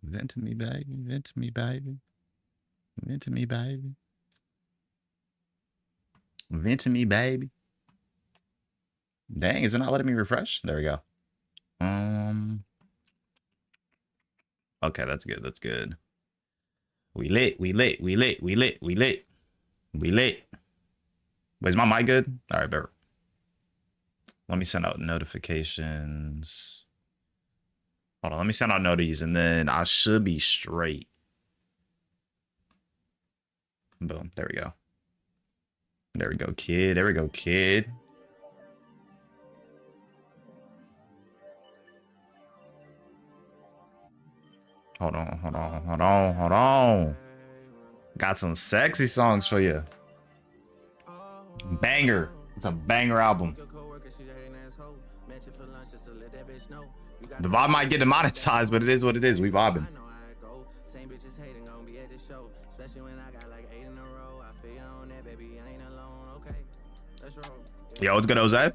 Vent to me, baby. Vent to me, baby. Vent to me, baby. Vent to me, baby. Dang, is it not letting me refresh? There we go. Okay, that's good. That's good. We lit. We lit. We lit. We lit. We lit. We lit. Wait, is my mic good? All right, better. Let me send out notifications. Hold on, let me send out notices, and then I should be straight. Boom. There we go. There we go, kid. There we go, kid. Hold on, hold on, hold on, hold on. Got some sexy songs for you. Banger. It's a banger album. The vibe might get demonetized, but it is what it is. We vibing. Yo, what's good, Jose?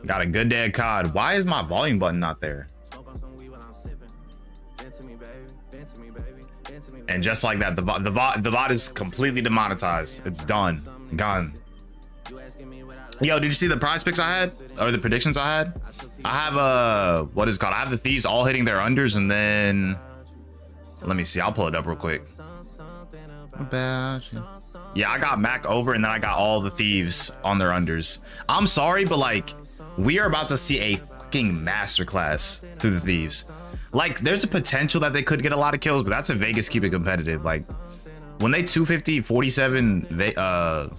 Got a good day of COD. Why is my volume button not there? And just like that, the VOD is completely demonetized. It's done. Gone. Yo, did you see the prize picks I had? Or the predictions I had? I have what is it called? I have the Thieves all hitting their unders, and then let me see. I'll pull it up real quick. Yeah, I got Mac over, and then I got all the Thieves on their unders. I'm sorry, but like, we are about to see a fucking masterclass through the Thieves. Like, there's a potential that they could get a lot of kills, but that's a Vegas keep it competitive. Like, when they 250 47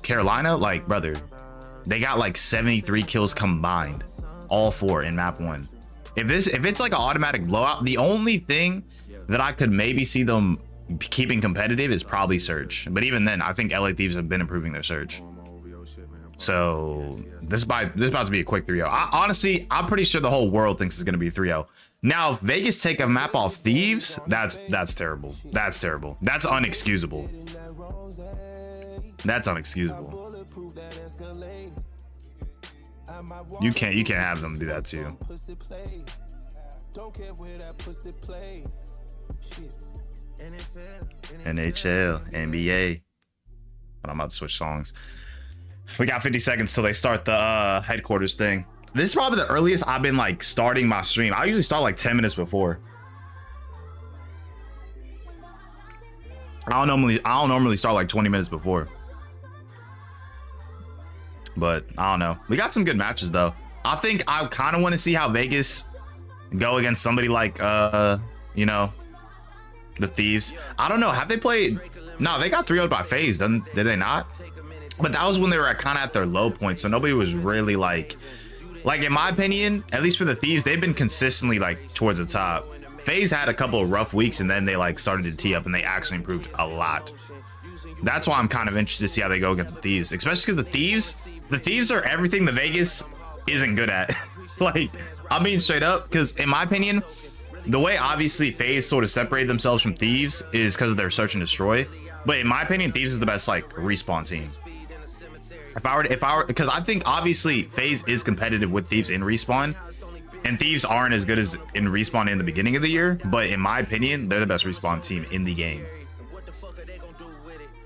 Carolina, like, brother, they got like 73 kills combined, all four in map 1. If it's like an automatic blowout, the only thing that I could maybe see them keeping competitive is probably Surge. But even then, I think LA Thieves have been improving their Surge. So this is about to be a quick 3-0. Honestly, I'm pretty sure the whole world thinks it's going to be 3-0. Now, if Vegas take a map off Thieves, that's terrible. That's terrible. That's unexcusable. That's unexcusable. You can't have them do that to you. NHL, NBA. But I'm about to switch songs. We got 50 seconds till they start the headquarters thing. This is probably the earliest I've been like starting my stream. I usually start like 10 minutes before. I don't normally start like 20 minutes before. But I don't know. We got some good matches though. I think I kind of want to see how Vegas go against somebody like you know, the Thieves. I don't know. Have they played? No, they got 3-0'd by FaZe, did they not? But that was when they were kind of at their low point, so nobody was really like in my opinion, at least for the Thieves, they've been consistently like towards the top. FaZe had a couple of rough weeks, and then they like started to tee up, and they actually improved a lot. That's why I'm kind of interested to see how they go against the Thieves, especially because the Thieves are everything the Vegas isn't good at. Like, I'm being straight up, because in my opinion, the way obviously FaZe sort of separated themselves from Thieves is because of their search and destroy. But in my opinion, Thieves is the best like respawn team. If I were, because I think obviously FaZe is competitive with Thieves in respawn, and Thieves aren't as good as in respawn in the beginning of the year. But in my opinion, they're the best respawn team in the game.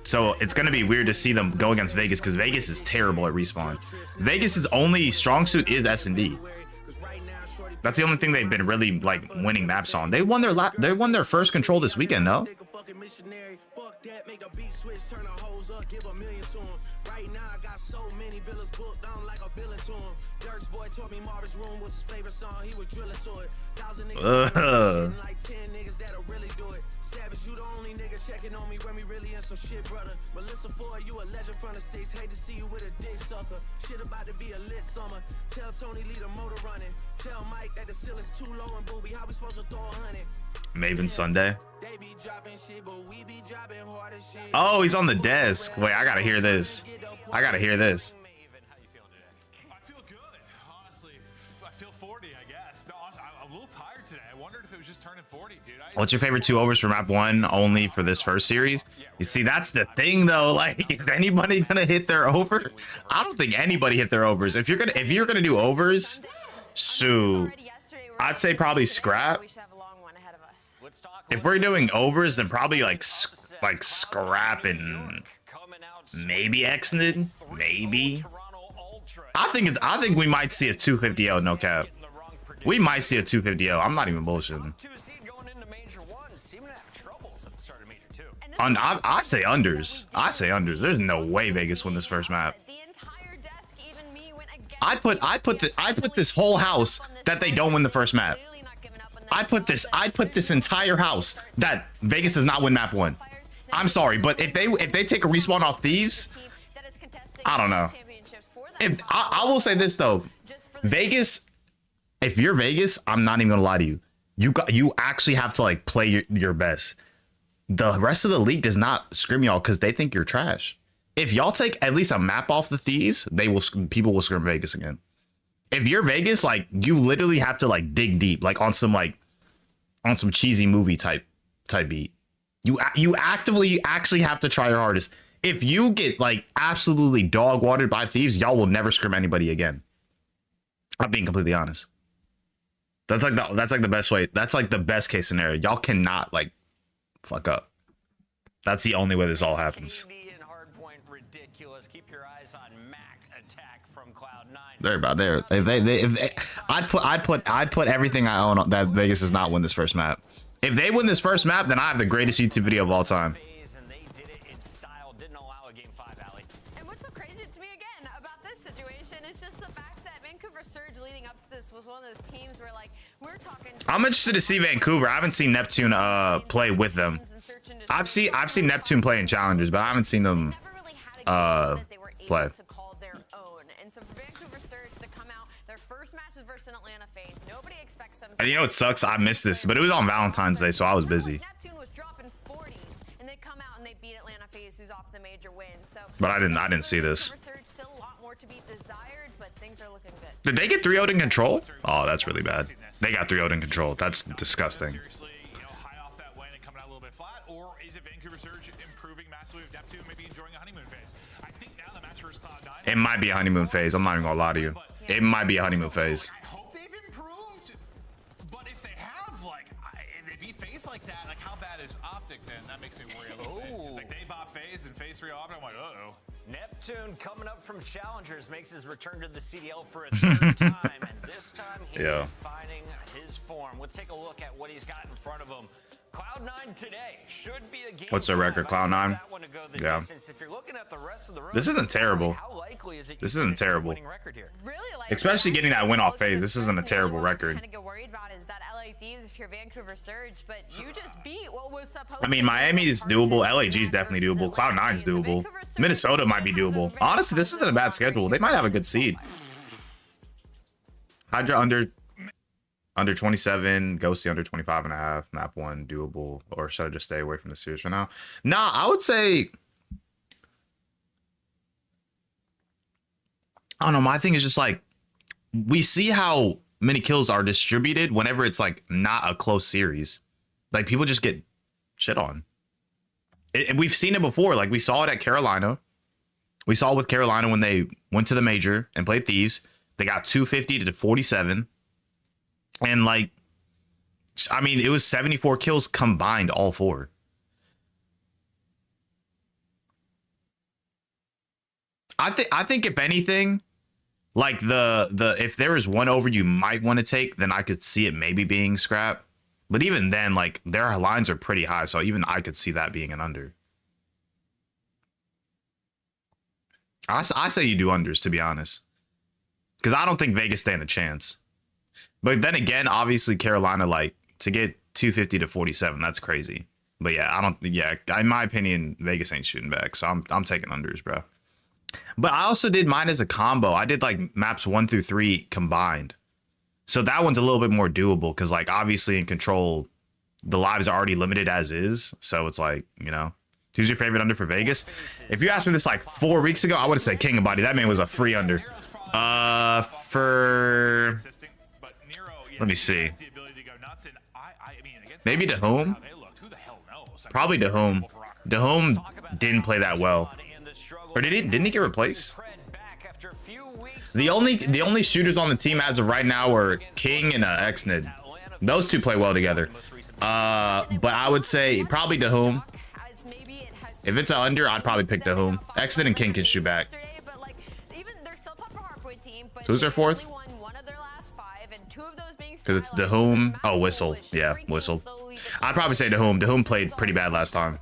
So it's going to be weird to see them go against Vegas, because Vegas is terrible at respawn. Vegas's only strong suit is S&D. That's the only thing they've been really like winning maps on. They won their first control this weekend, no? Checking on me when we really in some shit, brother. Melissa Ford, you a legend from the 6. Hate to see you with a dick sucker. Shit about to be a lit summer. Tell Tony leave the motor running. Tell Mike that the ceiling's too low and booby. How we supposed to throw 100? Maven Sunday. Oh, he's on the desk. Wait, I gotta hear this. I gotta hear this. I feel good, honestly. I feel 40, I guess. No, I'm a little tired What's your favorite 2 overs for map 1 only for this first series? You see, that's the thing though. Like, is anybody gonna hit their over? I don't think anybody hit their overs. If you're gonna do overs, so I'd say probably scrap. If we're doing overs, then probably like scrap and maybe Xnid, maybe. I think we might see a 250L, no cap. We might see a 250L. I'm not even bullshitting. I say unders. I say unders. There's no way Vegas win this first map. I put this whole house that they don't win the first map. I put this entire house that Vegas does not win map 1. I'm sorry, but if they take a respawn off Thieves, I don't know. If I will say this though, Vegas, if you're Vegas, I'm not even gonna lie to you. You actually have to like play your best. The rest of the league does not scrim y'all because they think you're trash. If y'all take at least a map off the Thieves, people will scrim Vegas again. If you're Vegas, like you literally have to like dig deep, like on some cheesy movie type beat. You actually have to try your hardest. If you get like absolutely dog watered by Thieves, y'all will never scrim anybody again. I'm being completely honest. That's like the best way. That's like the best case scenario. Y'all cannot like fuck up. That's the only way this all happens. They're about there. If they I'd put everything I own on that Vegas does not win this first map. If they win this first map, then I have the greatest YouTube video of all time. And what's so crazy to me again about this situation is just the fact that Vancouver Surge leading up to this was one of those teams where like we're talking. I'm interested to see Vancouver. I haven't seen Neptune play with them. I've seen Neptune play in challenges, but I haven't seen them play. And you know what sucks? I missed this, but it was on Valentine's Day, so I was busy. But I didn't see this. Did they get 3-0'd in control? Oh, that's really bad. They got 3-0'd in control. That's disgusting. It might be a honeymoon phase. I'm not even gonna lie to you. It might be a honeymoon phase. But if they have, like, if they beat FaZe like that, like, how bad is Optic then? That makes me worry a little bit. It's like they bought FaZe and FaZe 3 Optic. I'm like, uh-oh. Neptune coming up from Challengers makes his return to the CDL for a third time, and this time he is finding his form. Let's take a look at what he's got in front of him. Cloud9 today should be a game. What's their record, Cloud9? Yeah. If you're looking at the rest of the room, this isn't terrible. This isn't terrible. Especially getting that win off FaZe. This isn't a terrible record. Kind of get worried about is that LA Thieves if you're Vancouver Surge, but you just beat what was supposed. I mean, Miami is doable. LAG is definitely doable. Cloud9 is doable. Minnesota might be doable. Honestly, this isn't a bad schedule. They might have a good seed. Hydra under 27, Ghosty under 25.5, map 1 doable, or should I just stay away from the series for now? Nah, I would say, I don't know, my thing is just like, we see how many kills are distributed whenever it's like not a close series. Like people just get shit on. And we've seen it before. Like we saw it at Carolina. We saw it with Carolina when they went to the major and played Thieves. They got 250 to 47. And like, I mean, it was 74 kills combined, all 4. I think if anything, like if there is one over you might want to take, then I could see it maybe being scrap. But even then, like their lines are pretty high, so even I could see that being an under. I say you do unders, to be honest, because I don't think Vegas stand a chance. But then again, obviously Carolina, like to get 250 to 47, that's crazy. But yeah, in my opinion, Vegas ain't shooting back. So I'm taking unders, bro. But I also did mine as a combo. I did like maps 1 through 3 combined. So that one's a little bit more doable because like obviously in control, the lives are already limited as is. So it's like, you know, who's your favorite under for Vegas? If you asked me this like 4 weeks ago, I would have said King of Body. That man was a free under. Let me see. Maybe to whom? Probably to whom. To whom didn't play that well. Or didn't he get replaced? The only shooters on the team as of right now are King and Xnid. Those two play well together. But I would say probably to whom. If it's an under, I'd probably pick to whom. Xnid and King can shoot back. So who's their fourth? Because it's the whom. Oh, Whistle. Yeah, Whistle. I'd probably say to whom. To whom played pretty bad last time.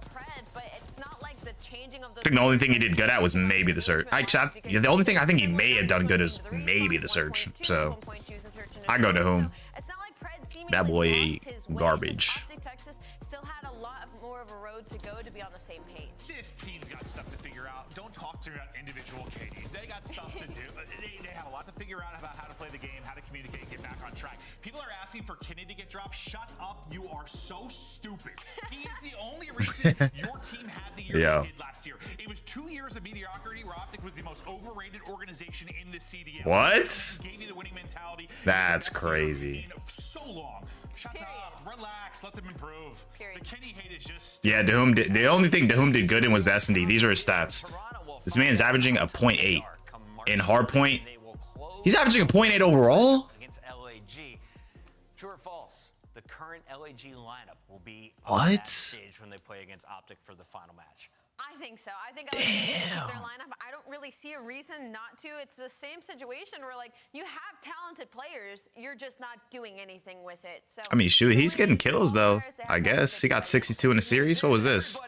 I think the only thing he did good at was maybe the search. The only thing I think he may have done good is maybe the search. So I go to whom. That boy garbage. This team's got stuff to figure out. Don't talk to me about individual KDs. They got stuff to do. They have a lot to figure out about how to play the game, how to communicate, get back on track. People are asking for Kinney to get dropped. Shut up. You are so stupid. He is the only reason your team had the year they did last year. It was 2 years of mediocrity where Optic was the most overrated organization in the CDL. What? Gave you the winning mentality. That's crazy. So long. Shut up. Relax. Let them improve. The Kenny hate is just... Yeah, Doom did, the only thing Doom did good in was S&D. These are his stats. This man's averaging a 0.8 in Hardpoint. He's averaging a 0.8 overall. Against LAG. True or false? The current LAG lineup will be what? On that stage when they play against Optic for the final match. I think so. I think I would keep their lineup. I don't really see a reason not to. It's the same situation where, like, you have talented players, you're just not doing anything with it. So I mean, shoot, he's getting kills though. I guess he got 62 in the series. What was this?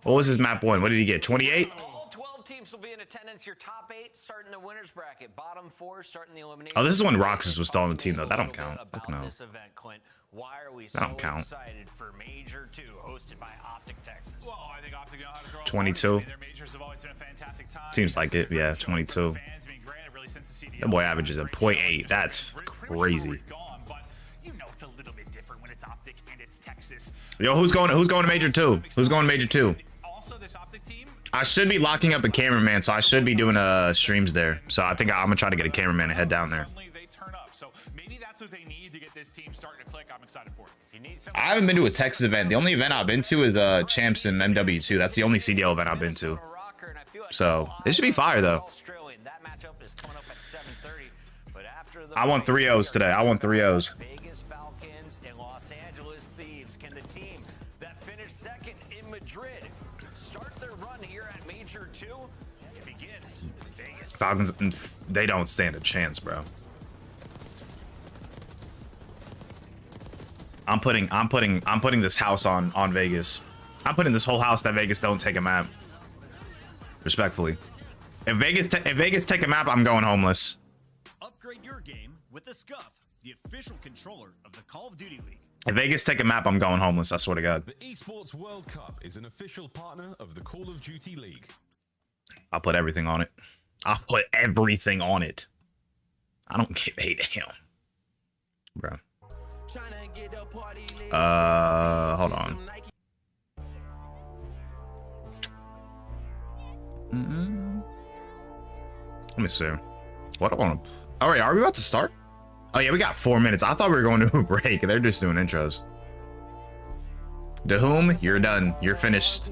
What was his map one? What did he get? 28. All 12 teams will be in attendance. Your top 8 starting the winners bracket. Bottom 4 starting the elimination. Oh, this is when Rokkr was still on the team though. That don't count. Fuck no. This event, Clint. Why are we that don't count. Excited for Major 2 hosted by Optic Texas? Well, I think Optic know how to draw 22. their majors have always been a fantastic time. Seems like it. Yeah, 22. That boy averages a 0.8. That's crazy. Yo, who's going to Major 2? Who's going to Major 2? I should be locking up a cameraman, so I should be doing streams there. So I think I'm gonna try to get a cameraman and head down there. So maybe that's what they need to get this team starting to click. I'm excited for it. I haven't been to a Texas event. The only event I've been to is Champs and MW2. That's the only CDL event I've been to. So it should be fire though. I want 3-0s today. I want 3-0s. Vegas Falcons and Los Angeles Thieves. Can the team that finished second in Madrid start their run here at Major 2? It begins in Vegas. Falcons, they don't stand a chance, bro. I'm putting this house on Vegas. I'm putting this whole house that Vegas don't take a map. Respectfully. If Vegas take a map, I'm going homeless. Upgrade your game with the Scuff, the official controller of the Call of Duty League. If Vegas take a map, I'm going homeless. I swear to God. The Esports World Cup is an official partner of the Call of Duty League. I'll put everything on it. I'll put everything on it. I don't give a damn. Bro. Hold on. Let me see. What do I want to... All right, are we about to start? Oh yeah, we got 4 minutes. I thought we were going to a break. They're just doing intros. To whom? You're done. You're finished.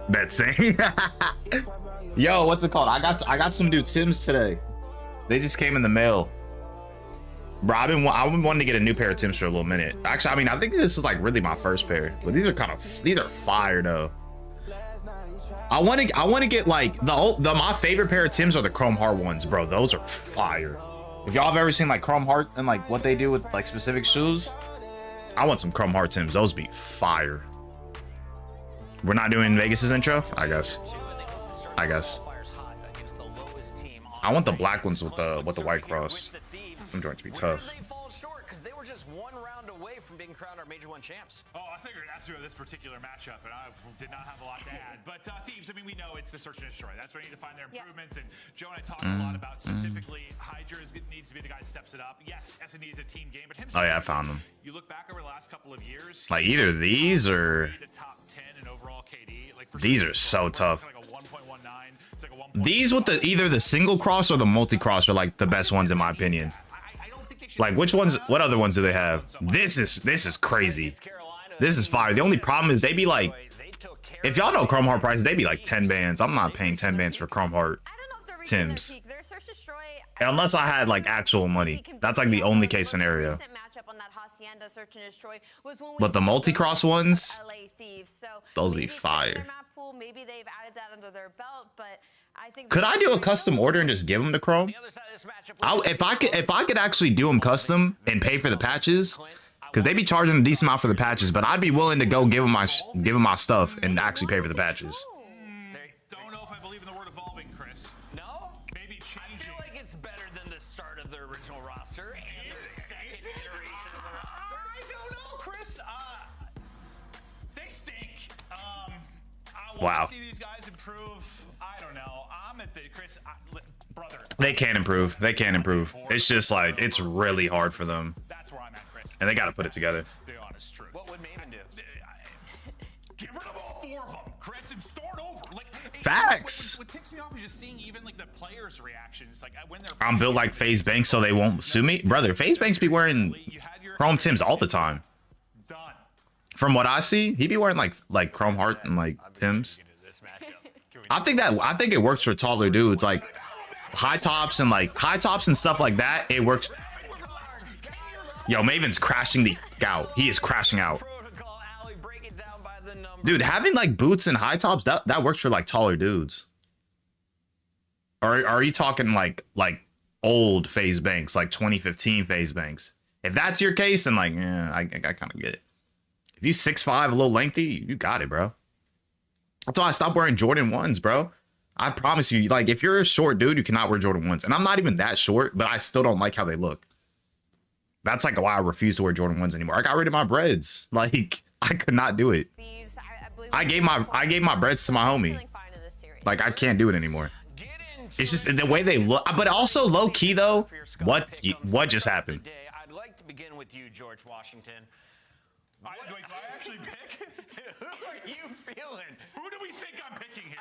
That's saying. Yo, what's it called? I got some new Tims today. They just came in the mail. Bro, I've been wanting to get a new pair of Tims for a little minute. Actually, I mean, I think this is like really my first pair. But these are fire though. I want to get like my favorite pair of Tims are the Chrome Heart ones, bro. Those are fire. If y'all have ever seen like Chrome Heart and like what they do with like specific shoes, I want some Chrome Heart Tims. Those be fire. We're not doing Vegas's intro, I guess. I want the black ones with the white cross. Them joints be tough. They were just one round away from being crowned our Major 1 champs. Oh, I figured that's this particular matchup, and I did not have a lot to add. But Thieves, I mean, we know it's the search and destroy. That's where you need to find their improvements. And Joe and I talked a lot about specifically Hydra needs to be the guy that steps it up. Yes, S&D is a team game, but him. Oh yeah, I found them. You look back over the last couple of years. Like either these or the top 10 in overall KD. Like these are so tough. These with either the single cross or the multi cross are like the best ones in my opinion. I don't think they Like, which ones? What other ones do they have? This is crazy. This is fire. The only problem is they be like, if y'all know Chrome Heart prices, they be like 10 bands. I'm not paying 10 bands for Chrome Heart Tims. Unless I had like actual money. That's like the only case scenario. But the multi-cross ones, those be fire. Could I do a custom order and just give them to Chrome? If I could actually do them custom and pay for the patches, because they be charging a decent amount for the patches, but I'd be willing to go give them my stuff and actually pay for the patches. Don't know if I believe in the word evolving, Chris. No? Maybe changing. I feel like it's better than the start of their original roster and the second iteration of the roster. I don't know, Chris. They stink. I want Wow. to see these guys improve. I don't know. I'm at the Chris, brother. They can improve. They can improve. It's just like, it's really hard for them. That's where I'm at, Chris. And they got to put it together. The honest truth. What would Maven do? Get rid of all 4 of them, Chris, and start over. Like, Facts. What ticks me off is just seeing even like the players' reactions, like when they're. I'm built like FaZe Banks, so they won't sue me, brother. FaZe Banks be wearing Chrome Tims all the time. Done. From what I see, he be wearing like Chrome Heart and like Tims. I think it works for taller dudes, like high tops and stuff like that. It works. Yo, Maven's crashing the out. He is crashing out. Dude, having like boots and high tops, that works for like taller dudes. Or are you talking like old FaZe Banks, like 2015 FaZe Banks? If that's your case, then like, yeah, I kind of get it. If you 6'5", a little lengthy, you got it, bro. That's why I stopped wearing Jordan 1s, bro. I promise you, like, if you're a short dude, you cannot wear Jordan 1s. And I'm not even that short, but I still don't like how they look. That's like why I refuse to wear Jordan 1s anymore. I got rid of my breads. Like, I could not do it. I gave my breads to my homie. Like, I can't do it anymore. It's just the way they look. But also low key though, what just happened? I'd like to begin with you, George Washington. Do I actually pick? Who are you feeling? Who do we think I'm picking here?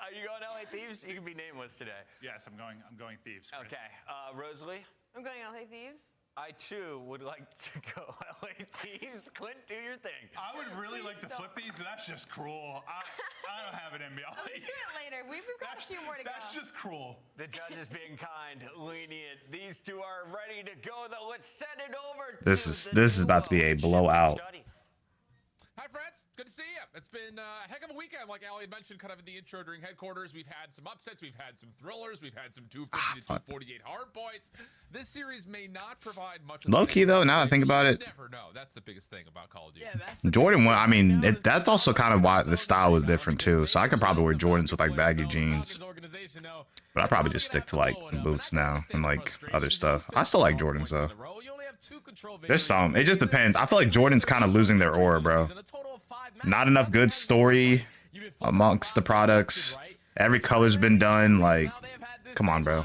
Are you going LA Thieves? You can be nameless today. Yes, I'm going Thieves, Chris. Okay, Rosalie? I'm going LA Thieves. I too would like to go LA Thieves. Clint, do your thing. I would really like to flip these, but that's just cruel. I don't have it in me. Let's do it later. We've got a few more to go. That's just cruel. The judges being kind, lenient. These two are ready to go, though. Let's send it over. This is about to be a blowout. Hi, friends. Good to see you. It's been a heck of a weekend, like Ali had mentioned, kind of in the intro during headquarters. We've had some upsets. We've had some thrillers. We've had some 250 to 248 hard points. This series may not provide much. Low key though, now that I think about it, never know. That's the biggest thing about Call of Duty. Jordan 1. I mean, that's also kind of why the style was different too. So I could probably wear Jordans with like baggy jeans, but I probably just stick to like boots now and like other stuff. I still like Jordans though. There's some. It just depends. I feel like Jordan's kind of losing their aura, bro. Not enough good story amongst the products. Every color's been done. Like, come on, bro.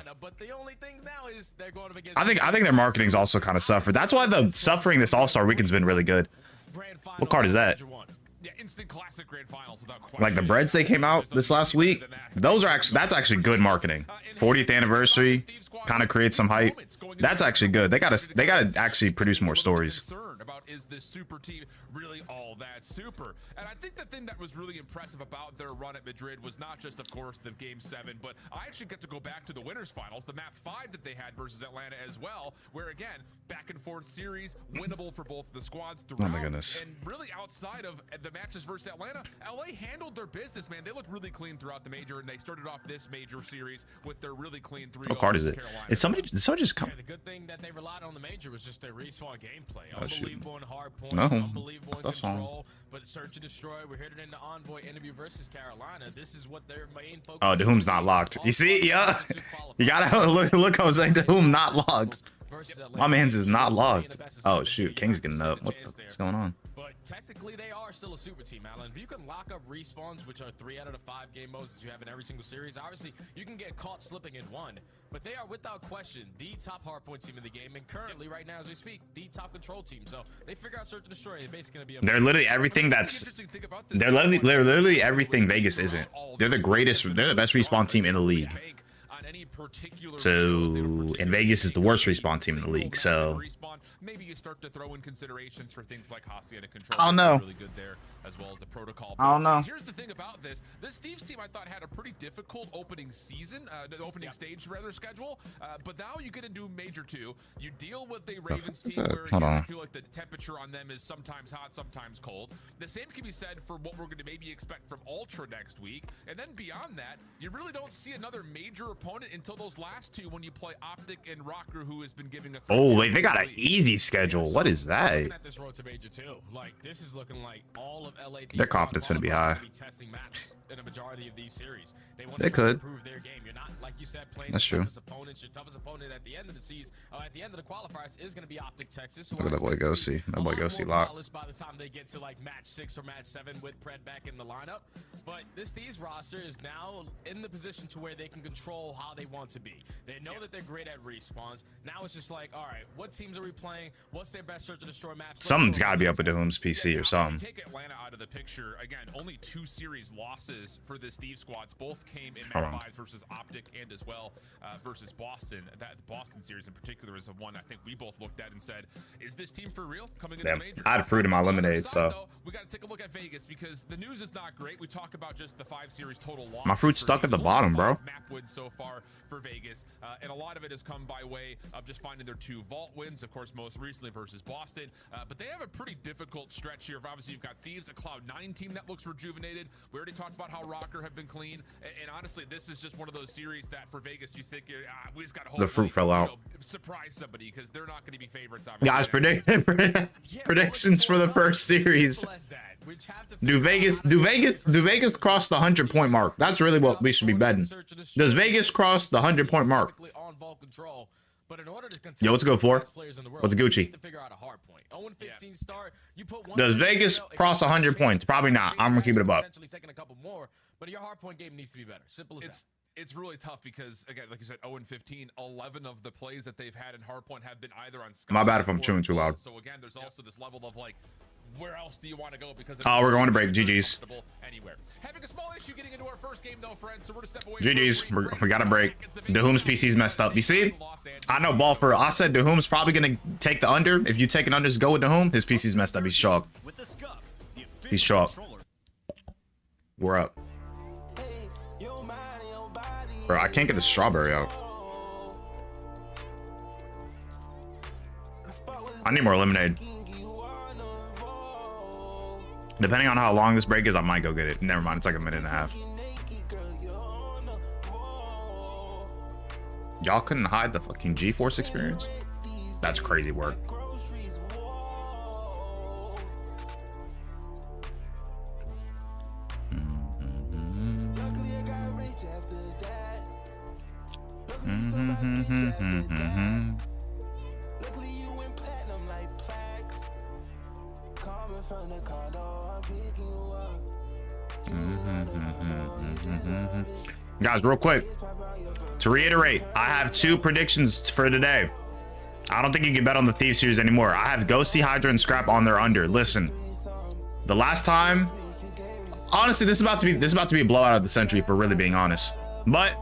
I think their marketing's also kind of suffered. That's why the suffering this All-Star Weekend's been really good. What card is that? Like the breads they came out this last week. Those are actually, that's actually good marketing. 40th anniversary kind of creates some hype. That's actually good. They gotta actually produce more stories. About is this super team really all that super? And I think the thing that was really impressive about their run at Madrid was not just, of course, the Game 7, but I actually get to go back to the winners finals, the map 5 that they had versus Atlanta as well, where again, back and forth series, winnable for both the squads throughout. Oh my goodness. And really outside of the matches versus Atlanta, LA handled their business, man. They looked really clean throughout the major, and they started off this major series with their really clean 3-0. What card is it? Is somebody just come? Yeah, the good thing that they relied on the major was just their respawn gameplay. Oh, shoot. Unbelievable in Hardpoint, No, unbelievable in that's control, but search and destroy. We heard it in the Envoy interview versus Carolina. This is what their main focus. Oh, the whom's not locked. You see, yeah. You gotta look. I was like, the whom not locked. My man's is not locked. Oh shoot, King's getting up. What's going on? But technically, they are still a super team, Alan. If you can lock up respawns, which are 3 out of the 5 game modes that you have in every single series, obviously you can get caught slipping in one. But they are without question the top hardpoint team in the game, and currently, right now as we speak, the top control team. So they figure out search and destroy. They're basically gonna be. They're literally everything that's. They're literally everything Vegas isn't. They're the greatest. They're the best respawn team in the league. any particular. So, and Vegas is the worst respawn team in the league. So, maybe you start to throw in considerations for things like Hacienda control. I don't know. Really good there, as well as the protocol. I don't know. Here's the thing about this Thieves team, I thought, had a pretty difficult opening season, the opening stage rather schedule. But now you get into Major 2. You deal with the Ravens team where I feel like the temperature on them is sometimes hot, sometimes cold. The same can be said for what we're going to maybe expect from Ultra next week. And then beyond that, you really don't see another major opponent until those last two when you play Optic and Rokkr, who has been giving a. Oh wait, they got an easy schedule. What is that? This road to Major 2, like this is looking like all of LA. Their confidence going to be high. Testing maps in a majority of these series. They could. Improve their game. You're not, like you said, playing That's true. Opponents. Your toughest opponent at the end of the season, at the end of the qualifiers, is going to be Optic Texas. Look at that boy Ghosty. That boy Ghosty lock. By the time they get to like match 6 or match 7 with Pred back in the lineup, but this Thieves roster is now in the position to where they can control how they want to be. They know that they're great at respawns. Now it's just like, all right, what teams are we playing? What's their best search to destroy maps? Something's got to be up with Doom's PC or something. Take Atlanta out of the picture again. Only 2 series losses for this Thieves squads. Both came in map 5 versus Optic, and as well versus Boston. That Boston series in particular is the one I think we both looked at and said, is this team for real coming into Major? I had fruit in my lemonade, so we got to take a look at Vegas because the news is not great. We talk about just the 5 series total loss. My fruit's stuck at the bottom, bro. Map wins so far for Vegas, and a lot of it has come by way of just finding their 2 vault wins, of course, most recently versus Boston. But they have a pretty difficult stretch here. Obviously, you've got Thieves, a Cloud9 team that looks rejuvenated. We already talked about how Rokkr have been clean, and honestly, this is just one of those series that for Vegas, you think we just got to hope the fruit fell out. Surprise somebody because they're not going to be favorites. Guys, predictions for the first series. Do Vegas cross the 100-point mark? That's really what we should be betting. Does Vegas cross the 100-point mark? Yo, what's it go for? What's Gucci? Does Vegas cross 100 points? Probably not. I'm gonna keep it above. But your hardpoint game needs to be better. Simple as that. It's really tough because, again, like you said, 0-15, 11 of the plays that they've had in Hardpoint have been either on Sky. My bad if I'm chewing too loud. So, again, there's also this level of, like, where else do you want to go? Because we're going to break. GG's. Anywhere. Having a small issue getting into our first game, though, friends, so we're to step away. GG's. We got to break. Dahum's PC's messed up. You see? I know, Balfour. I said Dahum's probably going to take the under. If you take an under, just go with Dahum. His PC's messed up. He's chalk. He's chalk. We're up. Bro, I can't get the strawberry out. I need more lemonade. Depending on how long this break is, I might go get it. Never mind, it's like a minute and a half. Y'all couldn't hide the fucking GeForce experience? That's crazy work. Guys, real quick, to reiterate, I have 2 predictions for today. I don't think you can bet on the Thieves series anymore. I have Ghosty, Hydra, and Scrap on their under. Listen, the last time, honestly, this is about to be a blowout of the century, if we're really being honest. But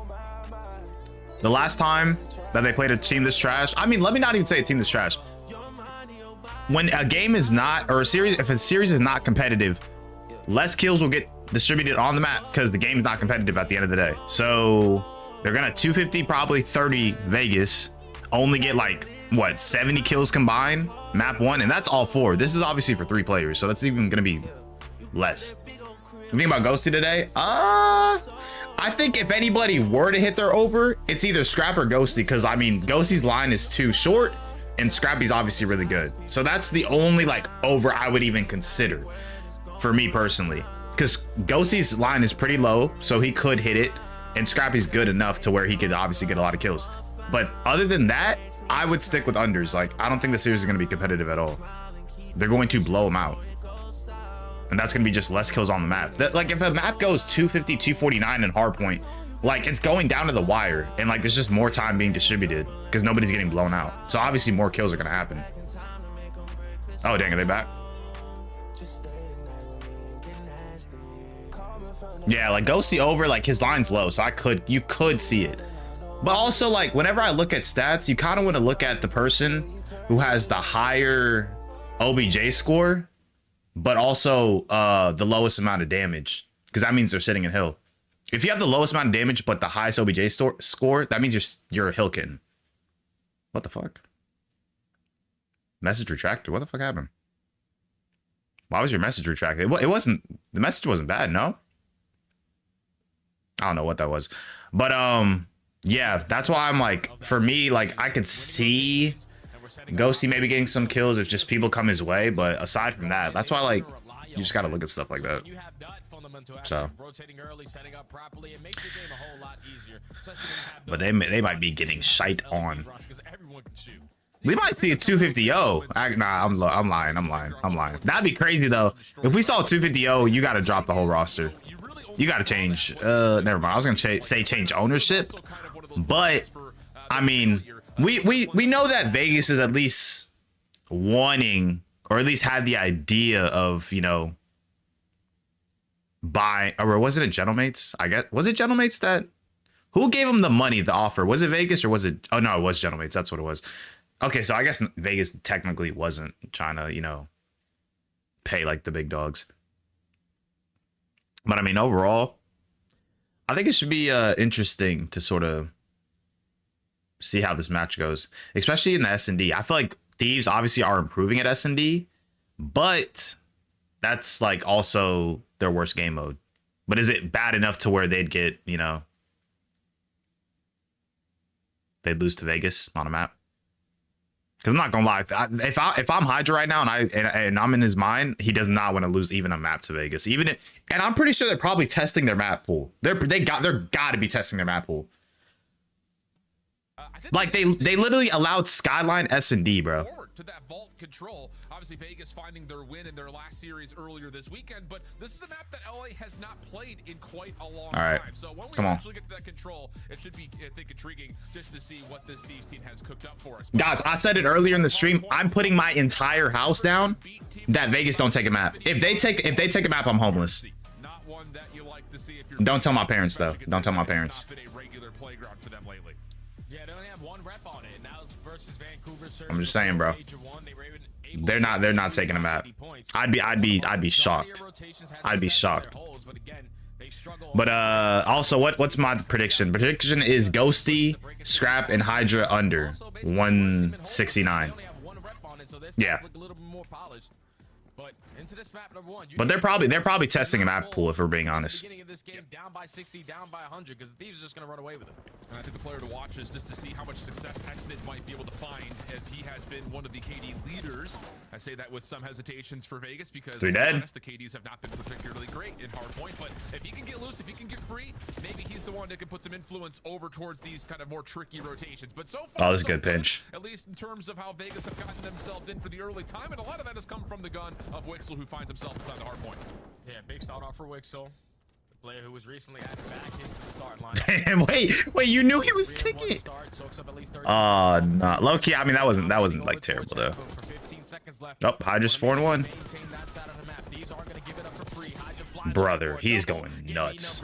the last time that they played a team this trash, I mean, let me not even say a team this trash. When a game is not, or a series, if a series is not competitive, less kills will get distributed on the map because the game is not competitive at the end of the day. So they're gonna 250, probably 30 Vegas, only get like what, 70 kills combined map 1, and that's all 4. This is obviously for 3 players, so that's even gonna be less. You think about Ghosty today? I think if anybody were to hit their over, it's either Scrap or Ghosty, because I mean Ghosty's line is too short and Scrappy's obviously really good. So that's the only like over I would even consider for me personally, because Ghosty's line is pretty low, so he could hit it, and Scrappy's good enough to where he could obviously get a lot of kills. But other than that, I would stick with unders. Like, I don't think the series is going to be competitive at all. They're going to blow them out, and that's going to be just less kills on the map. Like, if a map goes 250, 249 in Hardpoint, like, it's going down to the wire, and like there's just more time being distributed because nobody's getting blown out. So obviously more kills are going to happen. Oh dang, are they back? Yeah, like Ghosty over, like his line's low, so you could see it. But also, like, whenever I look at stats, you kind of want to look at the person who has the higher OBJ score, but also the lowest amount of damage, because that means they're sitting in hill. If you have the lowest amount of damage but the highest OBJ score, that means you're a hill kitten. What the fuck? Message retracted. What the fuck happened? Why was your message retracted? It wasn't. The message wasn't bad. No. I don't know what that was, but yeah, that's why I'm like, for me, like, I could see Ghosty maybe getting some kills if just people come his way, but aside from that, that's why, like, you just got to look at stuff like that. So, but they might be getting shite on. We might see a 250-0. Nah, I'm lying. That'd be crazy though. If we saw a 250-0, you got to drop the whole roster. You got to change. Never mind. I was gonna say change ownership, but I mean, we know that Vegas is at least wanting, or at least had the idea of, you know, buy, or was it a Gentlemates? I guess, was it Gentlemates that, who gave him the money, the offer? Was it Vegas or was it, oh no, it was Gentlemates. That's what it was. Okay, so I guess Vegas technically wasn't trying to, you know, pay like the big dogs. But I mean, overall, I think it should be interesting to sort of see how this match goes, especially in the S&D. I feel like Thieves obviously are improving at S&D, but that's like also their worst game mode. But is it bad enough to where they'd get, you know, they'd lose to Vegas on a map? Because I'm not gonna lie, if I'm Hydra right now and I'm in his mind, he does not want to lose even a map to Vegas. Even if, and I'm pretty sure they're probably testing their map pool. They're got to be testing their map pool. Like they literally allowed Skyline S&D, bro. To that vault control. Obviously Vegas finding their win in their last series earlier this weekend, but this is a map that LA has not played in quite a long time. So when we actually get to that control, it should be, I think, intriguing just to see what this Thieves team has cooked up for us. Guys, I said it earlier in the stream, I'm putting my entire house down that Vegas don't take a map. If they take a map, I'm homeless. Not one that you like to see if you're Don't tell my parents though. Don't tell my parents. Yeah, they only have one rep on it. Now it's versus Vancouver. I'm just saying, bro. They're not taking a map. I'd be shocked. I'd be shocked. But also, what's my prediction? Prediction is Ghosty, Scrap, and Hydra under 169. Yeah. But they're probably testing a map pool, if we're being honest. Down by 60, down by 100, because the Thieves are just going to run away with it. And I think the player to watch is just to see how much success Hexnit might be able to find, as he has been one of the KD leaders. I say that with some hesitations for Vegas, because to be honest, the KDs have not been particularly great in Hardpoint. But if he can get loose, if he can get free, maybe he's the one that can put some influence over towards these kind of more tricky rotations. But so far, oh, this is a good pinch. At least in terms of how Vegas have gotten themselves in for the early time, and a lot of that has come from the gun of Wixel, who finds himself inside the Hardpoint. Yeah, big start off for Wixel. Player who was recently added back into the starting line. wait, you knew he was ticking. No, low key. I mean, that wasn't like terrible though. Nope, Hydra's 4-1. Brother, he's going nuts.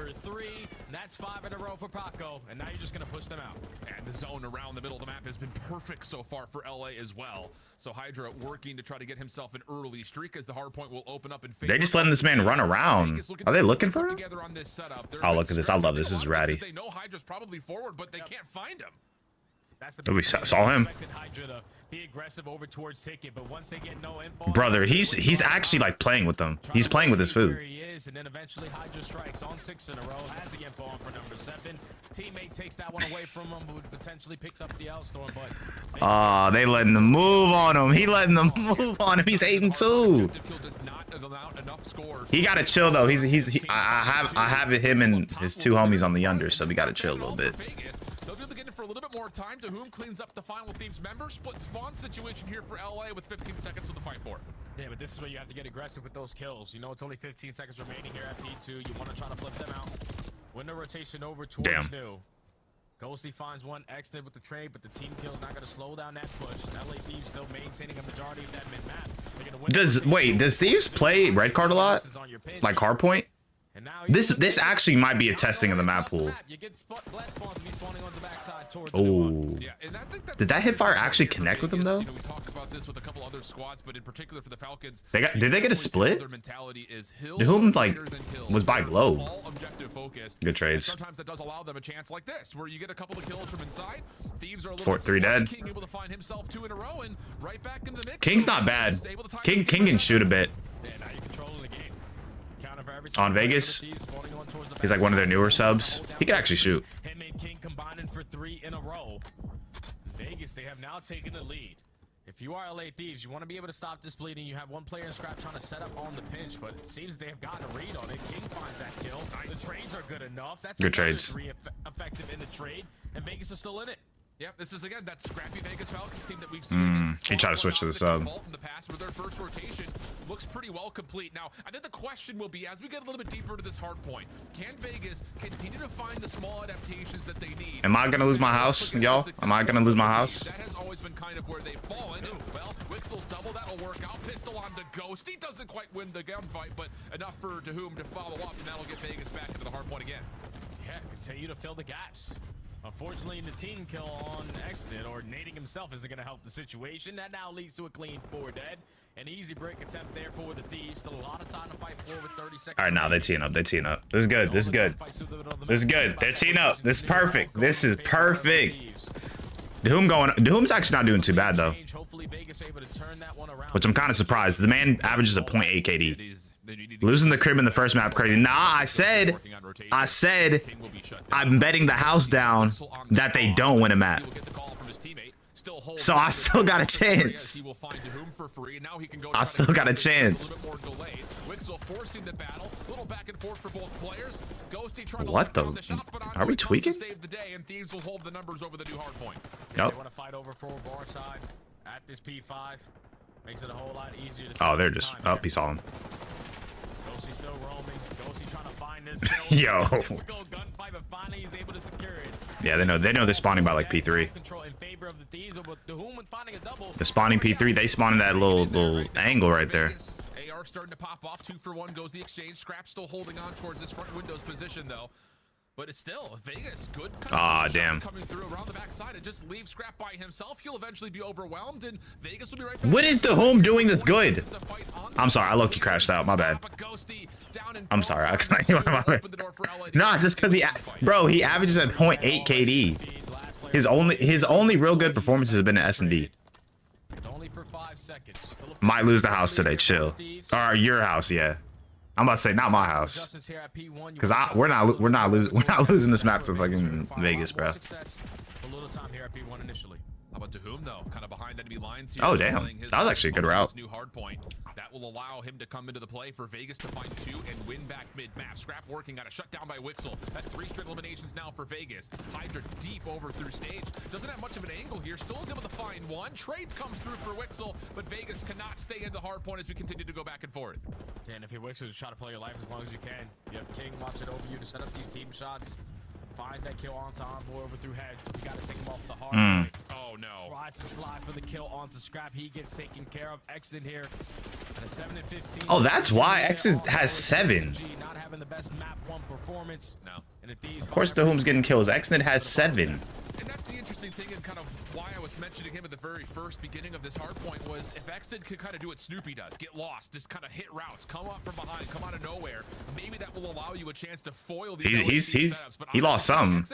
That's 5 in a row for Paco, and now you're just gonna push them out. And the zone around the middle of the map has been perfect so far for LA as well. So Hydra working to try to get himself an early streak, as the Hardpoint will open up in favor. They just letting this man run around. Are they looking for him? Oh, look at this. I love this. This is ratty. They know Hydra's probably forward, but they can't find him. We saw him. Be aggressive over towards Ticket, but once they get no info, brother, he's actually like playing with them. He's playing with his food. He is, and then eventually Hydra strikes on 6 in a row, has the info on for number 7. Teammate takes that one away from him, who would potentially picked up the L-Storm, but they letting them move on him. He letting them move on him. He's 8-2. He gotta chill though. I have him and his 2 homies on the under, so we gotta chill a little bit. For a little bit more time, to whom cleans up the final Thieves member. Split spawn situation here for LA with 15 seconds to the fight for. Yeah, but this is where you have to get aggressive with those kills. You know, it's only 15 seconds remaining here at P2. You want to try to flip them out. Win the rotation over towards New. Ghosty finds one exit with the trade, but the team kill is not going to slow down that push. LA Thieves still maintaining a majority of that mid-map. Does Thieves play red card a lot? Like Hardpoint? And now This actually might be a testing of the map pool. You get blast spawns to be spawning on the backside towards Oh. Yeah, and I think that's Did that hit fire actually connect with them though? You know, we talked about this with a couple other squads, but in particular for the Falcons, Did they get a split? their mentality is hills The whom are like greater than kills. was by They're globe. all objective focused. Good trades. And sometimes that does allow them a chance like this, where you get a couple of kills from inside. Thieves are a little Fort 3 slow. dead. King able to find himself 2 in a row and right back into the mix. King's not bad. King can shoot a bit. Yeah, now you're controlling the game. Counter for every On Vegas, he's like one of their newer subs. He can actually shoot. Him and King combining for 3 in a row. Vegas, they have now taken the lead. If you are LA Thieves, you want to be able to stop this bleeding. You have one player in Scrap trying to set up on the pinch, but it seems they have gotten a read on it. King finds that kill. The trades are good enough. That's Good trades. 3 effective in the trade, and Vegas is still in it. Yeah, this is again that scrappy Vegas Falcons team that we've seen. He tried to switch to the sub. In the past, where their first rotation looks pretty well complete. Now, I think the question will be, as we get a little bit deeper into this hard point, can Vegas continue to find the small adaptations that they need? Am I gonna lose my house, y'all? Am I gonna lose my house? That has always been kind of where they've fallen. Well, Wixel's double, that'll work out. Pistol on to Ghost. He doesn't quite win the gunfight, but enough for Whom to follow up, and that'll get Vegas back into the hard point again. Yeah, continue to fill the gaps. Unfortunately, the team kill on Exit, or nading himself isn't going to help the situation. That now leads to a clean 4 dead. An easy break attempt there for the Thieves. Still a lot of time to fight for with 30 seconds. All right, now they teeing up. They teeing up. This is good. This is good. This is good. They're teeing up. This is perfect. This is perfect. Whom's actually not doing too bad though, which I'm kind of surprised. The man averages a 0.8 KD. Losing the crib in the first map, crazy. Nah, I said I'm betting the house down that they don't win a map. So I still got a chance. I still got a chance. What the? Are we tweaking? Nope. Oh, they're just. Oh, he saw him. Yo. Yeah, they know they're spawning by like P3. They're spawning P3. They spawn in that little angle right there. AR starting to pop off. 2 for 1 goes the exchange. Scrap still holding on towards this front window's position though. But it's still Vegas. Good. Damn. Coming through around the backside and just leave Scrap by himself. He'll eventually be overwhelmed, and Vegas will be right back. What is the Whom doing that's good? I'm sorry, I low-key crashed out. My bad. I'm sorry. I can't. Nah, just because he averages at 0.8 KD. His only real good performances have been at S&D. Might lose the house today. Chill. Or your house, yeah. I'm about to say not my house, because we're not losing this map to fucking Vegas, bro. How about Whom though? Kind of behind enemy lines here. Oh damn, that was actually a good route. New hard point. That will allow him to come into the play for Vegas to find 2 and win back mid-map. Scrap working, got a shutdown by Wixel. That's 3 straight eliminations now for Vegas. Hydra deep over through stage. Doesn't have much of an angle here. Still is able to find 1. Trade comes through for Wixel, but Vegas cannot stay in the hard point as we continue to go back and forth. And if you're Wixel, just try to play your life as long as you can. You have King watching over you to set up these team shots. Finds that kill onto Envoy over through Hedge. You gotta take him off the hard point. Oh no. Tries to slide for the kill onto Scrap. He gets taken care of. Exit here at a 7 and 15. Oh, that's why Exit has 7. Not having the best map 1 performance. No. And the Of course, the Whom's getting kills. Exit has 7. And that's the interesting thing, and kind of why I was mentioning him at the very first beginning of this hard point was if Exit could kind of do what Snoopy does, get lost, just kind of hit routes, come up from behind, come out of nowhere, maybe that will allow you a chance to foil these. He lost some.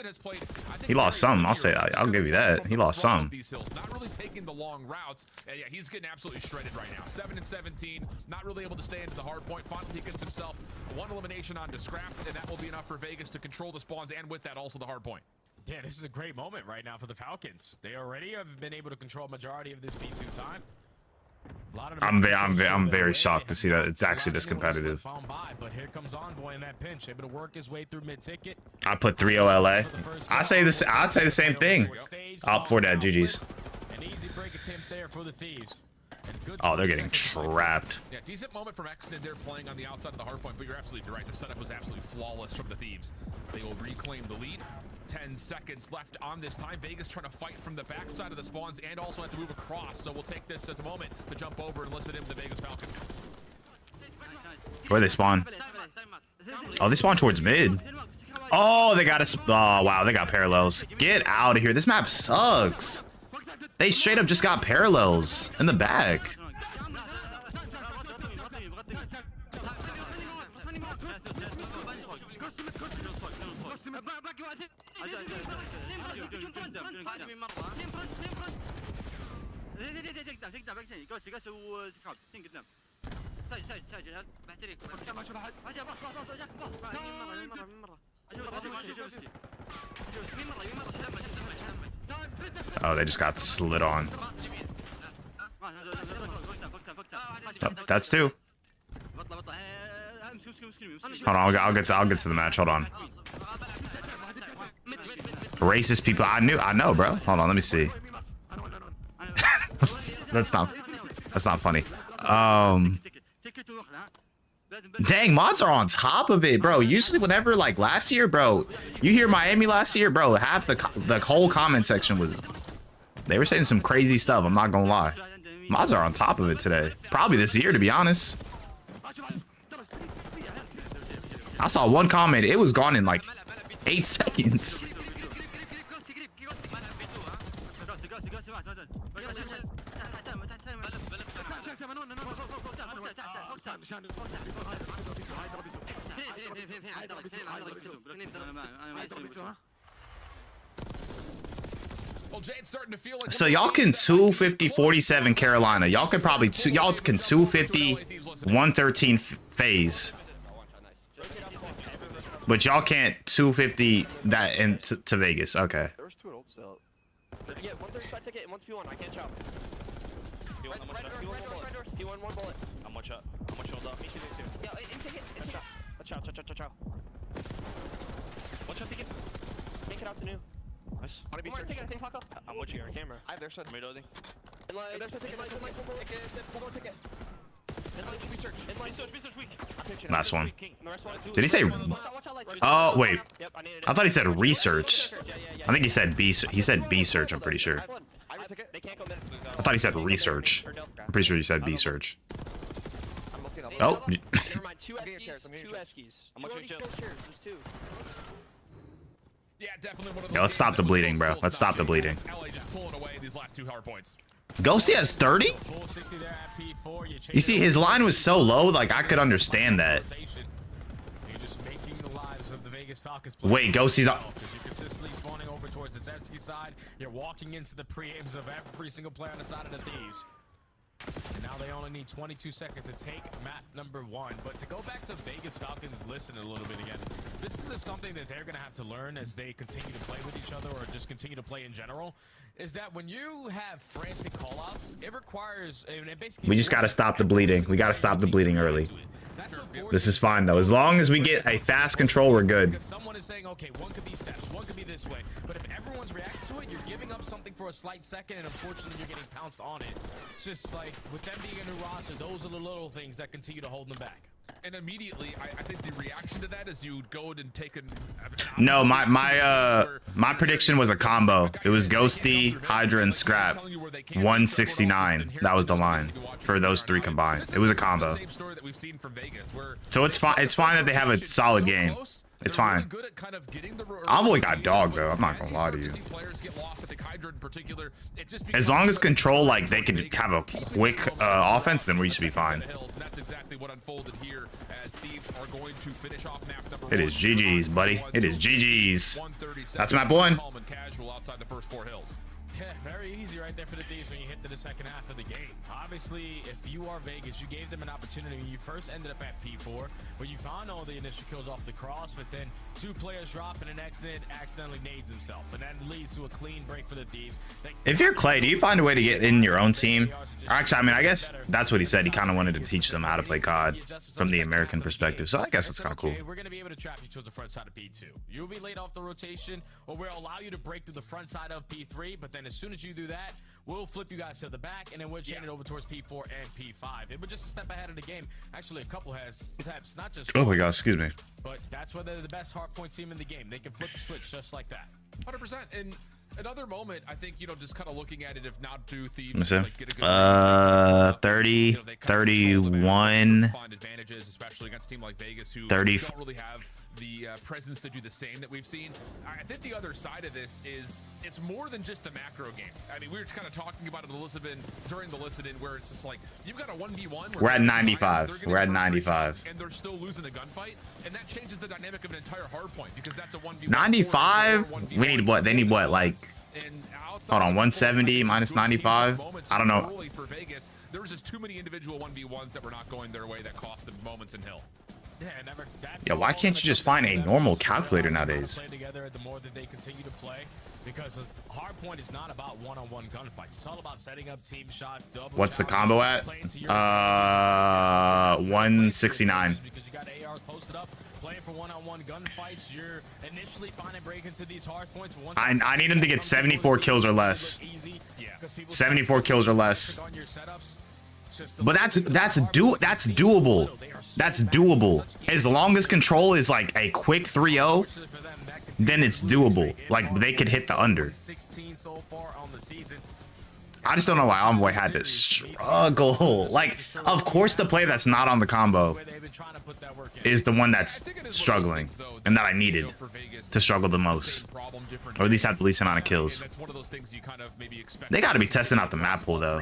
He lost some. I'll give you that. He lost some. Not really taking the long routes, and yeah, he's getting absolutely shredded right now. 7 and 17, not really able to stay into the hard point. Finally, he gets himself 1 elimination onto Scrap, and that will be enough for Vegas to control the spawns, and with that, also the hard point. Yeah, this is a great moment right now for the Falcons. They already have been able to control majority of this B2 time. I'm very shocked to see that it's actually this competitive. But here comes Envoy in that pinch, able to work his way through mid-ticket. I put 3 OLA. I say the same thing. Up for that, GG's. An easy break attempt there for the Thieves. Oh, they're getting trapped. Yeah, decent moment from Exton there playing on the outside of the hard point, but you're absolutely right. The setup was absolutely flawless from the Thieves. They will reclaim the lead. 10 seconds left on this time. Vegas trying to fight from the backside of the spawns and also have to move across. So we'll take this as a moment to jump over and listen in the Vegas Falcons. Where they spawn? Oh, they spawn towards mid. Oh, they got us. Oh, wow. They got parallels. Get out of here. This map sucks. They straight up just got parallels in the back. Oh, they just got slid on. Oh, that's two. Hold on, I'll get to the match. Hold on. Racist people. I know, bro. Hold on, let me see. That's not funny. Dang, mods are on top of it, bro. Usually whenever, like, last year, bro, you hear Miami last year, bro, half the whole comment section was, they were saying some crazy stuff. I'm not gonna lie. Mods are on top of it today. Probably this year, to be honest. I saw one comment. It was gone in like 8 seconds. So y'all can 250-47 Carolina. Y'all can probably 250 113 phase. But y'all can't 250 that into Vegas. Okay. There was 2 at old still. Yeah, 135 ticket and 1 P1. I can't chop. P1 1 bullet. I'm one shot. I'm one shot up. Me too. Yeah, in ticket. Ciao. One shot ticket. Make it out to new. Nice. One more ticket, I think, Paco. I'm watching your camera. I have their shot. Reloading. Inline. There's a ticket. Inline. Ticket. Last one. Did he say? Oh wait, I thought he said research. I think he said B. He said B search. I'm pretty sure. I thought he said research. I'm pretty sure he said B search. Oh. Yeah, let's stop the bleeding, bro. Let's stop the bleeding. Ghosty has 30? You see, his line was so low, like, I could understand that. Wait, Ghosty's up. You're walking into the pre-aims of every single player on the side of the Thieves. And now they only need 22 seconds to take map number 1. But to go back to Vegas Falcons, listen a little bit again. This is something that they're going to have to learn as they continue to play with each other or just continue to play in general. Is that when you have frantic callouts, it requires... We just got to stop the bleeding. We got to stop the bleeding early. This is fine, though. As long as we get a fast control, we're good. Someone is saying, okay, one could be steps, one could be this way. But if everyone's reacting to it, you're giving up something for a slight second, and unfortunately, you're getting pounced on it. It's just like, with them being a new roster, those are the little things that continue to hold them back. And immediately, I think the reaction to that is you go and take an no, my prediction was a combo. It was Ghosty, Hydra, and Scrap. 169. That was the line for those 3 combined. It was a combo. So it's fine. It's fine that they have a solid game. It's fine. Envoy got dog though. I'm not gonna lie to you. As long as control, like they can have a quick offense, then we should be fine. It is GG's, buddy. It is GG's. That's map 1. Yeah, very easy right there for the Thieves when you hit to the second half of the game. Obviously, if you are Vegas, you gave them an opportunity. You first ended up at P4, where you found all the initial kills off the cross, but then 2 players drop and an accidentally nades himself, and that leads to a clean break for the Thieves. If you're Clay, do you find a way to get in your own team? Actually, I mean, I guess that's what he said. He kind of wanted to teach them how to play COD from the American perspective, so I guess it's kind of cool. We're going to be able to trap you towards the front side of P2. You'll be laid off the rotation, or we'll allow you to break through the front side of P3, but then as soon as you do that, we'll flip you guys to the back, and then we'll chain it over towards P4 and P5. It was just a step ahead of the game. Actually, a couple steps, not just... Oh my God, excuse me. But that's why they're the best hardpoint team in the game. They can flip the switch just like that. 100%. And Another moment, I think, you know, just kind of looking at it, if not do Thieves, Let me see. like, get a good 30, 31, advantages, especially against a team like Vegas, who 30. don't really have the presence to do the same that we've seen. I think the other side of this is it's more than just the macro game. I mean, we were kind of talking about it during the listen-in, where it's just like you've got a 1v1. We're at 95. We're at 95. And they're still losing the gunfight, and that changes the dynamic of an entire hardpoint because that's a 1v1. 95. We need what? They need what? Like, hold on, 170 minus 95. I don't know. For Vegas, there was just too many individual 1v1s that were not going their way that cost them moments in Hill. Yeah, why can't you just find a normal calculator nowadays? The more that they continue to play, because Hardpoint is not about one-on-one gunfights. It's all about setting up team shots. What's the combo at? 169. Because you got ARs posted up, playing for one-on-one gunfights. You're initially fine and break into these hardpoints. I need him to get 74 kills or less. 74 kills or less. But that's doable. That's doable. As long as control is like a quick 3-0, then it's doable. Like they could hit the under. I just don't know why Envoy had to struggle. Like, of course the play that's not on the combo is the one that's struggling and that I needed to struggle the most, or at least have the least amount of kills. They got to be testing out the map pool though.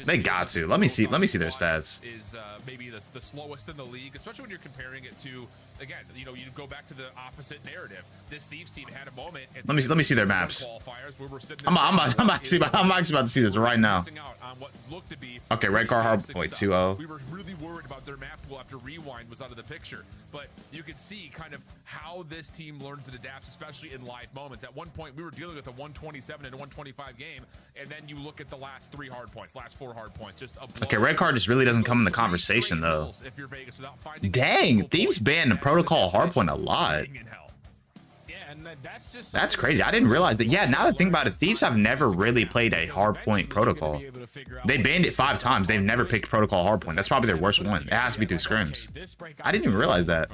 They got to. Let me see their stats. Is maybe the slowest in the league, especially when you're comparing it to, again, you know, you go back to the opposite narrative. This Thieves team had a moment. Let me see their maps. I'm actually about to see this right now. Okay, red car Hardpoint 2-0. We were really worried about their map pool after Rewind was out of the picture, but you could see kind of how this team learns and adapts, especially in live moments. At one point, we were dealing with a 127 and a 125 game, and then you look at the last 4 hardpoints. Just okay, red card just really doesn't come in the conversation though. Dang, Thieves banned the protocol Hardpoint a lot. That's crazy. I didn't realize that. Yeah, now that I think about it, Thieves have never really played a Hardpoint protocol. They banned it 5 times. They've never picked protocol Hardpoint. That's probably their worst one. It has to be through scrims. I didn't even realize that.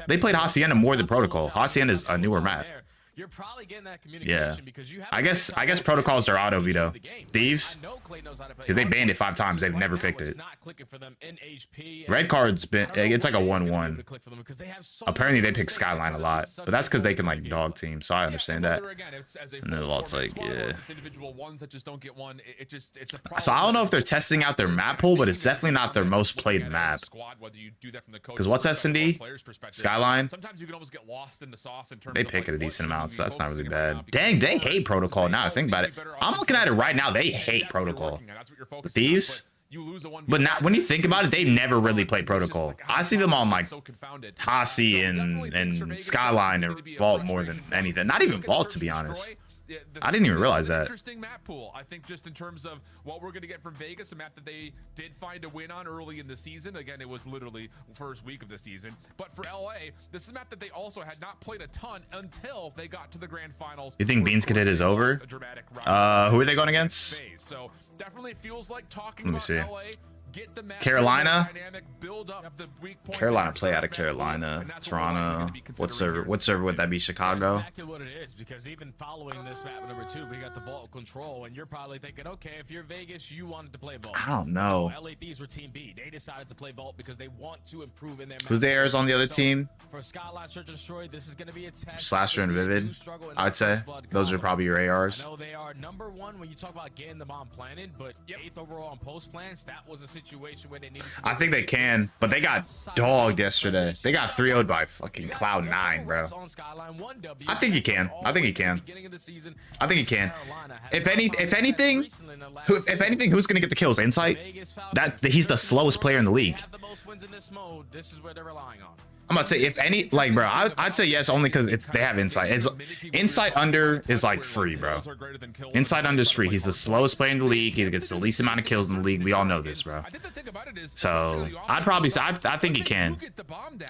They played Hacienda more than protocol. Hacienda is a newer map. You're probably getting that communication because you have I guess protocols are auto veto. Thieves, because they banned it 5 times, they've never picked it. Red card's been, it's like a 1-1. Apparently they pick Skyline a lot, but that's because they can like dog team, so I understand that. And then it's like, yeah. So I don't know if they're testing out their map pool, but it's definitely not their most played map. Because what's S&D? Skyline? They pick it a decent amount. So that's not really bad. Dang, they hate protocol now I think about it. I'm looking at it right now. They hate protocol. The Thieves? But not when you think about it, they never really played protocol. I see them on like Hasi and Skyline and Vault more than anything. Not even Vault, to be honest. I didn't even realize that. Interesting map pool. I think just in terms of what we're going to get from Vegas, a map that they did find a win on early in the season. Again, it was literally first week of the season. But for LA, this is a map that they also had not played a ton until they got to the grand finals. You think Beans could hit his over? Who are they going against? So definitely feels like talking Let me see. about LA. Get the map Carolina. dynamic, build up the weak points. Carolina play out of Carolina. Toronto. What server would that be? Chicago? Exactly what it is, because even following this map number 2, we got the vault control, and you're probably thinking, okay, if you're Vegas, you wanted to play vault. I don't know. LA Thieves were team B. They decided to play vault because they want to improve in their map. Who's the heirs on the other team? For Skyline Search and Destroy, this is going to be a test. Slasher and Vivid, I'd say. Those are probably your ARs. I know they are number 1 when you talk about getting the bomb planted, but 8th overall on post plans, that was a situation where they needed to. I think they can, but they got dogged yesterday. They got 3-0'd by fucking Cloud9, bro. I think he can. I think he can. I think he can. If anything, who's gonna get the kills? Insight? He's the slowest player in the league. I'm about to say, if any, like, bro, I'd say yes only because they have Insight. Insight under is like free, bro. Insight under is free. He's the slowest player in the league. He gets the least amount of kills in the league. We all know this, bro. So I'd probably say I think he can.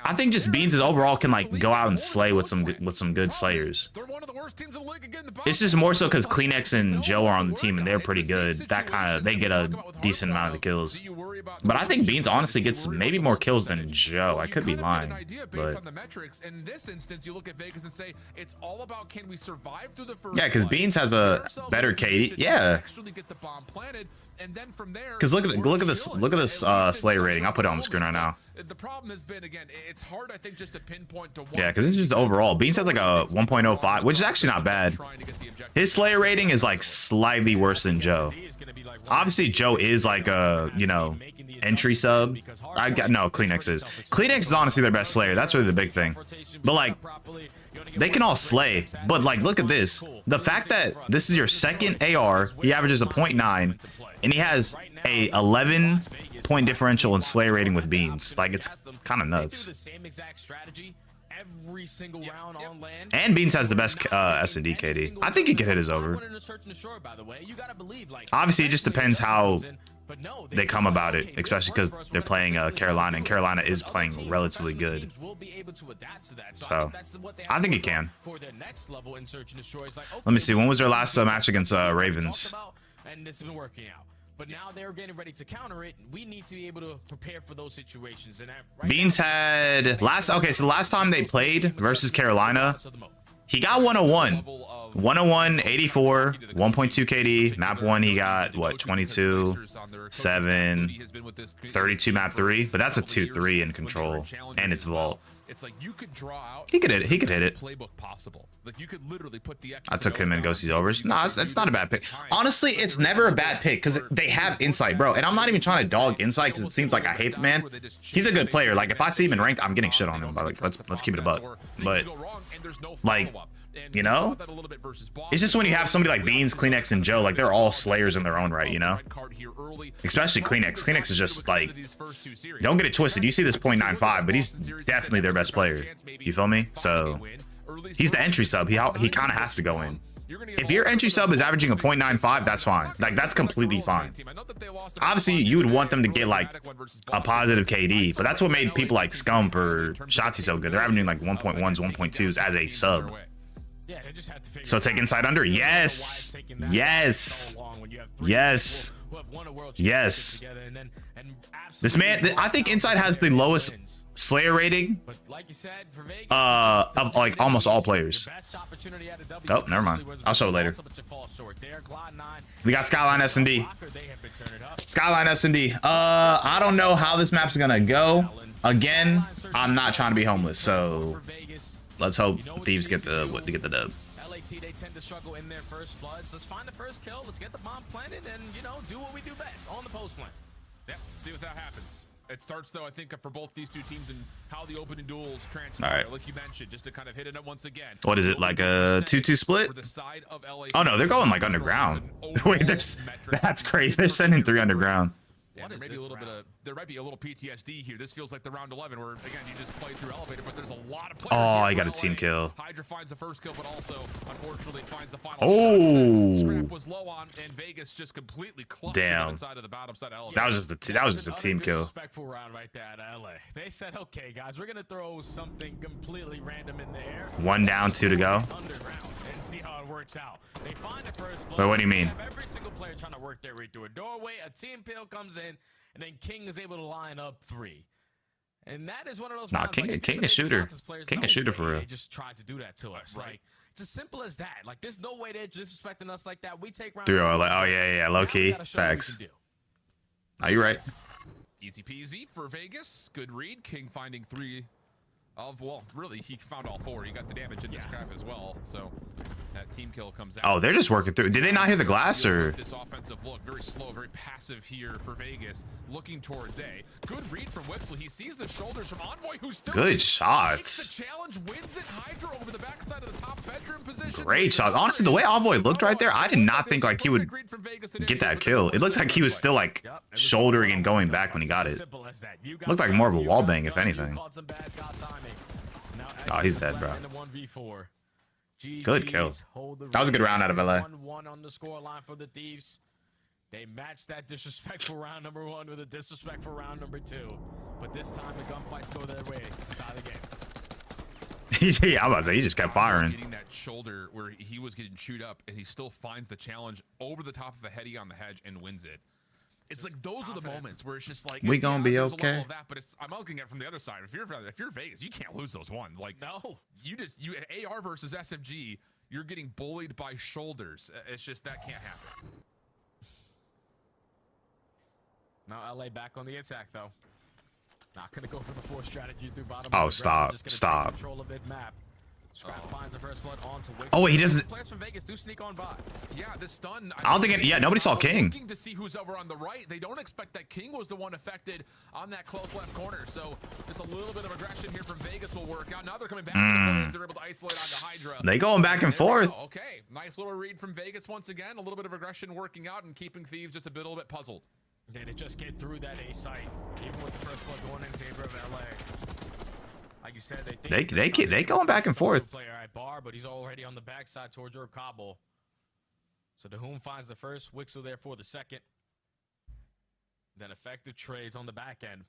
I think just Beans overall can like go out and slay with some good slayers. It's just more so because Kleenex and Joe are on the team and they're pretty good. That kind of, they get a decent amount of the kills. worry about. But I think Beans honestly gets maybe more kills than Joe. I could be lying. Based on the metrics. In this instance, you look at Vegas and say it's all about can we survive through the first. Yeah, because Beans has a better KD. Yeah. Actually get the bomb planted, and then from there. Because look at this Slayer rating. I'll put it on the screen right now. The problem has been, again, it's hard, I think, just to pinpoint to one. Yeah, because it's just overall. Beans has like a 1.05, which is actually not bad. His Slayer rating is like slightly worse than Joe. Obviously, Joe is like a, you know, entry sub. Kleenex is. Kleenex is honestly their best Slayer. That's really the big thing. But like, they can all slay. But like, look at this. The fact that this is your second AR, he averages a 0.9, and he has a 11-point differential in Slayer rating with Beans. Like, it's kind of nuts. And Beans has the best S&D KD. I think he could hit his over. Obviously, it just depends how they come about it, especially because they're playing Carolina, and Carolina is playing relatively good. So, I think he can. Let me see. When was their last match against Ravens? And this has been working out. But now they're getting ready to counter it. We need to be able to prepare for those situations. And Beans had so the last time they played versus Carolina, he got 101. 101, 84, 1.2 KD. Map 1, he got, what, 22, 7, 32 map 3. But that's a 2-3 in control. And it's vault. It's like you could draw out. He could hit it. Playbook possible. Like you could literally put the. I took him in Ghostie's overs. No, it's not a bad pick. Honestly, it's never a bad pick because they have insight, bro. And I'm not even trying to dog insight because it seems like I hate the man. He's a good player. Like if I see him in ranked, I'm getting shit on him. But like let's keep it a buck. But like, you know, it's just when you have somebody like Beans, Kleenex, and Joe, like they're all slayers in their own right, you know. Especially Kleenex. Kleenex is just like, don't get it twisted. You see this 0.95, but he's definitely their best player. You feel me? So he's the entry sub. He kind of has to go in. If your entry sub is averaging a 0.95, that's fine. Like that's completely fine. Obviously, you would want them to get like a positive KD, but that's what made people like Scump or Shotzi so good. They're averaging like 1.1s, 1.2s as a sub. So take inside under. Yes. Yes. Yes. Yes. This man, I think inside has the lowest Slayer rating of like almost all players. Oh, never mind. I'll show it later. We got Skyline S&D. Skyline S&D. I don't know how this map's gonna go. Again, I'm not trying to be homeless, so let's hope Thieves get the dub. They tend to struggle in their first floods. Let's find the first kill. Let's get the bomb planted and, you know, do what we do best on the post plan. Yeah, see what that happens. It starts, though, I think, for both these two teams and how the open duels transpire. All right. Like you mentioned, just to kind of hit it up once again. What is it, like a 2-2 split? Oh, no, they're going, like, underground. Wait, that's crazy. They're sending 3 underground. Yeah, there might be a little PTSD here. This feels like the round 11 where, again, you just play through elevator, but there's a lot of players. Oh, I got a team kill. Hydra finds the first kill, but also, unfortunately, finds the final shot. Scrap was low on, and Vegas just completely clutched inside of the bottom side of that was just a team kill. Disrespectful round right there at LA. They said, okay, guys, we're going to throw something completely random in the air. 1 down, 2 to go. Underground and see how it works out. They find the first blow. Wait, what do you mean? Every single player trying to work their way through a doorway. A team kill comes in, and then King is able to line up 3. And that is one of those. Nah, King is shooter. King is shooter for real. They just tried to do that to us. Right. Like, it's as simple as that. Like, there's no way they're disrespecting us like that. We take round 3-0. Like, oh yeah, low key. Facts. Are you right? Easy peasy for Vegas. Good read. King finding 3 of, well, really, he found all 4. He got the damage in the scrap as well. So that team kill comes out. Oh, they're just working through. Did they not hear the glass or? This offensive look, very slow, very passive here for Vegas, looking towards A. Good read from Witzel. He sees the shoulders from Envoy, who's still good shots. The challenge, wins it. Hydra over the backside of the top bedroom position. Great shot. Honestly, the way Envoy looked right there, I did not think like he would get that kill. It looked like he was still like shouldering and going back when he got it. Looked like more of a wall bang, if anything. Oh, he's dead, bro. Good kill. That was a good round out of LA. 1-1 on the score line for the Thieves. They matched that disrespectful round number 1 with a disrespectful round number 2. But this time the gunfights go their way to tie the game. Yeah, I was about to say, he just kept firing. Getting that shoulder where he was getting chewed up, and he still finds the challenge over the top of the heady on the hedge and wins it. It's like those are the moments where it's just like we gonna be there's a okay. level of that, but I'm looking at it from the other side. If you're Vegas, you can't lose those ones. Like no, you AR versus SMG, you're getting bullied by shoulders. It's just that can't happen. Now LA back on the attack though. Not gonna go for the force strategy through bottom. Oh, stop, just gonna stop. take control of mid-map. Scrap finds the first blood onto Wix. Oh, he doesn't. Players from Vegas do sneak on by. Yeah, this stun. I don't think. Yeah, nobody saw King. Looking to see who's over on the right. They don't expect that King was the one affected on that close left corner. So just a little bit of aggression here from Vegas will work out. Now they're coming back to the players. They're able to isolate onto Hydra. They going back and forth. Okay, nice little read from Vegas once again. A little bit of aggression working out and keeping Thieves just a little bit puzzled. They just get through that A site, even with the first blood going in favor of LA. Like you said, they going back and forth. Player at bar, but he's already on the backside towards your Cobble. So Dahum finds the first, Wixel there for the second. Then effective trades on the back end.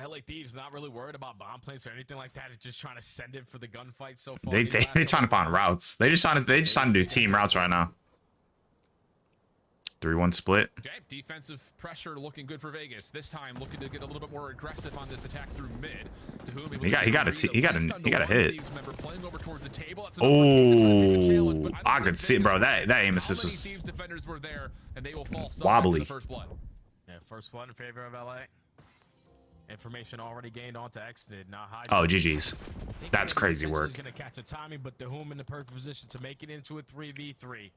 LA Thieves not really worried about bomb plays or anything like that. It's just trying to send it for the gunfight so far. They trying to find routes. They just trying to do team routes right now. 3-1 split. Okay, defensive pressure looking good for Vegas. This time looking to get a little bit more aggressive on this attack through mid. To whom He got a hit. Oh, I could see it, bro. That aim assist was defenders were there, and they will fall wobbly. First blood. Yeah, first blood in favor of LA. Information already gained onto Exnid. Now oh, GG's. That's crazy work. He's gonna catch a timing, but Dahum in the perfect position to make it into a 3v3.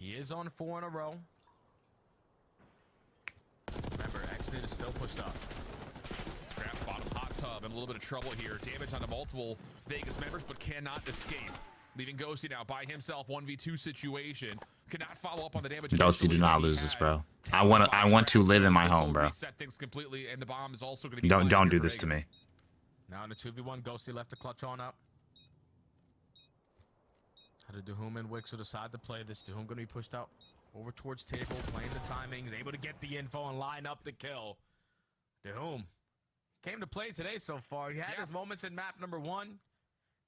He is on 4 in a row. Remember, Exnid is still pushed up. Scrap bottom hot tub and a little bit of trouble here. Damage onto multiple Vegas members, but cannot escape. Leaving Ghosty now by himself, 1v2 situation. Cannot follow up on the damage. Ghosty, do not lose this, bro. I want to live in my home, bro. Reset things completely, and the bomb is also going to be don't do this to me. Now in the 2v1, Ghosty left the clutch on up. How did Dahum and Wixel decide to play this? Dahum going to be pushed out over towards table, playing the timings, able to get the info and line up the kill. Dahum came to play today so far. He had his moments in map number 1.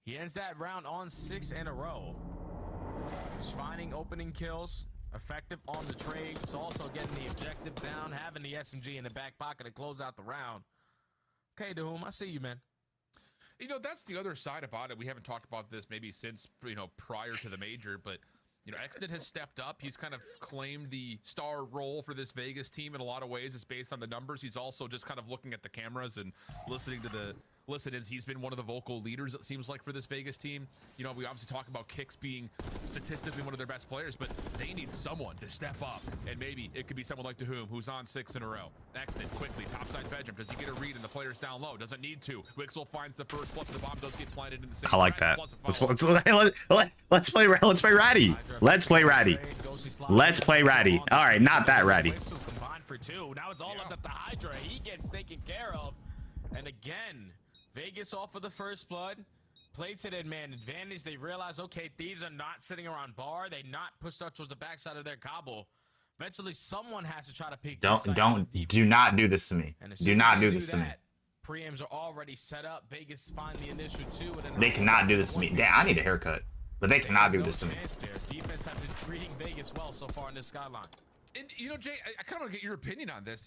He ends that round on 6 in a row. He's finding opening kills, effective on the trades, also getting the objective down, having the SMG in the back pocket to close out the round. Okay, Dahum, I see you, man. You know, that's the other side about it. We haven't talked about this maybe since, prior to the major, but Exnid has stepped up. He's kind of claimed the star role for this Vegas team in a lot of ways. It's based on the numbers. He's also just kind of looking at the cameras and listening to the listen-ins. He's been one of the vocal leaders, it seems like, for this Vegas team. We obviously talk about Kicks being statistically one of their best players, but they need someone to step up, and maybe it could be someone like Dahum, who's on 6 in a row. Exnid quickly, topside bedroom. Does he get a read and the player's down low? Doesn't need to. Wixel finds the first, plus the bomb does get planted in the same. I like that. Let's play ratty. Let's play ratty. Let's play ratty. All right, not that ratty. Combined for 2. Now it's all up to the Hydra. He gets taken care of, and again, Vegas off of the first blood. Played to their man advantage. They realize, okay, Thieves are not sitting around bar. They not pushed up towards the backside of their Cobble. Eventually, someone has to try to peek. Do not do this to me. Do not do this to me. Preams are already set up. Vegas find the initial 2. They cannot do this to me. Damn, I need a haircut. But they cannot do this to me. Defense have been treating Vegas well so far in this skyline. And, Jay, I kind of want to get your opinion on this.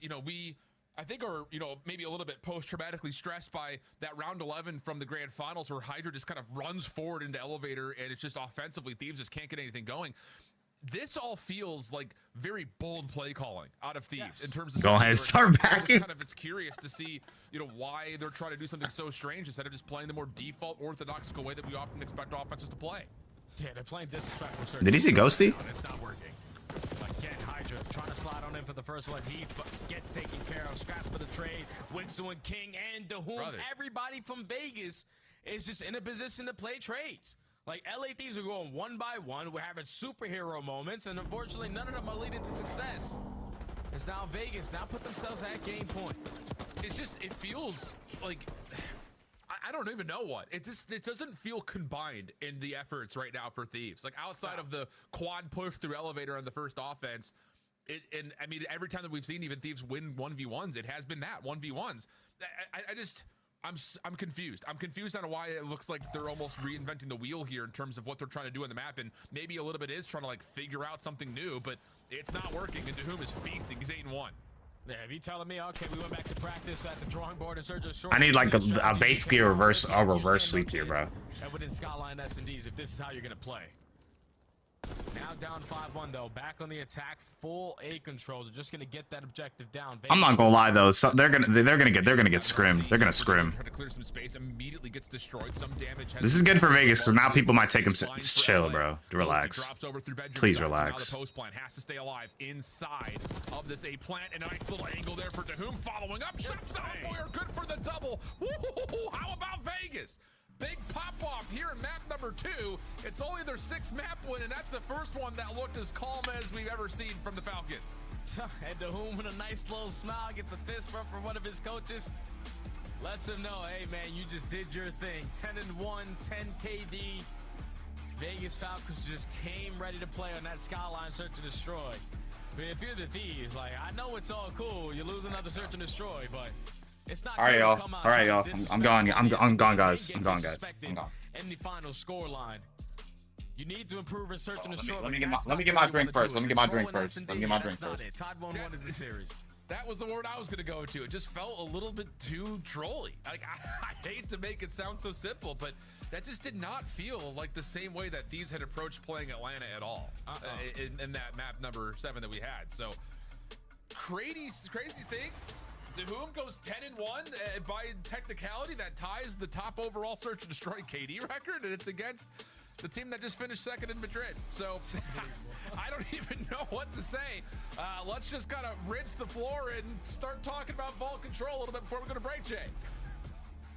I think are, maybe a little bit post-traumatically stressed by that round 11 from the grand finals where Hydra just kind of runs forward into elevator and it's just offensively Thieves just can't get anything going. This all feels like very bold play calling out of Thieves in terms of go ahead, start backing. It's curious to see, why they're trying to do something so strange instead of just playing the more default orthodox way that we often expect offenses to play. Yeah, they're playing disrespectful. Did he see Ghosty? It's not working. Again, Hydra trying to slide on in for the first one. He gets taken care of. Scraps for the trade. Wixel and King and Dahum. Everybody from Vegas is just in a position to play trades. Like, LA Thieves are going one by one. We're having superhero moments, and unfortunately, none of them are leading to success. It's now Vegas now put themselves at game point. It feels like, I don't even know what. It doesn't feel combined in the efforts right now for Thieves. Like, outside of the quad push through elevator on the first offense, and I mean, every time that we've seen even Thieves win 1v1s, it has been that 1v1s. I'm confused. I'm confused on why it looks like they're almost reinventing the wheel here in terms of what they're trying to do on the map, and maybe a little bit is trying to like figure out something new, but it's not working. And Dahum is feasting. He's 8-1. Yeah, if you telling me, okay, we went back to practice at the drawing board in search of short. I need like a basically a reverse sweep here, bro. And within Skyline S&Ds, if this is how you're gonna play. Now down 5-1 though, back on the attack, full A control. They're just gonna get that objective down. I'm not gonna lie though, so they're gonna get scrimmed. They're gonna scrim. Try to clear some space, immediately gets destroyed. Some damage. This is good for Vegas because now people might take him. Chill, bro. Relax. Please relax. Now the post plant has to stay alive inside of this A plant, and a nice little angle there for Dahum. Following up, shots to Boyer, good for the double. Woo-hoo-hoo-hoo. How about Vegas? Big pop-off here in map number 2. It's only their 6th map win, and that's the first one that looked as calm as we've ever seen from the Falcons. And Dahum with a nice little smile gets a fist bump from one of his coaches. Lets him know, hey man, you just did your thing. 10-1, 10 KD. Vegas Falcons just came ready to play on that Skyline search and destroy. But if you're the Thieves, like, I know it's all cool. You lose another search and destroy, but it's not. All right, y'all. All right, y'all. I'm gone. I'm gone, guys. I'm gone, guys. I'm gone. In the final score line, you need to improve and search and destroy. Let me get my drink first. Let me get my drink first. Let me get my drink first. Todd 1-1 is the series. That was the word I was going to go to. It just felt a little bit too trolly. Like, I hate to make it sound so simple, but that just did not feel like the same way that Thieves had approached playing Atlanta at all in that map number 7 that we had. So crazy things. Dahum goes 10-1 by technicality. That ties the top overall search and destroy KD record, and it's against the team that just finished 2nd in Madrid. So I don't even know what to say. Let's just kind of rinse the floor and start talking about vault control a little bit before we go to break, Jay.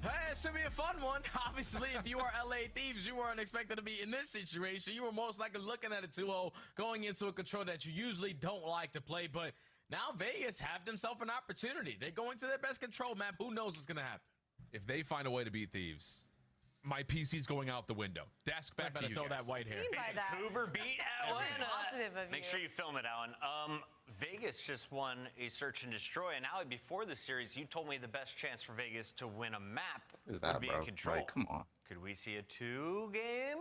Hey, it should be a fun one. Obviously, if you are LA Thieves, you weren't expected to be in this situation. You were most likely looking at a 2-0 going into a control that you usually don't like to play, but now Vegas have themselves an opportunity. They're going to their best control map. Who knows what's going to happen? If they find a way to beat Thieves, my PC's going out the window. Desk back to you throw guys. that white hair. Vancouver beat Atlanta. Positive of Make you. sure you film it, Alan. Vegas just won a search and destroy, and Ali, before the series, you told me the best chance for Vegas to win a map would be in control. Like, come on. Could we see a 2 game?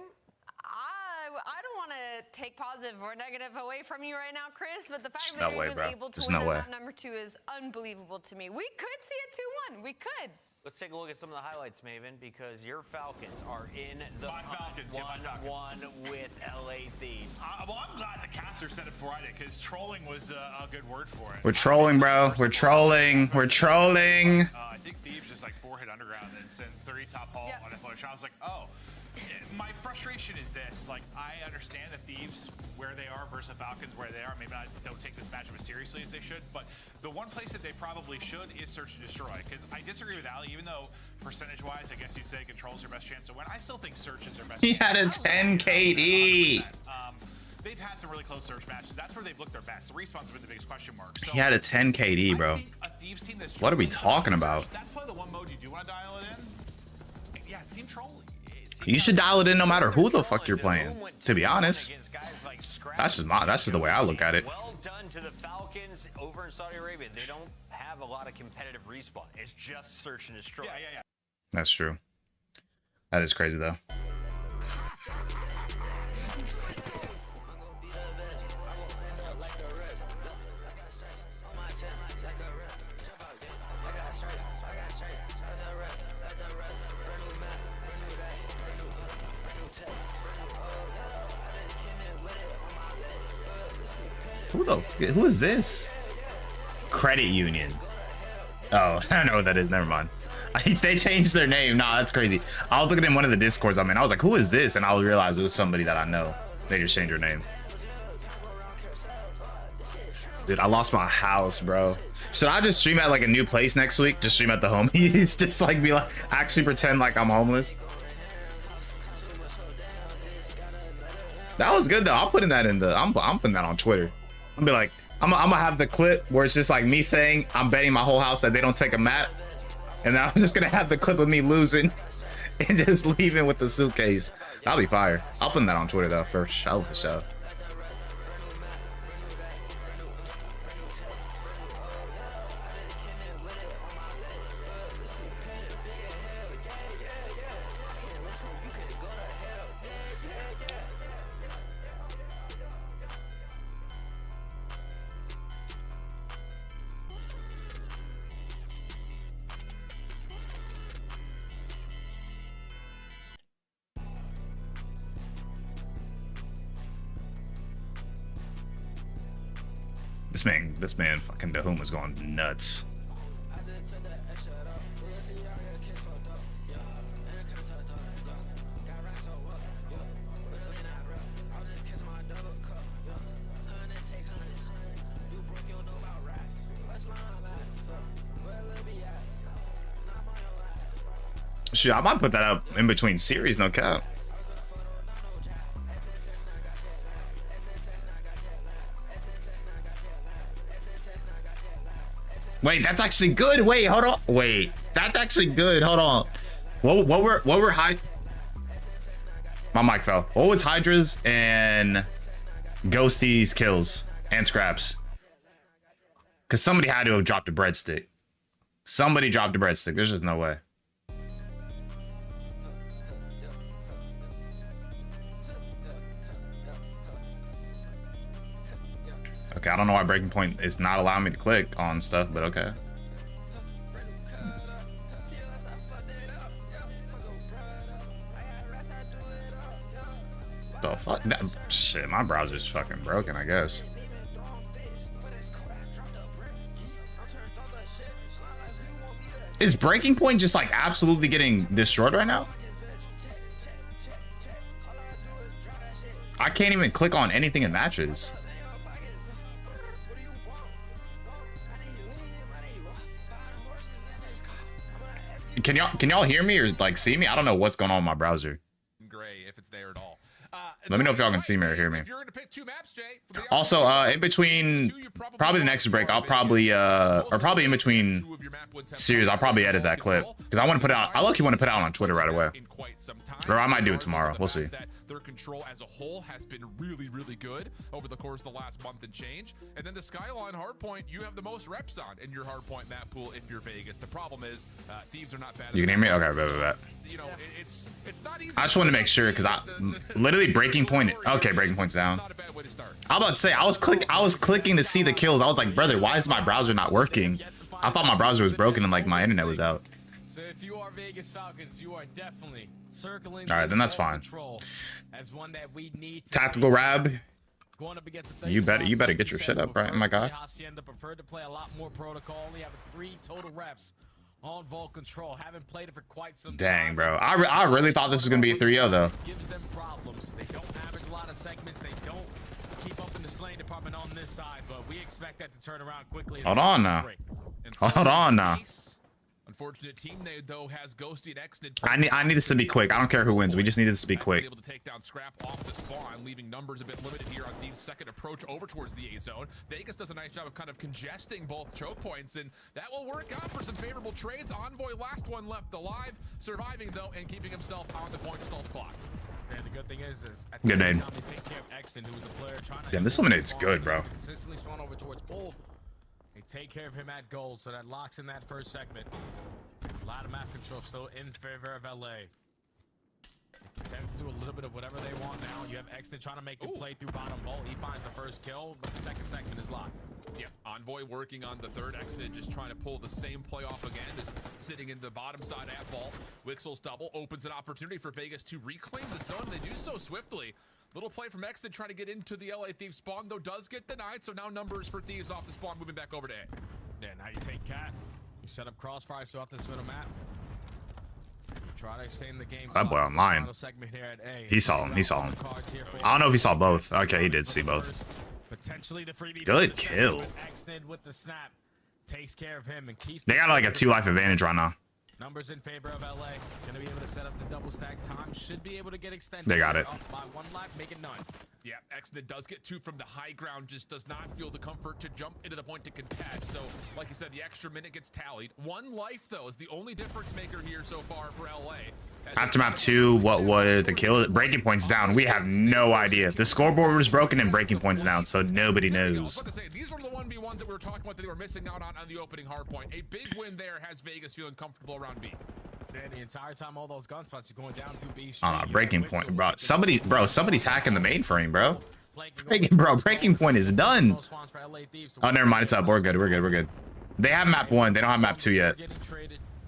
I don't want to take positive or negative away from you right now, Chris, but the fact There's that no you're way, even bro. able to There's win no way. map number 2 is unbelievable to me. We could see a 2-1. We could. Let's take a look at some of the highlights, Maven, because your Falcons are in the My Falcons, yeah, my Falcons. 1-1 with LA Thieves. Well, I'm glad the caster said it before I did, because trolling was a good word for it. We're trolling, bro. We're trolling. We're trolling. I think Thieves just like 4-hit underground and sent 30 top hall on a flush. I was like, oh. My frustration is this. Like, I understand the Thieves where they are versus the Falcons where they are. Maybe I don't take this matchup as seriously as they should, but the one place that they probably should is search and destroy. Because I disagree with Ali, even though percentage-wise, I guess you'd say control's their best chance to win. I still think search is their best He chance. had a 10 KD. They've had some really close search matches. That's where they've looked their best. The respawn's been the biggest question mark. So He had a 10 KD, bro. I think a Thieves team that's What are we struggling talking about? That's probably the one mode you do want to dial it in. Yeah, it seemed trolly. You should dial it in no matter who the fuck you're playing. To be honest, that's just the way I look at it. Well done to the Falcons over in Saudi Arabia. They don't have a lot of competitive respawn. It's just search and destroy. Yeah. That's true. That is crazy though. Who is this? Credit Union. Oh, I don't know what that is. Never mind. They changed their name. Nah, that's crazy. I was looking in one of the discords I'm in. I was like, who is this? And I realized it was somebody that I know. They just changed their name. Dude, I lost my house, bro. Should I just stream at like a new place next week? Just stream at the homies. Just like be like, actually pretend like I'm homeless. That was good though. I'm putting that in the. I'm putting that on Twitter. I'm be like, I'm gonna have the clip where it's just like me saying I'm betting my whole house that they don't take a map, and then I'm just gonna have the clip of me losing and just leaving with the suitcase. That'll be fire. I'll put that on Twitter though, for sure. This man fucking Dahum is going nuts. Shit, I might put that up in between series, no cap. Wait, that's actually good. Wait, hold on. Wait, that's actually good. Hold on. What were high? My mic fell. What was Hydra's and Ghosty's kills and scraps? Because somebody had to have dropped a breadstick. Somebody dropped a breadstick. There's just no way. Okay, I don't know why Breaking Point is not allowing me to click on stuff, but okay. The fuck? That, shit, my browser's fucking broken, I guess. Is Breaking Point just like absolutely getting destroyed right now? I can't even click on anything in matches. Can y'all hear me or like see me? I don't know what's going on in my browser. Gray, if it's there at all. Let me know if y'all can see me or hear me. If you're gonna pick 2 maps, Jay, Also, in between, probably the next break, I'll probably, or probably in between series, I'll probably edit that clip because I want to put it out. I lucky want to put it out on Twitter right away, or I might do it tomorrow. We'll see. Their control as a whole has been really, really good over the course of the last month and change. And then the Skyline Hardpoint, you have the most reps on in your Hardpoint map pool if you're Vegas. The problem is, Thieves are not bad. You can hear me? Okay, bet. You know, it's not easy. I just wanted to make sure because I literally Breaking Point. Okay, Breaking Point's down. I'm about to say I was clicking to see the kills. I was like, brother, why is my browser not working? I thought my browser was broken and like my internet was out. So if you are Vegas Falcons, you are definitely circling. All right, then that's fine. As one that we need to Tactical Rab. You better get your shit up, right? My God. Hacienda preferred to play a lot more protocol. Only having 3 total reps on Vault Control. Haven't played it for quite some time. Dang, bro. I really thought this was gonna be a 3-0 though. Gives them problems. They don't average a lot of segments. They don't keep up in the slaying department on this side, but we expect that to turn around quickly. Hold on now. Hold on now. Unfortunate team though has Ghosty and Exnid. I need this to be quick. I don't care who wins. We just need this to be quick. Able to take down Scrap off the spawn, leaving numbers a bit limited here on Thieves' second approach over towards the A zone. Vegas does a nice job of kind of congesting both choke points, and that will work out for some favorable trades. Envoy, last one left alive, surviving though and keeping himself on the point to stall the clock. And the good thing is good name. Damn, this eliminate's good, bro. Consistently spawn over towards Bull. They take care of him at gold, so that locks in that first segment. A lot of map control still in favor of LA. They tends to do a little bit of whatever they want now. You have Exton trying to make the play through bottom vault. He finds the first kill, but the second segment is locked. Yeah, Envoy working on the third. Exton just trying to pull the same play off again, just sitting in the bottom side at vault. Wixel's double opens an opportunity for Vegas to reclaim the zone. They do so swiftly. Little play from Exton trying to get into the LA Thieves spawn, though does get denied. So now numbers for Thieves off the spawn, moving back over to A. Yeah, now you take Cat. You set up crossfires throughout this middle map. Try to extend the game. That boy online. He saw him. He saw him. I don't know if he saw both. Okay, he did see both. Potentially the freebie. Good kill. Extend with the snap. Takes care of him and keeps. They got like a 2-life advantage right now. Numbers in favor of LA. Gonna be able to set up the double stack. Time should be able to get extended. They got it. Up by 1 life, make it none. Yeah, Exton does get 2 from the high ground, just does not feel the comfort to jump into the point to contest. So, like you said, the extra minute gets tallied. 1 life, though, is the only difference maker here so far for LA. After map 2, what was the kill? Breaking Point's down. We have no idea. The scoreboard was broken and Breaking Point's down, so nobody knows. I was about to say, these were the 1v1s that we were talking about that they were missing out on the opening hard point. A big win there has Vegas feeling comfortable around B. Man, the entire time all those gunshots are going down through B. Breaking Point, bro. Somebody's hacking the mainframe, bro. Breaking Point is done. Oh, never mind. It's up. We're good. They have map 1. They don't have map 2 yet.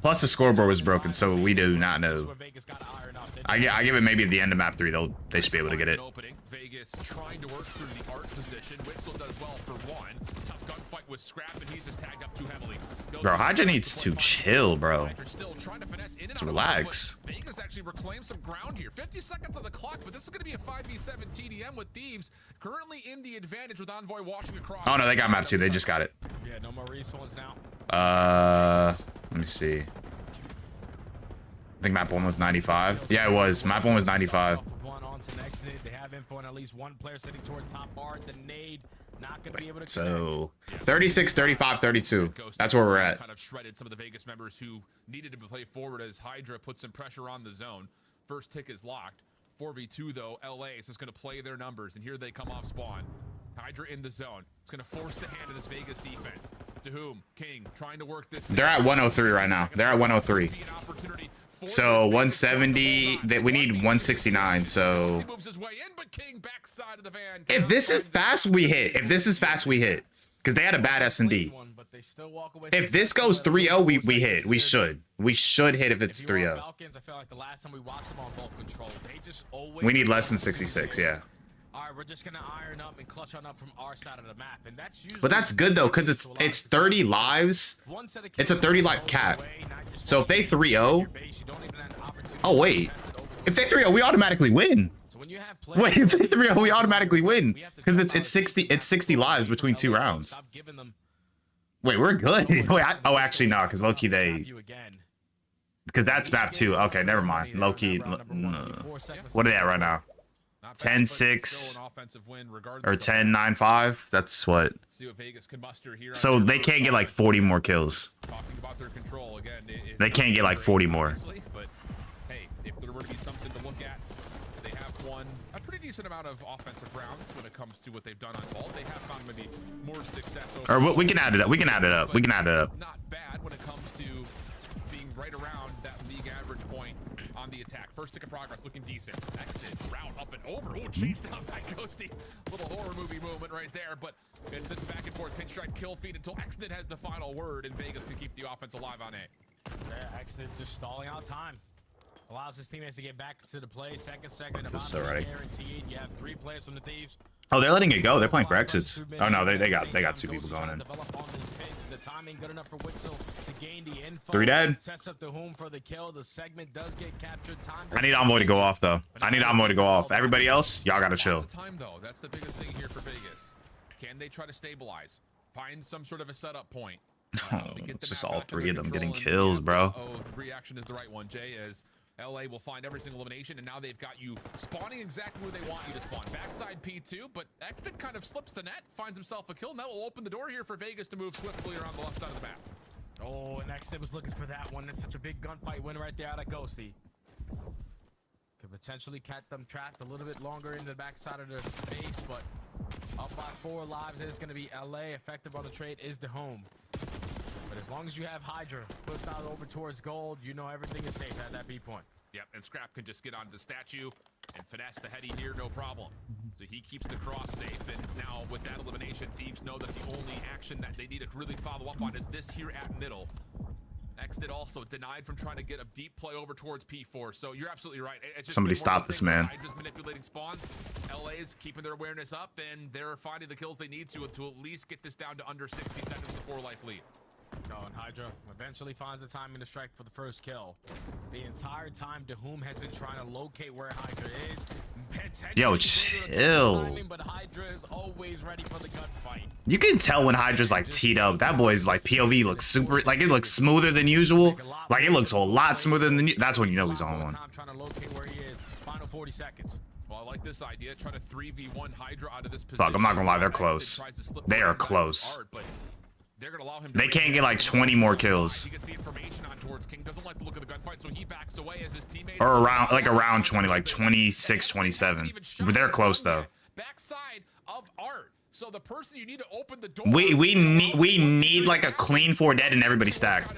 Plus the scoreboard was broken, so we do not know. I give it maybe at the end of map 3. They should be able to get it. Vegas trying to work through the arc position. Witzel does well for one. Tough gunfight with Scrap, and he's just tagged up too heavily. Bro, Hydra needs to chill, bro. Hydra's still trying to finesse in and Let's out of relax. the Vegas actually reclaimed some ground here. 50 seconds on the clock, but this is going to be a 5v7 TDM with Thieves currently in the advantage with Envoy watching across. Oh no, they got map 2. They just got it. Yeah, no more respawns now. Let me see. I think map 1 was 95. Yeah, it was. Map 1 was 95. One on to next. They have info on at least one player sitting towards top bar. The nade not going to be able to So 36, 35, 32. That's where we're at. Kind of shredded some of the Vegas members who needed to play forward as Hydra put some pressure on the zone. First tick is locked. 4v2 though, LA is just going to play their numbers, and here they come off spawn. Hydra in the zone. It's going to force the hand of this Vegas defense. To whom? King trying to work this. They're at 103 right now. They're at 103. So 170. We need 169. So if this is fast, we hit. If this is fast, we hit. Because they had a bad S&D. If this goes 3-0, we hit. We should. We should hit if it's 3-0. We need less than 66. Yeah. All right, we're just gonna iron up and clutch on up from our side of the map, and that's usually. But that's good though, because it's 30 lives. It's a 30 life cap. So if they 3-0, oh wait, if they 3-0, we automatically win. Wait, if they 3-0, we automatically win because it's 60 lives between 2 rounds. Wait, we're good. Wait, oh actually no, because low key because that's map 2. Okay, never mind. Low key. What are they at right now? 10-6 or 10-9-5. That's what. So they can't get like 40 more kills. They can't get like 40 more. But hey, if there were to be something to look at, they have won a pretty decent amount of offensive rounds when it comes to what they've done on Vault. They have found maybe more success. Or we can add it up. We can add it up. We can add it up. Not bad when it comes to being right around that league average point on the attack. First tick of progress looking decent. Exit route up and over. Oh, chased down by Ghosty. Little horror movie moment right there, but it's just back and forth pinch strike kill feed until Exit has the final word, and Vegas can keep the offense alive on A. Yeah, Exit just stalling out time. Allows his teammates to get back to the play. Second, This is so right. guaranteed. You have 3 players from the Thieves. Oh, they're letting it go. They're playing for exits. Oh no, they got 2 people going in. The timing good enough for Witzel to gain the info. 3 dead. Sets up the home for the kill. The segment does get captured. Time. I need Envoy to go off though. I need Envoy to go off. Everybody else, y'all gotta chill. Time though, that's the biggest thing here for Vegas. Can they try to stabilize? Find some sort of a setup point. It's just all 3 of them getting kills, bro. Oh, the reaction is the right one. Jay is LA will find every single elimination, and now they've got you spawning exactly where they want you to spawn. Backside P2, but Exton kind of slips the net, finds himself a kill, and that will open the door here for Vegas to move swiftly around the left side of the map. Oh, and Exton was looking for that one. That's such a big gunfight win right there out of Ghosty. Could potentially catch them trapped a little bit longer in the backside of the base, but up by 4 lives. It's going to be LA. Effective on the trade is the home. But as long as you have Hydra pushed out over towards gold, you know everything is safe at that B point. Yep, and Scrap can just get onto the statue and finesse the heady here, no problem. So he keeps the cross safe, and now with that elimination, Thieves know that the only action that they need to really follow up on is this here at middle. Exit also denied from trying to get a deep play over towards P4. So you're absolutely right. It's just Somebody stop this man. Hydra's manipulating spawns. LA's keeping their awareness up, and they're finding the kills they need to at least get this down to under 60 seconds with a 4-life lead. Oh, and Hydra eventually finds the timing to strike for the first kill. The entire time, Dahum has been trying to locate where Hydra is. Yo, chill. But Hydra is always ready for the gunfight. You can tell when Hydra's like teed up. That boy's like POV looks super, like it looks smoother than usual. Like it looks a lot smoother than that's when you know he's on one. Trying to locate where he is. Final 40 seconds. Well, I like this idea. Try to 3v1 Hydra out of this position. Fuck, I'm not gonna lie, they're close. They are close. They can't get like 20 more kills. He gets the information on towards King. Doesn't like the look of the gunfight, so he backs away as his teammates. Or around 20, like 26, 27. But they're close though. Backside of Art. So the person you need to open the door. We need like a clean 4 dead and everybody stacked.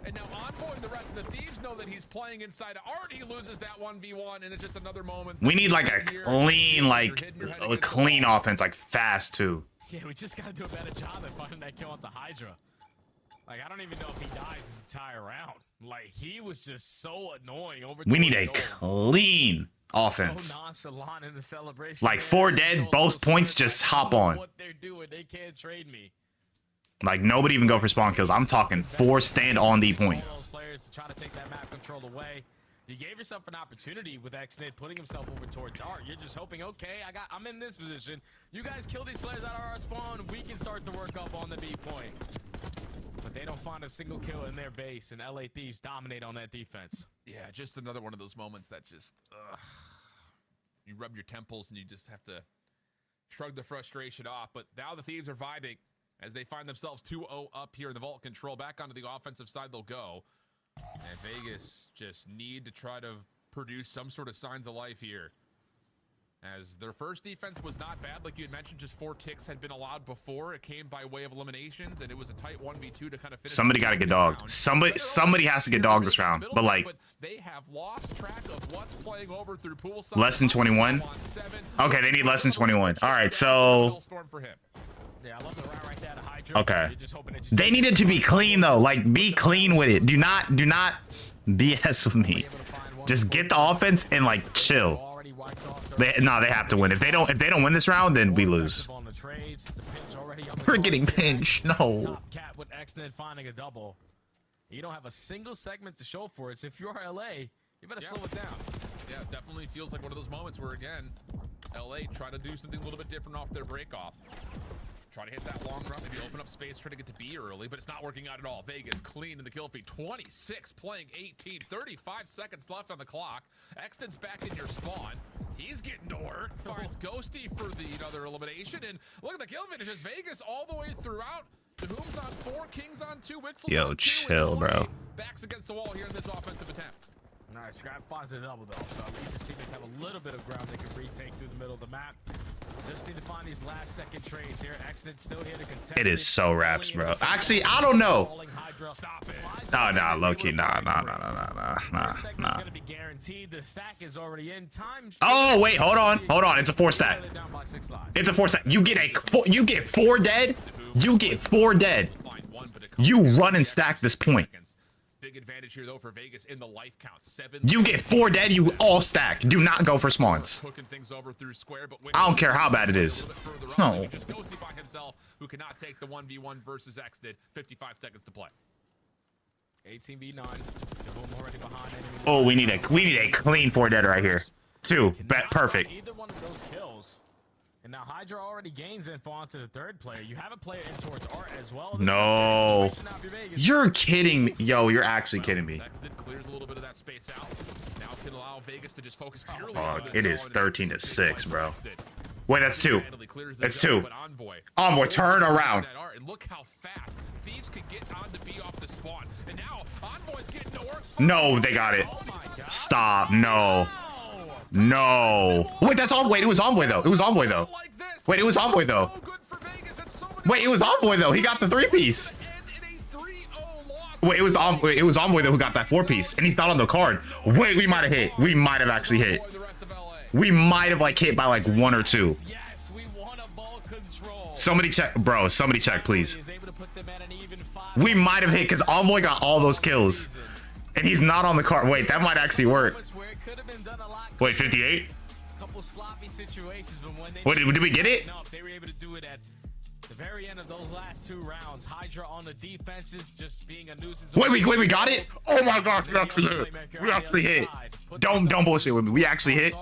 And now Envoy and the rest of the Thieves know that he's playing inside of Art. He loses that 1v1, and it's just another moment. We need like a clean offense, like fast too. Yeah, we just gotta do a better job at finding that kill onto Hydra. Like, I don't even know if he dies this entire round. Like, he was just so annoying. We need a clean offense. So nonchalant in the celebration. Like 4 dead, both points just hop on. What they're doing, they can't trade me. Like nobody even go for spawn kills. I'm talking 4 stand on the point. All those players to try to take that map control away. You gave yourself an opportunity with XNID putting himself over towards Art. You're just hoping, okay, I'm in this position. You guys kill these players out of our spawn. We can start to work up on the B point. But they don't find a single kill in their base, and LA Thieves dominate on that defense. Yeah, just another one of those moments that just, you rub your temples and you just have to shrug the frustration off. But now the Thieves are vibing as they find themselves 2-0 up here in the vault control. Back onto the offensive side they'll go. And Vegas just need to try to produce some sort of signs of life here. As their first defense was not bad, like you had mentioned, just 4 ticks had been allowed before. It came by way of eliminations, and it was a tight 1v2 to kind of finish. Somebody got to get dogged. Somebody has to get dogged this round. But like, they have lost track of what's playing over through poolside. Less than 21. Okay, they need less than 21. All right, so. Yeah, I love the route right there to Hydra. Okay. They needed to be clean though. Like, be clean with it. Do not BS with me. Just get the offense and like chill. They have to win. If they don't win this round, then we lose. We're getting pinched. No. Top cat with XNID finding a double. You don't have a single segment to show for it. So if you're LA, you better slow it down. Yeah, definitely feels like one of those moments where again, LA try to do something a little bit different off their break off. Try to hit that long run, maybe open up space, try to get to B early, but it's not working out at all. Vegas clean in the kill feed, 26 playing 18, 35 seconds left on the clock. Exton's back in your spawn. He's getting to work, finds Ghosty for the another elimination, and look at the kill finishes. Vegas all the way throughout. Whom's on 4, King's on 2, Wixel's Yo, on 2, chill, bro. Backs against the wall here in this offensive attempt. All right, Scrap finds a double though, so at least his teammates have a little bit of ground they can retake through the middle of the map. Just need to find these last second trades here. Exit still here to contest. It is so raps, bro. Actually, I don't know. Oh, nah, low-key. Nah. Gonna be guaranteed. The stack is already in. Time. Oh, wait, hold on. It's a 4 stack. It's a 4 stack. You get 4 dead. You get 4 dead. You run and stack this point. Big advantage here though for Vegas in the life count. 7. You get 4 dead, you all stack. Do not go for spawns. I don't care how bad it is. No. Just Ghosty by himself, who cannot take the 1v1 versus X did. 55 seconds to play. 18v9. Already behind. Oh, we need a clean 4 dead right here. 2. Bet perfect. Either one of those kills. And now Hydra already gains info onto the 3rd player. You have a player in towards Art as well. No. You're kidding me. Yo, you're actually kidding me. Clears a little bit of that space out. Now can allow Vegas to just focus purely on it is 13-6, bro. Wait, that's 2. That's 2. Envoy, turn around. And look how fast Thieves could get on to be off the spawn. And now Envoy's getting to work. No, they got it. Stop. No. Wait, that's Envoy. Wait, it was Envoy though. Wait, it was Envoy though. Wait, it was Envoy though. He got the 3-piece. Wait, it was Envoy though who got that 4-piece, and he's not on the card. Wait, we might have hit. We might have actually hit. We might have like hit by like 1 or 2. Somebody check, bro. Somebody check, please. We might have hit because Envoy got all those kills, and he's not on the card. Wait, that might actually work. Wait, 58? Couple sloppy situations, but when they Wait, did we get it? No, they were able to do it at the very end of those last 2 rounds. Hydra on the defenses just being a nuisance. Wait, we got it? Oh my gosh, we actually hit. We actually hit. Don't bullshit with me. We actually hit.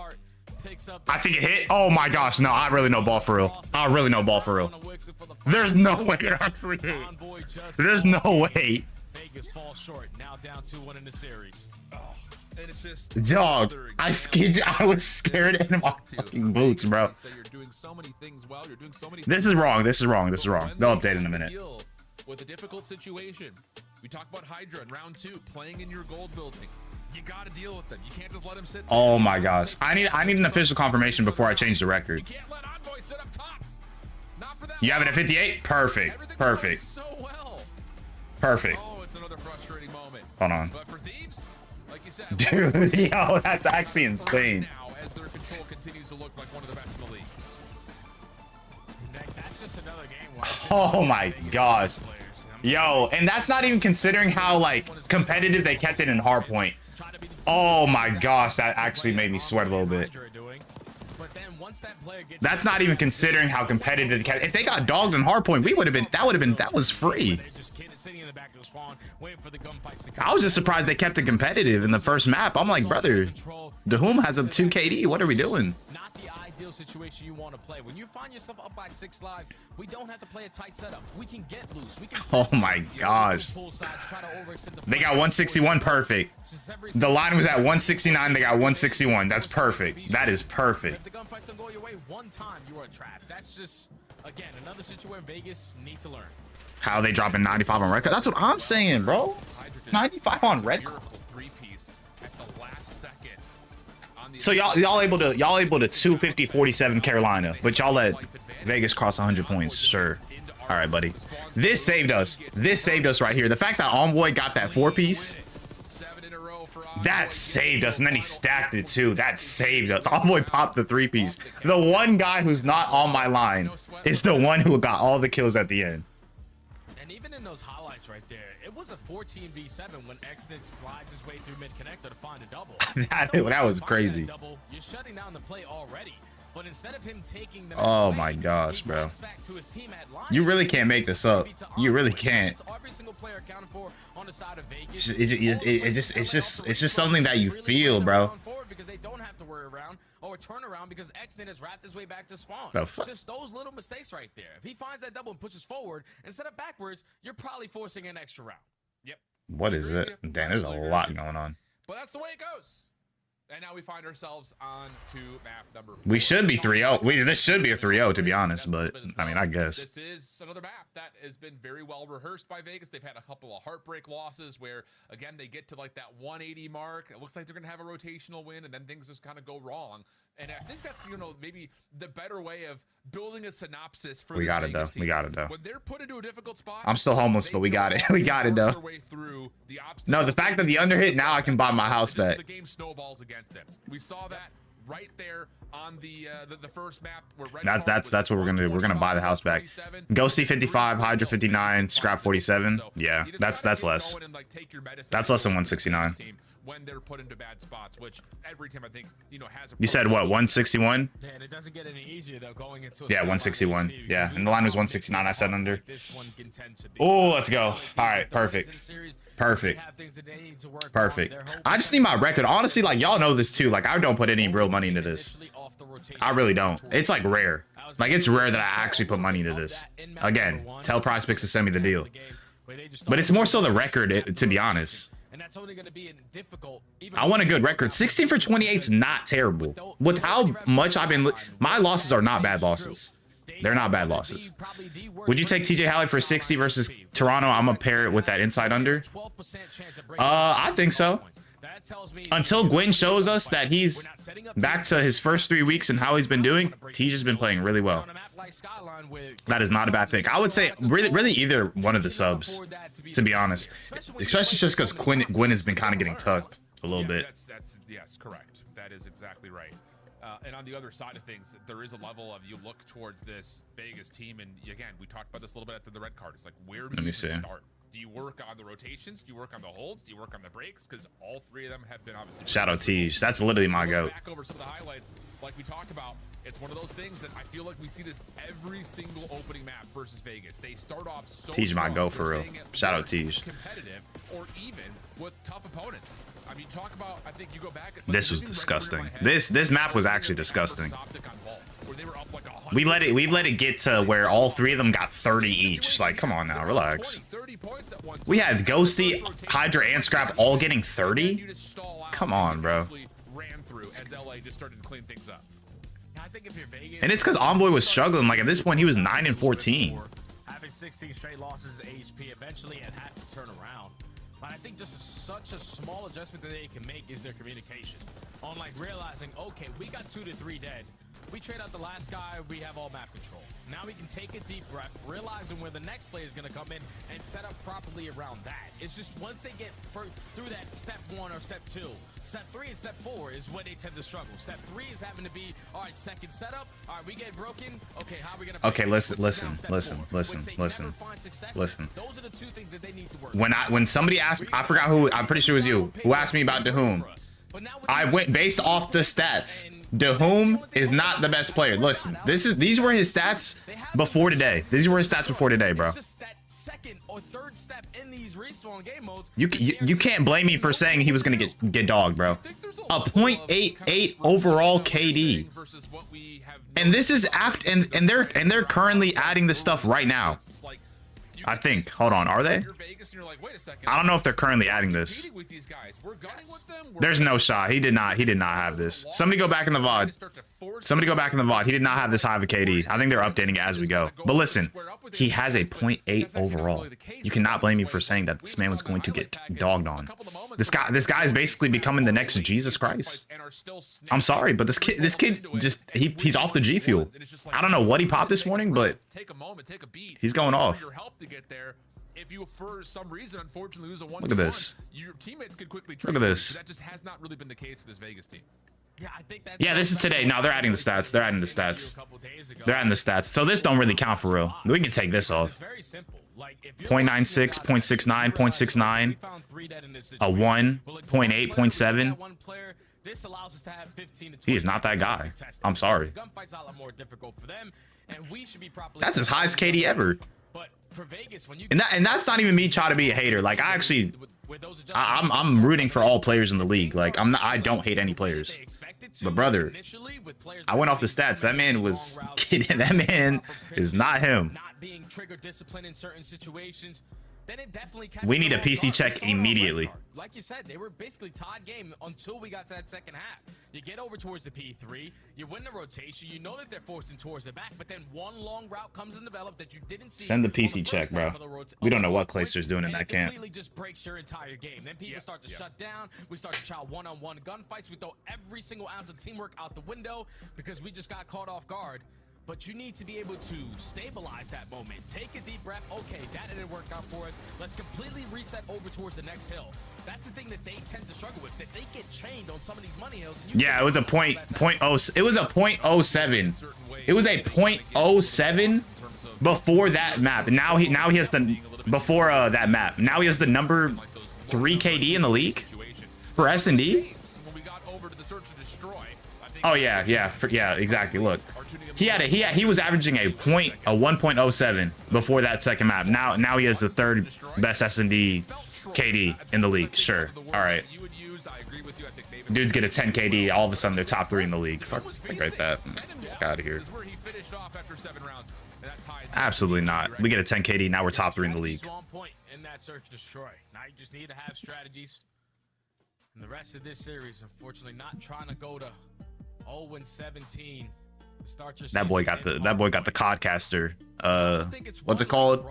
I think it hit. Oh my gosh, no, I really know ball for real. There's no way it actually hit. There's no way. Vegas falls short. Now down 2-1 in the series. And it's just dog, I was scared in my fucking boots, bro. You're doing so many things well. You're doing so many This is wrong. They'll update in a minute. With a difficult situation. We talked about Hydra in round 2 playing in your gold building. You got to deal with them. You can't just let them sit there. Oh my gosh. I need an official confirmation before I change the record. You can't let Envoy sit up top. Not for that. You have it at 58? Perfect. So well. Perfect. Oh, it's another frustrating moment. Hold on. But for Thieves, like you said, dude, yo, that's actually insane. Now, as their control continues to look like one of the best in the league. That's just another game. Oh my gosh. Yo, and that's not even considering how like competitive they kept it in Hardpoint. Oh my gosh, that actually made me sweat a little bit. That's not even considering how competitive. If they got dogged on Hardpoint, we would have been. That was free. I was just surprised they kept it competitive in the first map. I'm like, brother, Dahum has a 2 KD. What are we doing? Not the ideal situation you want to play. When you find yourself up by 6 lives, we don't have to play a tight setup. We can get loose. We can oh my gosh. They got 161 perfect. The line was at 169. They got 161. That's perfect. That is perfect. If the gunfights don't go your way one time, you are trapped. That's just, again, another situation Vegas need to learn. How are they dropping 95 on record? That's what I'm saying, bro. 95 on record. So y'all able to 250-47 Carolina, but y'all let Vegas cross 100 points. Sure. All right, buddy. This saved us. This saved us right here. The fact that Envoy got that 4-piece, that saved us, and then he stacked it too. That saved us. Envoy popped the 3-piece. The one guy who's not on my line is the one who got all the kills at the end. And even in those highlights right there, it was a 14v7 when Exnit slides his way through mid-connector to find a double. that was crazy. You're shutting down the play already. But instead of him taking the oh my gosh, bro. You really can't make this up. You really can't. It's just something that you feel, bro. Because they don't have to worry around or turn around because Exnit has wrapped his way back to spawn. Just those little mistakes right there. If he finds that double and pushes forward instead of backwards, you're probably forcing an extra round. Yep. What is it? Damn, there's a lot going on. But that's the way it goes. And now we find ourselves on to map number 4. We should be 3-0. This should be a 3-0 to be honest, but I mean, I guess. This is another map that has been very well rehearsed by Vegas. They've had a couple of heartbreak losses where, again, they get to like that 180 mark. It looks like they're going to have a rotational win, and then things just kind of go wrong. And I think that's, you know, maybe the better way of building a synopsis for we got it though. We got it though. When they're put into a difficult spot, I'm still homeless, but we got it. We got it though. No, the fact that the under hit, now I can buy my house back. The game snowballs against them. We saw that right there on the first map. Where that's what we're gonna do. We're gonna buy the house back. Ghosty 55, Hydra 59, Scrap 47. Yeah, that's less. That's less than 169. When they're put into bad spots, which every team I think, you know, has a. You said what, 161? Yeah, and it doesn't get any easier though going into. Yeah, 161. Yeah, and the line was 169. I said under. Oh, let's go. All right, perfect. Perfect. Perfect. I just need my record. Honestly, like y'all know this too. Like I don't put any real money into this. I really don't. It's like rare. Like it's rare that I actually put money into this. Again, tell PrizePicks to send me the deal. But it's more so the record, to be honest. And that's only going to be difficult. I want a good record. 16 for 28 is not terrible. With how much I've been, my losses are not bad losses. They're not bad losses. Would you take TJ Halley for 60 versus Toronto? I'm gonna pair it with that inside under. I think so. Until Gwyn shows us that he's back to his first 3 weeks and how he's been doing, TJ's been playing really well. That is not a bad pick. I would say really either one of the subs, to be honest. Especially just because Gwyn has been kind of getting tucked a little bit. Yes, correct. That is exactly right. And on the other side of things, there is a level of you look towards this Vegas team, and again, we talked about this a little bit after the red card. It's like, where do you start? Do you work on the rotations? Do you work on the holds? Do you work on the breaks? Because all three of them have been obviously. Shout out Thieves. That's literally my goat. Back over some of the highlights, like we talked about. It's one of those things that I feel like we see this every single opening map versus Vegas. They start off so Tej my go for real. Shout out Tej. Competitive, or even with tough opponents. I mean, talk about. I think you go back. This was disgusting. This map was actually disgusting. We let it get to where all three of them got 30 each. Like, come on now, relax. We had Ghosty, Hydra, and Scrap all getting 30. Come on, bro. And it's because Envoy was struggling. Like at this point, he was 9 and 14. Having 16 straight losses of HP, eventually it has to turn around. But I think just such a small adjustment that they can make is their communication. On like realizing, okay, we got 2 to 3 dead. We trade out the last guy, we have all map control. Now we can take a deep breath, realizing where the next play is going to come in and set up properly around that. It's just once they get through that step 1 or step 2, step 3 and step 4 is where they tend to struggle. Step 3 is having to be, all right, second setup. All right, we get broken. Okay, how are we going to Okay, listen. Those are the 2 things that they need to work. When somebody asked, I forgot who, I'm pretty sure it was you, who asked me about Dahum. I went based off the stats. DeHoom is not the best player. Listen, these were his stats before today. These were his stats before today, bro. Second or third step in these respawn game modes. You can't blame me for saying he was gonna get dogged, bro. A .88 overall KD, and this is after and they're currently adding this stuff right now. I think. Hold on, are they? I don't know if they're currently adding this. There's no shot. He did not have this. Somebody go back in the VOD. Somebody go back in the VOD. He did not have this high of a KD. I think they're updating it as we go. But listen, he has a .8 overall. You cannot blame me for saying that this man was going to get dogged on. This guy is basically becoming the next Jesus Christ. I'm sorry, but this kid just he's off the G Fuel. I don't know what he popped this morning, but he's going off. If you, for some reason, unfortunately lose a 1v1, look at this. Your teammates could quickly look at this. That just has not really been the case with this Vegas team. Yeah, I think that's this is today. No, they're adding the stats. They're adding the stats. They're adding the stats. So this don't really count for real. We can take this off. 0.96, 0.69, 0.69, a 1, 0.8, 0.7. This allows us to have 15 to 20. He is not that guy. I'm sorry. Gunfights are a lot more difficult for them, and we should be properly. That's his highest KD ever. But for Vegas, when you and that's not even me trying to be a hater. Like I'm rooting for all players in the league. Like I don't hate any players. But brother, I went off the stats. That man was kidding. That man is not him. Not being trigger discipline in certain situations. Then it definitely we need a PC check immediately. Like you said, they were basically tied game until we got to that second half. You get over towards the P3, you win the rotation, you know that they're forcing towards the back, but then one long route comes and develop that you didn't see. Send the PC check, bro. We don't know what Clayster's doing in that camp. It completely just breaks your entire game. Then people start to shut down. We start to try one-on-one gunfights. We throw every single ounce of teamwork out the window because we just got caught off guard. But you need to be able to stabilize that moment. Take a deep breath. Okay, that didn't work out for us. Let's completely reset over towards the next hill. That's the thing that they tend to struggle with, that they get chained on some of these money hills. And it was a it was a .07. It was a .07 before that map. And now he has the before that map. Now he has the number 3 KD in the league for S&D. Oh yeah, exactly. Look. He was averaging a 1.07 before that second map. Now he has the third best S&D KD in the league. Sure. All right. Dudes get a 10 KD. All of a sudden they're top 3 in the league. Fuck right that. Get out of here. Absolutely not. We get a 10 KD. Now we're top 3 in the league. In that search destroy. Now you just need to have strategies. And the rest of this series, unfortunately, not trying to go to 0-17. That boy got the codcaster. What's it called?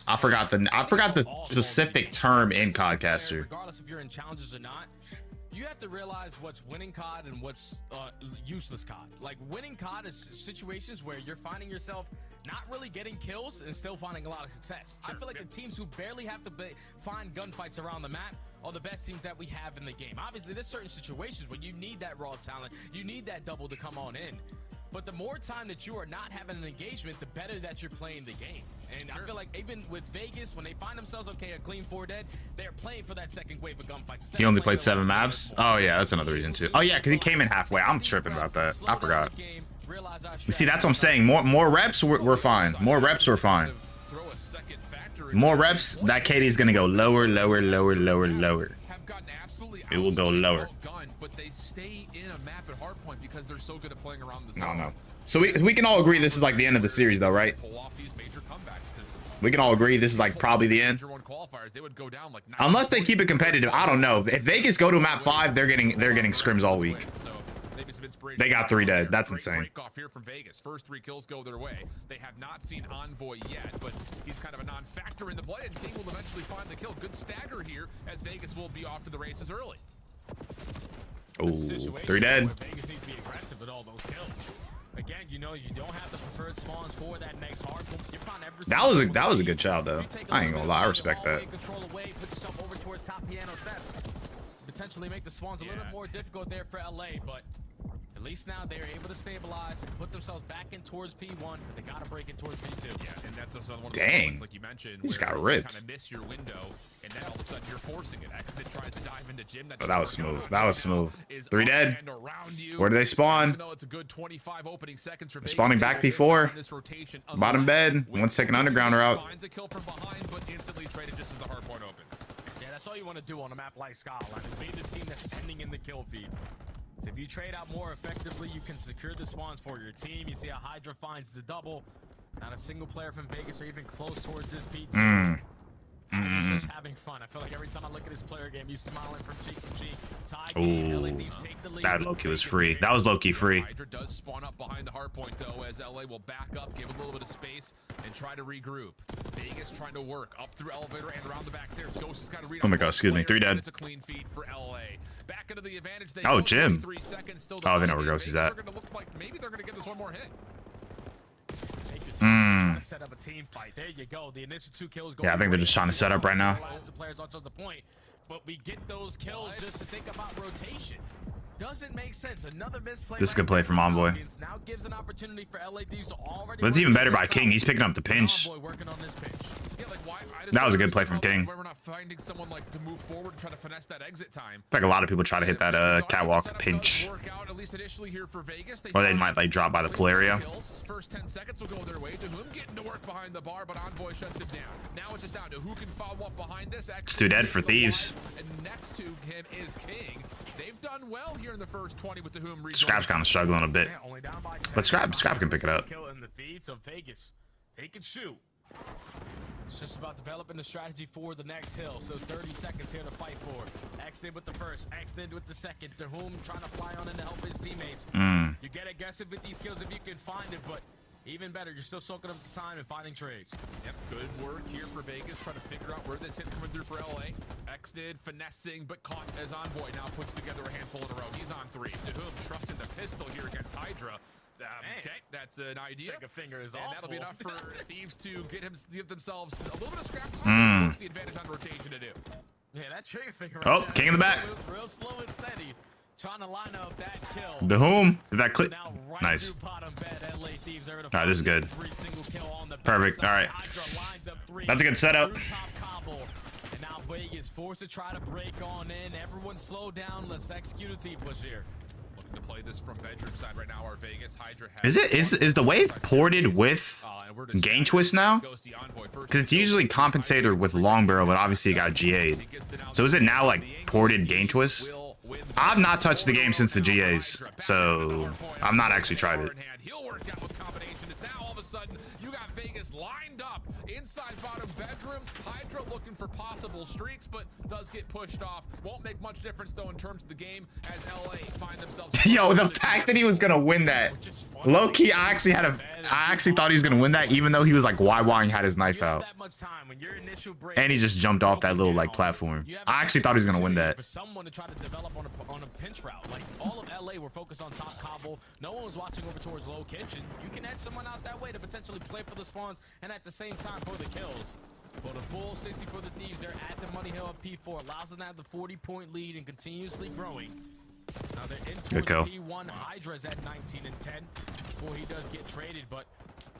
I forgot the specific term in codcaster. Regardless if you're in challenges or not, you have to realize what's winning COD and what's useless COD. Like winning COD is situations where you're finding yourself not really getting kills and still finding a lot of success. I feel like the teams who barely have to find gunfights around the map are the best teams that we have in the game. Obviously, there's certain situations where you need that raw talent, you need that double to come on in. But the more time that you are not having an engagement, the better that you're playing the game. And I feel like even with Vegas, when they find themselves, okay, a clean 4 dead, they're playing for that second wave of gunfights. He only played 7 maps? Oh, yeah, that's another reason, too. Oh, yeah, because he came in halfway. I'm tripping about that. I forgot. You see, that's what I'm saying. More reps, we're fine. More reps, we're fine. More reps, that KD is going to go lower, lower, lower, lower, lower. It will go lower. But they stay in a map at Hardpoint because they're so good at playing around the zone. No. So we can all agree this is like the end of the series, though, right? We can all agree this is like probably the end. Unless they keep it competitive, I don't know. If Vegas go to map 5, they're getting scrims all week. They got 3 dead. That's insane. Off here from Vegas. First 3 kills go their way. They have not seen Envoy yet, but he's kind of a non-factor in the play, and King will eventually find the kill. Good stagger here, as Vegas will be off to the races early. Oh, 3 dead. Vegas needs to be aggressive with all those kills. Again, you know, you don't have the preferred spawns for that next hard. That was a good child, though. I ain't gonna lie, I respect that. Potentially make the spawns a little bit more difficult there for LA, but At least now they're able to stabilize, put themselves back in towards P1, but they got to break in towards P2. Yeah, and that's another one of the Dang. moments, like you mentioned, He just where got you ripped. kind of miss your window, and then all of a sudden you're forcing it. Exit tries to dive into Jim. Oh, that was smooth. That was smooth. Is 3 up dead. and around you. Where do they spawn? Even though it's a good 25 opening seconds for Vegas, Spawning they back will P4. this rotation Bottom bed. One's taking underground route. finds a kill from behind, but instantly traded just as the hard point opens. Yeah, that's all you want to do on a map like Skyline, is be the team that's ending in the kill feed. So if you trade out more effectively, you can secure the spawns for your team. You see how Hydra finds the double. Not a single player from Vegas or even close towards this P2. He's just having fun. I feel like every time I look at his player game, he's smiling from cheek to cheek. Tie game, LA Thieves take the lead. That low-key was free. That was low-key free. Hydra does spawn up behind the hard point, though, as LA will back up, give a little bit of space, and try to regroup. Vegas trying to work up through elevator and around the back stairs. Ghost has got to read. Oh my god, excuse me. 3 dead. It's a clean feed for LA. Back into the advantage. They Oh, go, Jim. 3 seconds still Oh, they know where Ghost is at. They're gonna look like maybe they're going to give this one more hit. Take your time. Trying to set up a team fight. There you go. The initial 2 kills go. Yeah, I think they're just trying to set up right now. The players onto the point, but we get those kills just to think about rotation. Doesn't make sense. Another misplay. This is a good play from Envoy. Now gives an opportunity for LA Thieves to already. But it's even better by King. He's picking up the pinch. Envoy working on this pinch. Yeah, like why? That was a good play from King. Why we're not finding someone like to move forward and try to finesse that exit time. I think a lot of people try to hit that catwalk pinch. Work out, at least initially here for Vegas. Or they might like drop by the pool area. First 10 seconds will go their way. To whom getting to work behind the bar, but Envoy shuts him down. Now it's just down to who can follow up behind this. It's 2 dead for Thieves. And next to him is King. They've done well here in the first 20 with the whom. Scrap's kind of struggling a bit. Only down by 10. But Scrap can pick it up. Kill in the feed, so Vegas, they can shoot. It's just about developing the strategy for the next hill. So 30 seconds here to fight for. Extend with the first, extend with the second. The whom trying to fly on in to help his teammates. You get aggressive with these kills if you can find it, but even better, you're still soaking up the time and finding trades. Yep, good work here for Vegas, trying to figure out where this hit's coming through for LA. Exted, finessing, but caught as Envoy now puts together a handful in a row. He's on 3. To whom trusting the pistol here against Hydra. Okay, that's an idea. Second finger is and awful. that'll be enough for Thieves to give themselves a little bit of scrap time. What's the advantage on rotation to do? Yeah, that trigger finger. Oh, right King in the back. Real slow and steady. Trying to line up that kill. The whom? Did that clip? Now right Nice. through bottom bed, LA Thieves are Alright, this is good. every single kill on the Perfect. backside. Alright. Hydra lines up 3 That's a good setup. through top cobble. And now Vegas forced to try to break on in. Everyone slow down. Let's execute a team push here. Looking to play this from bedroom side right now. Our Vegas Hydra has Is the wave ported with Gain Twist now? Because it's usually compensated with long barrel, but obviously it got GA'd. So is it now like ported Gain Twist? I've not touched the game since the GAs, so I've not actually tried it. He'll work out with combination. Is now all of a sudden you got Vegas lined up inside bottom bedroom. Hydra looking for possible streaks, but does get pushed off. Won't make much difference though in terms of the game as LA find themselves. Yo, the fact that he was gonna win that, low key, I actually thought he was gonna win that, even though he was like YYing, had his knife out, and he just jumped off that little like platform. I actually thought he was gonna win that. For someone to try to develop on a pinch route, like all of LA were focused on top cobble. No one was watching over towards low kitchen. You can add someone out that way to potentially play for the spawns and at the same time for the kills. But a full 60 for the Thieves. They're at the money hill at P4. Allows them to have the 40-point lead and continuously growing. Now they're in Good kill. P1. Hydra's at 19 and 10 before he does get traded, but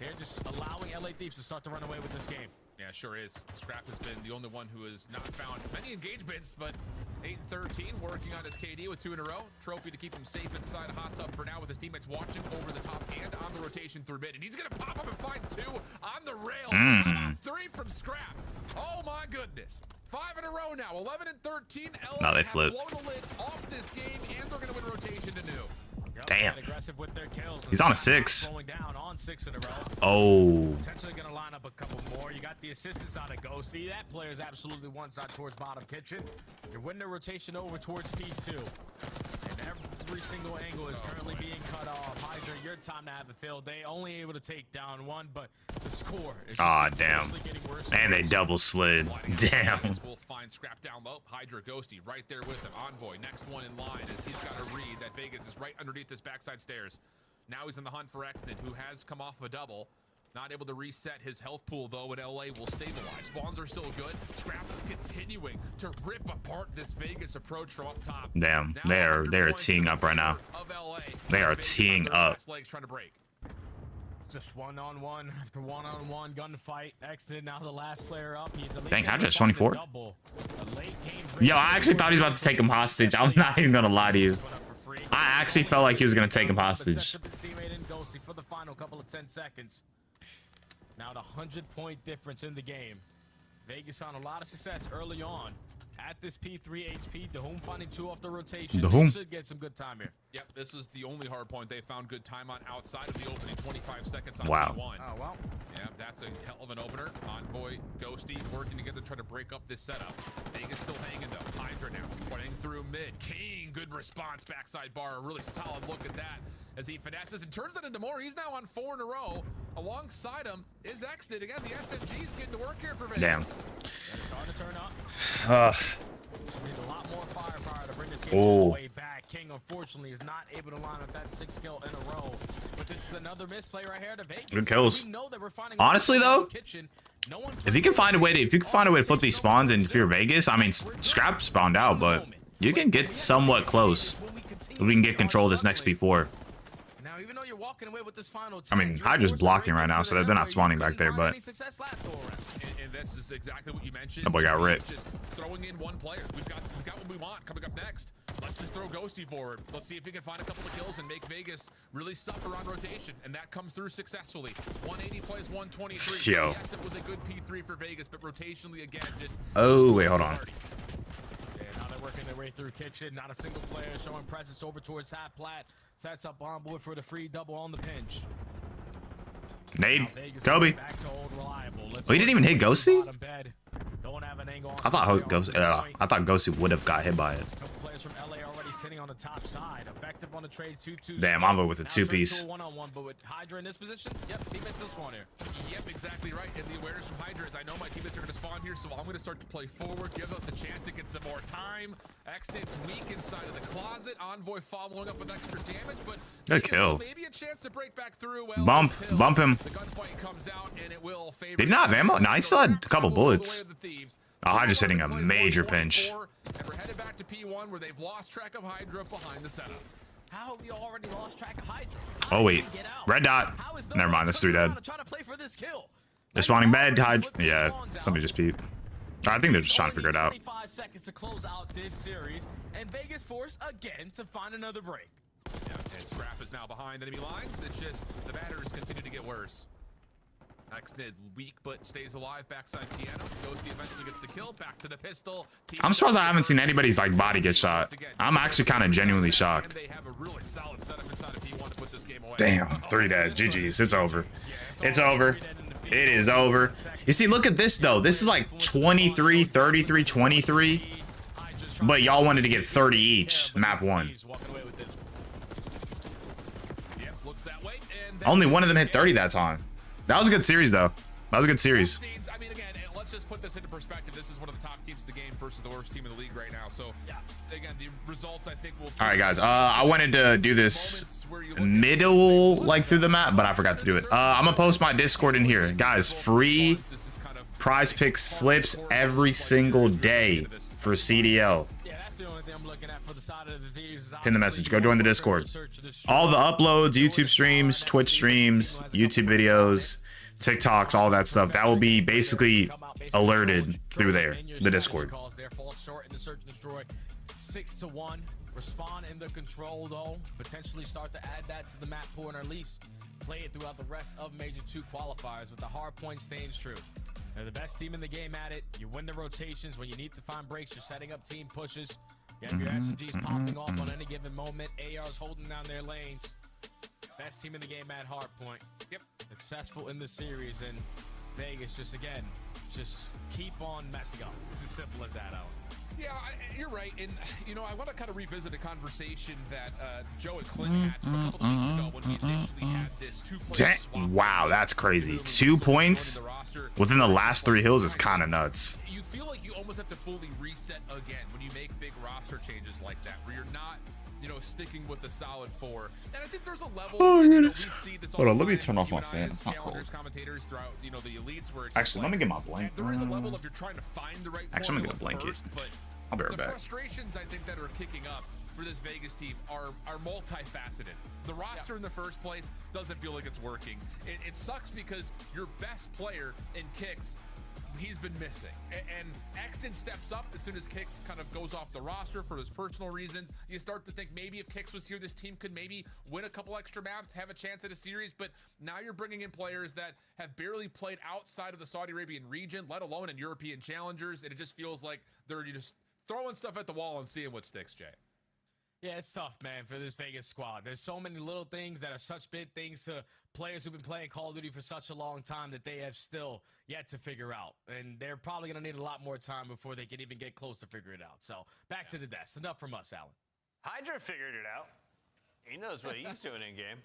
they're just allowing LA Thieves to start to run away with this game. Yeah, sure is. Scrap has been the only one who has not found many engagements, but 8-13 working on his KD with 2 in a row. Trophy to keep him safe inside a hot tub for now with his teammates watching over the top and on the rotation through mid. And he's going to pop up and find 2 on the rails. 3 from Scrap. Oh my goodness. 5 in a row now. 11 and 13. Now they flip. Blown the lid off this game, and they're going to win rotation to new. Damn. Aggressive with their kills. He's on a 6. Going down on 6 in a row. Oh. Potentially gonna line up a couple more. You got the assistance on a Ghosty. That player is absolutely one side towards bottom kitchen. You're winning the rotation over towards P2. And every single angle is currently being cut off. Hydra, your time to have it filled. They only able to take down 1, but the score is just damn. getting worse. And they double slid. Damn. We'll find Scrap down low. Hydra Ghosty right there with him. Envoy, next one in line as he's got to read that Vegas is right underneath this backside stairs. Now he's in the hunt for Exton, who has come off a double. Not able to reset his health pool, though, and LA will stabilize. Spawns are still good. Scraps continuing to rip apart this Vegas approach from up top. Damn, they're teeing up right now. They are teeing up. Trying to break. Just one-on-one after one-on-one gunfight. Exited now the last player up. He's dang, Hydra's 24. Yo, I actually thought he was about to take him hostage. I was not even gonna lie to you. I actually felt like he was gonna take him hostage. For the final couple of 10 seconds. Now the 100-point difference in the game. Vegas found a lot of success early on at this P3 HP. Dahum finding 2 off the rotation. They should get some good time here. Yep, this is the only hard point they found good time on outside of the opening 25 seconds on wow. P1. Oh, well. Yeah, that's a hell of an opener. Envoy, Ghosty working together to try to break up this setup. Vegas still hanging though. Hydra now running through mid. King, good response. Backside bar, a really solid look at that as he finesses and turns that into more. He's now on 4 in a row. Alongside him is Exted. Again, the SMG's getting to work here for Vegas. Damn. It's starting to turn up. Need a lot more firepower to bring this game all the way back. King, unfortunately, is not able to line up that 6 kill in a row. But this is another misplay right here to Vegas. Good kills. We know that we're finding honestly, though, if you can find a way to put these spawns in for Vegas, I mean, Scrap spawned out, but you can get somewhat close. We can get control of this next P4. Now, even though you're walking away with this final I mean, Hydra's blocking right now, so they're not spawning back there, but. And this is exactly what you mentioned. That boy got ripped. Just throwing in one player. We've got what we want coming up next. Let's just throw Ghosty forward. Let's see if we can find a couple of kills and make Vegas really suffer on rotation, and that comes through successfully. 180 plays 123. Yo. Yes, it was a good P3 for Vegas, but rotationally again, just. Oh wait, hold on. Yeah, now they're working their way through kitchen. Not a single player showing presence over towards half plat. Sets up on board for the free double on the pinch. Nade, Kobe. Oh, he didn't even hit Ghosty? I thought Ghosty would have got hit by it. From LA already sitting on the top side. Effective on the trade 2-2. Damn, I'm with a 2-piece. One-on-one, but with Hydra in this position, yep, teammates still spawn here. Yep, exactly right. And the awareness from Hydra is I know my teammates are going to spawn here, so I'm going to start to play forward, give us a chance to get some more time. Extent's weak inside of the closet. Envoy following up with extra damage, but good kill. Maybe a chance to break back through. Well, bump him. The gunfight comes out and it will favor. Did not have ammo. No, he still had a couple bullets. Oh, Hydra's hitting a major pinch. And we're headed back to P1 where they've lost track of Hydra behind the setup. How have you already lost track of Hydra? Oh wait, red dot. Never mind, that's 3 dead. They're spawning bed. Hydra. Yeah, somebody just peeped. I think they're just trying to figure it out. 25 seconds to close out this series, and Vegas forced again to find another break. Yeah, and Scrap is now behind enemy lines. It's just the matters continue to get worse. Extended weak but stays alive. Backside piano. Ghosty eventually gets the kill. Back to the pistol. I'm surprised I haven't seen anybody's like body get shot. I'm actually kind of genuinely shocked. They have a really solid setup inside of P1 to put this game away. Damn, 3 dead. GG's. It's over. It's over. It is over. You see, look at this though. This is like 23, 33, 23. But y'all wanted to get 30 each. Map 1. Only one of them hit 30 that time. That was a good series, though. That was a good series. I mean, again, let's just put this into perspective. This is one of the top teams in the game versus the worst team in the league right now. So, again, the results, I think, will... All right, guys. I wanted to do this middle, like, through the map, but I forgot to do it. I'm going to post my Discord in here. Guys, free prize pick slips every single day for CDL. Pin the message. Go join the Discord. All the uploads, YouTube streams, Twitch streams, YouTube videos, TikToks, all that stuff. That will be basically alerted through there, the Discord. 6-1. Respond in the control though. Potentially start to add that to the map pool, or at least play it throughout the rest of Major 2 qualifiers with the Hardpoint staying true. They're the best team in the game at it. You win the rotations when you need to find breaks. You're setting up team pushes. You have your SMGs popping off on any given moment. ARs holding down their lanes. Best team in the game at Hardpoint. Yep. Successful in the series, and Vegas just keep on messing up. It's as simple as that, Alan. Yeah, you're right. And, you know, I want to kind of revisit a conversation that Joe and Clint had a couple of weeks ago when we initially had this 2-point swap. Wow, that's crazy. 2 points within the last 3 hills is kind of nuts. You feel like you almost almost have to fully reset again when you make big roster changes like that, where you're not, you know, sticking with a solid 4. And I think there's a level. Oh, you know, goodness. Hold on, let me turn off my fan. As It's not cold. commentators throughout, you know, the elites where it's Actually, let me get my like, blanket. there is a level of you're trying to find the right. Actually, I'm gonna get a formula blanket. first, but I'll be right the back. frustrations I think that are kicking up for this Vegas team are multifaceted. The roster in the first place doesn't feel like it's working. It sucks because your best player in Kicks, he's been missing. And Exton steps up as soon as Kicks kind of goes off the roster for his personal reasons. You start to think maybe if Kicks was here, this team could maybe win a couple extra maps, have a chance at a series. But now you're bringing in players that have barely played outside of the Saudi Arabian region, let alone in European challengers. And it just feels like they're just throwing stuff at the wall and seeing what sticks, Jay. Yeah, it's tough, man, for this Vegas squad. There's so many little things that are such big things to players who've been playing Call of Duty for such a long time that they have still yet to figure out. And they're probably going to need a lot more time before they can even get close to figure it out. So back to the desk. Enough from us, Alan. Hydra figured it out. He knows what he's doing in game.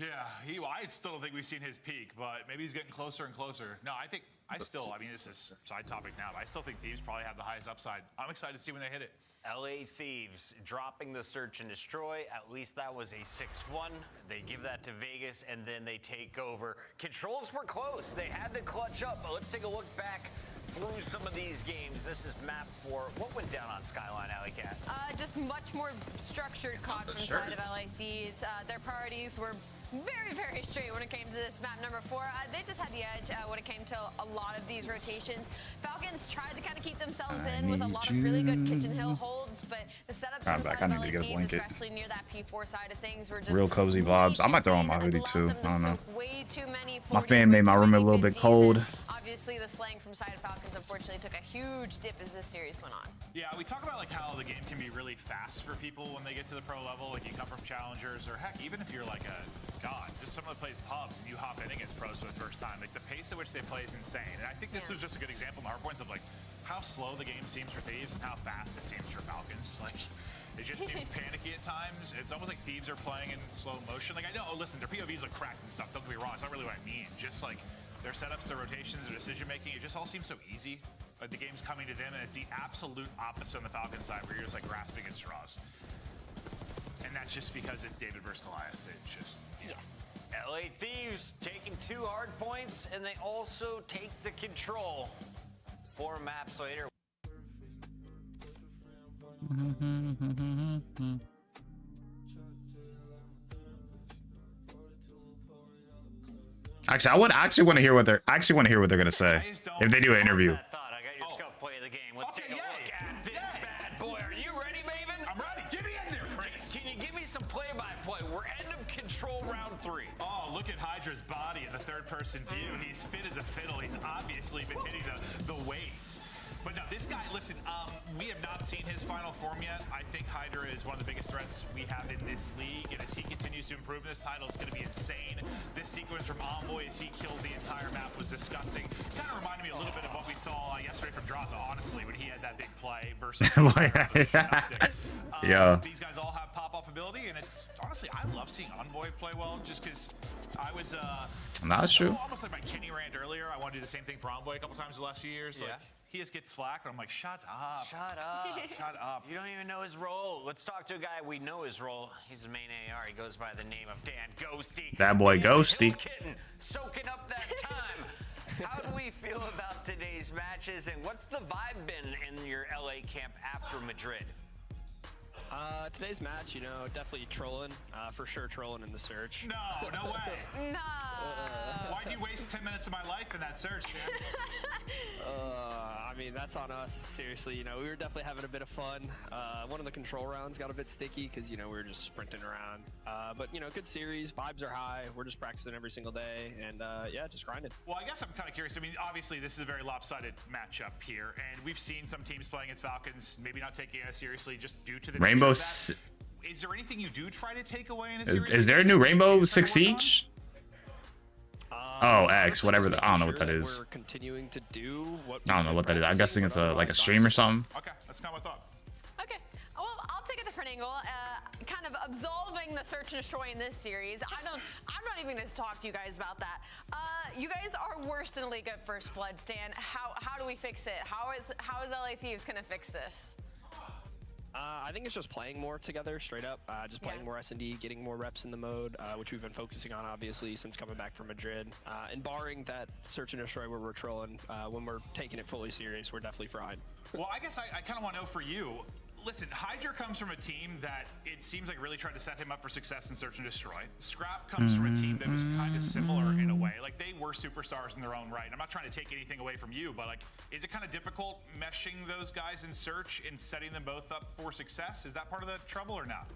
Yeah, I still don't think we've seen his peak, but maybe he's getting closer and closer. No, I mean, this is a side topic now, but I still think Thieves probably have the highest upside. I'm excited to see when they hit it. LA Thieves dropping the search and destroy. At least that was a 6-1. They give that to Vegas, and then they take over. Controls were close. They had to clutch up, but let's take a look back through some of these games. This is map 4. What went down on Skyline, Alley Cat? Just much more structured COD from the side of LA Thieves. Their priorities were very, very straight when it came to this map number 4. They just had the edge when it came to a lot of these rotations. Falcons tried to kind of keep themselves in with a lot of really good kitchen hill holds, but the setups from the side of LA Thieves, especially near that P4 side of things, were just real cozy vibes. I might throw on my hoodie too. I don't know. Way too many My fan made my room a little bit cold. Obviously, the slang from side of Falcons unfortunately took a huge dip as this series went on. Yeah, we talk about like how the game can be really fast for people when they get to the pro level. Like you come from challengers, or heck, even if you're like a god, just someone that plays pubs and you hop in against pros for the first time. Like the pace at which they play is insane. And I think this was just a good example in the Hardpoints of like how slow the game seems for Thieves and how fast it seems for Falcons. Like it just seems panicky at times. It's almost like Thieves are playing in slow motion. Like I know, listen, their POVs look cracked and stuff. Don't get me wrong. It's not really what I mean. Just like their setups, their rotations, their decision making, it just all seems so easy. Like the game's coming to them, and it's the absolute opposite on the Falcons side, where you're just like grasping at straws. And that's just because it's David versus Goliath. It's just, yeah. LA Thieves taking 2 hard points, and they also take the control 4 maps later. Actually, I actually want to hear what they're gonna say if they do an interview. I got your scuff play of the game. Let's take a look at this bad boy. Are you ready, Maven? I'm ready. Get me in there, Chris. Can you give me some play-by-play? We're end of control round 3. Oh, look at Hydra's body in the third-person view. He's fit as a fiddle. He's obviously been hitting the weights. But no, this guy, listen, we have not seen his final form yet. I think Hydra is one of the biggest threats we have in this league, and as he continues to improve in this title, it's going to be insane. This sequence from Envoy as he killed the entire map was disgusting. Kind of reminded me a little bit of what we saw yesterday from Draza, honestly, when he had that big play versus Yeah. These guys all have pop-off ability, and it's, honestly, I love seeing Envoy play well, just because I was, That's true. almost like my Kenny rant earlier. I want to do the same thing for Envoy a couple times the last few years. Yeah. Like, he just gets flack, and I'm like, shut up. Shut up. Shut up. You don't even know his role. Let's talk to a guy we know his role. He's the main AR. He goes by the name of Dan Ghosty. That boy Ghosty. Kitten, soaking up that time. How do we feel about today's matches, and what's the vibe been in your LA camp after Madrid? Today's match, you know, definitely trolling. For sure trolling in the search. No, no way. No. Why'd you waste 10 minutes of my life in that search, man? I mean, that's on us. Seriously, you know, we were definitely having a bit of fun. One of the control rounds got a bit sticky because, you know, we were just sprinting around. But, you know, good series. Vibes are high. We're just practicing every single day. And, yeah, just grinding. Well, I guess I'm kind of curious. I mean, obviously, this is a very lopsided matchup here. And we've seen some teams playing against Falcons, maybe not taking it as seriously just due to the Rainbow. Is there anything you do try to take away in a series? Is there a new Rainbow Six Siege? Oh, X, whatever. I don't know what that is. We're continuing to do what I don't know what that is. I'm guessing it's like a stream or something. Okay, that's kind of what I thought. Okay. Well, I'll take take a different angle, kind of absolving the search and destroy in this series. I'm not even going to talk to you guys about that. You guys are worse than the league at first blood, Stan. How do we fix it? How is LA Thieves going to fix this? I think it's just playing more together, straight up. Just playing more S&D, getting more reps in the mode, which we've been focusing on, obviously, since coming back from Madrid. And barring that search and destroy where we're trolling, when we're taking it fully serious, we're definitely fried. Well, I guess I kind of want to know for you. Listen, Hydra comes from a team that it seems like really tried to set him up for success in Search and Destroy. Scrap comes from a team that was kind of similar in a way. Like, they were superstars in their own right. And I'm not trying to take anything away from you, but like, is it kind of difficult meshing those guys in Search and setting them both up for success? Is that part of the trouble or not?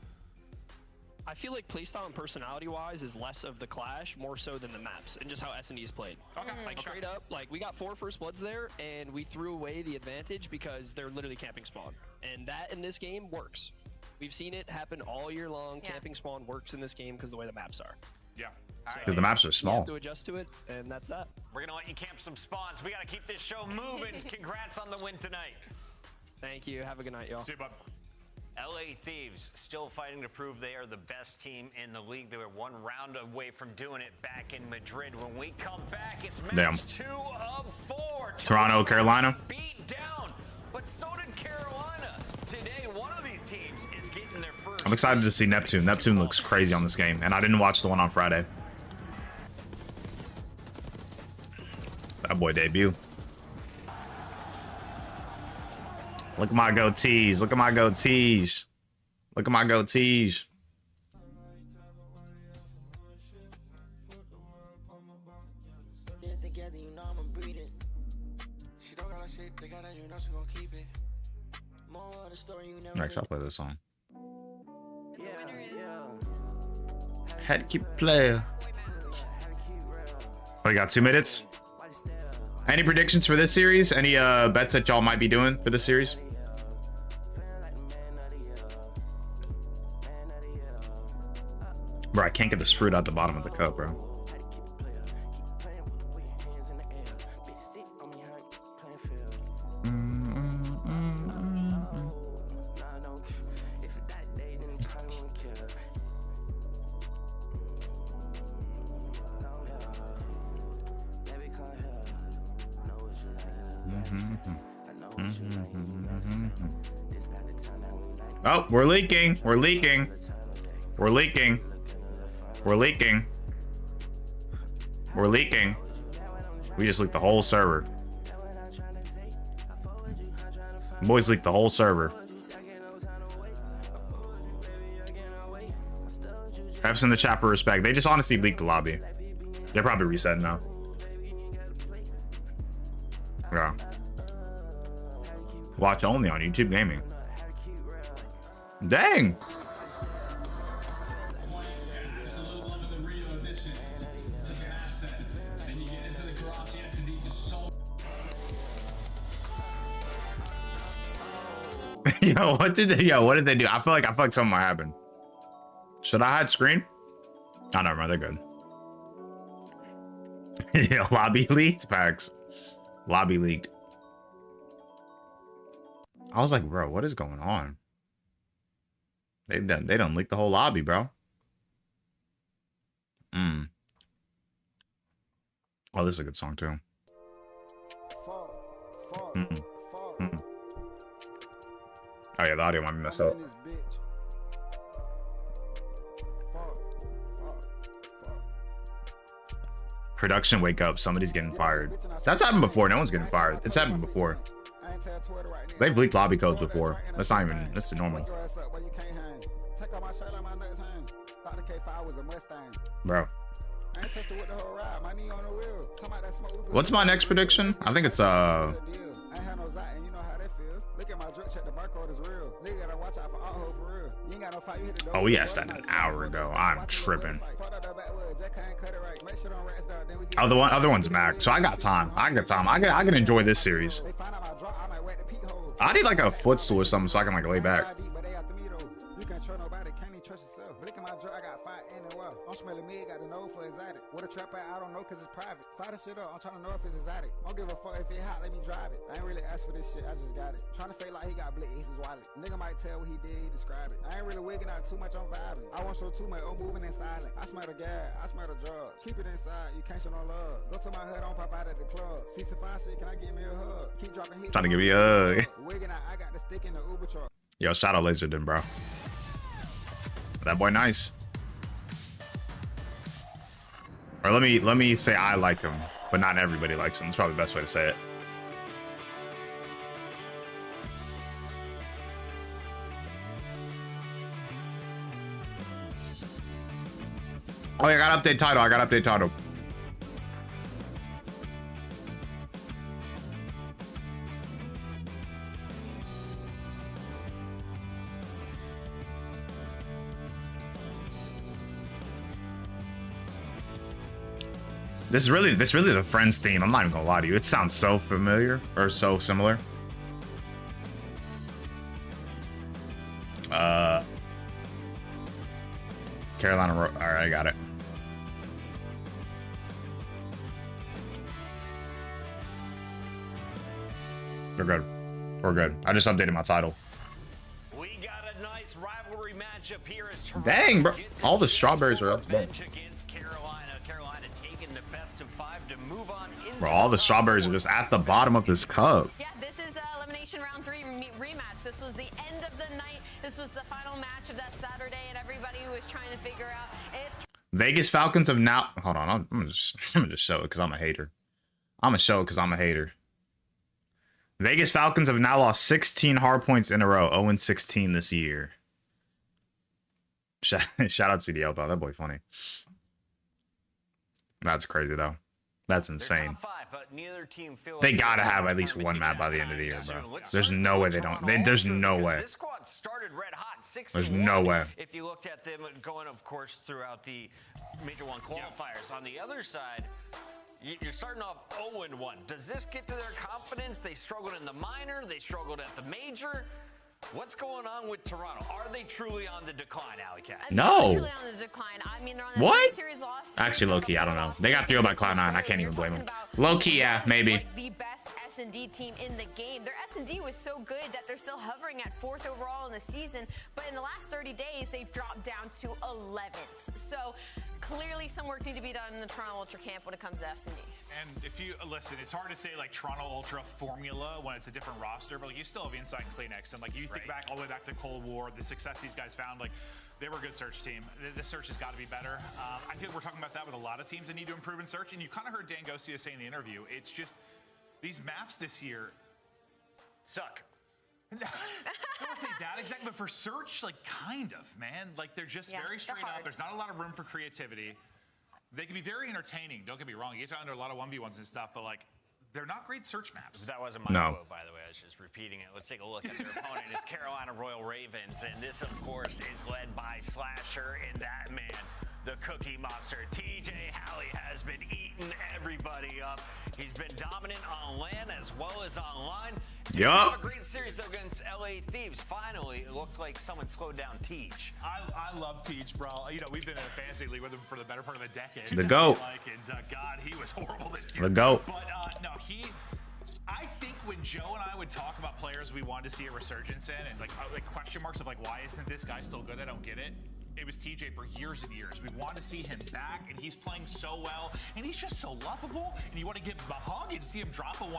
I feel like playstyle and personality-wise is less of the clash, more so than the maps, and just how S&D's played. Okay. Like, straight up, like, we got 4 First Bloods there, and we threw away the advantage because they're literally camping spawn. And that, in this game, works. We've seen it happen all year long. Camping spawn works in this game because the way the maps are. Yeah. Because the maps are small. You have to adjust to it, and that's that. We're going to let you camp some spawns. We got to keep this show moving. Congrats on the win tonight. Thank you. Have a good night, y'all. See you, bud. LA Thieves still fighting to prove they are the best team in the league. They were 1 round away from doing it back in Madrid. When we come back, it's match 2 of 4. Toronto, Carolina. Beat down, but so did Carolina. Today, one of these teams is getting their first. I'm excited to see Neptune. Neptune looks crazy on this game, and I didn't watch the one on Friday. That boy debut. Look at my goatees. Look at my goatees. Look at my goatees. Alright, I'll play this song. Head keep player. Oh, you got 2 minutes? Any predictions for this series? Any bets that y'all might be doing for this series? Bro, I can't get this fruit out the bottom of the cup, bro. Oh, we're leaking. We're leaking. We're leaking. We're leaking. We're leaking. We just leaked the whole server. Boys leaked the whole server. F's in the chat for respect. They just honestly leaked the lobby. They're probably resetting now. Yeah. Watch only on YouTube Gaming. Dang. Yo, what did they do? I feel like something might happen. Should I hide screen? Oh, never mind, they're good. Yeah, lobby leaked, Pax. Lobby leaked. I was like, bro, what is going on? They done leaked the whole lobby, bro. Oh, this is a good song too. Oh yeah, the audio might be messed up. Production, wake up. Somebody's getting fired. That's happened before. No one's getting fired. It's happened before. They've leaked lobby codes before. That's not even, that's normal. Bro. What's my next prediction? I think it's oh we asked that an hour ago. I'm tripping. Oh, the other one's back, so I got time. I can enjoy this series. I need like a footstool or something so I can like lay back. I'm smelling mid, got the nose for exotic. What a trap I don't know cause it's private. Fire the shit up, I'm trying to know if it's exotic. Don't give a fuck if it hot, let me drive it. I ain't really asked for this shit, I just got it. Trying to fake like he got blick, he's his wallet. Nigga might tell what he did, he describe it. I ain't really wigging out too much, I'm vibing. I won't show too much, I'm moving in silent. I smell the gas, I smell the drugs. Keep it inside, you can't show no love. Go to my hood, don't pop out at the club. See some fine shit, can I give me a hug? Keep dropping hits. Trying to give me a hug. Wigging out, I got the stick in the Uber truck. Yo, shout out Laser then, bro. That boy nice. Or let me say I like him, but not everybody likes him. That's probably the best way to say it. Oh, I got update title. I got update title. This is really the Friends theme. I'm not even gonna lie to you. It sounds so familiar or so similar. Carolina. All right, I got it. We're good. We're good. I just updated my title. We got a nice rivalry matchup here as Dang, bro. All the strawberries are up. Bro, all the strawberries are just at the bottom of this cup. Yeah, this is Elimination Round 3 rematch. This was the end of the night. This was the final match of that Saturday, and everybody was trying to figure out if Vegas Falcons have now... Hold on, I'm gonna just show it because I'm a hater. I'm gonna show it because I'm a hater. Vegas Falcons have now lost 16 hardpoints in a row, 0-16 this year. Shout out CDL, though. That boy funny. That's crazy, though. That's insane. They gotta have at least one map by the end of the year, bro. There's no way they don't. There's no way. This squad started red hot, 6-1. There's no way. If you looked at them going, of course, throughout the Major 1 qualifiers. On the other side, you're starting off 0-1. Does this get to their confidence? They struggled in the minor. They struggled at the major. What's going on with Toronto? Are they truly on the decline, Alley Cat? No. Truly on the decline. I mean, they're on the What? series loss. Actually, low-key, I don't know. They got 3-0 by Cloud9. I can't even blame them. Low-key, yeah, maybe. Like the best S&D team in the game. Their S&D was so good that they're still hovering at 4th overall in the season, but in the last 30 days, they've dropped down to 11th. So clearly some work needs to be done in the Toronto Ultra camp when it comes to S&D. And if you listen, it's hard to say like Toronto Ultra formula when it's a different roster, but like you still have inside Kleenex, and like you think back all the way back to Cold War, the success these guys found, like they were a good search team. The search has got to be better. I feel we're talking about that with a lot of teams that need to improve in search, and you kind of heard Dan Gosia say in the interview, it's just these maps this year suck. I don't say that exactly, but for search, like kind of, man. Like they're just very straight up. There's not a lot of room for creativity. They can be very entertaining. Don't get me wrong. You get under a lot of 1v1s and stuff, but like they're not great search maps. That wasn't my quote, by the way. I was just repeating it. Let's take a look at their opponent. It's Carolina Royal Ravens, and this, of course, is led by Slasher and that man, the Cookie Monster. TJ Halley has been eating everybody up. He's been dominant on land as well as online. Yup. A great series though against LA Thieves. Finally, it looked like someone slowed down Teach. I love Teach, bro. You know, we've been in a fantasy league with him for the better part of a decade. The GOAT. God, he was horrible this year. The GOAT. But no, I think when Joe and I would talk about players we wanted to see a resurgence in, and like question marks of like, why isn't this guy still good? I don't get it. It was TJ for years and years. We want to see him back, and he's playing so well, and he's just so lovable, and you want to give him a hug and see him drop a 1-5.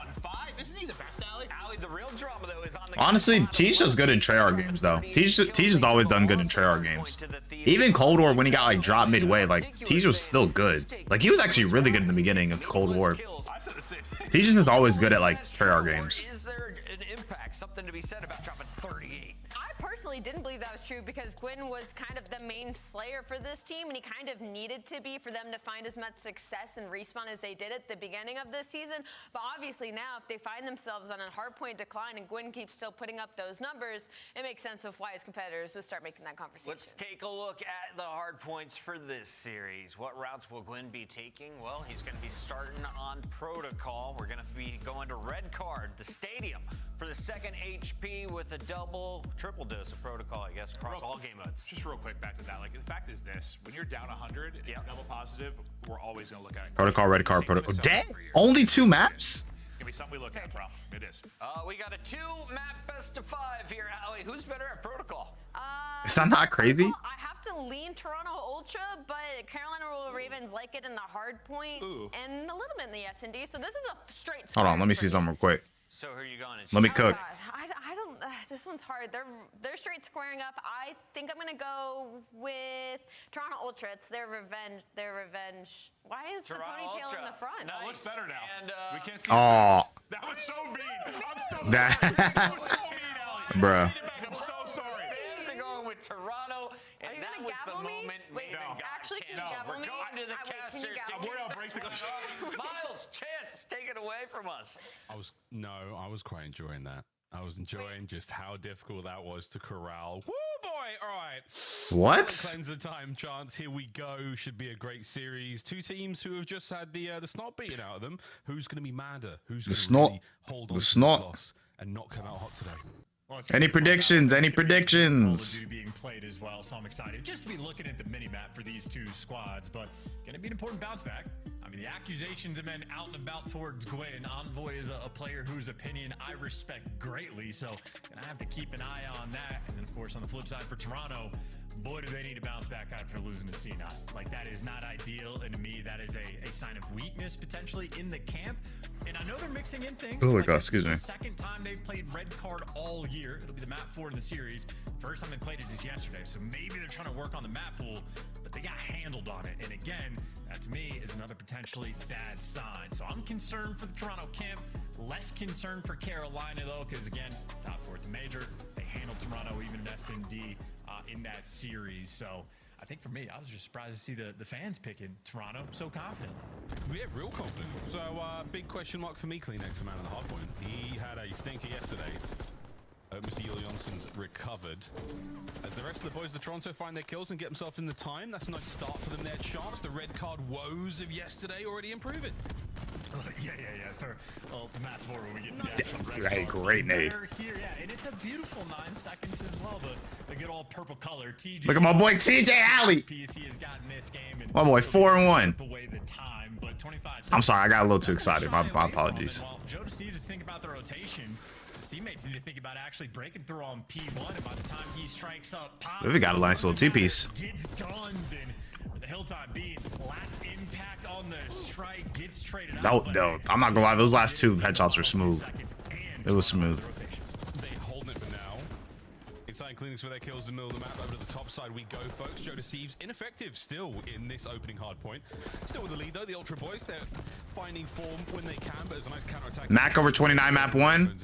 Isn't he the best, Allie? Allie, the real drama, though, is on the... Honestly, Teach does good in Treyarch games, though. Teach has always done good in Treyarch games. Even Cold War, when he got, like, dropped midway, like, Teach was still good. Like, he was actually really good in the beginning of Cold War. Teach is always good at, like, Treyarch games. Is there an impact, something to be said about dropping 38? I personally didn't believe that was true because Gwyn was kind of the main slayer for this team, and he kind of needed to be for them to find as much success and respawn as they did at the beginning of this season. But obviously now, if they find themselves on a hardpoint decline and Gwyn keeps still putting up those numbers, it makes sense of why his competitors would start making that conversation. Let's take a look at the hardpoints for this series. What routes will Gwyn be taking? Well, he's going to be starting on protocol. We're going to be going to red card, the stadium, for the second HP with a triple dose of protocol, I guess, across all game modes. Just real quick, back to that. Like, the fact is this: when you're down 100 and you're double positive, we're always gonna look at it. Protocol, red card, protocol. Dang, only 2 maps? Gonna be something we look at, bro. It is. We got a 2-map best of 5 here, Allie. Who's better at protocol? Is that not crazy? I have to lean Toronto Ultra, but Carolina Ravens like it in the Hardpoint and a little bit in the S&D. So this is a straight. Hold on, let me see something real quick. So who are you going? Let me cook. I don't. This one's hard. They're straight squaring up. I think I'm gonna go with Toronto Ultra. It's their revenge. Why is Toronto the ponytail Ultra. in the front? That looks better now. And, we can't see. Oh, That was so mean. I'm so sorry. that, That was so mean, Allie. bruh. I'm so sorry. Fans are going with Toronto, and Are you that gonna was the gavel me? moment. Wait, made the actually, can you God gavel cancel. me? We're going to the Wait, can you casters. gavel me? We're gonna break the. Miles, Chance, take it away from us. I was quite enjoying that. I was enjoying just how difficult that was to corral. Woo, boy! All right. What? Cleanser time chance. Here we go. Should be a great series. 2 teams who have just had the snot beaten out of them. Who's going to be madder? Who's going to really hold on to this loss and not come out hot today? Any predictions? Any predictions? Being played as well, so I'm excited just to be looking at the mini map for these 2 squads. But gonna be an important bounce back. I mean, the accusations have been out and about towards Gwyn. Envoy is a player whose opinion I respect greatly, so gonna have to keep an eye on that. And then, of course, on the flip side for Toronto, boy, do they need to bounce back after losing to C9. Like, that is not ideal, and to me, that is a sign of weakness potentially in the camp. And I know they're mixing in things. Oh, like, God, excuse me. the second time they've played red card all year. It'll be the map 4 in the series. First time they played it is yesterday, so maybe they're trying to work on the map pool, but they got handled on it. And again, that to me is another potentially bad sign. So I'm concerned for the Toronto camp, less concerned for Carolina though, because again, top 4 at the major, they handled Toronto even in S&D in that series. So I think for me, I was just surprised to see the fans picking Toronto so confident. Yeah, real confident. So, big question mark for me, Kleenex, a man on the hard point. He had a stinker yesterday. Mr. Yul Jonsson's recovered. As the rest of the boys of Toronto find their kills and get themselves in the time, that's a nice start for them there, Chance. The red card woes of yesterday already improving. Yeah. For map 4 when we get to the actual red Hey, card. great nade. Here, yeah, and it's a beautiful 9 seconds as well. The good old purple color. TJ. Look at my boy TJ Alley. PSC has gotten this game. And My boy 4-1. away the time, but 25 I'm sorry, I got a little too seconds. excited. My apologies. While Joe Thieves is thinking about the rotation, his teammates need to think about actually breaking through on P1, and by the time he strikes up, pop, We got a nice little 2-piece. gets gunned, and the Hilltime beats. Last impact on the strike gets traded out. No, I'm not gonna lie. Those last 2 headshots were smooth. It was smooth. They hold it for now. Exciting Kleenex for their kills in the middle of the map. Over to the top side we go, folks. Joe Thieves ineffective still in this opening hard point. Still with the lead though. The Ultra boys, they're finding form when they can, but there's a nice counter-attack. Mac over 29, map 1.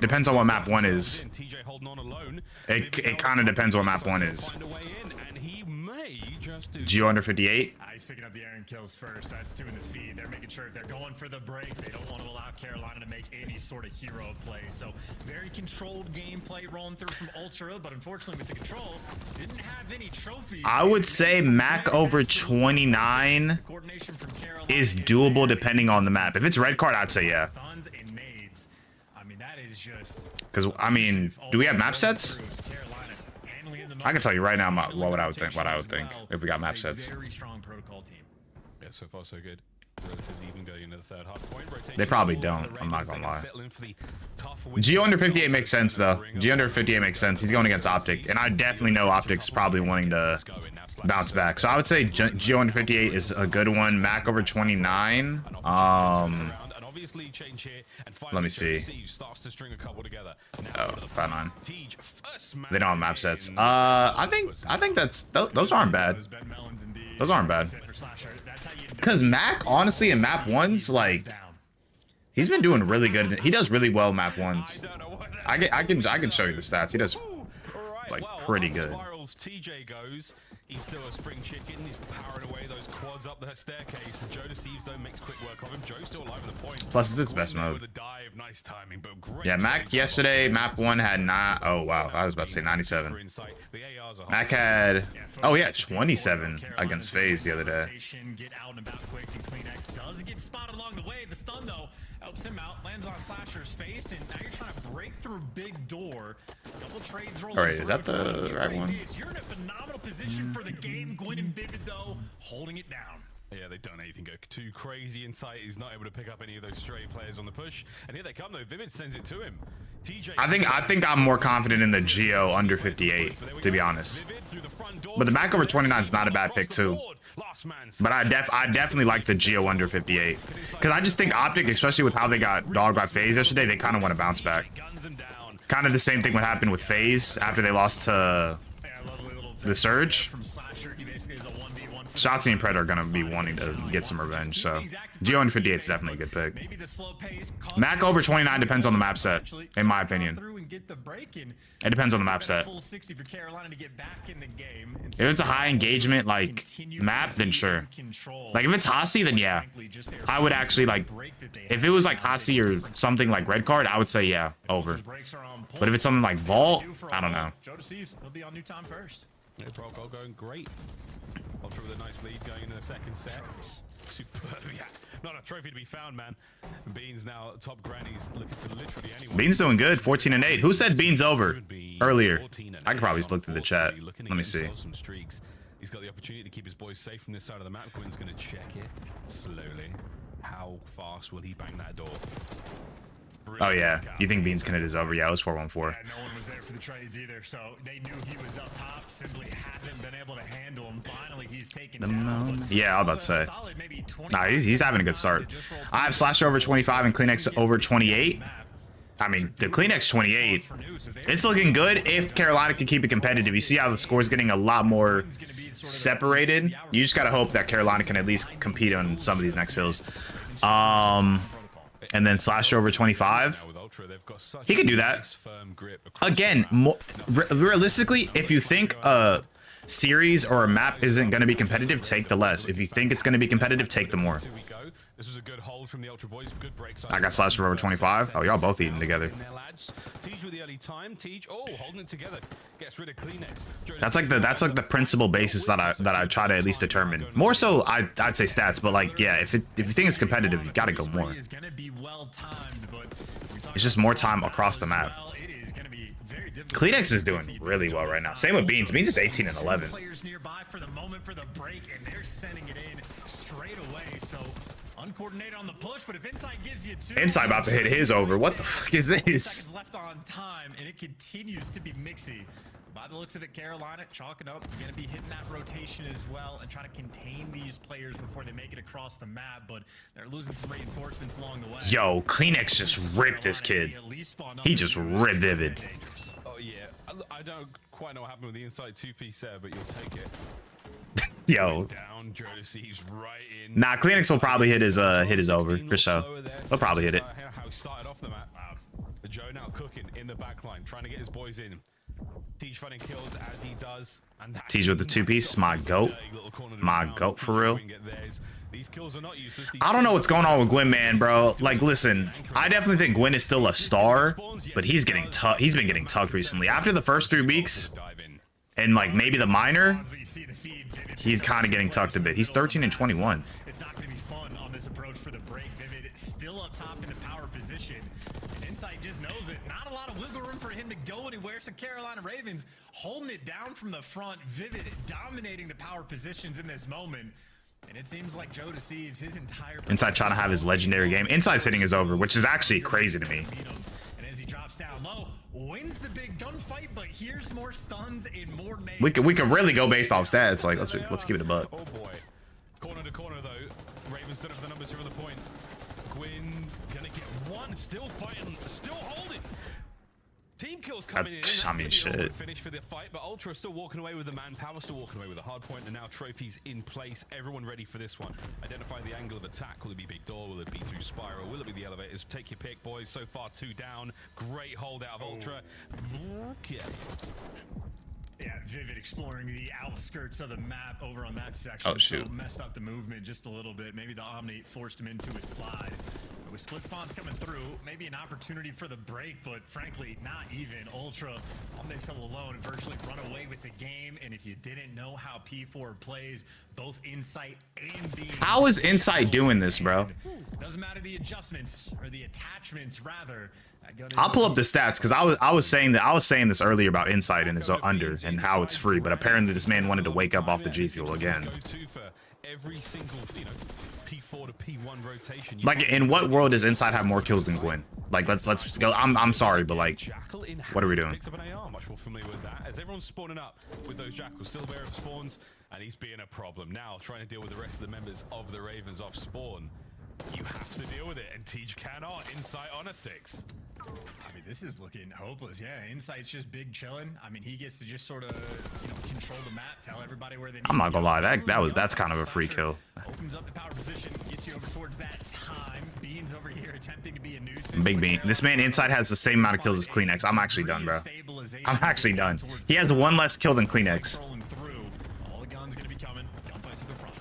Depends on what map 1 is. TJ holding on alone. It kind of depends on what map 1 is. Find a way in, and he may just do. Geo under 58. He's picking up the Aaron kills first. That's 2 in the feed. They're making sure if they're going for the break, they don't want to allow Carolina to make any sort of hero play. So very controlled gameplay rolling through from Ultra, but unfortunately with the control, didn't have any trophies. I would say Mac over 29 is doable depending on the map. If it's red card, I'd say yeah. Stuns and nades. I mean, that is just... Because, I mean, do we have map sets? I can tell you right now what I would think if we got map sets. Very strong protocol team. Yeah, so far so good. Relatively even going into the third hard point. They probably don't. I'm not gonna lie. Geo under 58 makes sense though. Geo under 58 makes sense. He's going against Optic, and I definitely know Optic's probably wanting to bounce back. So I would say Geo under 58 is a good one. Mac over 29. Let me see. Oh, 5-9. They don't have map sets. I think that's those aren't bad. Those aren't bad. Because Mac, honestly, in map 1s, like, he's been doing really good. He does really well map 1s. I can show you the stats. He does like pretty good. kills. TJ goes. He's still a spring chicken. He's powering away those quads up the staircase. And Joe Thieves though makes quick work of him. Joe's still alive with the point. Plus, it's its best mode. With a dive. Nice timing, but great. Yeah, Mac yesterday, map 1 had oh wow, I was about to say 97. Mac had, oh yeah, 27 against FaZe the other day. Get out and about quick, and CleanX does get spotted along the way. The stun though helps him out, lands on Slasher's face, and now you're trying to break through big door. Double trades rolling. All right, is that the right one? You're in a phenomenal position for the game. Gwyn and Vivid though holding it down. Yeah, they've done anything go too crazy. Insight is not able to pick up any of those stray players on the push, and here they come though. Vivid sends it to him. TJ. I think I'm more confident in the Geo under 58, to be honest. But the Mac over 29 is not a bad pick too. But I definitely like the Geo under 58 because I just think Optic, especially with how they got dogged by FaZe yesterday, they kind of want to bounce back. Kind of the same thing what happened with FaZe after they lost to the Surge. Shotzi and Pred are going to be wanting to get some revenge, so Geo under 58 is definitely a good pick. Mac over 29 depends on the map set, in my opinion. It depends on the map set. If it's a high engagement like map, then sure. Like if it's Hasi, then yeah. I would actually like, if it was like Hasi or something like Red Card, I would say yeah, over. But if it's something like Vault, I don't know. Yeah, Rokkr going great. Ultra with a nice lead going into the second set. Superb, yeah. Not a trophy to be found, man. Beans now top grannies looking for literally anyone. Beans doing good, 14-8. Who said Beans over earlier? I could probably just look through the chat. Let me see. He's got the opportunity to keep his boys safe from this side of the map. Gwyn's going to check it slowly. How fast will he bang that door? Oh yeah, you think Beans can hit his over? Yeah, it was 414. Yeah, no one was there for the trades either, so they knew he was up top. Simply haven't been able to handle him. Finally, he's taken down. Yeah, I was about to say. Nah, he's having a good start. I have Slasher over 25 and CleanX over 28. I mean, the CleanX 28, it's looking good if Carolina can keep it competitive. You see how the score's getting a lot more separated. You just gotta hope that Carolina can at least compete on some of these next hills. And then Slasher over 25. He can do that. Again, realistically, if you think a series or a map isn't going to be competitive, take the less. If you think it's going to be competitive, take the more. This was a good hold from the Ultra boys. Good breaks. I got Slasher over 25. Oh, y'all both eating together. Tej with the early time. Tej, oh, holding it together. Gets rid of CleanX. That's like the principal basis that I try to at least determine. More so, I'd say stats, but like yeah, if you think it's competitive, you got to go more. It's just more time across the map. CleanX is doing really well right now. Same with Beans. Beans is 18 and 11. Players nearby for the moment for the break, and they're sending it in straight away. So uncoordinated on the push, but if Insight gives you two, Insight about to hit his over. What the fuck is this? Seconds left on time, and it continues to be mixy. By the looks of it, Carolina chalking up, going to be hitting that rotation as well and trying to contain these players before they make it across the map, but they're losing some reinforcements along the way. Yo, CleanX just ripped this kid. He just ripped Vivid. Oh yeah, I don't quite know what happened with the Insight 2-piece there, but you'll take it. Yo. Down, Jodeci's right in. Nah, CleanX will probably hit his over for sure. He'll probably hit it. How he started off the map. Joe now cooking in the back line, trying to get his boys in. Tej finding kills as he does. And Tej with the 2-piece, my goat. My goat for real. I don't know what's going on with Gwyn, man, bro. Like, listen, I definitely think Gwyn is still a star, but he's getting he's been getting tucked recently. After the first 3 weeks, and like maybe the minor, he's kind of getting tucked a bit. He's 13 and 21. It's not going to be fun on this approach for the break. Vivid still up top in the power position. Insight just knows it. Not a lot of wiggle room for him to go anywhere. So Carolina Ravens holding it down from the front. Vivid dominating the power positions in this moment. And it seems like Joe Thieves, his entire... Insight trying to have his legendary game. Insight's hitting his over, which is actually crazy to me. And as he drops down low, wins the big gunfight, but here's more stuns and more names. We could really go based off stats. Like, let's keep it a buck. Oh boy. Corner to corner though. Ravens set up the numbers here on the point. Gwyn gonna get one. Still fighting. Still holding. Team kills coming in. I mean, shit. Finish for the fight, but Ultra still walking away with the manpower, still walking away with the hard point, and now trophies in place. Everyone ready for this one. Identify the angle of attack. Will it be big door? Will it be through spiral? Will it be the elevators? Take your pick, boys. So far, 2 down. Great hold out of Ultra. Yeah. Yeah, Vivid exploring the outskirts of the map over on that section. Oh, shoot. So messed up the movement just a little bit. Maybe the Omni forced him into a slide. But with split spawns coming through, maybe an opportunity for the break, but frankly, not even. Ultra on this hill alone virtually run away with the game. And if you didn't know how P4 plays, both Insight and Beam. How is Insight doing this, bro? Doesn't matter the adjustments or the attachments, rather. I'll pull up the stats because I was saying this earlier about Insight and his under and how it's free, but apparently this man wanted to wake up off the G Fuel again. Every single, P4 to P1 rotation. Like, in what world does Insight have more kills than Gwyn? Like, let's go. I'm sorry, but like, what are we doing? Picks up an AR, much more familiar with that. As everyone's spawning up with those Jackals, still aware of spawns, and he's being a problem now, trying to deal with the rest of the members of the Ravens off spawn. You have to deal with it, and Tej cannot. Insight on a 6. I mean, this is looking hopeless. Yeah, Insight's just big chilling. I mean, he gets to just sort of, control the map, tell everybody where they need I'm not to gonna go. lie, that's kind of a free kill. Opens up the power position, gets you over towards that time. Beans over here attempting to be a nuisance. Big Bean. This man Insight has the same amount of kills as Kleenex. I'm actually done, bro. I'm actually done. He has one less kill than Kleenex. All the guns gonna be coming. Gunfights to the front.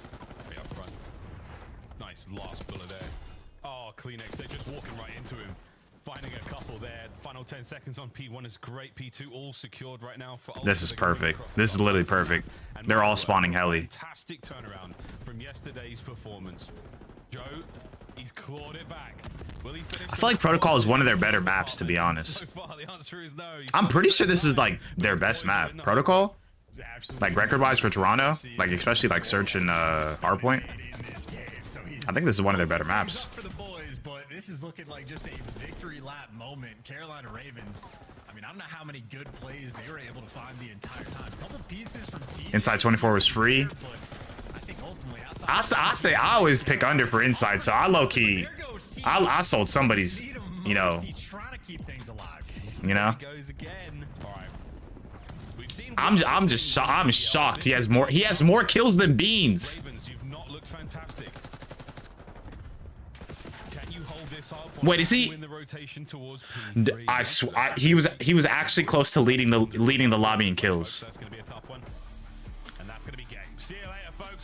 Way up front. Nice last bullet there. Oh, Kleenex, they're just walking right into him. Finding a couple there. Final 10 seconds on P1 is great. P2 all secured right now. For This is perfect. This is literally perfect. They're all spawning heli. Fantastic turnaround from yesterday's performance. Joe, he's clawed it back. Will he finish? I feel like Protocol is one of their better maps, to be honest. So far, the answer is no. I'm pretty sure this is like their best map. Protocol? Like record-wise for Toronto? Like especially like Search and Hardpoint? I think this is one of their better maps. But this is looking like just a victory lap moment. Carolina Ravens, I mean, I don't know how many good plays they were able to find the entire time. A couple pieces from TJ. Inside 24 was free. I think ultimately I always pick under for Inside, so I low-key, I sold somebody's, you know. I'm shocked. He has more kills than Beans. Wait, is he? I swear, he was actually close to leading the lobby in kills.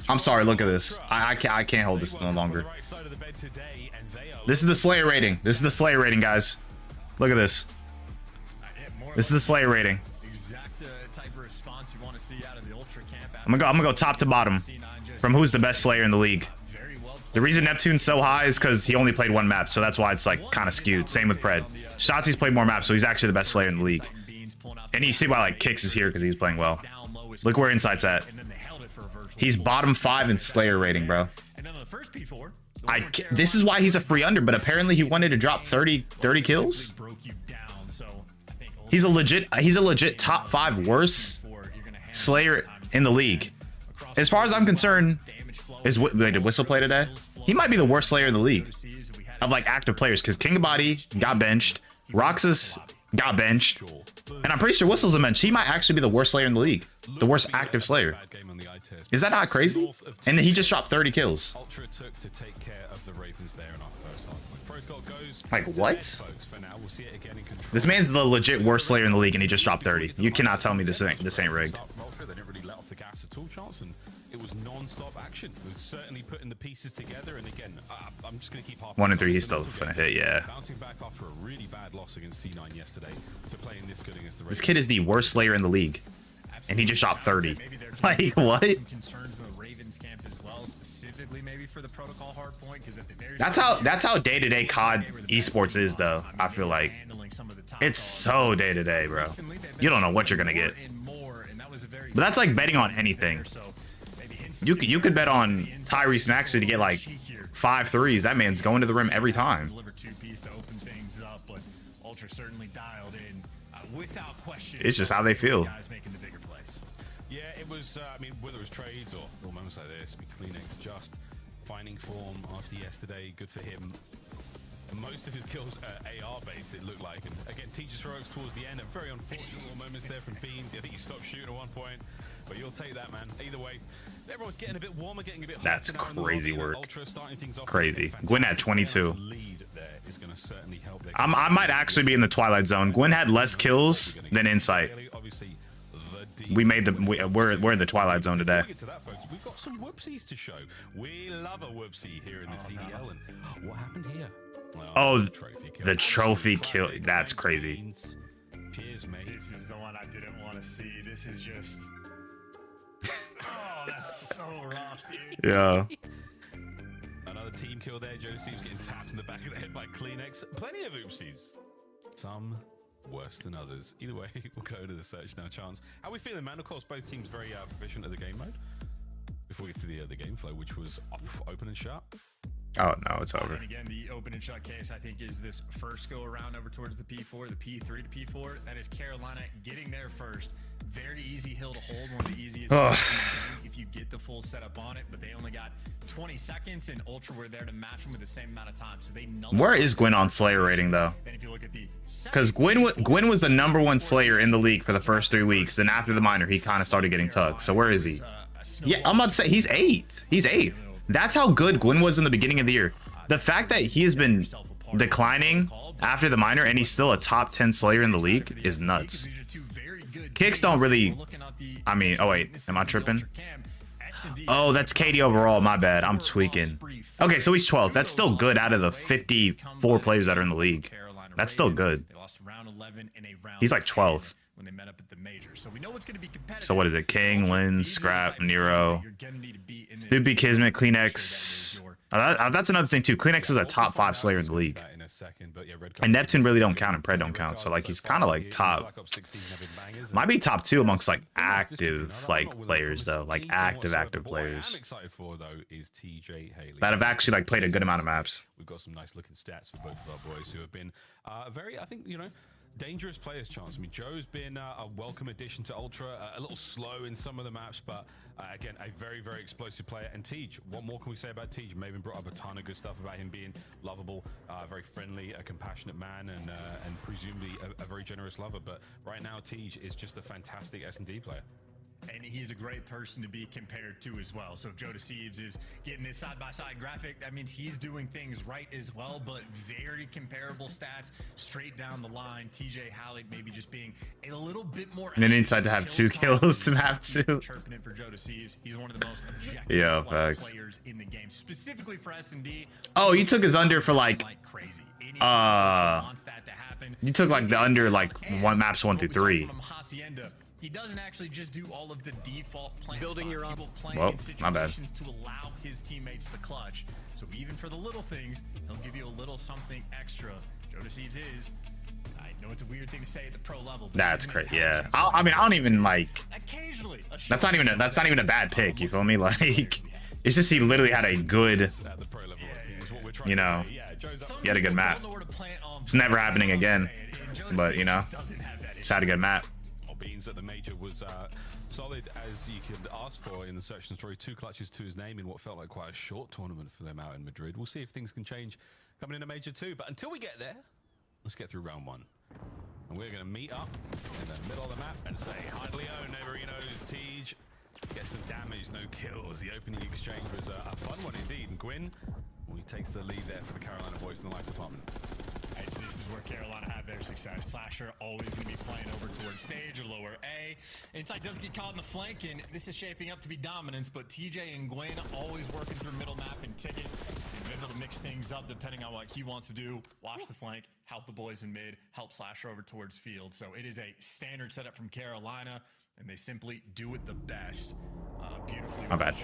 I'm sorry. Look at this. I can't hold this no longer. This is the Slayer rating. This is the Slayer rating, guys. Look at this. This is the Slayer rating. I'm gonna go top to bottom from who's the best Slayer in the league. The reason Neptune's so high is because he only played one map, so that's why it's like kind of skewed. Same with Pred. Shotzi's played more maps, so he's actually the best Slayer in the league. And you see why like Kicks is here because he's playing well. Look where Insight's at. He's bottom 5 in Slayer rating, bro. This is why he's a free under, but apparently he wanted to drop 30 kills. He's a legit top 5 worst Slayer in the league. As far as I'm concerned, wait, did Whistle play today? He might be the worst Slayer in the league of like active players because King of Body got benched, Roxas got benched, and I'm pretty sure Whistle's a bench. He might actually be the worst Slayer in the league, the worst active Slayer. Is that not crazy? And he just dropped 30 kills. Like what? This man's the legit worst Slayer in the league, and he just dropped 30. You cannot tell me this ain't rigged. It was non-stop action. It was certainly putting the pieces together, and again, I'm just going to keep 1 and 3. He's still gonna hit, yeah. Bouncing back after a really bad loss against C9 yesterday to playing this good against the Ravens. This kid is the worst Slayer in the league, and he just dropped 30. Like what? That's how day-to-day COD esports is, though. I feel like it's so day-to-day, bro. You don't know what you're gonna get. But that's like betting on anything. You could bet on Tyrese Maxey to get like 5 threes. That man's going to the rim every time. It's just how they feel. Yeah, it was. I mean, whether it was trades or moments like this, I mean, Kleenex just finding form after yesterday. Good for him. Most of his kills are AR based, it looked like. And again, Teacher's heroics towards the end. A very unfortunate moments there from Beans. I think he stopped shooting at one point, but you'll take that, man. Either way, everyone's getting a bit warmer, getting a bit. That's crazy work. Crazy. Gwyn had 22. I might actually be in the Twilight Zone. Gwyn had less kills than Insight. we made the we're in the Twilight Zone today. Before we get to that, folks, we've got some whoopsies to show. We love a whoopsie here in the CDL. And what happened here? Well, Oh, the trophy kill. That's crazy. Cheers, mate. This is the one I didn't want to see. This is just. Oh, that's so rough, dude. Yeah. Another team kill there. Joseph's getting tapped in the back of the head by Kleenex. Plenty of oopsies. Some worse than others. Either way, we'll go to the search now. Chance, how are we feeling, man? Of course, both teams very proficient at the game mode. Before we get to the game flow, which was open and shut. Oh no, it's over. And again, the open and shut case, I think, is this first go around over towards the P4, the P3 to P4. That is Carolina getting there first. Very easy hill to hold, one of the easiest if you get the full setup on it, but they only got 20 seconds, and Ultra were there to match them with the same amount of time. So they Where is Gwyn on Slayer rating though? Because Gwyn was the #1 Slayer in the league for the first 3 weeks, and after the minor, he kind of started getting tugged. So where is he? Yeah, I'm about to say he's 8th. He's 8th. That's how good Gwyn was in the beginning of the year. The fact that he has been declining after the minor and he's still a top 10 Slayer in the league is nuts. Kicks don't really, I mean, oh wait, am I tripping? Oh, that's KD overall, my bad, I'm tweaking. Okay, so he's 12th. That's still good out of the 54 players that are in the league. That's still good. He's like 12th. When they met up at the major. So we know it's going to be competitive. So what is it? King, Lin, Scrap, Nero, Snoopy, Kismet, Kleenex. That's another thing too. Kleenex is a top 5 Slayer in the league. And Neptune really don't count and Pred don't count. So like he's kind of like top, might be top 2 amongst like active like players though, like active players that have actually like played a good amount of maps. We've got some nice looking stats for both of our boys who have been very, I think, you know, dangerous players. Chance, I mean, Joe's been a welcome addition to Ultra, a little slow in some of the maps, but again, a very, very explosive player. And Tej, what more can we say about Tej? Maven brought up a ton of good stuff about him being lovable, very friendly, a compassionate man, and presumably a very generous lover. But right now, Tej is just a fantastic S&D player. And he's a great person to be compared to as well. So if Joe Thieves is getting this side-by-side graphic, that means he's doing things right as well, but very comparable stats straight down the line. TJ Hallett maybe just being a little bit more... And then inside to have 2 kills to map 2. Chirping it for Joe Thieves. He's one of the most objective players in the game, specifically for S&D. Oh, you took his under for like crazy. You took like the under like maps 1 through 3. He doesn't actually just do all of the default plant Building your own. He will plan Well, in my bad. situations to allow his teammates to clutch. So even for the little things, he'll give you a little something extra. Joe Thieves is, I know it's a weird thing to say at the pro level, but That's crazy. Yeah. I mean, I don't even like. Occasionally, That's not even a bad pick. You feel me? Like, it's just he literally had a good, you know, he had a good map. It's never happening again. But you know, just had a good map. Beans at the major was solid as you could ask for in the search and destroy. 2 clutches to his name in what felt like quite a short tournament for them out in Madrid. We'll see if things can change coming in a major 2, but until we get there, let's get through round 1, and we're going to meet up in the middle of the map and say hi to Leon. Nobody knows Tej gets some damage, no kills. The opening exchange was a fun one indeed, and Gwyn, well, he takes the lead there for the Carolina boys in the life department. This is where Carolina have their success. Slasher always going to be playing over towards stage or lower A. Inside does get caught in the flank, and this is shaping up to be dominance, but TJ and Gwyn always working through middle map and ticket, and able to mix things up depending on what he wants to do. Watch the flank, help the boys in mid, help Slasher over towards field. So it is a standard setup from Carolina, and they simply do it the best. Beautifully. My bad.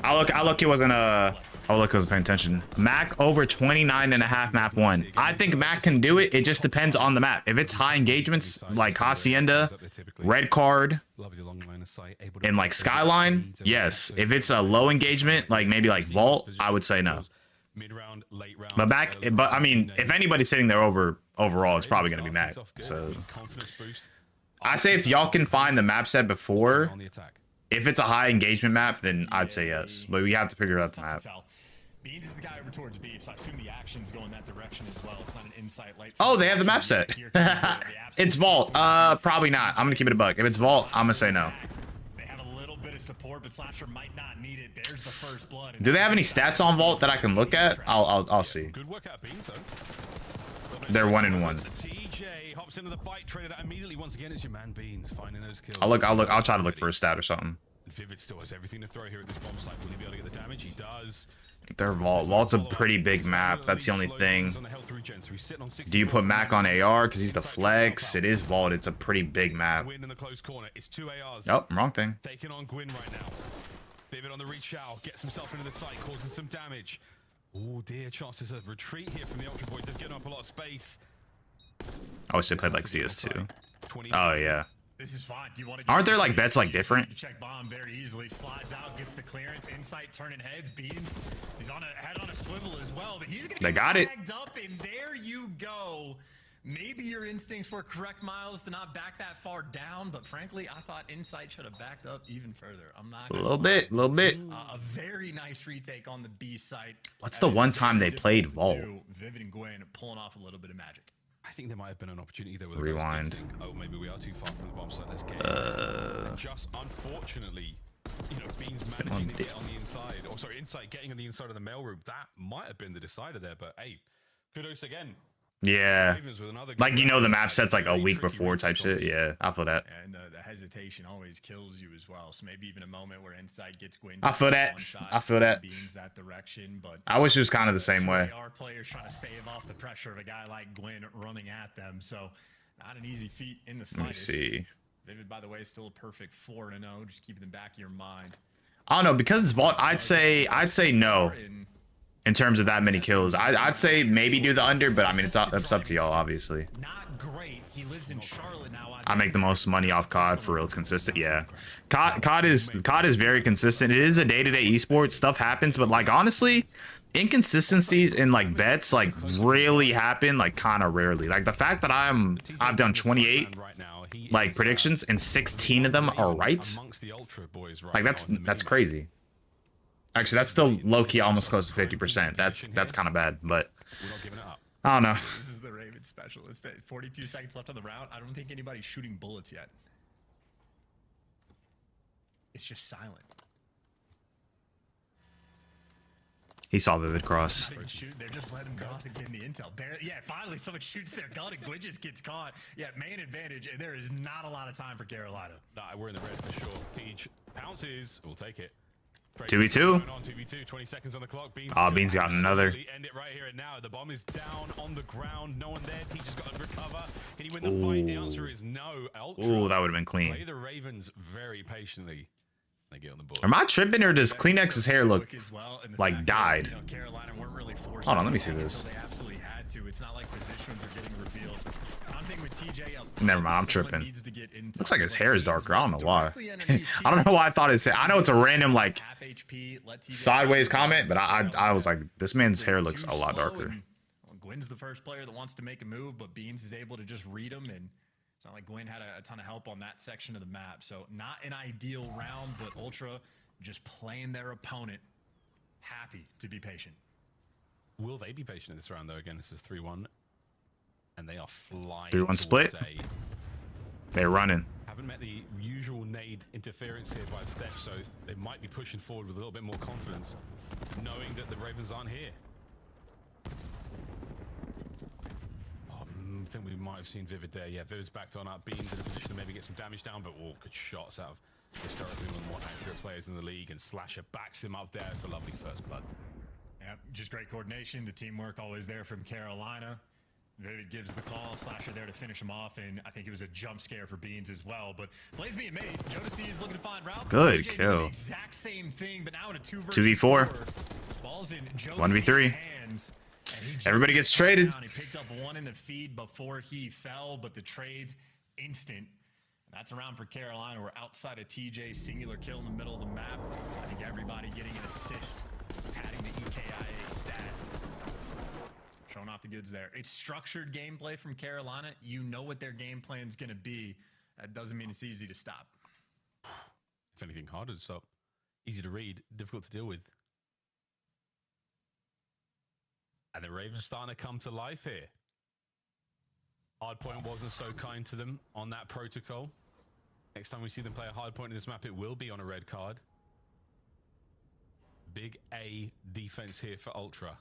I look. He wasn't paying attention. Mac over 29.5 map 1. I think Mac can do it. It just depends on the map. If it's high engagements like Hacienda, Red Card, and like Skyline, yes. If it's a low engagement, like maybe like Vault, I would say no. But I mean, if anybody's sitting there overall, it's probably gonna be Mac. So I say if y'all can find the map set before. If it's a high engagement map, then I'd say yes, but we have to figure out the map. Beans is the guy over towards B, so I assume the action's going that direction as well. It's not an insight light. Oh, they have the map set. It's Vault. Probably not. I'm gonna keep it a buck. If it's Vault, I'm gonna say no. They have a little bit of support, but Slasher might not need it. There's the first blood. Do they have any stats on Vault that I can look at? I'll see. Good work out, Beans, though. They're 1-1. TJ hops into the fight, traded out immediately. Once again, it's your man Beans finding those kills. I'll try to look for a stat or something. Vivid still has everything to throw here at this bomb site. Will he be able to get the damage? He does. Their Vault's a pretty big map. That's the only thing. Do you put Mac on AR because he's the flex? It is Vault. It's a pretty big map. Gwyn in the close corner. It's 2 ARs. Oh, wrong thing. Taking on Gwyn right now. Vivid on the reach out. Gets himself into the site, causing some damage. Oh dear, chances of retreat here from the Ultra Boys. They've given up a lot of space. I wish they played like CS2. Oh yeah. This is fine. You want to Aren't there like bets like different? Check bomb very easily. Slides out, gets the clearance. Insight turning heads. Beans. He's on a head on a swivel as well. But he's gonna They get got it. tagged up, and there you go. Maybe your instincts were correct, Miles, to not back that far down. But frankly, I thought Insight should have backed up even further. I'm not. A little bit. A very nice retake on the B site. What's the one time they played Vault? Vivid and Gwyn pulling off a little bit of magic. I think there might have been an opportunity there with Rewind. Oh, maybe we are too far from the bomb site. Let's get just unfortunately, you know, Beans managing to get on the inside. Or sorry, Insight getting on the inside of the mail room. That might have been the decider there, but hey, kudos again. Yeah. Like, you know, the map set's like a week before type shit. Yeah, I feel that. And the hesitation always kills you as well. So maybe even a moment where Insight gets Gwyn. I feel that. I feel that. Beans that direction, but I wish it was kind of the same way. Our players trying to stave off the pressure of a guy like Gwyn running at them. So not an easy feat in the slightest. Let me see. Vivid, by the way, is still a perfect 4-0. Just keep it in the back of your mind. I don't know, because it's Vault. I'd say no. In terms of that many kills, I'd say maybe do the under, but I mean it's up to y'all, obviously. Not great. He lives in Charlotte now. I make the most money off COD for real. It's consistent. Yeah, COD is very consistent. It is a day-to-day esports. Stuff happens, but like honestly, inconsistencies in like bets like really happen like kind of rarely. Like the fact that I've done 28 like predictions and 16 of them are right. Like that's crazy. Actually, that's still low-key almost close to 50%. That's kind of bad, but I don't know. This is the Raven special. It's 42 seconds left on the round. I don't think anybody's shooting bullets yet. It's just silent. He saw Vivid cross. They're just letting him cross and getting the intel. Yeah, finally someone shoots their gun and Gwyn just gets caught. Yeah, main advantage. There is not a lot of time for Carolina. Nah, we're in the red for sure. Teach pounces. We'll take it. 2v2. 2v2, 20 seconds on the clock. Beans got another. End it right here and now. The bomb is down on the ground. No one there. Teach has got to recover. Can he win the fight? The answer is no. Ooh, that would have been clean. Play the Ravens very patiently. They get on the board. Am I tripping or does Kleenex's hair look like dyed? Hold on, let me see this. They absolutely had to. It's not like positions are getting revealed. I'm thinking with TJ. Never mind, I'm tripping. Looks like his hair is darker. I don't know why. I don't know why I thought his hair. I know it's a random like sideways comment, but I was like, this man's hair looks a lot darker. Gwyn's the first player that wants to make a move, but Beans is able to just read him, and it's not like Gwyn had a ton of help on that section of the map. So not an ideal round, but Ultra just playing their opponent happy to be patient. Will they be patient in this round though? Again, this is 3-1. And they are flying. 3-1 split. They're running. Haven't met the usual nade interference here by Steph, so they might be pushing forward with a little bit more confidence, knowing that the Ravens aren't here. I think we might have seen Vivid there. Yeah, Vivid's backed on up. Beans in a position to maybe get some damage down, but all good shots out of historically one of the more accurate players in the league, and Slasher backs him up there. It's a lovely first blood. Yep, just great coordination. The teamwork always there from Carolina. Vivid gives the call. Slasher there to finish him off, and I think it was a jump scare for Beans as well. But plays being made. Jodeci is looking to find routes. Good kill. The exact same thing, but now in a 2v4. Balls in 1v3. hands. Everybody gets traded. He picked up one in the feed before he fell, but the trade's instant. That's a round for Carolina. We're outside of TJ, singular kill in the middle of the map. I think everybody getting an assist, padding the EKIA stat. Showing off the goods there. It's structured gameplay from Carolina. You know what their game plan's going to be. That doesn't mean it's easy to stop. If anything, harder to stop. Easy to read, difficult to deal with. And the Ravens starting to come to life here. Hardpoint wasn't so kind to them on that protocol. Next time we see them play a hardpoint in this map, it will be on a red card. Big A defense here for Ultra.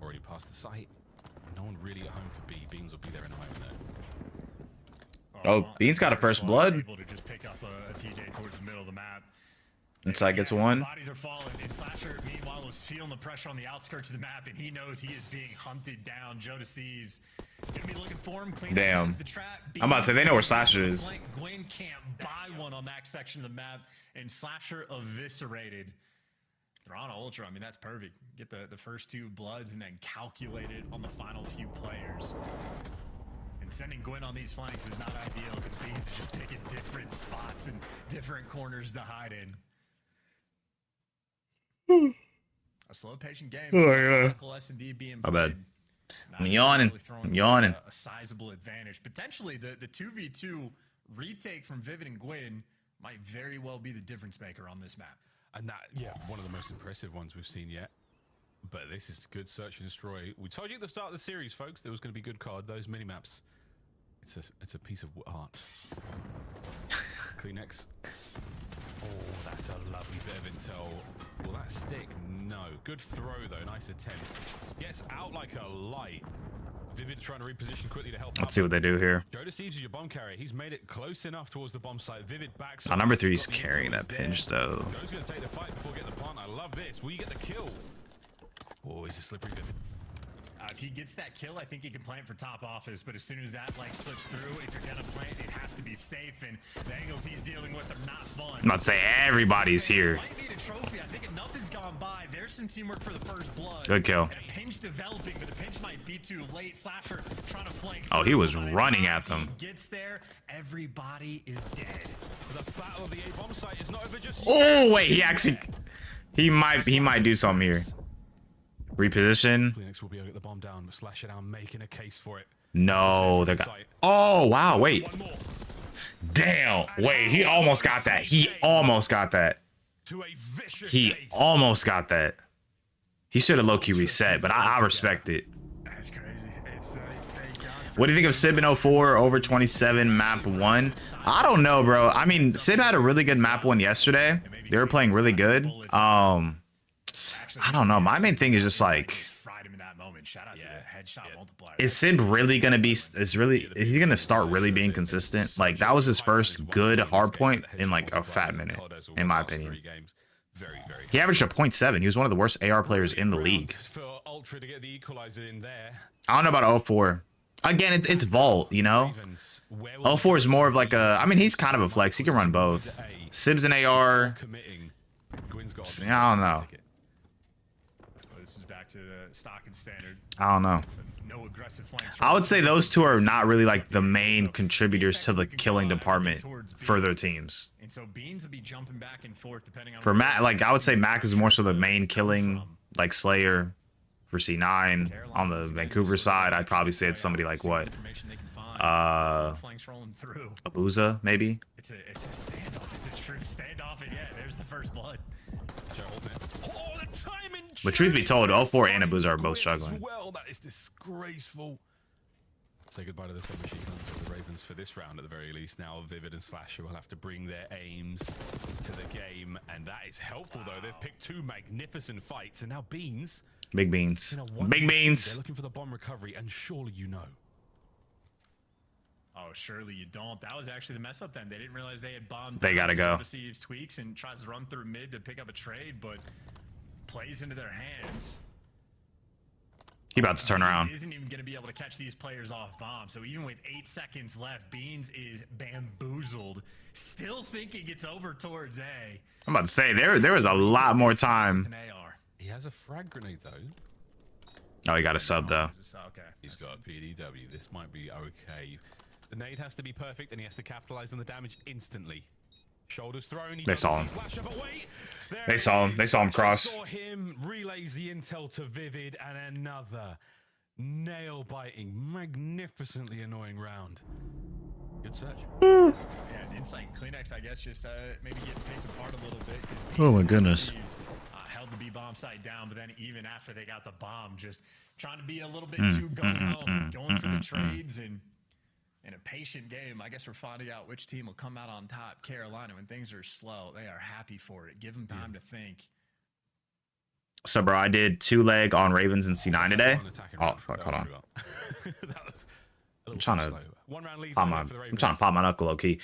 Already past the site. No one really at home for B. Beans will be there in a moment though. Oh, Beans got a first blood. Able to just pick up a TJ towards the middle of the map. Inside gets one. Bodies are falling, and Slasher, meanwhile, was feeling the pressure on the outskirts of the map, and he knows he is being hunted down. Joe Thieves gonna be looking for him. Damn. The trap. I'm about to say, they know where Slasher is. Gwen can't buy one on that section of the map, and Slasher eviscerated. They're on Ultra. I mean, that's perfect. Get the first 2 bloods and then calculate it on the final few players. And sending Gwen on these flanks is not ideal because Beans is just picking different spots and different corners to hide in. A slow, patient game. Oh, yeah. S&D being My bad. not I'm yawning. really throwing I'm yawning. A sizable advantage. Potentially, the 2v2 retake from Vivid and Gwen might very well be the difference maker on this map. And that, yeah, one of the most impressive ones we've seen yet. But this is good search and destroy. We told you at the start of the series, folks, there was going to be good card. Those minimaps, it's a piece of art. Kleenex. Oh, that's a lovely bit of intel. Will that stick? No. Good throw, though. Nice attempt. Gets out like a light. Vivid trying to reposition quickly to help. Let's see what they do here. Joe Thieves is your bomb carrier. He's made it close enough towards the bomb site. Vivid backs. Number 3 is carrying that pinch, though. Joe's going to take the fight before getting the plant. I love this. Will you get the kill? Oh, he's a slippery Vivid. If he gets that kill, I think he can plant for top office, but as soon as that like slips through, if you're gonna plant, it has to be safe, and the angles he's dealing with are not fun. I'm not saying everybody's here. Might need a trophy. I think enough has gone by. There's some teamwork for the first blood. Good kill. And a pinch developing, but the pinch might be too late. Slasher trying to flank. Oh, he was running at them. He gets there, everybody is dead. The battle of the A bomb site is not over just yet. Oh wait, he might do something here. Reposition. Kleenex will be able to get the bomb down, but Slash it down, making a case for it. No, they got. Oh wow, wait. Damn, wait, he almost got that. He almost got that. He almost got that. He should have low-key reset, but I respect it. That's crazy. What do you think of Sib in 04 over 27 map 1? I don't know, bro. I mean, Sib had a really good map 1 yesterday. They were playing really good. I don't know. My main thing is just like, is Sib really gonna be? Is he gonna start really being consistent? Like that was his first good hardpoint in like a fat minute, in my opinion. He averaged a 0.7. He was one of the worst AR players in the league. I don't know about 04. Again, it's Vault, you know. 04 is more of like a. I mean, he's kind of a flex. He can run both. Sib's an AR. I don't know. This is back to the stock and standard. I don't know. No aggressive flanks. I would say those two are not really like the main contributors to the killing department for their teams. And so Beans will be jumping back and forth depending on. For Mac, like I would say Mac is more so the main killing, like Slayer. For C9 on the Vancouver side, I'd probably say it's somebody like what? Abuza, maybe? It's a standoff. It's a true standoff, and yeah, there's the first blood. But truth be told, 04 and Abuza are both struggling. Well, that is disgraceful. Say goodbye to the submachine guns of the Ravens for this round at the very least. Now Vivid and Slasher will have to bring their aims to the game, and that is helpful though. They've picked 2 magnificent fights, and now Beans. Big Beans. Big Beans. They're looking for the bomb recovery, and surely you know. Oh, surely you don't. That was actually the mess up then. They didn't realize they had bombed. They gotta go. Receives tweaks and tries to run through mid to pick up a trade, but plays into their hands. He about to turn around. Isn't even going to be able to catch these players off bomb. So even with 8 seconds left, Beans is bamboozled. Still thinking it's over towards A. I'm about to say there was a lot more time. He has a frag grenade though. Oh, he got a sub though. Okay. He's got PDW. This might be okay. The nade has to be perfect, and he has to capitalize on the damage instantly. Shoulders thrown. They saw him. They saw him. They saw him cross. Saw him. Relays the intel to Vivid, and another nail-biting, magnificently annoying round. Good search. Yeah, Insight Kleenex, I guess, just maybe getting picked apart a little bit. Oh my goodness. Held the B bomb site down, but then even after they got the bomb, just trying to be a little bit too gung-ho, going for the trades and in a patient game. I guess we're finding out which team will come out on top. Carolina, when things are slow, they are happy for it. Give them time to think. So, bro, I did 2-leg on Ravens and C9 today. Oh, fuck, hold on. I'm trying to pop my knuckle, low-key.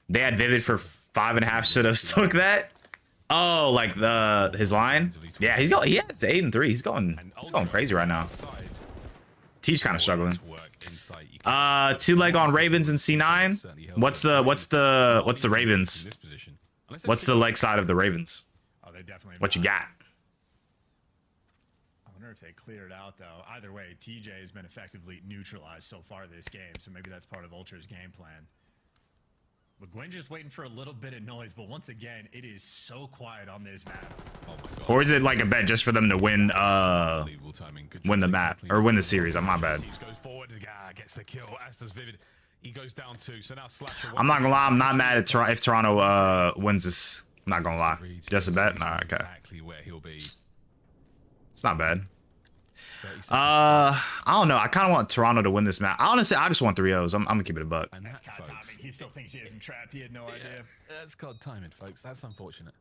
They had Vivid for 5.5. Should have took that. Oh, like his line? Yeah, he has 8-3. He's going crazy right now. T's kind of struggling. 2-leg on Ravens and C9. What's the Ravens? What's the leg side of the Ravens? Oh, they definitely. What you got? I wonder if they cleared out though. Either way, TJ has been effectively neutralized so far this game, so maybe that's part of Ultra's game plan. But Gwen just waiting for a little bit of noise, but once again, it is so quiet on this map. Oh my God. Or is it like a bet just for them to win win the map or win the series? I'm my bad. Goes forward, gets the kill, as does Vivid. He goes down 2, so now Slasher. I'm not gonna lie, I'm not mad at if Toronto wins this. I'm not gonna lie. Just a bet? Nah, okay. Exactly where he'll be. It's not bad. I don't know. I kind of want Toronto to win this match. Honestly, I just want 3-0s. I'm gonna keep it a buck. And that's COD timing. He still thinks he has him trapped. He had no idea. That's COD timing, folks. That's unfortunate.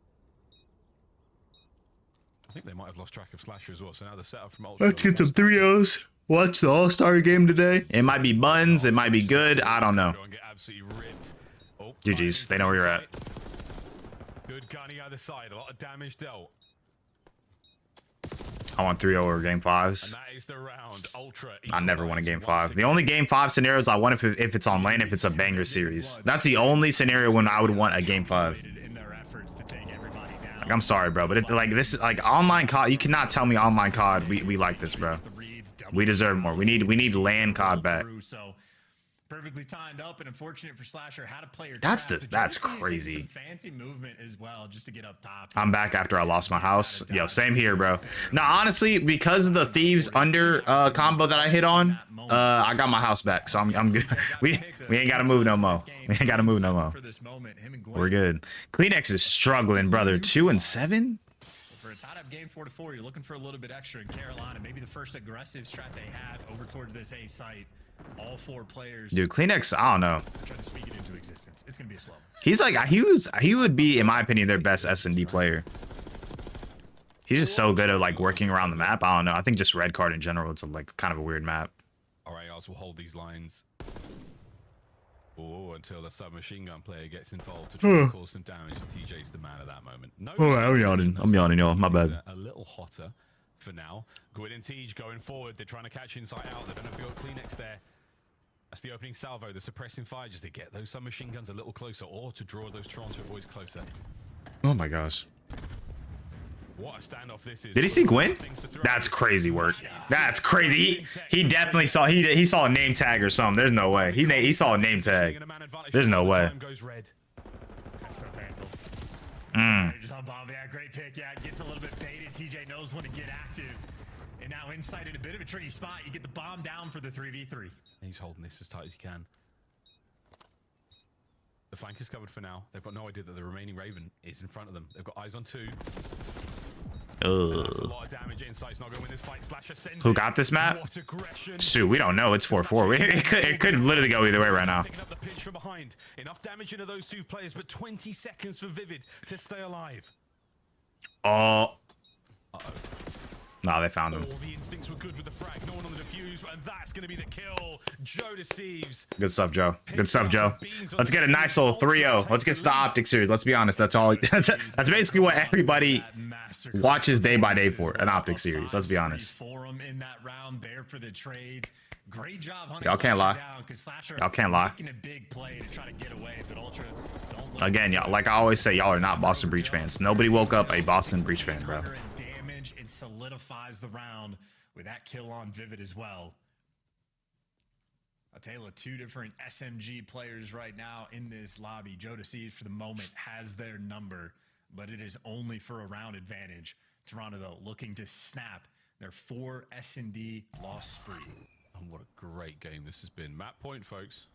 I think they might have lost track of Slasher as well. So now the setup from Ultra. Let's get some 3-0s. Watch the All-Star game today. It might be buns. It might be good. I don't know. GG's. They know where you're at. Good gunny either side. A lot of damage dealt. I want 3-0 over game 5s. And that is the round. Ultra. I never won a game 5. The only game 5 scenarios I want if it's on lane, if it's a banger series. That's the only scenario when I would want a game 5. Like, I'm sorry, bro, but like this is like online COD. You cannot tell me online COD we like this, bro. We deserve more. We need LAN COD back. Perfectly timed up and unfortunate for Slasher. How to play your that's crazy. Fancy movement as well, just to get up top. I'm back after I lost my house. Yo, same here, bro. No, honestly, because of the Thieves under combo that I hit on, I got my house back, so I'm good. We ain't gotta move no more. We ain't gotta move no more. We're good. Kleenex is struggling, brother. 2-7. For a tied up game 4-4, you're looking for a little bit extra in Carolina. Maybe the first aggressive strat they have over towards this A site. All 4 players. Dude, Kleenex, I don't know. Trying to speak it into existence. It's gonna be a slow. He's like he would be, in my opinion, their best S&D player. He's just so good at like working around the map. I don't know. I think just red card in general, it's like kind of a weird map. All right, guys, we'll hold these lines. Oh, until the submachine gun player gets involved to try to cause some damage. TJ's the man at that moment. No, I'm yawning, y'all. My bad. A little hotter for now. Gwyn and Tej going forward. They're trying to catch inside out. They don't know if they've got Kleenex there. That's the opening salvo. The suppressing fire just to get those submachine guns a little closer or to draw those Toronto boys closer. Oh my gosh. What a standoff this is. Did he see Gwyn? That's crazy work. That's crazy. He definitely saw he saw a name tag or something. There's no way. He saw a name tag. There's no way. That's so painful. Just on bomb. Yeah, great pick. Yeah, gets a little bit baited. TJ knows when to get active. And now inside in a bit of a tricky spot. You get the bomb down for the 3v3. He's holding this as tight as he can. The flank is covered for now. They've got no idea that the remaining Raven is in front of them. They've got eyes on 2. That's a lot of damage inside. It's not going to win this fight. Slasher sends Who got this map? Shoot, we don't know. It's 4-4. It could literally go either way right now. Picking up the pinch from behind. Enough damage into those 2 players, but 20 seconds for Vivid to stay alive. Oh. No, they found him. All the instincts were good with the frag. No one on the defuse, and that's going to be the kill. Joe deceives. Good stuff, Joe. Good stuff, Joe. Let's get a nice little 3-0. Let's get to the Optic series. Let's be honest. That's all. That's basically what everybody watches day by day for, an Optic series. Let's be honest. In that round there for the trades. Great job. Y'all can't lie. Y'all can't lie. Again, y'all, like I always say, y'all are not Boston Breach fans. Nobody woke up a Boston Breach fan, bro. And solidifies the round with that kill on Vivid as well. A tale of 2 different SMG players right now in this lobby. Joe Deceives for the moment has their number, but it is only for a round advantage. Toronto, though, looking to snap their 4 S&D loss spree. And what a great game this has been. Map point, folks.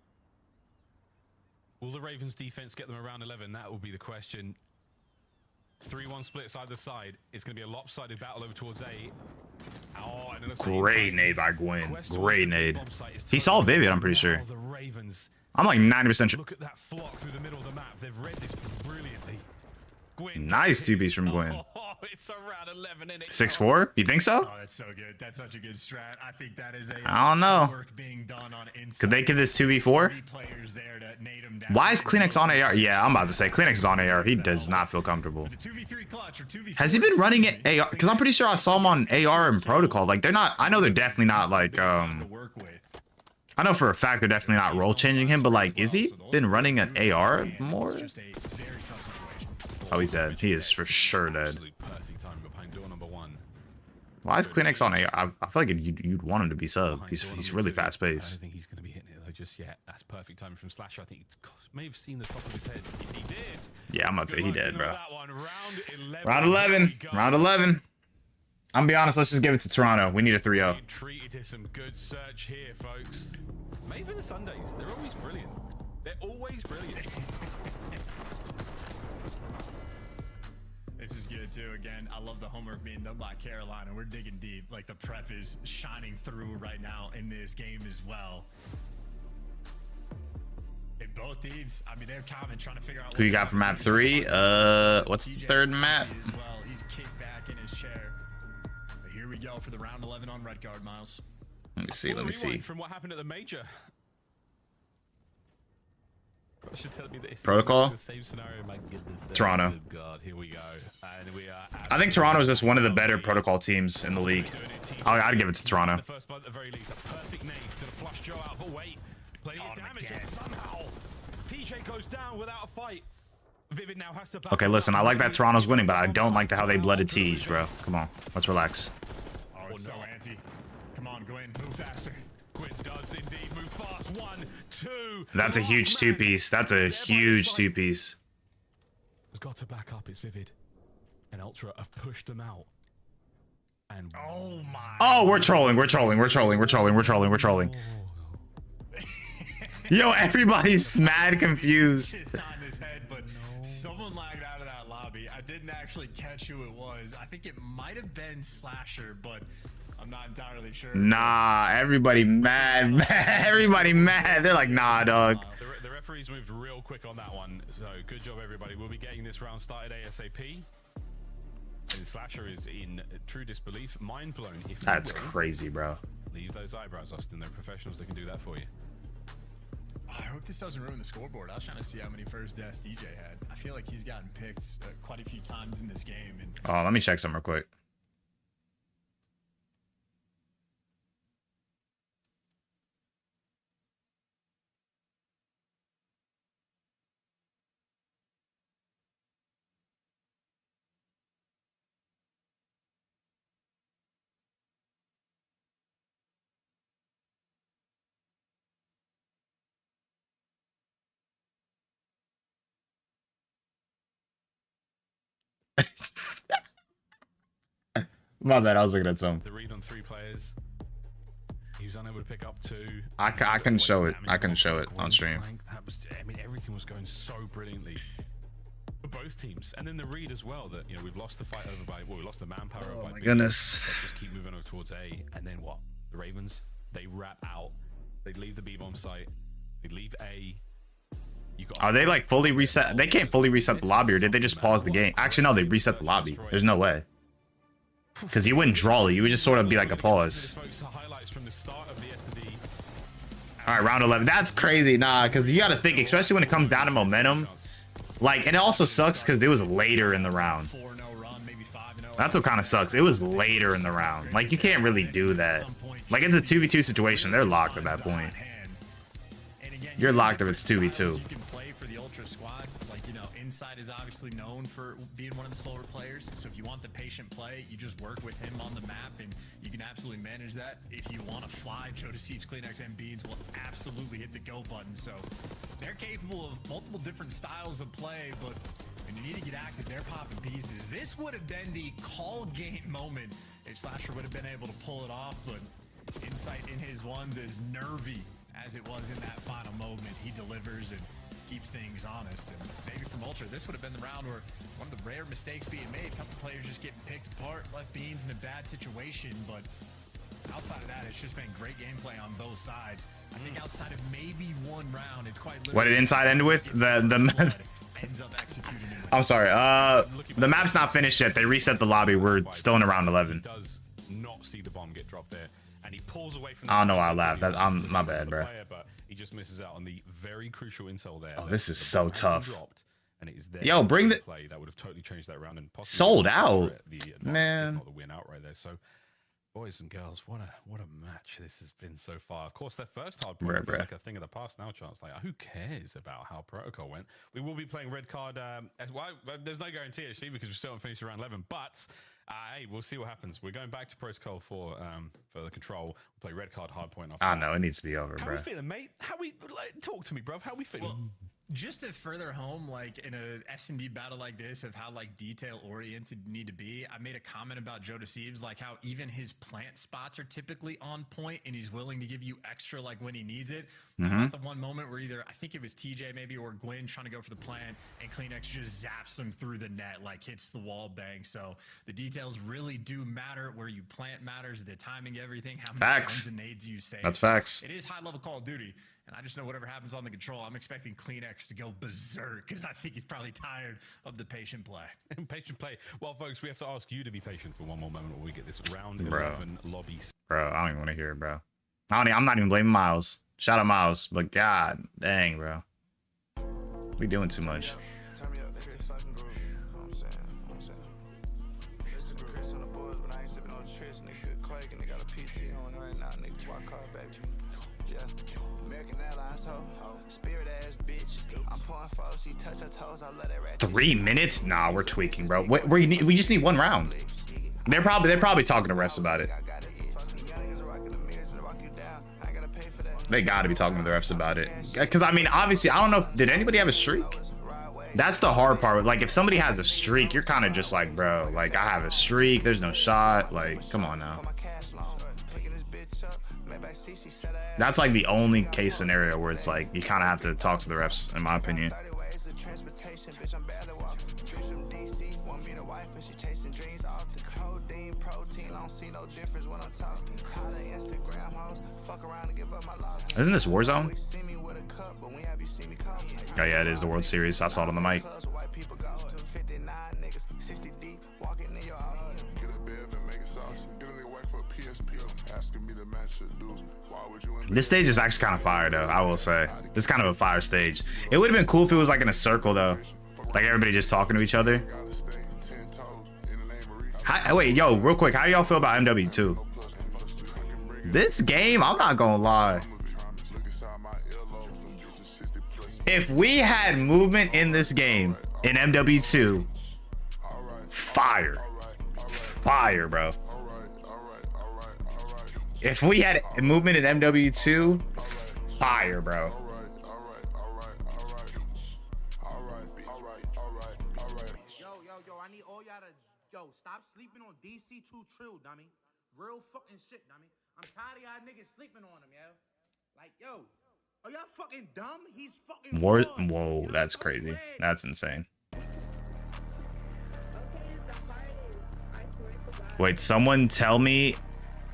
Will the Ravens defense get them around 11? That will be the question. 3-1 split side to side. It's going to be a lopsided battle over towards A. Oh, and great nade by Gwyn. Great nade. He saw Vivid, I'm pretty sure. I'm like 90% sure. Look at that flock through the middle of the map. They've read this brilliantly. Nice 2-piece from Gwyn. Oh, it's around 11 and 6'4"? You think so? Oh, that's so good. That's such a good strat. I think that is a I don't know. work being done on inside. Could they get this 2v4? Players there to nade him down. Why is Kleenex on AR? Yeah, I'm about to say Kleenex is on AR. He does not feel comfortable. The 2v3 clutch or 2v4. Has he been running it AR? Because I'm pretty sure I saw him on AR and Protocol. Like, they're not, I know they're definitely not like, I know for a fact they're definitely not role changing him, but like, is he been running an AR more? Oh, he's dead. He is for sure dead. Why is Kleenex on AR? I feel like you'd want him to be sub. He's really fast paced. I don't think he's going to be hitting it though just yet. That's perfect timing from Slasher. I think he may have seen the top of his head. He did. Yeah, I'm about to say he did, bro. Round 11. Round 11. I'm gonna be honest. Let's just give it to Toronto. We need a 3-0. Treated to some good search here, folks. Maven Sundays. They're always brilliant. They're always brilliant. This is good too. Again, I love the homework being done by Carolina. We're digging deep. Like the prep is shining through right now in this game as well. They both Thieves. I mean, they're common trying to figure out Who you got for map 3? What's the third map? As well. He's kicked back in his chair. But here we go for the round 11 on red card, Miles. Let me see. Let me see. From what happened at the major. Should tell me that Protocol. The same scenario. My goodness. Toronto. Oh God, here we go. And we are. I think Toronto is just one of the better Protocol teams in the league. I'd give it to Toronto. The first at the very least, a perfect nade. Gonna flush Joe out, but wait, playing damage and somehow TJ goes down without a fight. Vivid now has to. Okay, listen. I like that Toronto's winning, but I don't like how they blooded Tej, bro. Come on, let's relax. Oh, it's so anti. Come on, Gwyn, move faster. Gwyn does indeed move fast. 1, 2. That's a huge 2-piece. That's a huge 2-piece. Has got to back up. It's Vivid and Ultra have pushed them out. And oh my. Oh, we're trolling. We're trolling. We're trolling. We're trolling. We're trolling. We're trolling. Yo, everybody's mad confused. On his head, but someone lagged out of that lobby. I didn't actually catch who it was. I think it might have been Slasher, but I'm not entirely sure. Nah, everybody mad. Everybody mad. They're like, nah, dog. The referees moved real quick on that one, so good job, everybody. We'll be getting this round started ASAP. And Slasher is in true disbelief, mind blown. If That's crazy, bro. Leave those eyebrows, Austin. They're professionals. They can do that for you. I hope this doesn't ruin the scoreboard. I was trying to see how many first deaths DJ had. I feel like he's gotten picked quite a few times in this game. And Oh, let me check some real quick. My bad, I was looking at some. The read on 3 players. He was unable to pick up 2. I can show it. I can show it on stream. That was, I mean, everything was going so brilliantly for both teams, and then the read as well. That we've lost the fight over by, well, we lost the manpower over by. Oh my goodness. Let's just keep moving over towards A, and then what? The Ravens, they wrap out. They leave the B-bomb site. They leave A. Are they like fully reset? They can't fully reset the lobby, or did they just pause the game? Actually, no, they reset the lobby. There's no way. Because you wouldn't draw it. You would just sort of be like a pause. All right, round 11. That's crazy. Nah, because you got to think, especially when it comes down to momentum. Like, and it also sucks because it was later in the round. That's what kind of sucks. It was later in the round. Like, you can't really do that. Like, it's a 2v2 situation. They're locked at that point. You're locked if it's 2v2. Inside is obviously known for being one of the slower players, so if you want the patient play, you just work with him on the map, and you can absolutely manage that. If you want to fly, Joe Deceived, Kleenex, and Beans will absolutely hit the go button, so they're capable of multiple different styles of play, but when you need to get active, they're popping pieces. This would have been the call game moment if Slasher would have been able to pull it off, but Insight in his ones, as nervy as it was in that final moment, he delivers and keeps things honest. And maybe from Ultra, this would have been the round where one of the rare mistakes being made, a couple players just getting picked apart, left Beans in a bad situation, but outside of that, it's just been great gameplay on both sides. I think outside of maybe one round, it's quite literally... What did inside end with? Ends up executing it. I'm sorry. The map's not finished yet. They reset the lobby. We're still in round 11. Does not see the bomb get dropped there, and he pulls away from. I don't know why I laughed. I'm my bad, bro. But he just misses out on the very crucial intel there. Oh, this is so tough. And it is there. Yo, bring the play that would have totally changed that round and sold out, man. Not the win out right there. So, boys and girls, what a match this has been so far. Of course, their first hard point feels like a thing of the past now. Chance like who cares about how protocol went? We will be playing red card as well. There's no guarantee actually because we still haven't finished around 11, but. Hey, we'll see what happens. We're going back to protocol for the control. We'll play red card hardpoint. I know it needs to be over, bro. How we feeling, mate? Talk to me, bro. How we feeling? Well, just to further home, like in a S&D battle like this, of how like detail oriented you need to be. I made a comment about Joe Thieves, like how even his plant spots are typically on point, and he's willing to give you extra like when he needs it. Not the one moment where either I think it was TJ maybe or Gwyn trying to go for the plant, and CleanX just zaps him through the net, like hits the wall, bang. So the details really do matter. Where you plant matters, the timing, everything. How many stuns and nades you save. That's facts. It is high level Call of Duty. And I just know whatever happens on the control, I'm expecting CleanX to go berserk because I think he's probably tired of the patient play. Patient play. Well, folks, we have to ask you to be patient for one more moment while we get this round 11 lobbies. Bro, I don't even want to hear it, bro. I'm not even blaming Miles. Shout out Miles, but god dang, bro. We doing too much. Spirit ass bitch. I'm pouring foes, she touch her toes, I let it right. 3 minutes? Nah, we're tweaking, bro. We just need one round. They're probably talking to refs about it. They gotta be talking to the refs about it. Cause I mean, obviously, I don't know did anybody have a streak? That's the hard part. Like if somebody has a streak, you're kind of just like, bro, like I have a streak, there's no shot. Like, come on now. That's like the only case scenario where it's like you kind of have to talk to the refs, in my opinion. Isn't this Warzone? Oh yeah, it is the World Series. I saw it on the mic. This stage is actually kind of fire though, I will say. This is kind of a fire stage. It would have been cool if it was like in a circle though. Like everybody just talking to each other. Wait, yo, real quick, how do y'all feel about MW2? This game, I'm not gonna lie. If we had movement in this game, in MW2, fire. Fire, bro. If we had movement in MW2, fire, bro. Yo, I need all y'all to, stop sleeping on DC2 Trill, dummy. Real fucking shit, dummy. I'm tired of y'all niggas sleeping on him, yo. Like, yo, are y'all fucking dumb? He's fucking Whoa, that's crazy. That's insane. Wait, someone tell me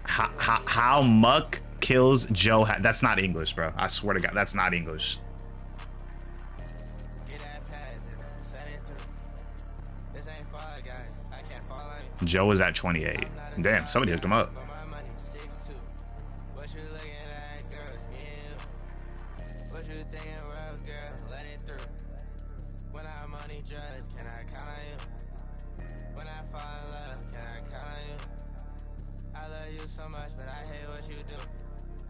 how Muck kills Joe. That's not English, bro. I swear to God, that's not English. Joe is at 28. Damn, somebody hooked him up. So much, but I hate what you do.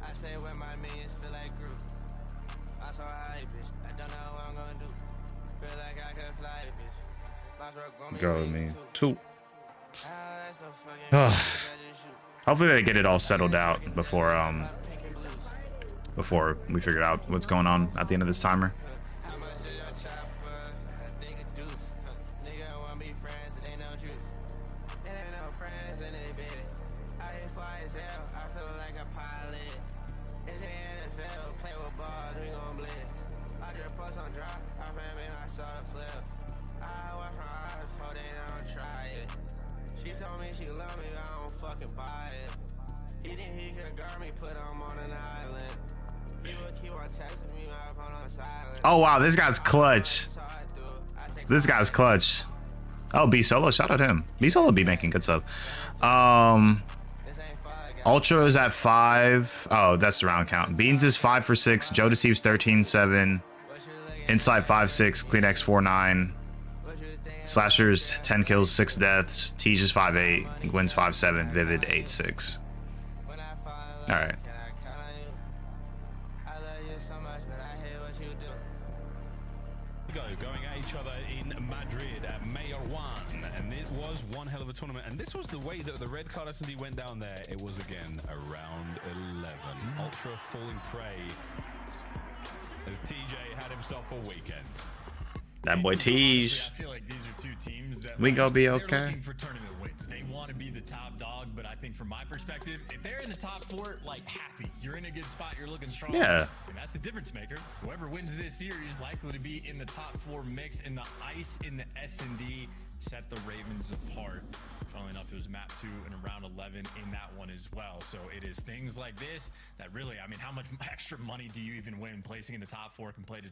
I say when my minions feel like group. I'm so high, bitch. I don't know what I'm gonna do. Feel like I could fly, bitch. Go with me. Two. Hopefully they get it all settled out before we figure out what's going on at the end of this timer. Oh wow, this guy's clutch. This guy's clutch. Oh, B Solo, shout out him. B Solo be making good stuff. Ultra is at 5. Oh, that's the round count. Beans is 5 for 6. Joe Deceives 13-7. Inside 5-6. CleanX 4-9. Slashers 10 kills, 6 deaths. Tej is 5-8. Gwyn's 5-7. Vivid 8-6. All right. Going at each other in Madrid at Mayor 1, and it was one hell of a tournament. And this was the way that the red card S&D went down there. It was again around 11. Ultra falling prey as TJ had himself a weekend. That boy Tej. I feel like these are two teams that We gonna be they're okay. looking for tournament wins. They want to be the top dog, but I think from my perspective, if they're in the top 4, like happy, you're in a good spot, you're looking strong. Yeah. And that's the difference maker. Whoever wins this series likely to be in the top 4 mix in the ice in the S&D. Set the Ravens apart. Funnily enough, it was map 2 and around 11 in that one as well. So it is things like this that really, I mean, how much extra money do you even win placing in the top 4 compared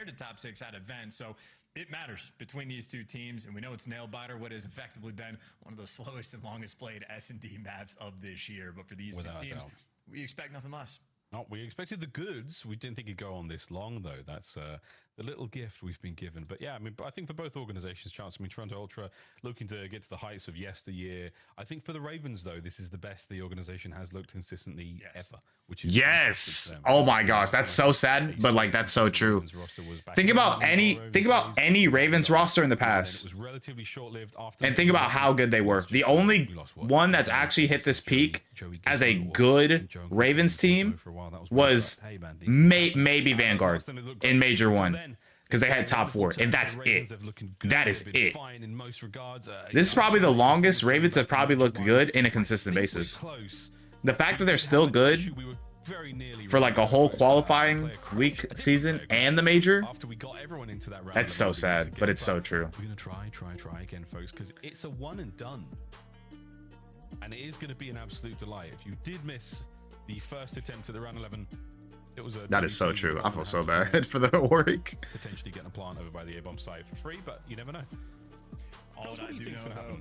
to top 6 at events? So it matters between these two teams, and we know it's nail biter, what has effectively been one of the slowest and longest played S&D maps of this year. But for these two teams, we expect nothing less. No, we expected the goods. We didn't think it'd go on this long, though. That's the little gift we've been given. But yeah, I mean, I think for both organizations, chance. I mean, Toronto Ultra looking to get to the heights of yesteryear. I think for the Ravens, though, this is the best the organization has looked consistently ever. Which is Oh my gosh, that's so sad, but like that's so true. Think about any Ravens roster in the past, it was relatively short-lived after, and think about how good they were. The only one that's actually hit this peak as a good Ravens team was maybe Vanguard in Major 1. Because they had top 4, and that's it. That is it. This is probably the longest Ravens have probably looked good in a consistent basis. The fact that they're still good for like a whole qualifying week season and the major, that's so sad, but it's so true. We're going to try again, folks, because it's a one and done. And it is going to be an absolute delight. If you did miss the first attempt at the round 11, it was that is so true. I feel so bad for the Warwick. Potentially getting a plant over by the A-bomb side for free, but you never know. All I do know, though,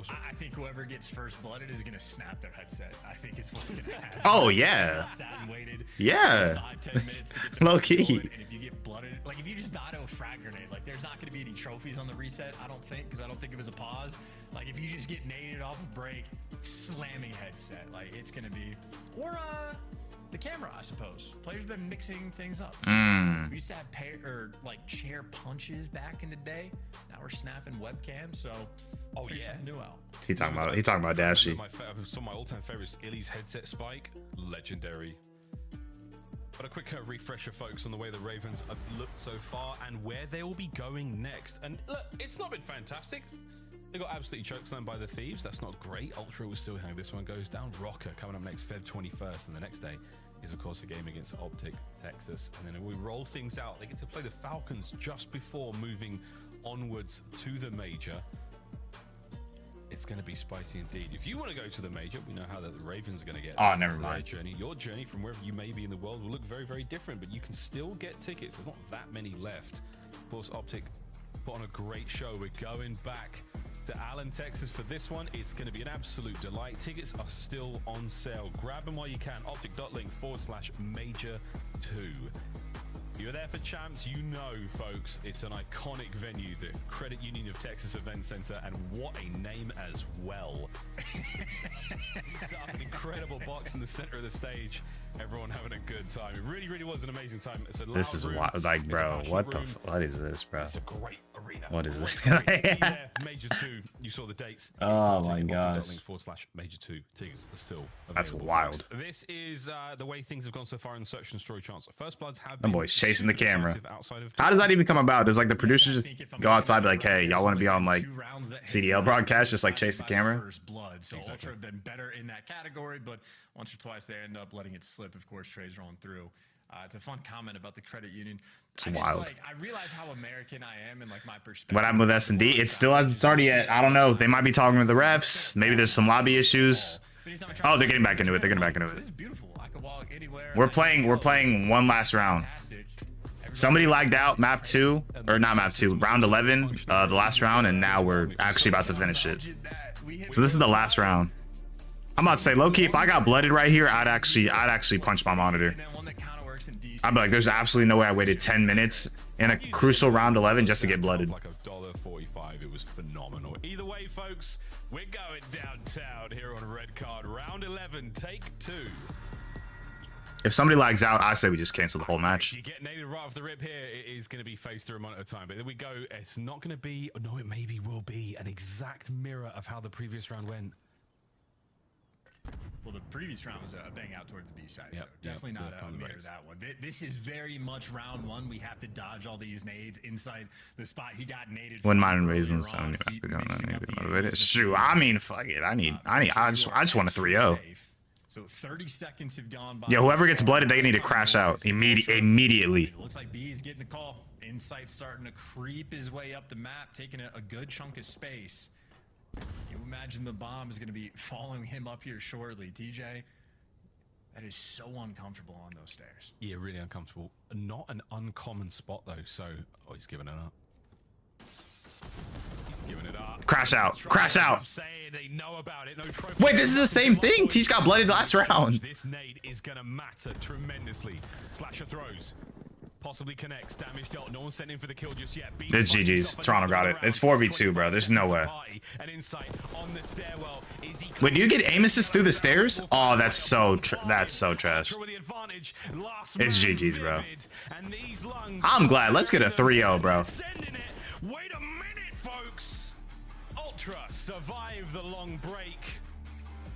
I think whoever gets first blooded is going to snap their headset. I think is what's going to happen. Oh, yeah. Sat and waited 5-10 minutes to get low key. And if you get blooded, like if you just die to a frag grenade, like there's not going to be any trophies on the reset, I don't think, because I don't think it was a pause. Like if you just get naded off a break, slamming headset, like it's going to be, or the camera, I suppose. Players been mixing things up. We used to have chair punches back in the day. Now we're snapping webcams. So, new out. He talking about Dashy. Some of my all-time favorites, Illy's headset spike, legendary. But a quick refresher, folks, on the way the Ravens have looked so far and where they will be going next. And look, it's not been fantastic. They got absolutely chokeslammed by the Thieves. That's not great. Ultra will still how this one goes down. Rokkr coming up next, Feb 21st, and the next day is, of course, a game against Optic, Texas. And then we roll things out. They get to play the Falcons just before moving onwards to the major. It's going to be spicy indeed. If you want to go to the major, we know how the Ravens are going to get. Oh, never mind. Your journey from wherever you may be in the world will look very, very different, but you can still get tickets. There's not that many left. Of course, Optic put on a great show. We're going back to Allen, Texas for this one. It's going to be an absolute delight. Tickets are still on sale. Grab them while you can. Optic.link/major2. You're there for champs, you know, folks, it's an iconic venue, the Credit Union of Texas Event Center, and what a name as well. Set up an incredible box in the center of the stage. Everyone having a good time. It really, really was an amazing time. It's a loud This is room. wild, like, bro. What is this, bro? It's a great arena. What is this? Major 2. You saw the dates. Oh my gosh. /major2. Tickets are still That's available, wild. folks. This is the way things have gone so far in Search and Story Chance. First Bloods have Them been boys chasing the camera. outside of How does that even come about? Does like the producers just go outside and be like, hey, y'all want to be on like CDL broadcast, just like chase the camera? First blood. So Ultra have been better in that category, but once or twice they end up letting it slip. Of course, Trey's rolling through. It's a fun comment about the credit union. It's I wild. I realize how American I am and like my perspective. What happened with S&D? It still hasn't started yet. I don't know. They might be talking to the refs. Maybe there's some lobby issues. Oh, they're getting back into it. They're getting back into it. This is beautiful. I could walk anywhere. We're playing one last round. Somebody lagged out map 2, or not map 2, round 11, the last round, and now we're actually about to finish it. So this is the last round. I'm about to say, low key, if I got blooded right here, I'd actually punch my monitor. I'd be like, there's absolutely no way I waited 10 minutes in a crucial round 11 just to get blooded. Like $1.45. It was phenomenal. Either way, folks, we're going downtown here on Red Card. Round 11, take 2. If somebody lags out, I say we just cancel the whole match. You get nailed right off the rip here. It is going to be phase through a monitor time. But there we go. It's not going to be, no, it maybe will be an exact mirror of how the previous round went. Well, the previous round was a bang out towards the B side, so definitely not a mirror to that one. This is very much round 1. We have to dodge all these nades inside the spot he got naded. When mine and raisins, shoot, I mean, fuck it. I just want a 3-0. So 30 seconds have gone by. Yeah, whoever gets blooded, they need to crash out immediately. It looks like B is getting the call. Insight starting to creep his way up the map, taking a good chunk of space. You imagine the bomb is going to be following him up here shortly. TJ, that is so uncomfortable on those stairs. Yeah, really uncomfortable. Not an uncommon spot, though, so... Oh, he's giving it up. He's giving it up. Crash out. Crash out. They know about it. No wait, this is the same thing. Teach got blooded last round. This nade is going to matter tremendously. Slasher throws. Possibly connects. Damage dealt. No one sent in for the kill just yet. It's GG's. Toronto got it. It's 4v2, bro. There's no way. Wait, do you get aim assist through the stairs? Oh, that's so trash. It's GG's, bro. I'm glad. Let's get a 3-0, bro. Wait a minute, folks. Ultra survive the long break.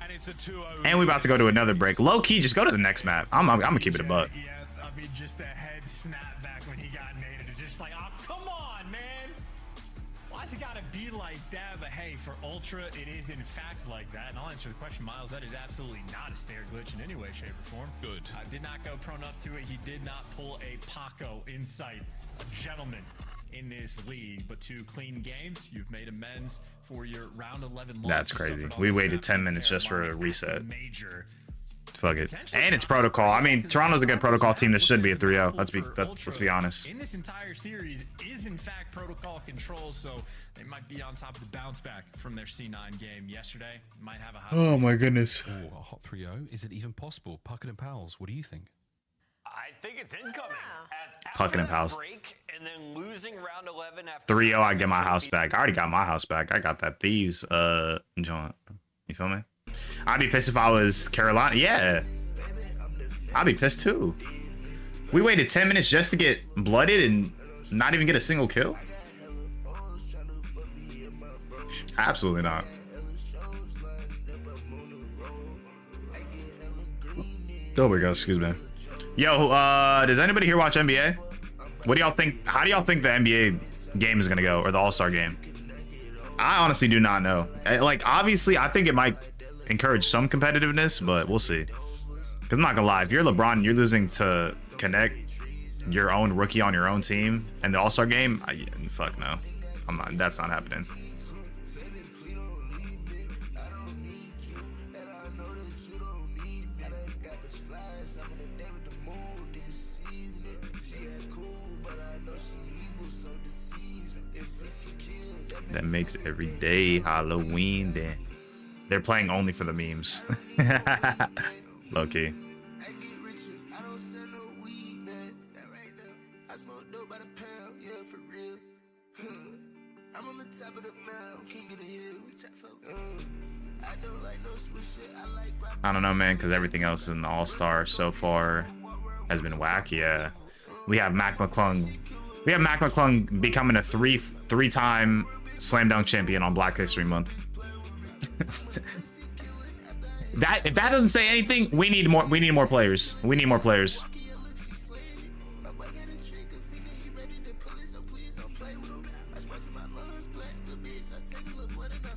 And it's a 2-0. And we about to go to another break. Low key, just go to the next map. I'm gonna keep it a buck. Yeah, I mean, just the head snap back when he got naded. Just like, oh, come on, man. Why's it gotta be like that? But hey, for Ultra, it is in fact like that. And I'll answer the question, Miles. That is absolutely not a stair glitch in any way, shape, or form. Good. Did not go prone up to it. He did not pull a Paco insight. A gentleman in this league, but 2 clean games. You've made amends for your round 11 loss. That's crazy. We waited 10 minutes just for a reset. Fuck it. And it's protocol. I mean, Toronto's a good protocol team. This should be a 3-0. Let's be honest. In this entire series is in fact protocol control, so they might be on top of the bounce back from their C9 game yesterday. Might have a hot oh my goodness. Oh, a hot 3-0. Is it even possible? Puckett and Pals, what do you think? I think it's incoming. Puckett and Pals. Break and then losing round 11 after 3-0, I get my house back. I already got my house back. I got that Thieves joint. You feel me? I'd be pissed if I was Carolina. Yeah. I'd be pissed too. We waited 10 minutes just to get blooded and not even get a single kill? Absolutely not. There we go. Excuse me. Yo, does anybody here watch NBA? What do y'all think? How do y'all think the NBA game is gonna go, or the All-Star game? I honestly do not know. Like, obviously, I think it might encourage some competitiveness, but we'll see. Because I'm not gonna lie, if you're LeBron and you're losing to Connect, your own rookie on your own team, and the All-Star game, fuck no. I'm not. That's not happening. That makes every day Halloween. Then they're playing only for the memes. Low key. I don't know, man, because everything else in the All-Star so far has been whack. Yeah, we have Mac McClung. We have Mac McClung becoming a three-time slam dunk champion on Black History Month. If that doesn't say anything, we need more players. We need more players.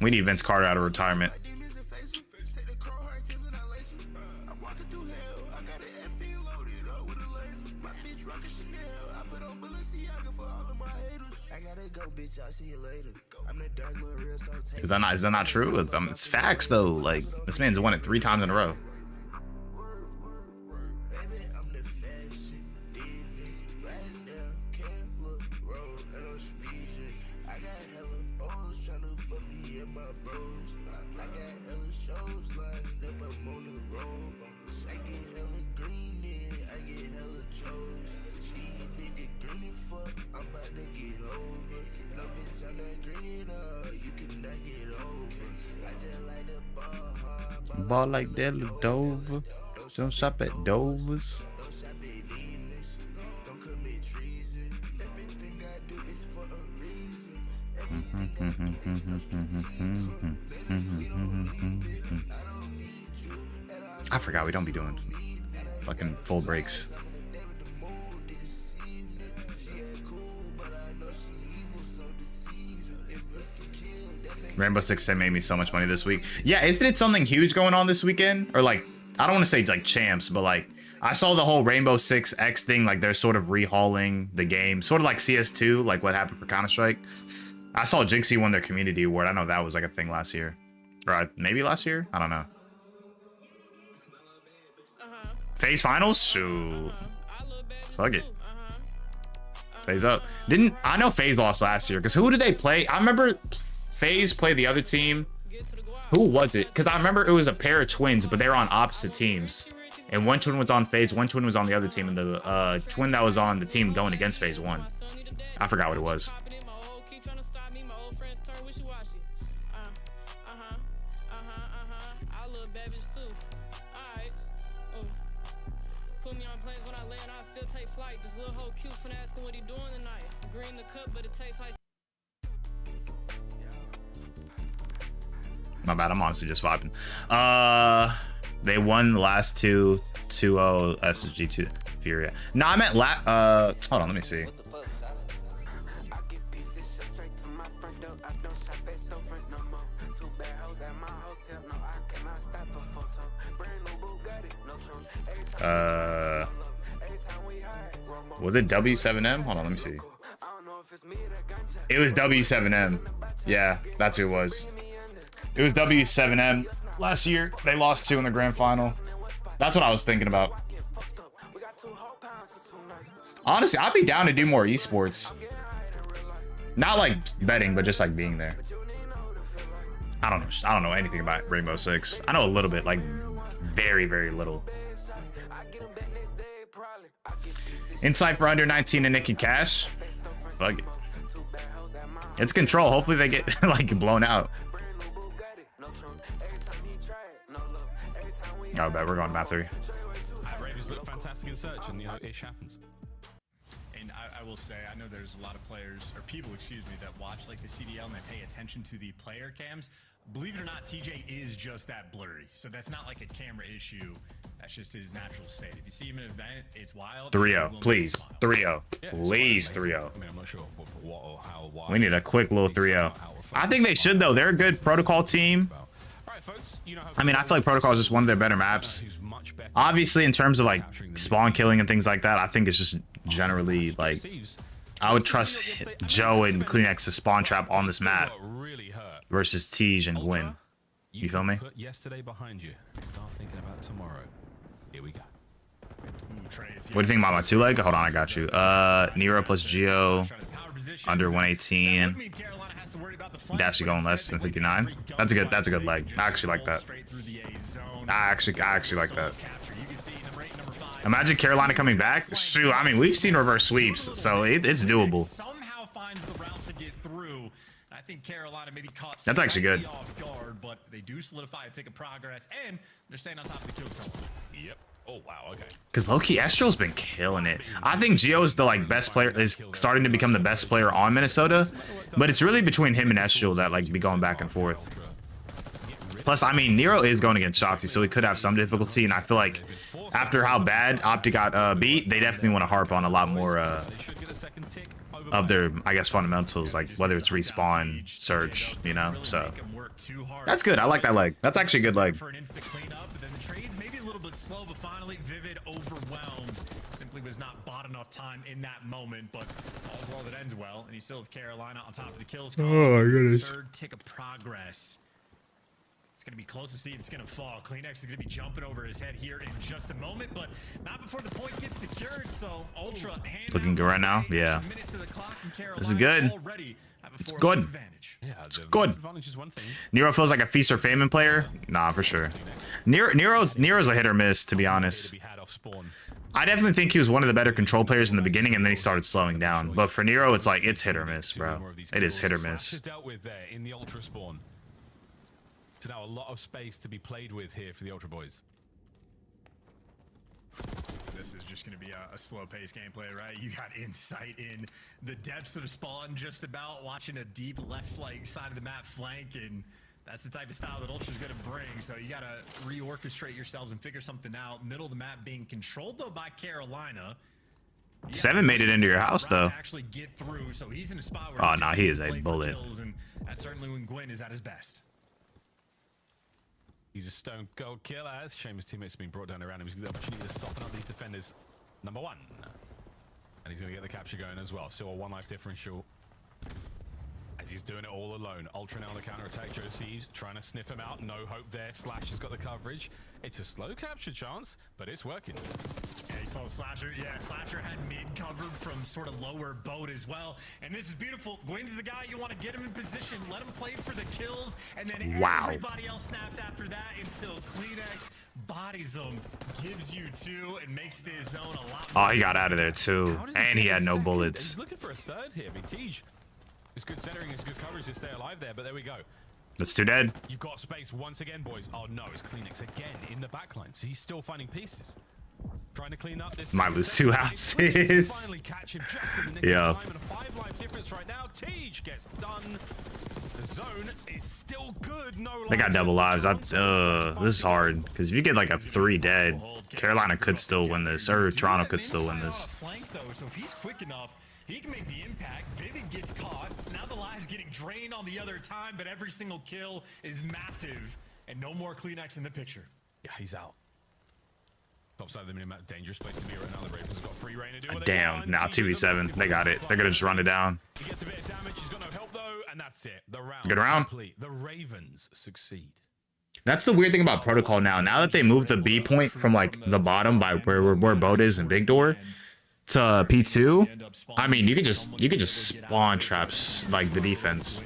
We need Vince Carter out of retirement. My bitch rockin' Chanel, I put on Balenciaga for all of my haters. I gotta go, bitch, I'll see you later. I'm the dark little real, so take Is that not true? It's facts though. Like this man's won it 3 times in a row. baby, I'm the fashion dealer. Right now, can't look road, I don't speed it. I got hella O's tryna fuck me and my bros. I got hella shows lined up, I'm on the road. I get hella green in, I get hella chose. She nigga green as fuck, I'm about to get over. No bitch, I'm not green enough, you cannot get over. I just like the ball hard, Ball like that, look Dover. Don't shop at Dover's. don't shop at demons. Don't commit treason. Everything I do is for a reason. Everything I do is substantial. I forgot we don't be doing fucking full breaks. Rainbow Six Siege made me so much money this week. Yeah, isn't it something huge going on this weekend? Or like, I don't want to say like champs, but like I saw the whole Rainbow Six X thing. Like they're sort of rehauling the game, sort of like CS2, like what happened for Counter-Strike. I saw Jixie won their community award. I know that was like a thing last year, or maybe last year. I don't know. Phase finals, shoot. Fuck it. Phase up. I know Phase lost last year because who did they play? I remember FaZe played the other team. Who was it? Because I remember it was a pair of twins, but they were on opposite teams. And one twin was on FaZe, one twin was on the other team, and the twin that was on the team going against FaZe won. I forgot what it was. My bad, I'm honestly just vibing. They won the last 2-0 SSG2 Furia. No, I meant hold on, let me see. Was it W7M? Hold on, let me see. It was W7M. Yeah, that's who it was. It was W7M last year. They lost 2 in the grand final. That's what I was thinking about. Honestly, I'd be down to do more esports. Not like betting, but just like being there. I don't know anything about Rainbow Six. I know a little bit, like very, very little. Insight for under 19 and Nicky Cash. Fuck it. It's Control. Hopefully they get like blown out. Oh, bet we're going map 3. Ravens look fantastic in search, and you know, ish happens. And I will say, I know there's a lot of players, or people, excuse me, that watch like the CDL and they pay attention to the player cams. Believe it or not, TJ is just that blurry. So that's not like a camera issue. That's just his natural state. If you see him in an event, it's wild. 3-0, please. 3-0. Please, 3-0. I mean, I'm not sure what or how wide. We need a quick little 3-0. I think they should, though. They're a good protocol team. I mean, I feel like Protocol is just one of their better maps. Obviously, in terms of like spawn killing and things like that, I think it's just generally like I would trust Joe and Kleenex to spawn trap on this map versus Tej and Gwyn. You feel me? Put yesterday behind you. Start thinking about tomorrow. Here we go. What do you think about my 2-leg? Hold on, I got you. Nero plus Geo under 118. Dash going less than 59. That's a good leg. I actually like that. I actually like that. Imagine Carolina coming back. Shoot, I mean, we've seen reverse sweeps, so it's doable. Somehow finds the route to get through. I think Carolina maybe caught That's actually good. Off guard, but they do solidify a tick of progress, and they're staying on top of the kills column. Yep. Oh wow. Okay. Because low-key, Estro's been killing it. I think Geo is the like best player, is starting to become the best player on Minnesota, but it's really between him and Estro that like be going back and forth. Plus, I mean, Nero is going against Shotzi, so he could have some difficulty, and I feel like after how bad Optic got beat, they definitely want to harp on a lot more of their, I guess, fundamentals, like whether it's respawn, search, you know. So that's good. I like that leg. That's actually a good leg. bit slow, but finally Vivid overwhelmed. Simply was not bought enough time in that moment, but all's well that ends well, and you still have Carolina on top of the kills. Oh my goodness. Third tick of progress. It's going to be close to see if it's going to fall. Kleenex is going to be jumping over his head here in just a moment, but not before the point gets secured. So Ultra looking good right now. Yeah. This is good. It's good. Yeah, it's good. Advantage is one thing. Nero feels like a feast or famine player. Nah, for sure. Nero's a hit or miss, to be honest. I definitely think he was one of the better control players in the beginning, and then he started slowing down. But for Nero, it's like it's hit or miss, bro. It is hit or miss. Dealt with there in the Ultra spawn. So now a lot of space to be played with here for the Ultra boys. This is just going to be a slow-paced gameplay, right? You got insight in the depths of the spawn, just about watching a deep left flank side of the map flank, and that's the type of style that Ultra's going to bring. So you got to reorchestrate yourselves and figure something out. Middle of the map being controlled though by Carolina. Seven made it into your house though. Actually get through, so he's in a spot where oh no, he is a bullet. And that's certainly when Gwyn is at his best. He's a stone cold killer. It's a shame his teammates have been brought down around him. He's got the opportunity to soften up these defenders. Number one. And he's going to get the capture going as well. Still a 1 life differential. As he's doing it all alone. Ultra now on the counter-attack. Joe sees, trying to sniff him out. No hope there. Slash has got the coverage. It's a slow capture chance, but it's working. Yeah, you saw Slasher. Yeah, Slasher had mid covered from sort of lower boat as well. And this is beautiful. Gwyn's the guy you want to get him in position, let him play for the kills, and then everybody else snaps after that until Kleenex bodies him, gives you two, and makes this zone a lot more. Oh, he got out of there too. And he had no bullets. He's looking for a third here. I mean, Tej. It's good centering, it's good coverage to stay alive there, but there we go. That's two dead. You've got space once again, boys. Oh no, it's Kleenex again in the backline. So he's still finding pieces. Trying to clean up this. Might lose 2 houses. Finally catch him just in the nick yeah. of time, and a 5 life difference right now. Tej gets done. The zone is still good. No. They got double lives. This is hard because if you get like a 3 dead, Carolina could still win this, or Toronto could still win this. Flank though, so if he's quick enough, he can make the impact. Vivid gets caught. Now the lives getting drained on the other time, but every single kill is massive, and no more Kleenex in the picture. Yeah, he's out. Top side of the minimap, dangerous place to be right now. The Ravens got free reign to do what damn, now 2v7. They got it. They're gonna just run it down. He gets a bit of damage. He's got no help though, and that's it. The round. Good round. Complete. The Ravens succeed. That's the weird thing about Protocol now. Now that they moved the B point from like the bottom by where boat is and Big Door to P2, I mean, you could just spawn traps like the defense.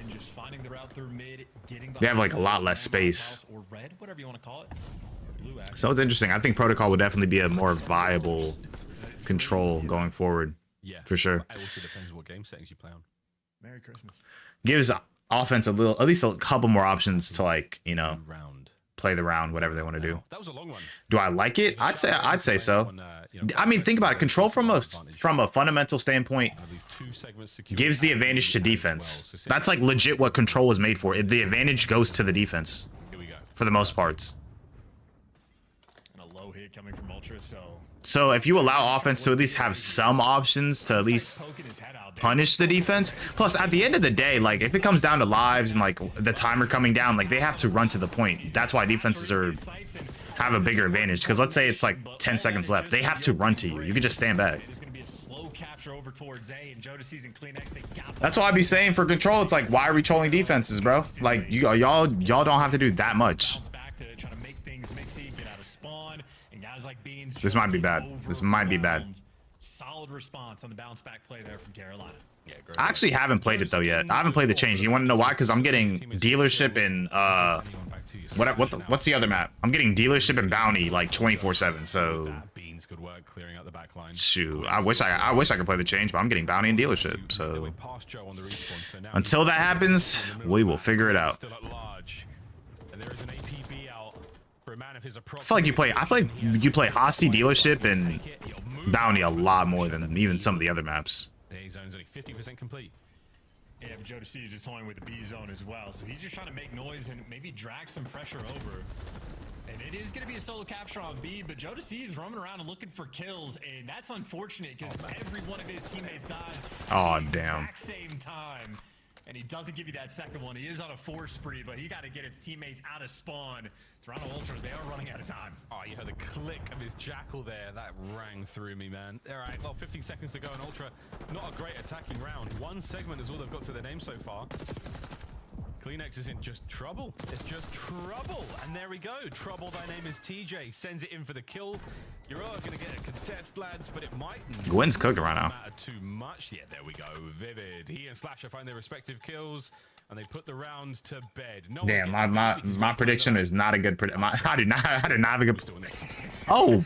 They have like a lot less space. So it's interesting. I think Protocol would definitely be a more viable control going forward. Yeah, for sure. It also depends on what game settings you play on. Merry Christmas. Gives offense at least a couple more options to, like, you know, play the round, whatever they want to do. That was a long one. Do I like it? I'd say so. I mean, think about it. Control from a fundamental standpoint gives the advantage to defense. That's like legit what control was made for. The advantage goes to the defense for the most parts. And a low hit coming from Ultra, so if you allow offense to at least have some options to at least punish the defense. Plus, at the end of the day, like, if it comes down to lives and like the timer coming down, like, they have to run to the point. That's why defenses have a bigger advantage, because let's say it's like 10 seconds left, they have to run to you. You can just stand back. That's why I be saying for control, it's like, why are we trolling defenses, bro? Like, y'all don't have to do that much. This might be bad. This might be bad. Solid response on the bounce back play there from Carolina. Yeah, I actually haven't played it though yet. I haven't played the change. You want to know why? Because I'm getting dealership and what's the other map? I'm getting dealership and bounty like 24/7. So shoot, I wish I could play the change, but I'm getting bounty and dealership. So until that happens, we will figure it out. I feel like you play Hosty, dealership, and bounty a lot more than even some of the other maps. A zone's only 50% complete. Yeah, but Joe C is just toying with the B zone as well, so he's just trying to make noise and maybe drag some pressure over. And it is going to be a solo capture on B, but Joe C is roaming around and looking for kills, and that's unfortunate because every one of his teammates dies at the exact same time. and he doesn't give you that second one. He is on a 4 spree, but he got to get his teammates out of spawn. Toronto Ultra, they are running out of time. Oh, you heard the click of his jackal there. That rang through me, man. All right, well, 15 seconds to go, and Ultra, not a great attacking round. One segment is all they've got to their name so far. Kleenex is in just trouble. It's just trouble. And there we go. Trouble, thy name is TJ. Sends it in for the kill. You're all going to get a contest, lads, but it might Gwyn's cooking right now. Matter too much. Yeah, there we go. Vivid. He and Slasher find their respective kills, and they put the round to bed. No Damn, my prediction is not a good prediction. I did not have a good. Oh.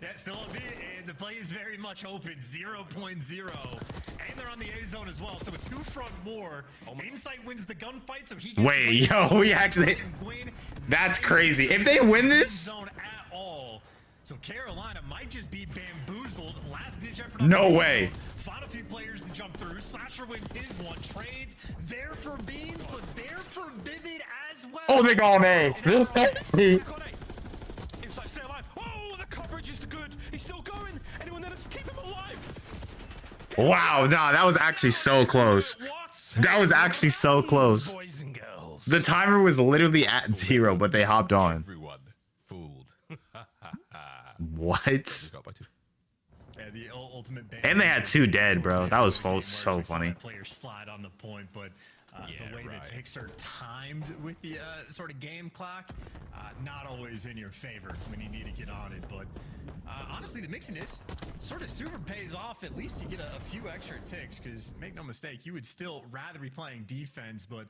Yeah, still on B, and the play is very much open. 0.0, and they're on the A zone as well. So a 2 front more. Insight wins the gunfight, so he gets wait, yo, we actually. That's crazy. If they win this. Zone at all. So Carolina might just be bamboozled. Last ditch effort. No way. Found a few players to jump through. Slasher wins his one. Trades there for Beans, but there for Vivid as well. Oh, they're going A. This Inside, stay alive. Oh, the coverage is good. He's still going. Anyone there to keep him alive? Wow, nah, that was actually so close. That was actually so close. Boys and girls. The timer was literally at 0, but they hopped on. Everyone fooled. What? Yeah, the ultimate And they had 2 dead, bro. That was so funny. Players slide on the point, but the way the ticks are timed with the sort of game clock, not always in your favor when you need to get on it. But honestly, the mixing is sort of super pays off. At least you get a few extra ticks, because make no mistake, you would still rather be playing defense, but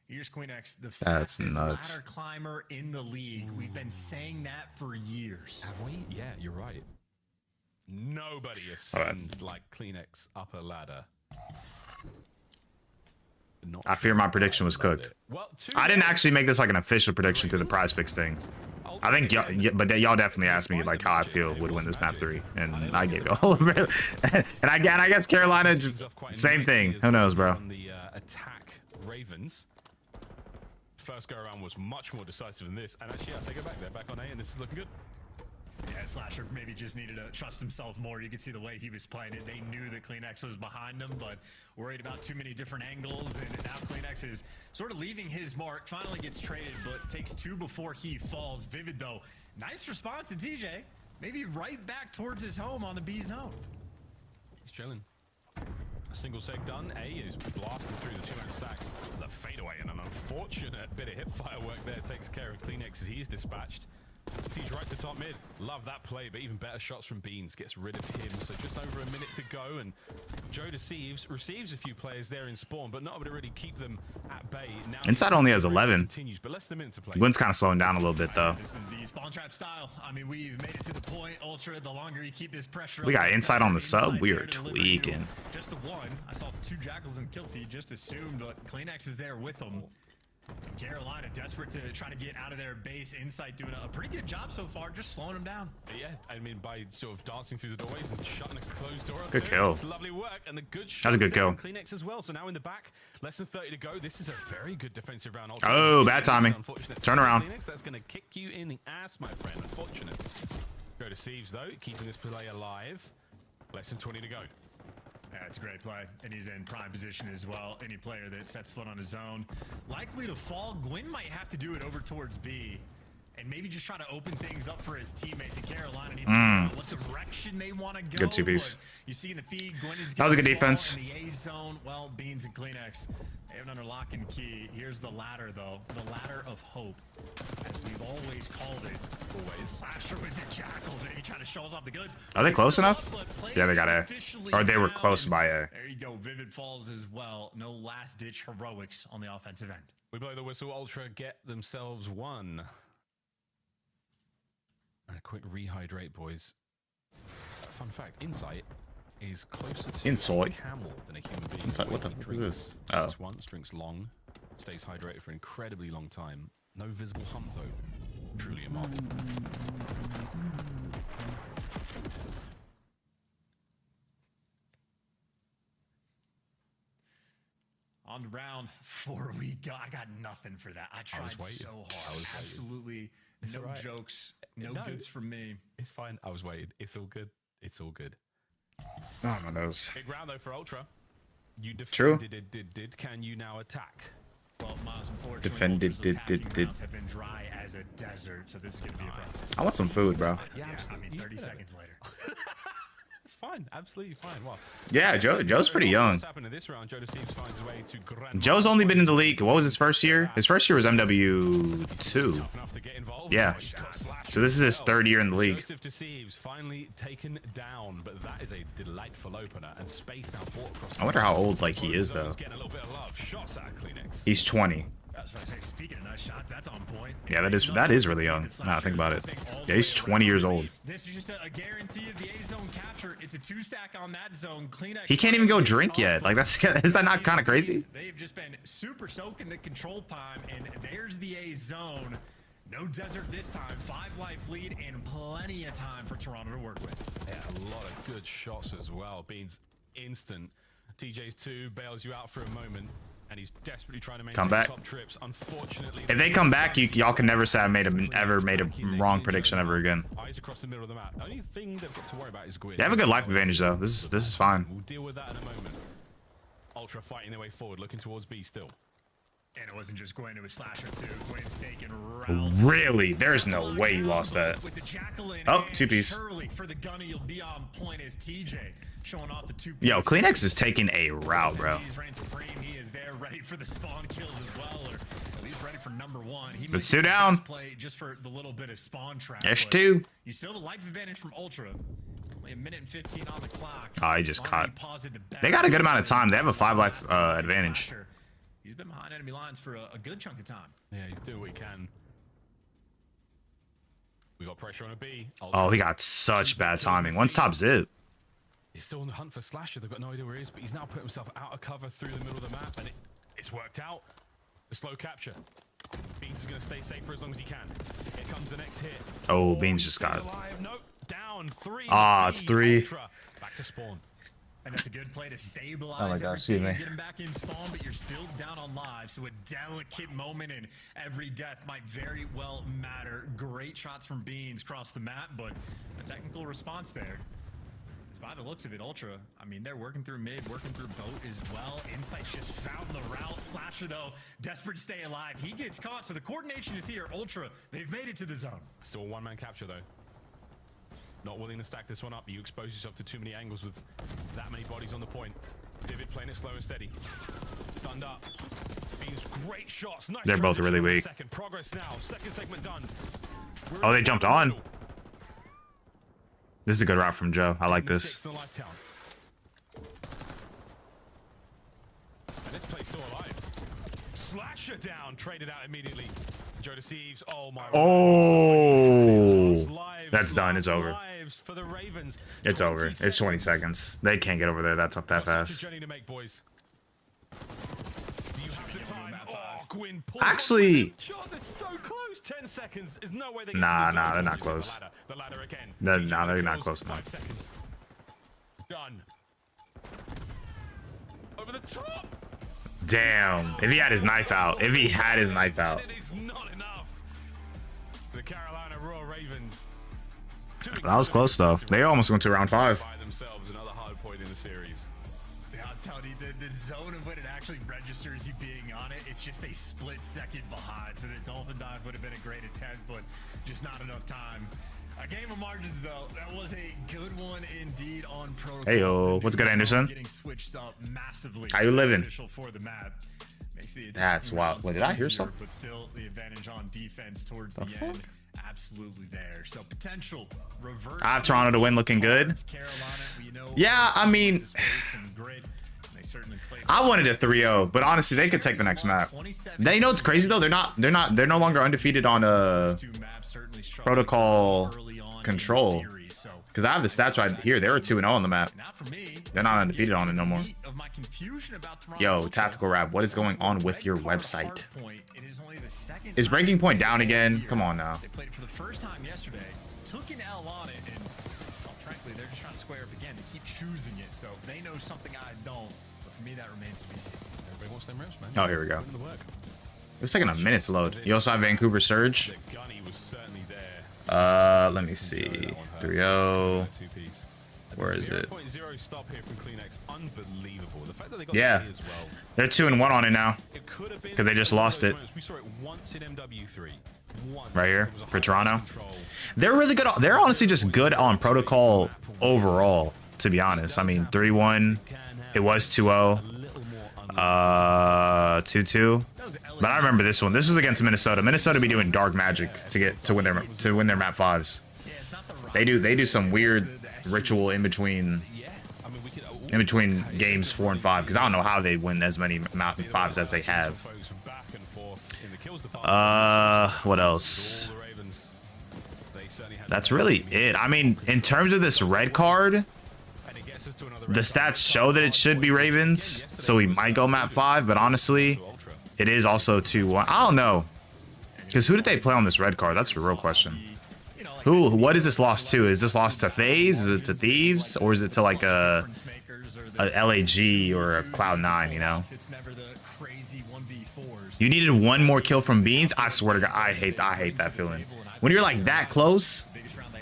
here's Queenx, the fastest ladder climber in the league. We've been saying that for years. Have we? Yeah, you're right. Nobody ascends like Kleenex upper ladder. I fear my prediction was cooked. Well, I didn't actually make this like an official prediction through the prize picks things. I think y'all definitely asked me like how I feel would win this map 3, and I gave you all of it. And I guess Carolina just same thing. Who knows, bro? On the attack Ravens. First go around was much more decisive than this, and actually, they go back. They're back on A, and this is looking good. Yeah, Slasher maybe just needed to trust himself more. You could see the way he was playing it. They knew that Kleenex was behind them, but worried about too many different angles. And now Kleenex is sort of leaving his mark. Finally gets traded, but takes 2 before he falls. Vivid, though. Nice response to TJ. Maybe right back towards his home on the B zone. He's chilling. A single seg done. A is blasting through the 2-man stack. The fadeaway and an unfortunate bit of hip firework there takes care of Kleenex as he's dispatched. He's right to top mid. Love that play, but even better shots from Beans. Gets rid of him. So just over a minute to go, and Joe deceives, receives a few players there in spawn, but not able to really keep them at bay. Now Inside only has 11. Continues, but less than a minute to play. Gwyn's kind of slowing down a little bit though. This is the spawn trap style. I mean, we've made it to the point. Ultra, the longer you keep this pressure. We got inside on the sub. We are tweaking. Just the one. I saw 2 jackals in kill feed. Just assumed, but Kleenex is there with them. Carolina desperate to try to get out of their base. Insight doing a pretty good job so far, just slowing them down. Yeah, I mean, by sort of dancing through the doorways and shutting a closed door. Good kill. It's lovely work, and the good shot. That's a good kill. Kleenex as well. So now in the back, less than 30 to go. This is a very good defensive round. Oh, bad timing. Turn around. Kleenex, that's going to kick you in the ass, my friend. Unfortunate. Go to Thieves though, keeping this play alive. Less than 20 to go. Yeah, it's a great play, and he's in prime position as well. Any player that sets foot on his own likely to fall. Gwyn might have to do it over towards B, and maybe just try to open things up for his teammates. And Carolina needs to figure out what direction they want to go. Good 2-piece. You see in the feed, Gwyn is that was a good defense. In the A zone. Well, Beans and Kleenex, they have it under lock and key. Here's the ladder, though. The ladder of hope, as we've always called it. Always. Slasher with the jackal. He trying to show us off the goods. Are they close enough? Yeah, they got A. Or they were close by A. There you go. Vivid falls as well. No last-ditch heroics on the offensive end. We blow the whistle. Ultra get themselves 1. A quick rehydrate, boys. Fun fact: Insight is closer to a camel than a human being. Insight, what the fuck is this? Oh. Once drinks long, stays hydrated for an incredibly long time. No visible hump though. Truly a mob. On to round 4 we go. I got nothing for that. I tried so hard. Absolutely no jokes, no goods from me. It's fine. I was waiting. It's all good. It's all good. Oh, my nose. Big round though for Ultra. You True. did. Can you now attack? Well, Miles, unfortunately, Defended, Ultra's did. attacking routes have been dry as a desert, so this is going to be a problem. I want some food, bro. Yeah, I mean, 30 seconds later. It's fine, absolutely fine. Well, Yeah, Joe's pretty young. what's happened in this round? Joe Thieves finds his way to Grand Joe's only been in the league. What was his first year? His first year was MW2. Tough enough to get involved. Yeah. Oh, he's got Slash So this is his as well. third year in the league. Joseph Thieves finally taken down, but that is a delightful opener, and space now brought across. I wonder how old like he is though. Getting a little bit of love. Shots at Kleenex. He's 20. That's what I say. Speaking of nice shots, that's on point. Yeah, that is really young. Now think about it. Yeah, he's 20 years old. This is just a guarantee of the A zone capture. It's a 2-stack on that zone. Kleenex. He can't even go drink yet. Like is that not kind of crazy? They've just been super soaking the control time, and there's the A zone. No desert this time. 5-life lead and plenty of time for Toronto to work with. Yeah, a lot of good shots as well. Beans instant. TJ's 2 bails you out for a moment, and he's desperately trying to make Come back. top trips. Unfortunately, If they come back, y'all can never say I ever made a wrong prediction ever again. Eyes across the middle of the map. Only thing they've got to worry about is Gwyn. They have a good life advantage though. This is fine. We'll deal with that in a moment. Ultra fighting their way forward, looking towards B still. And it wasn't just Gwen, it was Slasher too. Gwen's taking routes. Really? There's no way you lost that. With the Jacqueline Oh, and 2-piece. Shirley for the gunner, you'll be on point as TJ showing off the 2-piece. Yo, Kleenex is taking a route, bro. He's reigning supreme. He is there, ready for the spawn kills as well, or at least ready for number 1. He Let's might two be the down. best play just for the little bit of spawn trap. There's but 2. You still have a life advantage from Ultra. Only a minute and 15 on the clock. Oh, he just Long caught. he paused the They got a good amount of back. time. They have a 5-life advantage. Slasher. He's been behind enemy lines for a good chunk of time. Yeah, he's doing what he can. We got pressure on a B. Oh, he got such bad timing. One's top zip. He's still on the hunt for Slasher. They've got no idea where he is, but he's now put himself out of cover through the middle of the map, and it's worked out. The slow capture. Beans is going to stay safe for as long as he can. Here comes the next hit. Oh, Beans just got. Alive. No, down 3. Ah, it's 3. Ultra. Back to spawn. And that's a good play to stabilize Oh my gosh, excuse everything me. and get him back in spawn, but you're still down on live, so a delicate moment, and every death might very well matter. Great shots from Beans across the map, but a technical response there. It's by the looks of it, Ultra, I mean, they're working through mid, working through boat as well. Insight's just found the route. Slasher, though, desperate to stay alive. He gets caught, so the coordination is here. Ultra, they've made it to the zone. Still a one-man capture, though. Not willing to stack this one up. You expose yourself to too many angles with that many bodies on the point. Vivid playing it slow and steady. Stunned up. Beans great shots. Nice. They're both really transition. weak. Second progress now. Second segment done. Oh, they jumped on. This is a good route from Joe. I like this. Sixth in the life count. And this play's still alive. Slasher down. Traded out immediately. Joe Thieves. Oh my. Oh, Lives, that's done. It's over. lives for the Ravens. It's over. It's 20 seconds. They can't get over there that Got such a fast. journey to make, boys. Do you have the time? Oh, Gwyn pulls Actually- up. Shots, it's so close. 10 seconds. There's no way they get Nah, to the zone. they're not Using close. The ladder again. Nah, TJ they're not kills. close 5 enough. seconds. Done. Over the top. Damn. If he had his knife out. If he had his knife out. And it is not enough. The Carolina Royal Ravens. That was close though. They almost went to round 5. By themselves, another hard point in the series. Yeah, I'm telling you, the zone of when it actually registers you being on it, it's just a split second behind. So the Dolphin dive would have been a great attempt, but just not enough time. A game of margins, though. That was a good one indeed on protocol. Heyo, what's good, Anderson? Getting switched up massively. How you living? Beneficial for the map. Makes the That's attacking wild. rounds Wait, did I hear easier, something? But still, the advantage on defense towards the The end, fuck? absolutely there. So potential reverse. I have Toronto to win looking good. Yeah, I mean, I wanted a 3-0, but honestly, they could take the next map. They know it's crazy though. They're no longer undefeated on protocol control. Because I have the stats right here. They were 2-0 on the map. They're not undefeated on it no more. Yo, Tactical Rap, what is going on with your website? Is Breaking Point down again? Come on now. They played it for the first time yesterday, took an L on it, and well, frankly, they're just trying to square up again. They keep choosing it, so they know something I don't. But for me, that remains to be seen. Everybody wants them reps, man. Oh, here we go. Putting the work. It was taking a minute to load. You also have Vancouver Surge. The gunny was certainly there. Let me see. 3-0. 2-piece. Where is it? 0.0 stop here from Kleenex. Unbelievable. The fact that they got Yeah. the as well. They're 2-1 on it now. It could have been Because they just lost it. We saw it once in MW3. Once. Right here It was a for high Toronto. control. They're really good. They're honestly just good on protocol overall, to be honest. I mean, 3-1. It was 2-0. 2-2. But I remember this one. This was against Minnesota. Minnesota be doing dark magic to win their map 5s. They do some weird ritual in between games 4 and 5, because I don't know how they win as many map 5s as they have. What else? That's really it. I mean, in terms of this red card, the stats show that it should be Ravens, so we might go map 5, but honestly, it is also 2-1. I don't know, because who did they play on this red card? That's the real question. What is this lost to? Is this lost to FaZe? Is it to Thieves? Or is it to like a LAG or a Cloud9, you know? You needed one more kill from Beans? I swear to God, I hate that feeling. When you're like that close,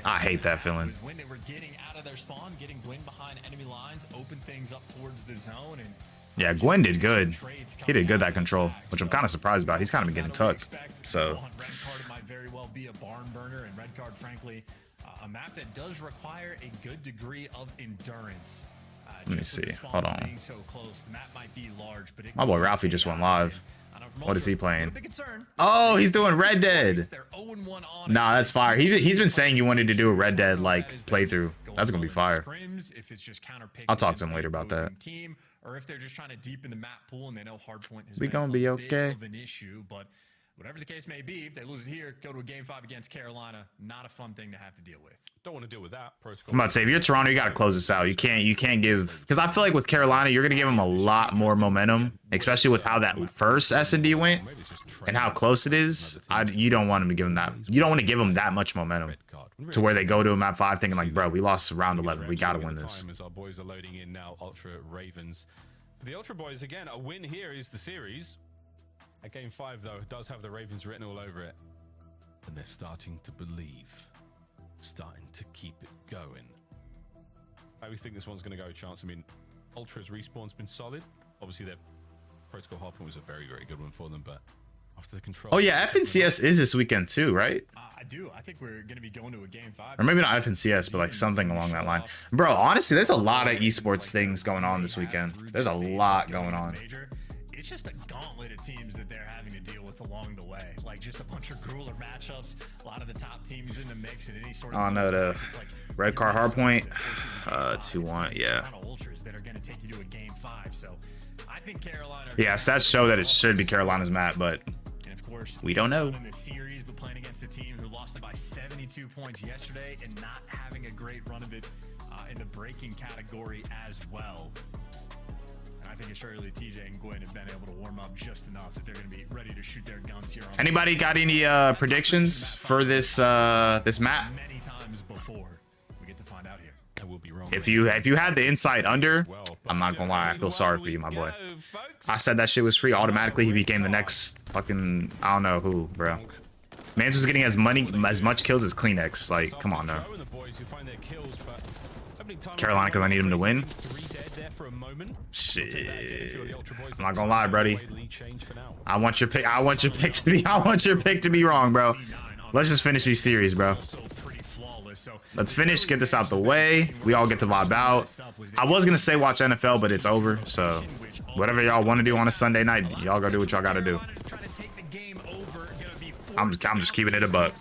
I hate that feeling. When they were getting out of their spawn, getting Gwen behind enemy lines, open things up towards the zone, and yeah, Gwen did good. He did good that control, which I'm kind of surprised about. He's kind of been getting tucked. So Red Card might very well be a barn burner, and Red Card, frankly, a map that does require a good degree of endurance. Let me see. Hold on. Being so close, the map might be large, but My boy Ralphie just went live. What is he playing? Oh, he's doing Red Dead. Nah, that's fire. He's been saying you wanted to do a Red Dead like playthrough. That's gonna be fire. I'll talk to him later about that. Or if they're just trying to deepen the map pool and they know Hardpoint has We been gonna be a bit okay. of an issue, but whatever the case may be, if they lose it here, go to a game 5 against Carolina. Not a fun thing to have to deal with. Don't want to deal with that. I'm about to say, if you're Toronto, you got to close this out. You can't give, because I feel like with Carolina, you're gonna give them a lot more momentum, especially with how that first S&D went and how close it is. You don't want them to give them that. You don't want to give them that much momentum to where they go to a map 5 thinking like, bro, we lost round 11. We got to win this. As our boys are loading in now, Ultra Ravens. For the Ultra boys, again, a win here is the series. At game 5, though, it does have the Ravens written all over it. And they're starting to believe. Starting to keep it going. How do we think this one's going to go, Chance? I mean, Ultra's respawn's been solid. Obviously, their Protocol Hardpoint was a very, very good one for them, but after the control... Oh, yeah, FNCS is this weekend, too, right? I do. I think we're going to be going to a game 5. Or maybe not FNCS, but like something along that line. Bro, honestly, there's a lot of esports things going on this weekend. There's a lot going on. It's just a gauntlet of teams that they're having to deal with along the way. Like just a bunch of grueler matchups. A lot of the top teams in the mix in any sort of... Oh, no, the red card Hardpoint. 2-1, yeah. Ultras that are going to take you to a game 5. So I think Carolina... Yeah, stats show that it should be Carolina's map, but we don't know. In the series, but playing against a team who lost it by 72 points yesterday and not having a great run of it in the breaking category as well. And I think it's surely TJ and Gwen have been able to warm up just enough that they're going to be ready to shoot their guns here. Anybody got any predictions for this this map? Many times before we get to find out here. I will be wrong. If you had the insight under, I'm not gonna lie, I feel sorry for you, my boy. I said that shit was free automatically. He became the next fucking I don't know who, bro. Mans was getting as much kills as Kleenex. Like, come on now. Carolina, because I need him to win. Shit. I'm not gonna lie, buddy. I want your pick. I want your pick to be wrong, bro. Let's just finish these series, bro. Let's finish, get this out the way. We all get to vibe out. I was gonna say watch NFL, but it's over. So whatever y'all want to do on a Sunday night, y'all go do what y'all gotta do. I'm just keeping it a buck.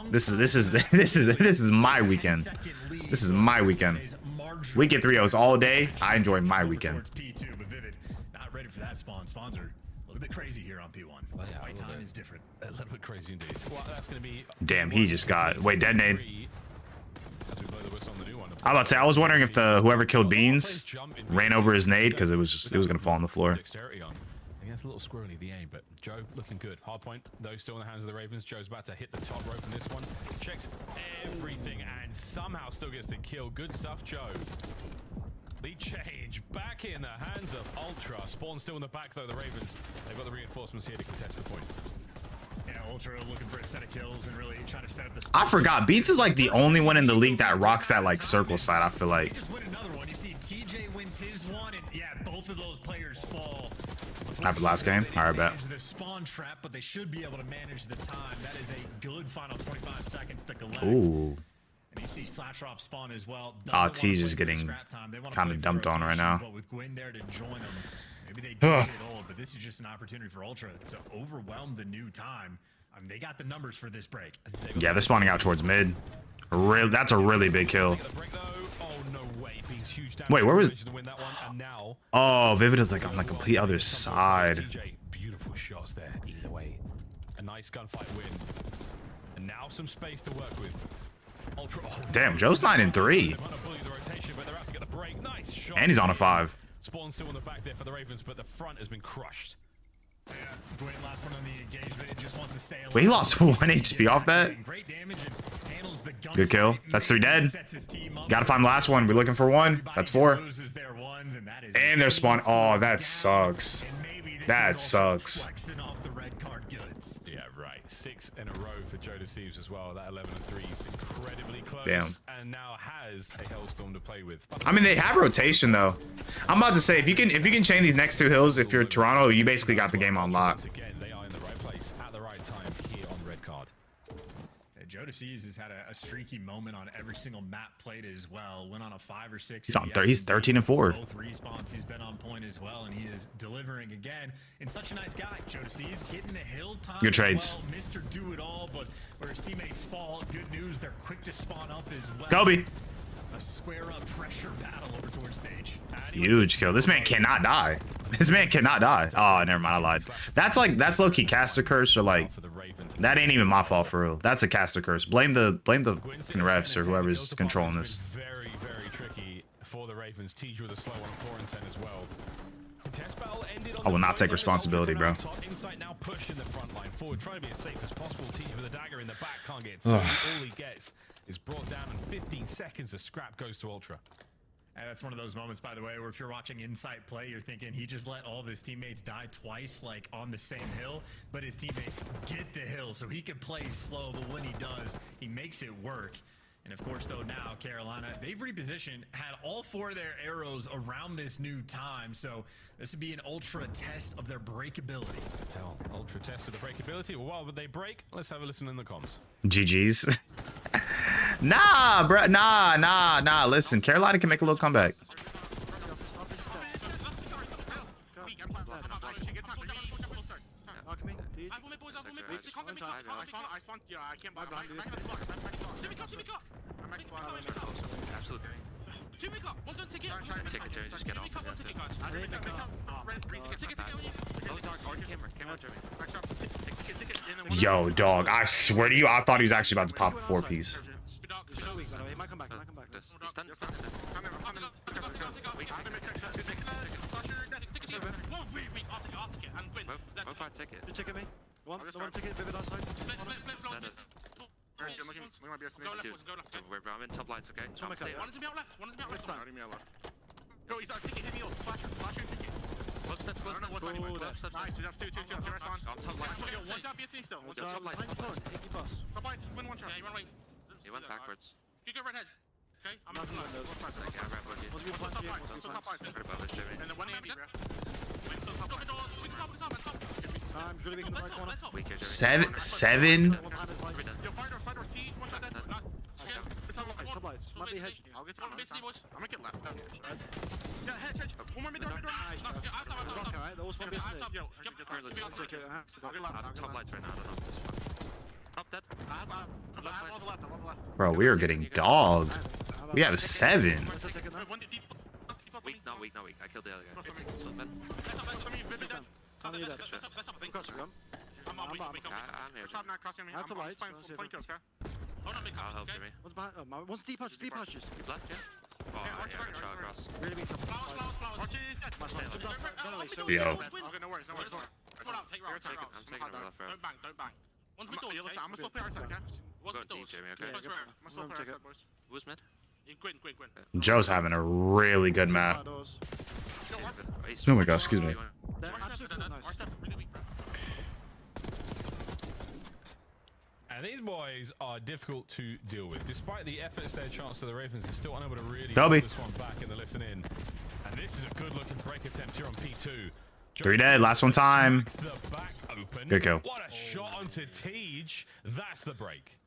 This is my weekend. This is my weekend. We get 3-0s all day. I enjoy my weekend. Not ready for that spawn. Spawns are a little bit crazy here on P1. White time is different. A little bit crazy indeed. Well, that's going to be... Damn, he just got... Wait, dead nade. I'm about to say, I was wondering if whoever killed Beans ran over his nade because it was going to fall on the floor. I guess a little squirrely, the aim, but Joe looking good. Hardpoint, though, still in the hands of the Ravens. Joe's about to hit the top rope in this one. Checks everything and somehow still gets the kill. Good stuff, Joe. Lead change back in the hands of Ultra. Spawn still in the back, though, the Ravens. They've got the reinforcements here to contest the point. Yeah, Ultra looking for a set of kills and really trying to set up the. I forgot. Beats is like the only one in the league that rocks that like circle side. I feel like. Just win another one. You see, TJ wins his one, and yeah, both of those players fall. After the last game, all right, bet. The spawn trap, but they should be able to manage the time. That is a good final 25 seconds to collect. Ooh. And you see slash off spawn as well. T's just getting kind of dumped on right now. But with Gwyn there to join them, maybe they do get old, but this is just an opportunity for Ultra to overwhelm the new time. I mean, they got the numbers for this break. Yeah, they're spawning out towards mid. That's a really big kill. Wait, where was? Oh, Vivid is like on the complete other side. Beautiful shots there. Either way, a nice gunfight win, and now some space to work with. Ultra, damn, Joe's 9-3. And he's on a 5. Spawn still on the back there for the Ravens, but the front has been crushed. Yeah, Gwyn, last one on the engagement. It just wants to stay alive. Wait, he lost 1 HP off that. Great damage and handles the gun. Good kill. That's 3 dead. Gotta find the last one. We're looking for 1. That's 4. And they're spawn. Oh, that sucks. That sucks. Yeah, right. 6 in a row for Joe Thieves as well. That 11-3 is incredibly close. Damn. And now has a Hellstorm to play with. I mean, they have rotation though. I'm about to say if you can chain these next 2 hills, if you're Toronto, you basically got the game on lock. Again, they are in the right place at the right time here on red card. Joe Thieves has had a streaky moment on every single map played as well. Went on a 5 or 6. He's on 30. He's 13-4. Both respawns, he's been on point as well, and he is delivering again. And such a nice guy, Joe Thieves, getting the hill time. Good trades. Well. Mr. Do It All, but where his teammates fall, good news, they're quick to spawn up as well. Kobe. A square up pressure battle over towards stage. Huge kill. This man cannot die. This man cannot die. Oh, never mind. I lied. That's low-key caster curse or like that ain't even my fault for real. That's a caster curse. Blame the refs or whoever's controlling this. Very, very tricky for the Ravens. TJ with a slow on 4 and 10 as well. I will not take responsibility, bro. Insight now push in the front line forward, trying to be as safe as possible. TJ with a dagger in the back, can't get it. All he gets is brought down in 15 seconds. The scrap goes to Ultra. And that's one of those moments, by the way, where if you're watching Insight play, you're thinking he just let all of his teammates die twice, like on the same hill, but his teammates get the hill, so he can play slow, but when he does, he makes it work. And of course, though, now Carolina, they've repositioned, had all 4 of their arrows around this new time, so this would be an Ultra test of their breakability. Ultra test of the breakability. Well, while would they break? Let's have a listen in the comms. GG's. Nah, bro. Nah. Listen, Carolina can make a little comeback. Yo, dog, I swear to you, I thought he was actually about to pop a 4-piece. I'm in top lights, okay? One is me out left. Go, he's out ticket, hit me up. Flasher, ticket. Look, steps, nice, you have two, respawn. I'm top lights. One down BSC still. Top lights. Top lights, win one shot. Yeah, you run away. He went backwards. You go right head. Okay, I'm not left. Yeah, right above you. Top lights. Right above us, Jimmy. And then one AMB, bro. Win top lights. Seven. Might be hedge. I'll get some. I'm gonna get left. Yeah, hedge. One more mid door. Alright, those one top lights right now. I don't know. Top dead. I have all the left. Bro, we are getting dogged. We have 7. Weak, not weak. I killed the other guy. I'll help Jimmy. One's behind. One's deep arches. Deep left, yeah? Oh, yeah, good shot across. Really beat Flowers. Yo. Okay, no worries. Take route. I'm taking over left road. Don't bang. I'm gonna still play our side, okay? Go deep, Jamie, okay? I'm gonna still play our side, boys. Who's mid? Gwyn. Joe's having a really good map. Oh my gosh, excuse me. And these boys are difficult to deal with. Despite the efforts their chance to the Ravens, they're still unable to really Kobe. pull this one back in the listen in. And this is a good looking break attempt here on P2. 3 dead, last one time. The back open. Good kill. What a shot onto Tej. That's the break.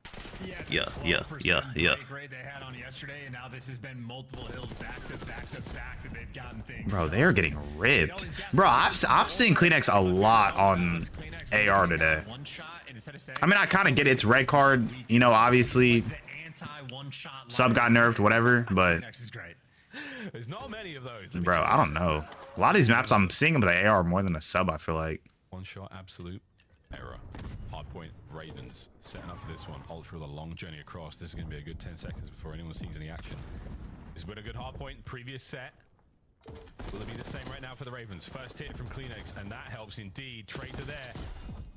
Yeah. Break rate they had on yesterday, and now this has been multiple hills back to back to back that they've gotten things. Bro, they are getting ripped. Bro, I've seen Kleenex a lot on AR today. I mean, I kind of get it's red card. You know, obviously, sub got nerfed, whatever, but There's not many of those. bro, I don't know. A lot of these maps I'm seeing with the AR more than a sub, I feel like. One shot, absolute error. Hardpoint, Ravens setting up for this one. Ultra with a long journey across. This is going to be a good 10 seconds before anyone sees any action. This has been a good hardpoint. Previous set. Will it be the same right now for the Ravens? First hit from Kleenex, and that helps indeed. Traitor there.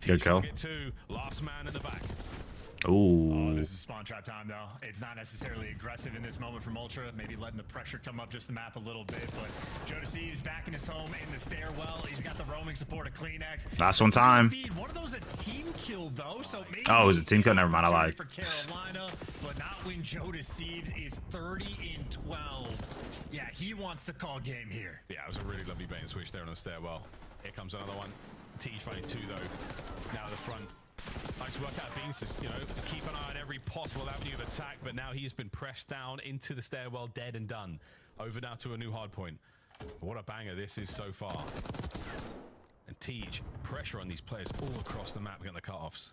Good kill. Last man in the back. Ooh. This is spawn trap time, though. It's not necessarily aggressive in this moment from Ultra. Maybe letting the pressure come up just the map a little bit. But Joe Deceives back in his home in the stairwell. He's got the roaming support of Kleenex. Last one time. One of those a team kill, though. So maybe Oh, it was a team kill. Never mind. I lied. for Carolina, but not when Joe Deceives is 30-12. Yeah, he wants to call game here. Yeah, it was a really lovely bait and switch there on the stairwell. Here comes another one. Tej finding 2 though. Now at the front. Nice work out of Beans to, you know, keep an eye on every possible avenue of attack, but now he's been pressed down into the stairwell, dead and done. Over now to a new hard point. What a banger this is so far. And Tej, pressure on these players all across the map getting the cutoffs.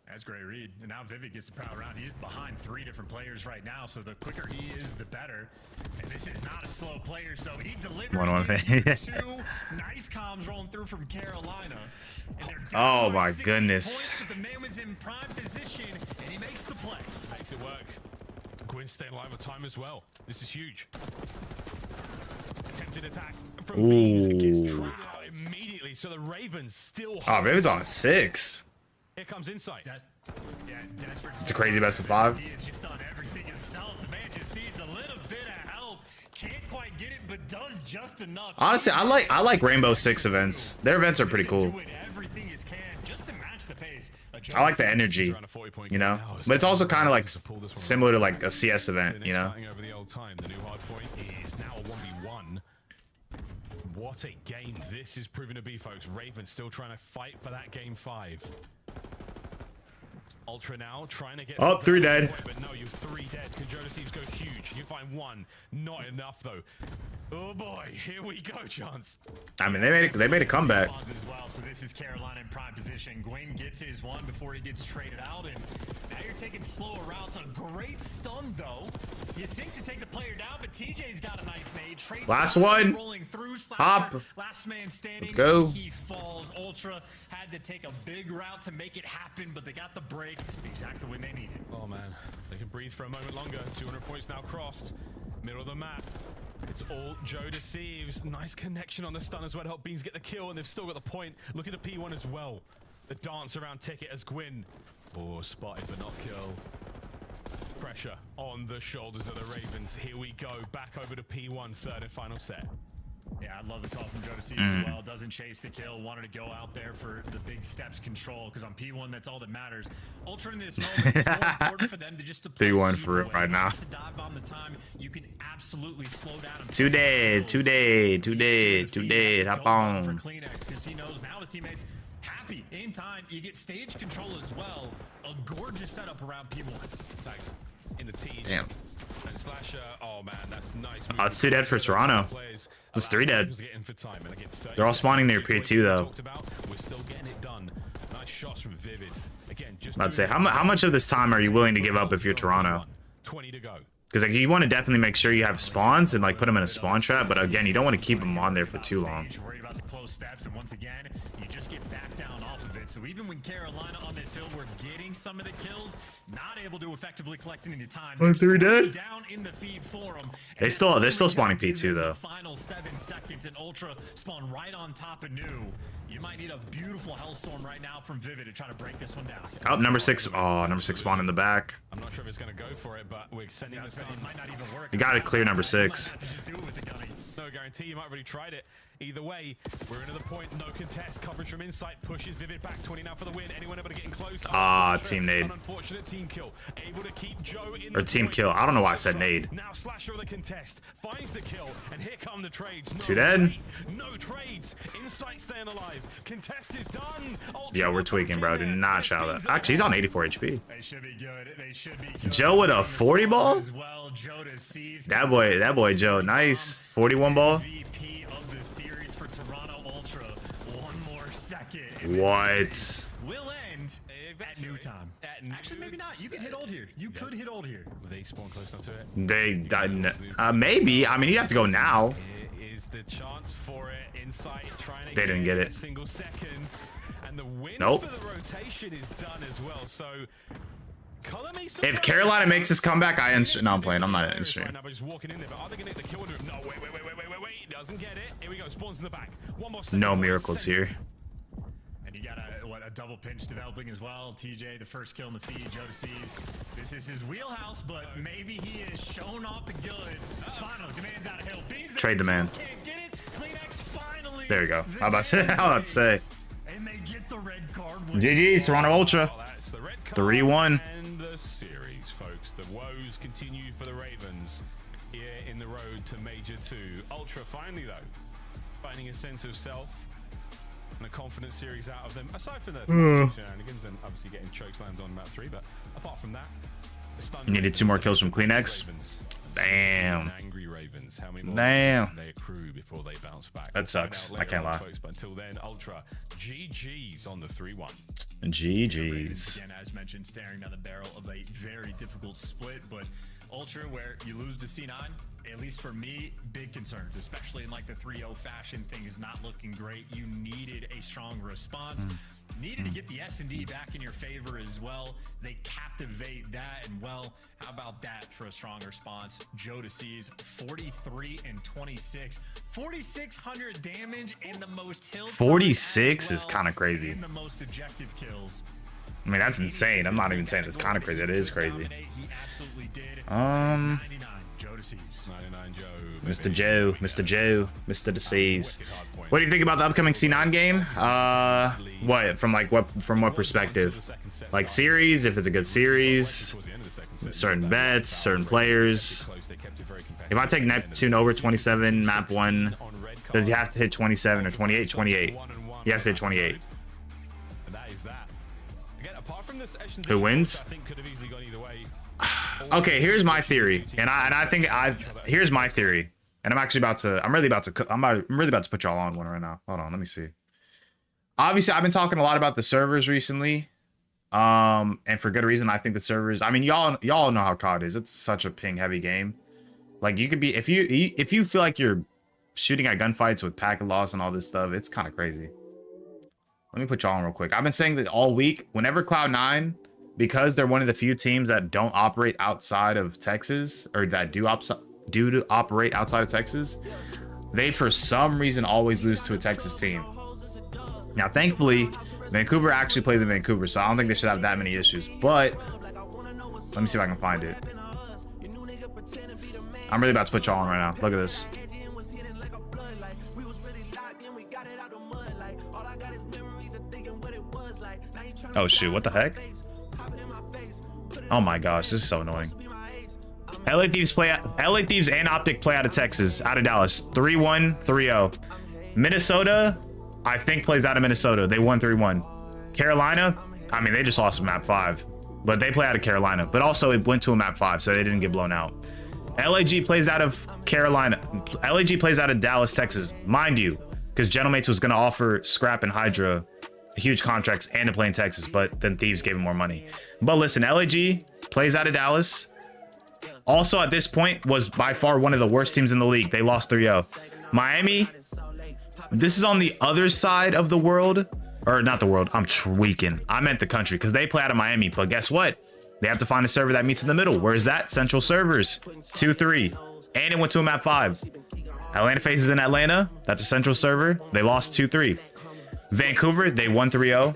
That's great read. And now Vivid gets the power around. He's behind 3 different players right now, so the quicker he is, the better. And this is not a slow player, so he delivers. Gives you 2 nice comms rolling through from Carolina. And they're down Oh by my 60 goodness. points, but the man was in prime position, and he makes the play. Makes it work. Gwyn staying alive with time as well. This is huge. Attempted attack from Beans. It gets traded out immediately, so the Ravens still. Oh, Vivid's on a 6. Here comes Insight. It's a crazy best of 5. He is just on everything himself. The man just needs a little bit of help. Can't quite get it, but does just enough. Honestly, I like Rainbow Six events. Their events are pretty cool. Doing everything he can just to match the pace. I like the energy, you know, but it's also kind of like similar to like a CS event, you know. Over the old time, the new hard point is now a 1v1. What a game this is proving to be, folks. Ravens still trying to fight for that game 5. Ultra now trying to get up 3 dead. But no, you're 3 dead. Can Joe Deceives go huge? You find 1, not enough though. Oh boy, here we go, Chance. I mean, they made a comeback. As well, so this is Carolina in prime position. Gwyn gets his 1 before he gets traded out, and now you're taking slower routes. A great stun though. You think to take the player down, but TJ's got a nice nade. Trade last one. Rolling through. Hop. Last man standing. Let's go. He falls. Ultra had to take a big route to make it happen, but they got the break exactly when they needed. Oh man, they can breathe for a moment longer. 200 points now crossed. Middle of the map. It's all Joe Deceives. Nice connection on the stun as well to help Beans get the kill, and they've still got the point. Look at the P1 as well. The dance around ticket as Gwyn. Oh, spotted but not kill. Pressure on the shoulders of the Ravens. Here we go. Back over to P1, 3rd and final set. Yeah, I love the call from Joe Deceives as well. Doesn't chase the kill. Wanted to go out there for the big steps control, because on P1, that's all that matters. Ultra in this moment, it's more important for them to just to play 3-1 for it right now. To dive on the time, you can absolutely slow down. 2 dead, 2 dead, 2 dead, 2 dead. Hop on. For Kleenex, because he knows now his teammates happy in time. You get stage control as well. A gorgeous setup around P1. Thanks. In the team. Damn. And Slasher, oh man, that's nice. It's 2 dead for Toronto. It's 3 dead. They're all spawning near P2 though. We're still getting it done. Nice shots from Vivid. Again, just I'd say how much of this time are you willing to give up if you're Toronto? 20 to go. Because like you want to definitely make sure you have spawns and like put them in a spawn trap, but again, you don't want to keep them on there for too long. Worried about the close steps, and once again, you just get back down off of it. So even when Carolina on this hill were getting some of the kills, not able to effectively collect any time. 3 dead. Down in the feed for them. They're still spawning P2 though. Final 7 seconds, and Ultra spawn right on top of New. You might need a beautiful hellstorm right now from Vivid to try to break this one down. Oh, number 6. Oh, number 6 spawned in the back. I'm not sure if it's going to go for it, but we're sending this might not even work. You got to clear number 6. Just do it with the gunny. No guarantee, you might have already tried it. Either way, we're into the point, no contest. Coverage from inside pushes Vivid back 20 now for the win. Anyone able to get in close? Team nade. An unfortunate team kill. Able to keep Joe in Or team kill. I don't know why I said nade. Now Slasher with the contest finds the kill, and here come the trades. Two dead. No trades. Insight staying alive. Contest is done. Yeah, we're tweaking, bro. Do not shout that. Actually, he's on 84 HP. They should be good. They should be good. Joe with a 40 ball. As well, Joe to Thieves. That boy, Joe. Nice 41 ball. MVP of the series for Toronto Ultra. One more second. What? Will end at new time. Actually, maybe not. You can hit old here. You could hit old here. Will they spawn close enough to it? They maybe. I mean, you have to go now. Here is the chance for it. Insight trying to They didn't get it. a single second, and the win Nope. for the rotation is done as well. So If Carolina makes this comeback, no, I'm playing. I'm not in stream. Right now, just walking in there, but are they gonna get the kill? No, wait. Doesn't get it. Here we go. Spawns in the back. One more second. No miracles here. And you got a double pinch developing as well. TJ, the first kill in the feed. Joe to Seas. This is his wheelhouse, but maybe he is showing off the goods. Final demands out of hill. Trade demand. Can't get it. CleanX finally. There you go. How about to say? And they get the red card. GG's, Toronto Ultra. 3-1. And the series, folks. The woes continue for the Ravens here in the road to Major 2. Ultra finally, though, finding a sense of self and a confident series out of them. Aside from the shenanigans and obviously getting chokeslams on map 3, but apart from that, Needed 2 more kills from CleanX. Damn. Angry Ravens. How many more Damn. they accrue before they bounce back? That sucks. I can't lie. Folks, but until then, Ultra GG's on the 3-1. GG's. Again, as mentioned, staring down the barrel of a very difficult split, but Ultra, where you lose to C9, at least for me, big concerns, especially in like the 3-0 fashion. Things not looking great. You needed a strong response. Needed to get the S&D back in your favor as well. They captivate that, and well, how about that for a strong response? Joe to Seas, 43 and 26, 4,600 damage in the most hill. 46 is kind of crazy. In the most objective kills. I mean, that's insane. I'm not even saying it's kind of crazy. It is crazy. He absolutely did. 99 Joe to Seas. 99 Joe. Mr. Joe, Mr. Deceives. What do you think about the upcoming C9 game? What from what perspective? Like series, if it's a good series, certain bets, certain players. If I take Neptune over 27, map 1, does he have to hit 27 or 28? 28. He has to hit 28. Who wins? Okay, here's my theory, here's my theory, and I'm really about to put y'all on one right now. Hold on, let me see. Obviously, I've been talking a lot about the servers recently, and for good reason. I think the servers. I mean, y'all know how COD is. It's such a ping heavy game. Like you could be if you feel like you're shooting at gunfights with packet loss and all this stuff. It's kind of crazy. Let me put y'all on real quick. I've been saying that all week. Whenever Cloud9. Because they're one of the few teams that don't operate outside of Texas, or that do operate outside of Texas, they for some reason always lose to a Texas team. Now, thankfully, Vancouver actually plays in Vancouver, so I don't think they should have that many issues. But let me see if I can find it. I'm really about to put y'all on right now. Look at this. Oh shoot! What the heck? Oh my gosh, this is so annoying. LA Thieves and Optic play out of Texas, out of Dallas. 3-1, 3-0. Minnesota, I think plays out of Minnesota. They won 3-1. Carolina, I mean, they just lost to map 5. But they play out of Carolina. But also it went to a map 5, so they didn't get blown out. LAG plays out of Carolina. LAG plays out of Dallas, Texas. Mind you, because Gentlemates was going to offer Scrap and Hydra huge contracts and to play in Texas, but then Thieves gave him more money. But listen, LAG plays out of Dallas. Also at this point was by far one of the worst teams in the league. They lost 3-0. Miami, this is on the other side of the world, or not the world. I'm tweaking. I meant the country, because they play out of Miami. But guess what? They have to find a server that meets in the middle. Where is that? Central Servers. 2-3. And it went to a map 5. Atlanta faces in Atlanta. That's a Central server. They lost 2-3. Vancouver, they won 3-0.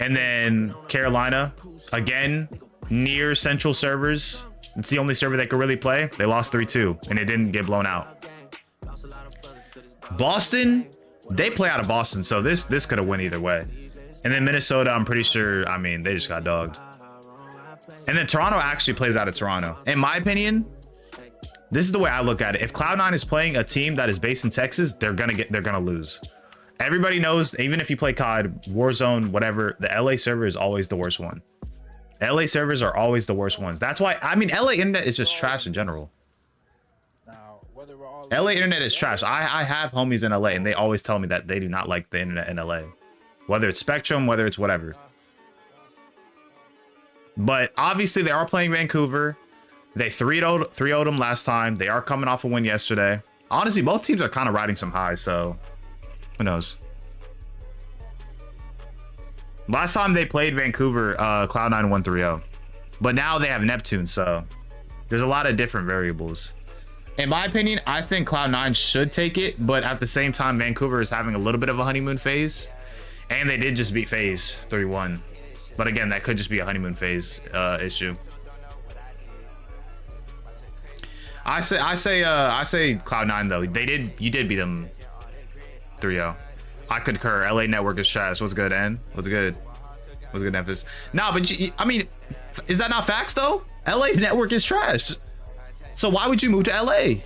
And then Carolina, again, near Central Servers. It's the only server they could really play. They lost 3-2, and it didn't get blown out. Boston, they play out of Boston, so this could have went either way. And then Minnesota, I'm pretty sure, I mean, they just got dogged. And then Toronto actually plays out of Toronto. In my opinion, this is the way I look at it. If Cloud9 is playing a team that is based in Texas, they're gonna lose. Everybody knows, even if you play COD, Warzone, whatever, the LA server is always the worst one. LA servers are always the worst ones. That's why, I mean, LA internet is just trash in general. LA internet is trash. I have homies in LA, and they always tell me that they do not like the internet in LA. Whether it's Spectrum, whether it's whatever. But obviously, they are playing Vancouver. They 3-0'd them last time. They are coming off a win yesterday. Honestly, both teams are kind of riding some highs, so who knows? Last time they played Vancouver, Cloud9 won 3-0. But now they have Neptune, so there's a lot of different variables. In my opinion, I think Cloud9 should take it, but at the same time, Vancouver is having a little bit of a honeymoon phase. And they did just beat FaZe 3-1. But again, that could just be a honeymoon phase issue. I say Cloud9 though. You did beat them 3-0. I concur. LA network is trash. What's good, N? What's good? What's good, Memphis? Nah, but I mean, is that not facts though? LA's network is trash. So why would you move to LA?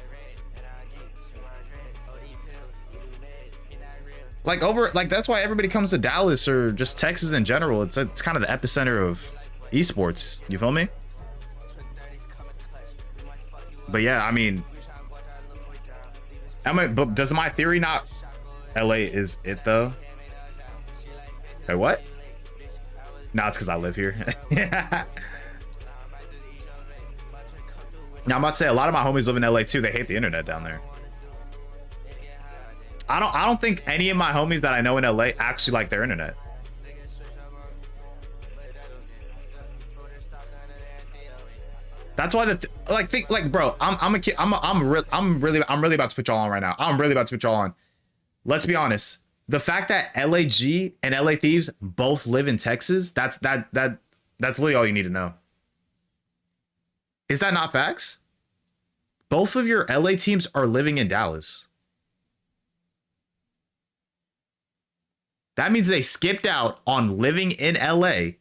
Like that's why everybody comes to Dallas or just Texas in general. It's kind of the epicenter of esports. You feel me? But yeah, I mean, but does my theory not? LA is it though? Hey, what? No, it's because I live here. Yeah. Now I'm about to say a lot of my homies live in LA too. They hate the internet down there. I don't think any of my homies that I know in LA actually like their internet. That's why bro, I'm a kid. I'm really about to put y'all on right now. I'm really about to put y'all on. Let's be honest. The fact that LAG and LA Thieves both live in Texas, that's literally all you need to know. Is that not facts? Both of your LA teams are living in Dallas. That means they skipped out on living in LA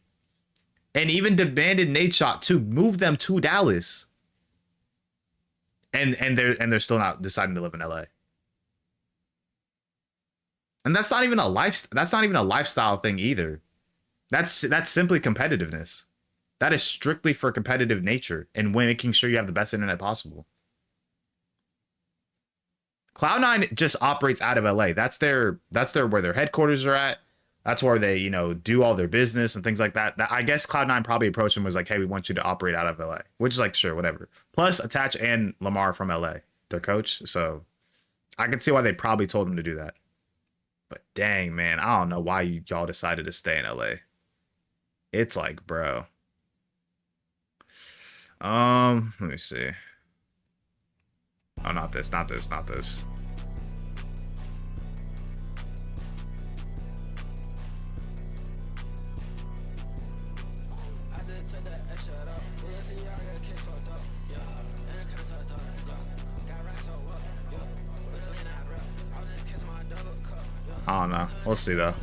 and even demanded Nadeshot to move them to Dallas. And they're still not deciding to live in LA. And that's not even a lifestyle thing either. That's simply competitiveness. That is strictly for competitive nature and making sure you have the best internet possible. Cloud9 just operates out of LA. That's where their headquarters are at. That's where they, do all their business and things like that. I guess Cloud9 probably approached them was like, hey, we want you to operate out of LA, which is like, sure, whatever. Plus, Attach and Lamar from LA, their coach. So I can see why they probably told him to do that. But dang, man, I don't know why y'all decided to stay in LA. It's like, bro. Let me see. Oh, not this. I don't know. We'll see though.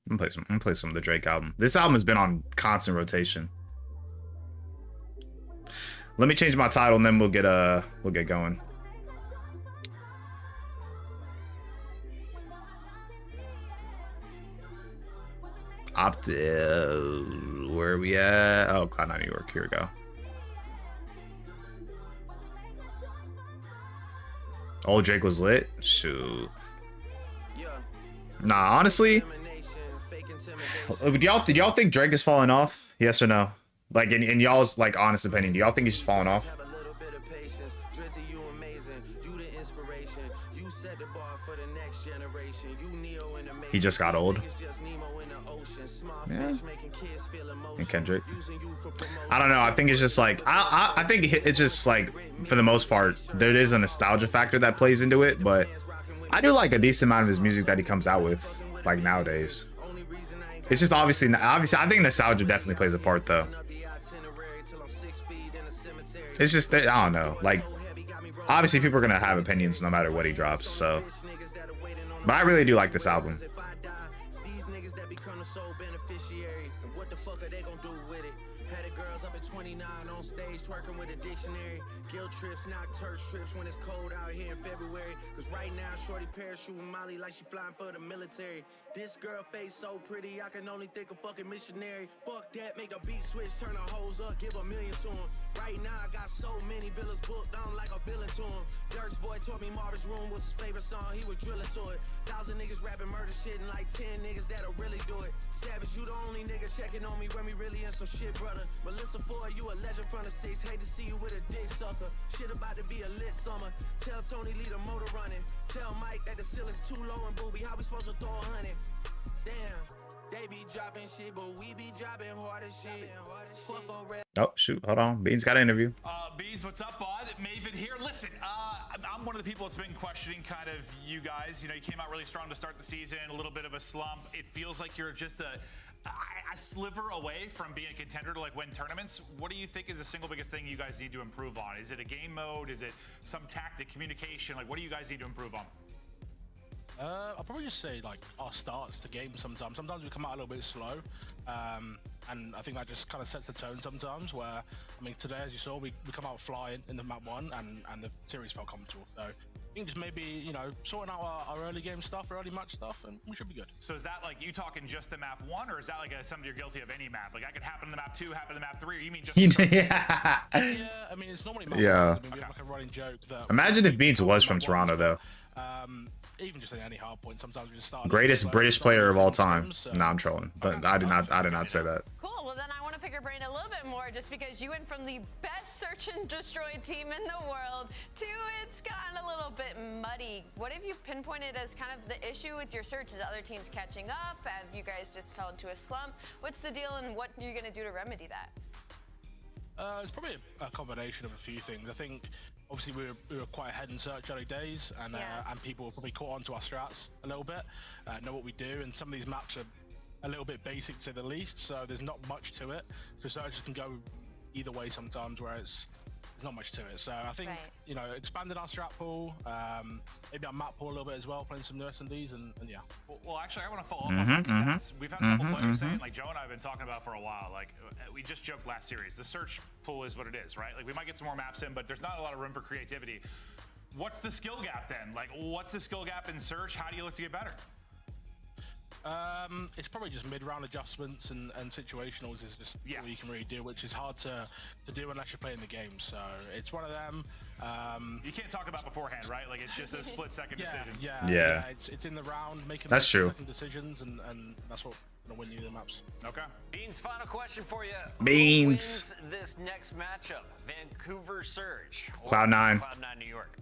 I'm gonna play some of the Drake album. This album has been on constant rotation. Let me change my title and then we'll get going. Optic, where are we at? Oh, Cloud9 New York. Here we go. Oh, Drake was lit. Shoot. Nah, honestly. Did y'all think Drake is falling off? Yes or no? Like in y'all's like honest opinion, do y'all think he's falling off? He just got old. Yeah. And Kendrick. I don't know. I think it's just like I think it's just like for the most part there is a nostalgia factor that plays into it, but I do like a decent amount of his music that he comes out with. like nowadays. It's just obviously I think nostalgia definitely plays a part though. It's just that, I don't know, like obviously people are gonna have opinions no matter what he drops, so but I really do like this album. On stage twerking with a dictionary, guilt trips, not church trips when it's cold out here in February. Cause right now, shorty parachuting Molly like she flying for the military. This girl face so pretty, I can only think of fucking missionary. Fuck that, make the beat switch, turn the hoes up, give a million to him. Right now, I got so many villas booked, I'm like a villain to him. Dirk's boy told me Marvin's Room was his favorite song, he was drilling to it. 1,000 niggas rapping murder shit and like 10 niggas that'll really do it. Savage, you the only nigga checking on me when we really in some shit, brother. Melissa Ford, you a legend from the 6, hate to see you with a dick sucker. Shit about to be a lit summer. Tell Tony leave the motor running. Tell Mike that the ceiling's too low and booby, how we supposed to throw 100? Damn, they be dropping shit, but we be dropping harder shit. Fuck on red. Oh shoot, hold on, Beans got an interview. Beans, what's up, bud? Maven here. Listen, I'm one of the people that's been questioning kind of you guys. You know, you came out really strong to start the season, a little bit of a slump. It feels like you're just a sliver away from being a contender to like win tournaments. What do you think is the single biggest thing you guys need to improve on? Is it a game mode? Is it some tactic, communication? Like, what do you guys need to improve on? I'll probably just say like our starts to game sometimes. Sometimes we come out a little bit slow, and I think that just kind of sets the tone sometimes. Where I mean, today as you saw, we come out flying in the map 1, and the series felt comfortable. So I think just maybe, you know, sorting out our early game stuff, early match stuff, and we should be good. So is that like you talking just the map 1, or is that like something you're guilty of any map? Like I could happen in the map 2, happen in the map 3, or you mean just Yeah. Yeah, I mean it's normally map 1. Yeah. I mean, we have like a running joke that Imagine if Beans was from Toronto though. Even just in any Hardpoint, sometimes we just start. Greatest British player of all time. No, I'm trolling, but I did not say that. Cool. Well, then I want to pick your brain a little bit more, just because you went from the best search and destroy team in the world to it's gotten a little bit muddy. What have you pinpointed as kind of the issue with your search? Is other teams catching up? Have you guys just fell into a slump? What's the deal, and what are you going to do to remedy that? It's probably a combination of a few things. I think obviously we were quite ahead in search early days, and people were probably caught onto our strats a little bit, know what we do, and some of these maps are a little bit basic to say the least, so there's not much to it. So searches can go either way sometimes, where there's not much to it. So I think you know, expanding our strat pool, maybe our map pool a little bit as well, playing some new S&Ds, and yeah. Well, actually, I want to follow up on that. We've had a couple players saying, like Joe and I have been talking about for a while, like we just joked last series, the search pool is what it is, right? Like we might get some more maps in, but there's not a lot of room for creativity. What's the skill gap then? Like, what's the skill gap in search? How do you look to get better? It's probably just mid-round adjustments and situationals is just all you can really do, which is hard to do unless you're playing the game. So it's one of them. You can't talk about beforehand, right? Like it's just a split-second decisions. Yeah. It's in the round, making that's true. Second decisions, and that's what gonna win you the maps. Okay. Beans, final question for you. Beans. Who wins this next matchup? Vancouver Surge or Cloud9. Cloud9 New York.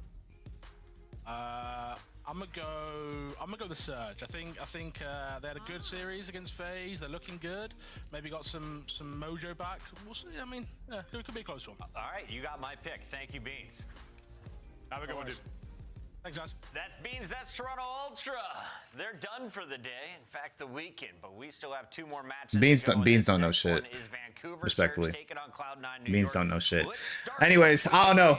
I'm gonna go the Surge. I think they had a good series against FaZe. They're looking good. Maybe got some mojo back. We'll see. I mean, yeah, it could be a close one. All right, you got my pick. Thank you, Beans. Have a good one, dude. Thanks, guys. That's Beans. That's Toronto Ultra. They're done for the day. In fact, the weekend. But we still have 2 more matches. Beans don't know shit. Respectfully. Beans don't know shit. Anyways, I don't know.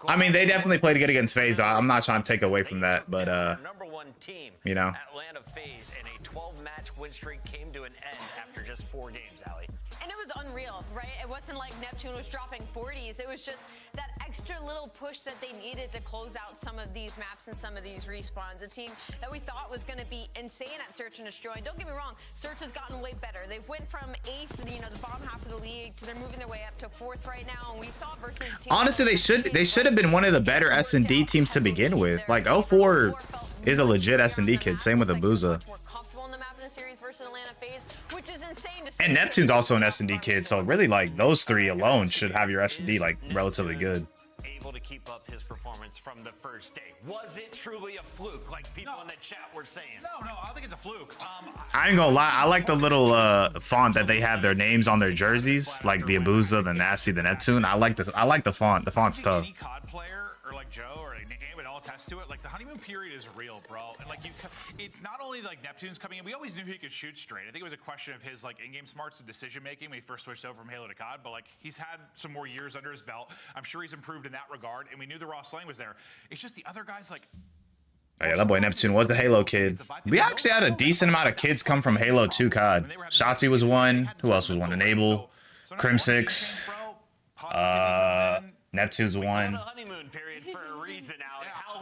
I mean, they definitely played good against FaZe. I'm not trying to take away from that, but number 1 team, you know, Atlanta FaZe, and a 12-match win streak came to an end after just 4 games, Allie. And it was unreal, right? It wasn't like Neptune was dropping 40s. It was just that extra little push that they needed to close out some of these maps and some of these respawns. A team that we thought was going to be insane at Search and Destroy. Don't get me wrong, Search has gotten way better. They've went from 8th, you know, the bottom half of the league, to they're moving their way up to 4th right now. And we saw versus teams. Honestly, they should have been one of the better S&D teams to begin with. Like 04 is a legit S&D kid. Same with Abuza. And Neptune's also an S&D kid, so really, like, those 3 alone should have your S&D, like, relatively good. Able to keep up his performance from the first day. Was it truly a fluke, like people in the chat were saying? No, I don't think it's a fluke. I ain't gonna lie, I like the little font that they have their names on their jerseys, like the Abuza, the Nasty, the Neptune. I like the font. The font's tough. Any COD player, or like Joe, or anyone else attest to it. Like the honeymoon period is real, bro. And like it's not only like Neptune's coming in. We always knew he could shoot straight. I think it was a question of his like in-game smarts and decision making when he first switched over from Halo to COD. But like he's had some more years under his belt. I'm sure he's improved in that regard. And we knew the raw slaying was there. It's just the other guys like. Oh, yeah, that boy Neptune was a Halo kid. We actually had a decent amount of kids come from Halo 2 COD. Shotzi was one. Who else was one? Enable, Crim6. Neptune's one.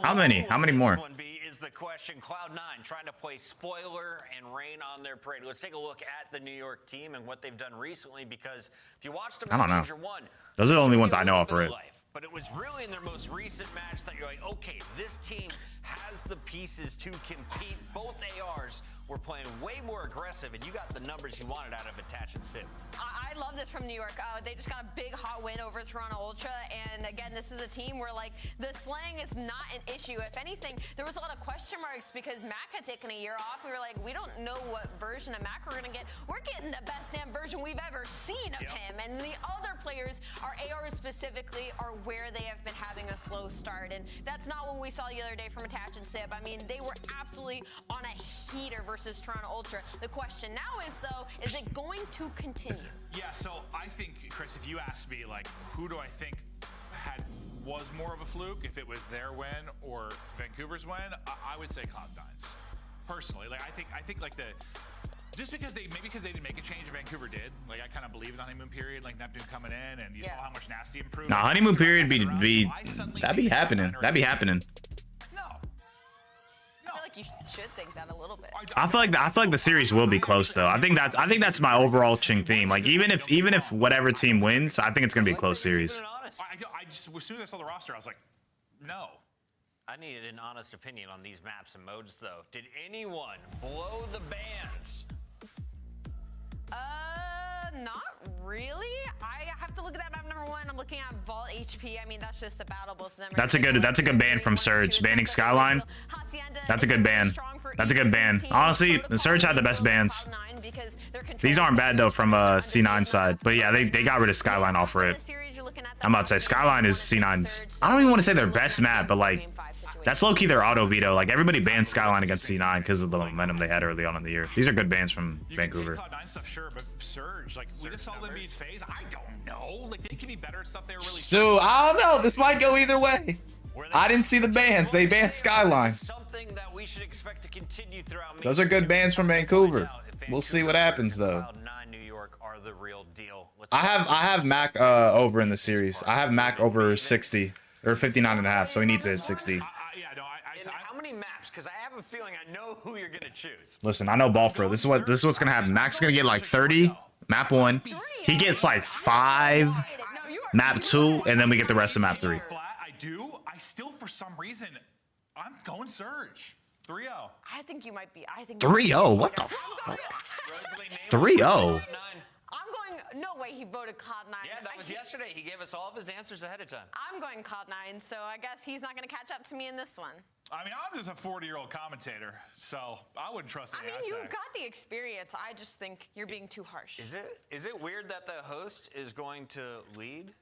How many? How many more? Is the question. Cloud9 trying to play spoiler and rain on their parade. Let's take a look at the New York team and what they've done recently, because if you watched them in Major 1, those are the only ones I know off of it. But it was really in their most recent match that you're like, okay, this team has the pieces to compete. Both ARs were playing way more aggressive, and you got the numbers you wanted out of Attach and Sip. I love this from New York. They just got a big hot win over Toronto Ultra, and again, this is a team where like the slang is not an issue. If anything, there was a lot of question marks because Mac had taken a year off. We were like, we don't know what version of Mac we're gonna get. We're getting the best damn version we've ever seen of him, and the other players, our ARs specifically, are where they have been having a slow start, and that's not what we saw the other day from Attach and Sip. I mean, they were absolutely on a heater versus Toronto Ultra. The question now is, though, is it going to continue? Yeah, so I think, Chris, if you ask me, like, who do I think was more of a fluke, if it was their win or Vancouver's win, I would say Cloud9's. Personally, like, I think like just because they didn't make a change, Vancouver did. Like I kind of believe in the honeymoon period, like Neptune coming in, and you saw how much Nasty improved. Nah, honeymoon period that'd be happening. That'd be happening. I feel like you should think that a little bit. I feel like the series will be close though. I think that's my overarching theme. Like even if whatever team wins, I think it's gonna be a close series. I just as soon as I saw the roster, I was like, no. I needed an honest opinion on these maps and modes, though. Did anyone blow the bands? Not really. I have to look at that map number 1. I'm looking at Vault HP. I mean, that's just a battle both of them. That's a good ban from Surge. Banning Skyline. That's a good ban. That's a good ban. Honestly, the Surge had the best bans. These aren't bad though from C9 side. But yeah, they got rid of Skyline off rip. I'm about to say Skyline is C9's. I don't even want to say their best map, but like that's low-key their auto veto. Like everybody banned Skyline against C9 because of the momentum they had early on in the year. These are good bans from Vancouver. Cloud9 stuff, sure, but Surge, like we just saw them beat FaZe. I don't know. Like they can be better at stuff they were really. So I don't know. This might go either way. I didn't see the bans. They banned Skyline. Something that we should expect to continue throughout. Those are good bans from Vancouver. We'll see what happens though. Cloud9 New York are the real deal. I have Mac over in the series. I have Mac over 60 or 59.5, so he needs to hit 60. How many maps? Because I have a feeling I know who you're gonna choose. Listen, I know Ballfro. This is what's gonna happen. Mac's gonna get like 30. Map 1. He gets like 5. Map 2, and then we get the rest of map 3. I still, for some reason, I'm going Surge. 3-0. I think you might be. 3-0. What the fuck? 3-0. I'm going. No way. He voted Cloud9. Yeah, that was yesterday. He gave us all of his answers ahead of time. I'm going Cloud9, so I guess he's not going to catch up to me in this one. I mean, I'm just a 40-year-old commentator, so I wouldn't trust anything I say. You've got the experience. I just think you're being too harsh. Is it weird that the host is going to lead?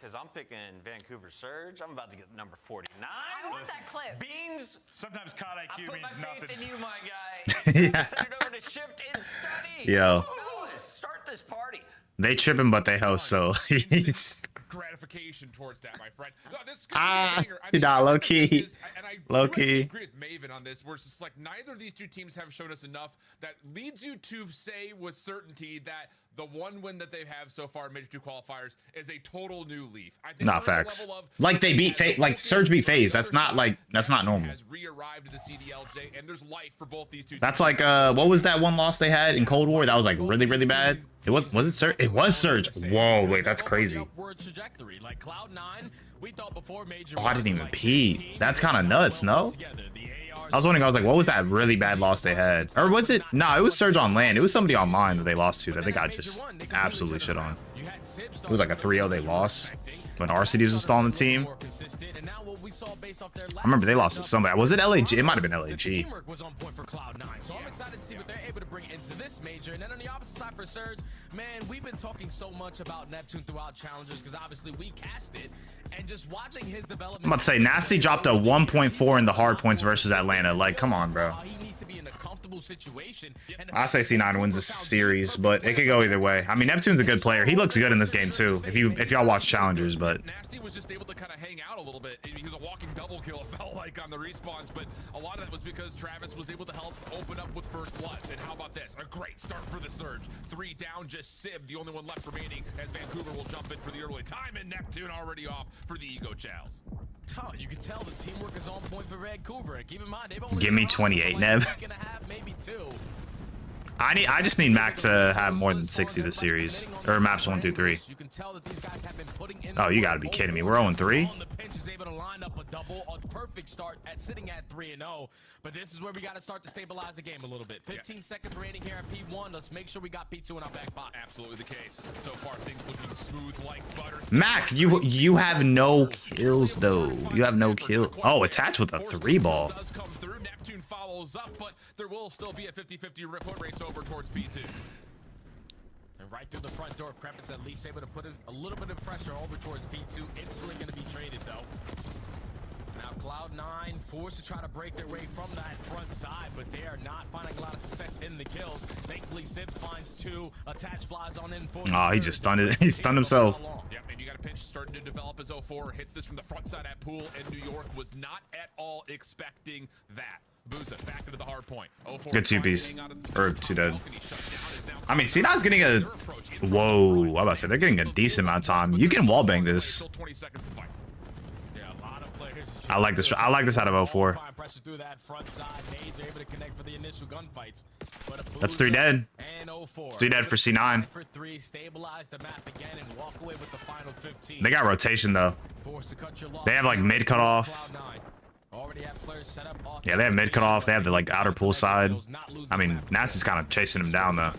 Because I'm picking Vancouver Surge. I'm about to get number 49. I want that clip. Beans. Sometimes COD IQ means nothing. I put my faith in you, my guy. Yeah. Send it over to Shift and Study. Yo. Start this party. They tripping, but they host, so he's gratification towards that, my friend. No, this is I mean, nah, low key. Low key. I agree with Maven on this, where it's just like neither of these two teams have shown us enough that leads you to say with certainty that the one win that they have so far in Major 2 qualifiers is a total new leaf. I think not facts. Like they beat FaZe, like Surge beat FaZe. That's not normal. Has re-arrived to the CDL, and there's life for both these two. That's like what was that one loss they had in Cold War? That was like really bad. It was it Surge? It was Surge. Whoa, wait, that's crazy. Like Cloud9, we thought before Major. Oh, I didn't even pee. That's kind of nuts, no? I was wondering, I was like, what was that really bad loss they had? Or was it? No, it was Surge on land. It was somebody online that they lost to that they got just absolutely shit on. You It was like a 3-0 they lost when RCD was still on the team. I remember they lost to somebody. Was it LAG? It might have been LAG. Teamwork was on point for Cloud9, so I'm excited to see what they're able to bring into this major. And then on the opposite side for Surge, man, we've been talking so much about Neptune throughout Challengers because obviously we cast it, and just watching his development. I'm about to say, Nasty dropped a 1.4 in the Hardpoints versus Atlanta. Like, come on, bro. He needs to be in a comfortable situation. I say C9 wins this series, but it could go either way. I mean, Neptune's a good player. He looks good in this game too. If y'all watch Challengers, but Nasty was just able to kind of hang out a little bit. He was a walking double kill, it felt like, on the respawns, but a lot of that was because Travis was able to help open up with first blood. And how about this? A great start for the Surge. 3 down, just Sib, the only one left remaining, as Vancouver will jump in for the early time, and Neptune already off for the Ego Chows. Oh, you can tell the teamwork is on point for Vancouver. And keep in mind, they've only give me 28, Nev. Maybe 2. I just need Mac to have more than 60 this series, or maps 1 through 3. You can tell that these guys have been putting in. Oh, you gotta be kidding me. We're 0-3. On the pinch is able to line up a double, a perfect start at sitting at 3-0. But this is where we got to start to stabilize the game a little bit. 15 seconds remaining here at P1. Let's make sure we got P2 in our back pocket. Absolutely the case. So far, things looking smooth like butter. Mac, you have no kills though. You have no kill. Oh, attached with a 3-ball. Does come through. Neptune follows up, but there will still be a 50-50 foot race over towards P2. And right through the front door, Krep is at least able to put a little bit of pressure over towards P2. Instantly going to be traded though. Now Cloud9 forced to try to break their way from that front side, but they are not finding a lot of success in the kills. Thankfully, Sib finds 2. Attached flies on in for. Oh, he just stunned it. He stunned himself. Yeah, and you got a pinch starting to develop as 04 hits this from the front side at Pool, and New York was not at all expecting that. Booza back into the hard point. Good 2-piece. Or 2 dead. I mean, C9's getting a... Whoa. I'm about to say, they're getting a decent amount of time. You can wallbang this. I like this. I like this out of 04. That's 3 dead. 3 dead for C9. They got rotation, though. They have, like, mid cut off. Yeah, they have mid cut off. They have the like outer pool side. I mean, Nasty's kind of chasing him down though.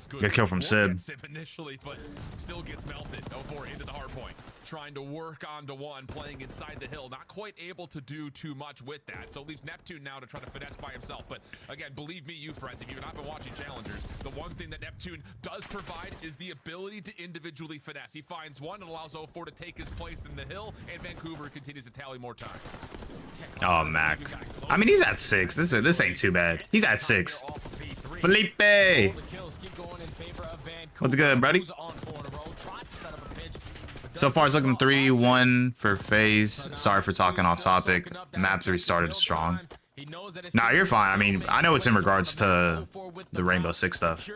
Good kill from Sib. Initially, but still gets melted. 04 into the hard point. Trying to work onto 1, playing inside the hill. Not quite able to do too much with that. So leaves Neptune now to try to finesse by himself. But again, believe me, you friends, if you've not been watching Challengers, the one thing that Neptune does provide is the ability to individually finesse. He finds 1 and allows 04 to take his place in the hill, and Vancouver continues to tally more time. Oh, Mac. I mean, he's at 6. This ain't too bad. He's at 6. Felipe. What's good, buddy? So far, it's looking 3-1 for FaZe. Sorry for talking off topic. Map 3 started strong. Nah, you're fine. I mean, I know it's in regards to the Rainbow Six stuff.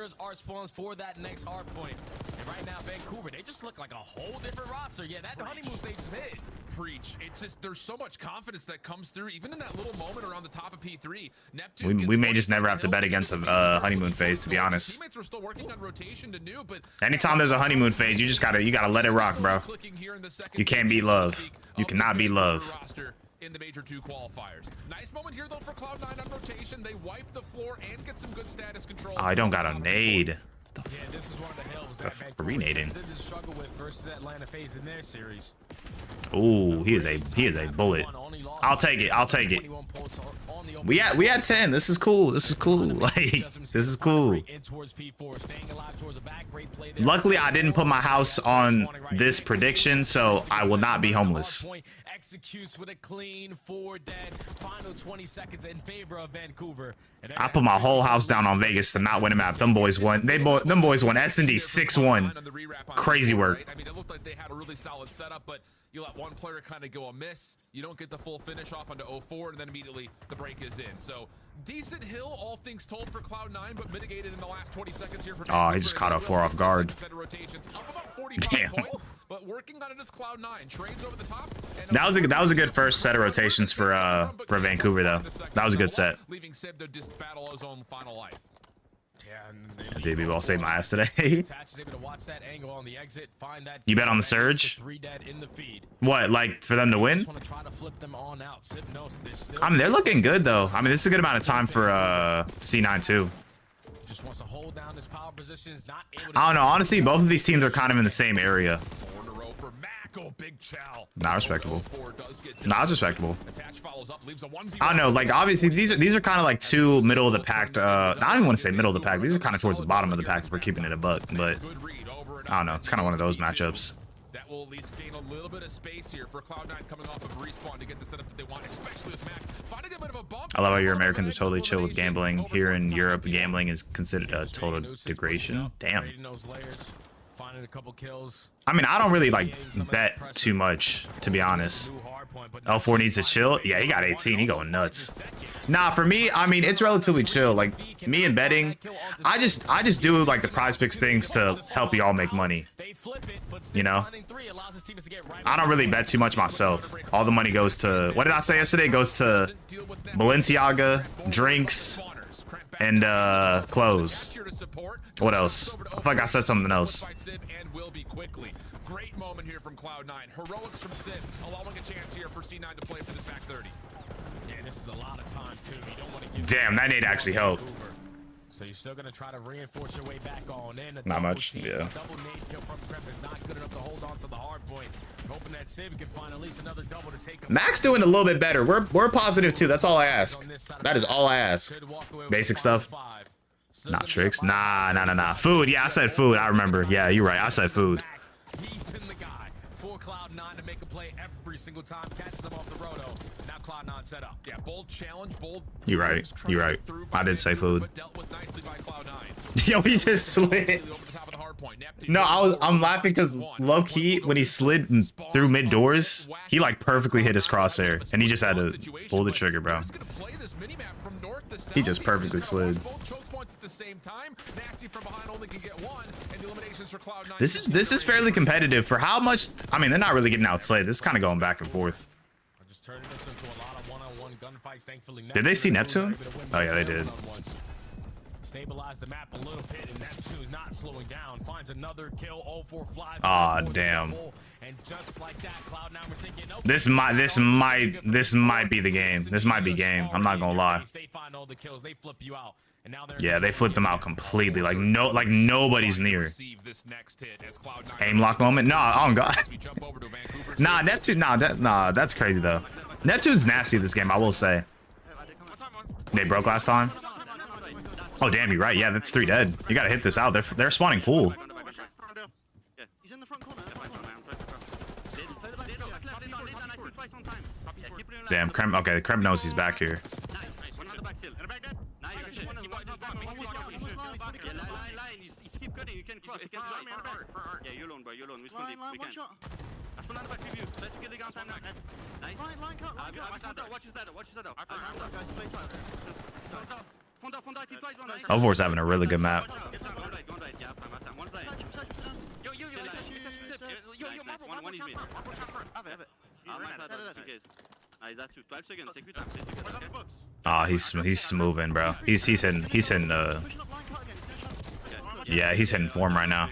For that next hard point. And right now, Vancouver, they just look like a whole different roster. Yeah, that honeymoon stage is hit. Preach. It's just there's so much confidence that comes through, even in that little moment around the top of P3. Neptune we may just never have to bet against a honeymoon phase, to be honest. Teammates were still working on rotation to new, but anytime there's a honeymoon phase, you gotta let it rock, bro. You can't beat love. You cannot beat love. In the Major 2 qualifiers. Nice moment here though for Cloud9 on rotation. They wipe the floor and get some good status control. Oh, I don't got a nade. Yeah, this is one of the hills that renading. Did struggle with versus Atlanta FaZe in their series. Ooh, he is a bullet. I'll take it. I'll take it. We had 10. This is cool. This is cool. Like, this is cool. Luckily, I didn't put my house on this prediction, so I will not be homeless. Executes with a clean 4 dead. Final 20 seconds in favor of Vancouver. I put my whole house down on Vegas to not win a map. Them boys won. Them boys won S&D 6-1. Crazy work. I mean, it looked like they had a really solid setup, but you let one player kind of go amiss. You don't get the full finish off onto 04, and then immediately the break is in. So decent hill, all things told, for Cloud9, but mitigated in the last 20 seconds here for Vancouver. Oh, he just caught a 4 off guard. Damn. Points, but working on it is Cloud9. Trades over the top. That was a good first set of rotations for Vancouver though. That was a good set. Leaving Sib to just battle his own final life. DB will save my ass today. You bet on the Surge? What, like for them to win? I mean, they're looking good though. I mean, this is a good amount of time for C9 too. just wants to hold down his power positions. Not able to. I don't know. Honestly, both of these teams are kind of in the same area. Not respectable. Not respectable. I don't know. Like, obviously, these are kind of like two middle of the pack. I don't even want to say middle of the pack. These are kind of towards the bottom of the pack if we're keeping it a buck. But I don't know. It's kind of one of those matchups. That will at least gain a little bit of space here for Cloud9 coming off of respawn to get the setup that they want, especially with Mac finding a bit of a bump. I love how your Americans are totally chill with gambling. Here in Europe, gambling is considered a total degradation. Damn. Finding a couple kills. I mean, I don't really like bet too much, to be honest. L4 needs to chill. Yeah, he got 18. He going nuts. Nah, for me, I mean, it's relatively chill. Like me and betting, I just do like the prize picks things to help y'all make money. You know, I don't really bet too much myself. All the money goes to, what did I say yesterday? It goes to Balenciaga, drinks, and clothes. What else? I feel like I said something else. Great moment here from Cloud9. Heroics from Sid, allowing a chance here for C9 to play for this back 30. Yeah, this is a lot of time too. You don't want to give. Damn, that nade actually helped. So you're still gonna try to reinforce your way back on in. Not much, yeah. Double nade kill from Crep is not good enough to hold on to the hard point. Hoping that Sid can find at least another double to take him. Max doing a little bit better. We're positive too. That's all I ask. That is all I ask. Basic stuff. Not tricks. Nah. Food. Yeah, I said food. I remember. Yeah, you're right. I said food. He's been the guy for Cloud9 to make a play every single time, catches them off the roto. Now Cloud9 set up. Yeah, bold challenge, bold. You're right. You're right. I did say food. Yo, he just slid. No, I'm laughing because low key when he slid through mid doors, he like perfectly hit his crosshair, and he just had to pull the trigger, bro. He just perfectly slid. This is fairly competitive for how much. I mean, they're not really getting outplayed. This is kind of going back and forth. Did they see Neptune? Oh yeah, they did. Stabilize the map a little bit, and Neptune's not slowing down. Finds another kill. 0-4 flies. Aw, damn. And just like that, Cloud9 were thinking, nope, this might be the game. This might be game. I'm not gonna lie. They find all the kills. They flip you out. And now yeah, they flipped them out completely. Like nobody's near. Aim lock moment. Nah, oh god. Nah, Neptune. Nah, that's crazy though. Neptune's nasty this game, I will say. They broke last time. Oh damn, you're right. Yeah, that's 3 dead. You gotta hit this out. They're spawning pool. Damn, Krem. Okay, Krem knows he's back here. L4's having a really good map. Ah, he's smoothing, bro. He's hitting yeah, he's hitting form right now.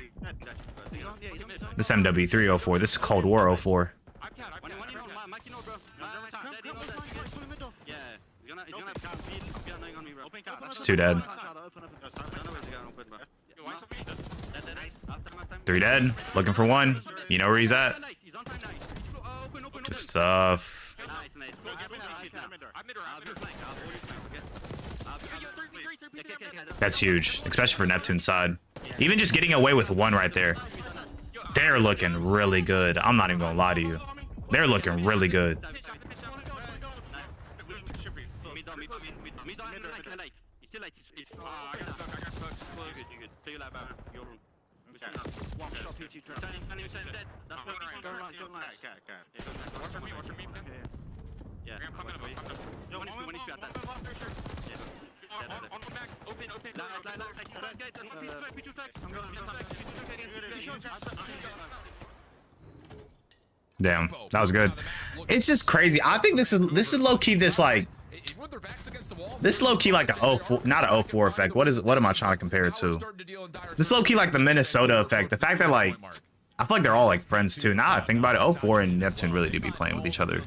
This MW3 04. This is Cold War 04. It's 2 dead. 3 dead. Looking for 1. You know where he's at. Good stuff. That's huge, especially for Neptune's side. Even just getting away with 1 right there. They're looking really good. I'm not even gonna lie to you. They're looking really good. Damn, that was good. It's just crazy. I think this is low key this like this low key like a 04, not a 04 effect. What am I trying to compare it to? This low key like the Minnesota effect. The fact that like I feel like they're all like friends too. Now I think about it, 04 and Neptune really do be playing with each other.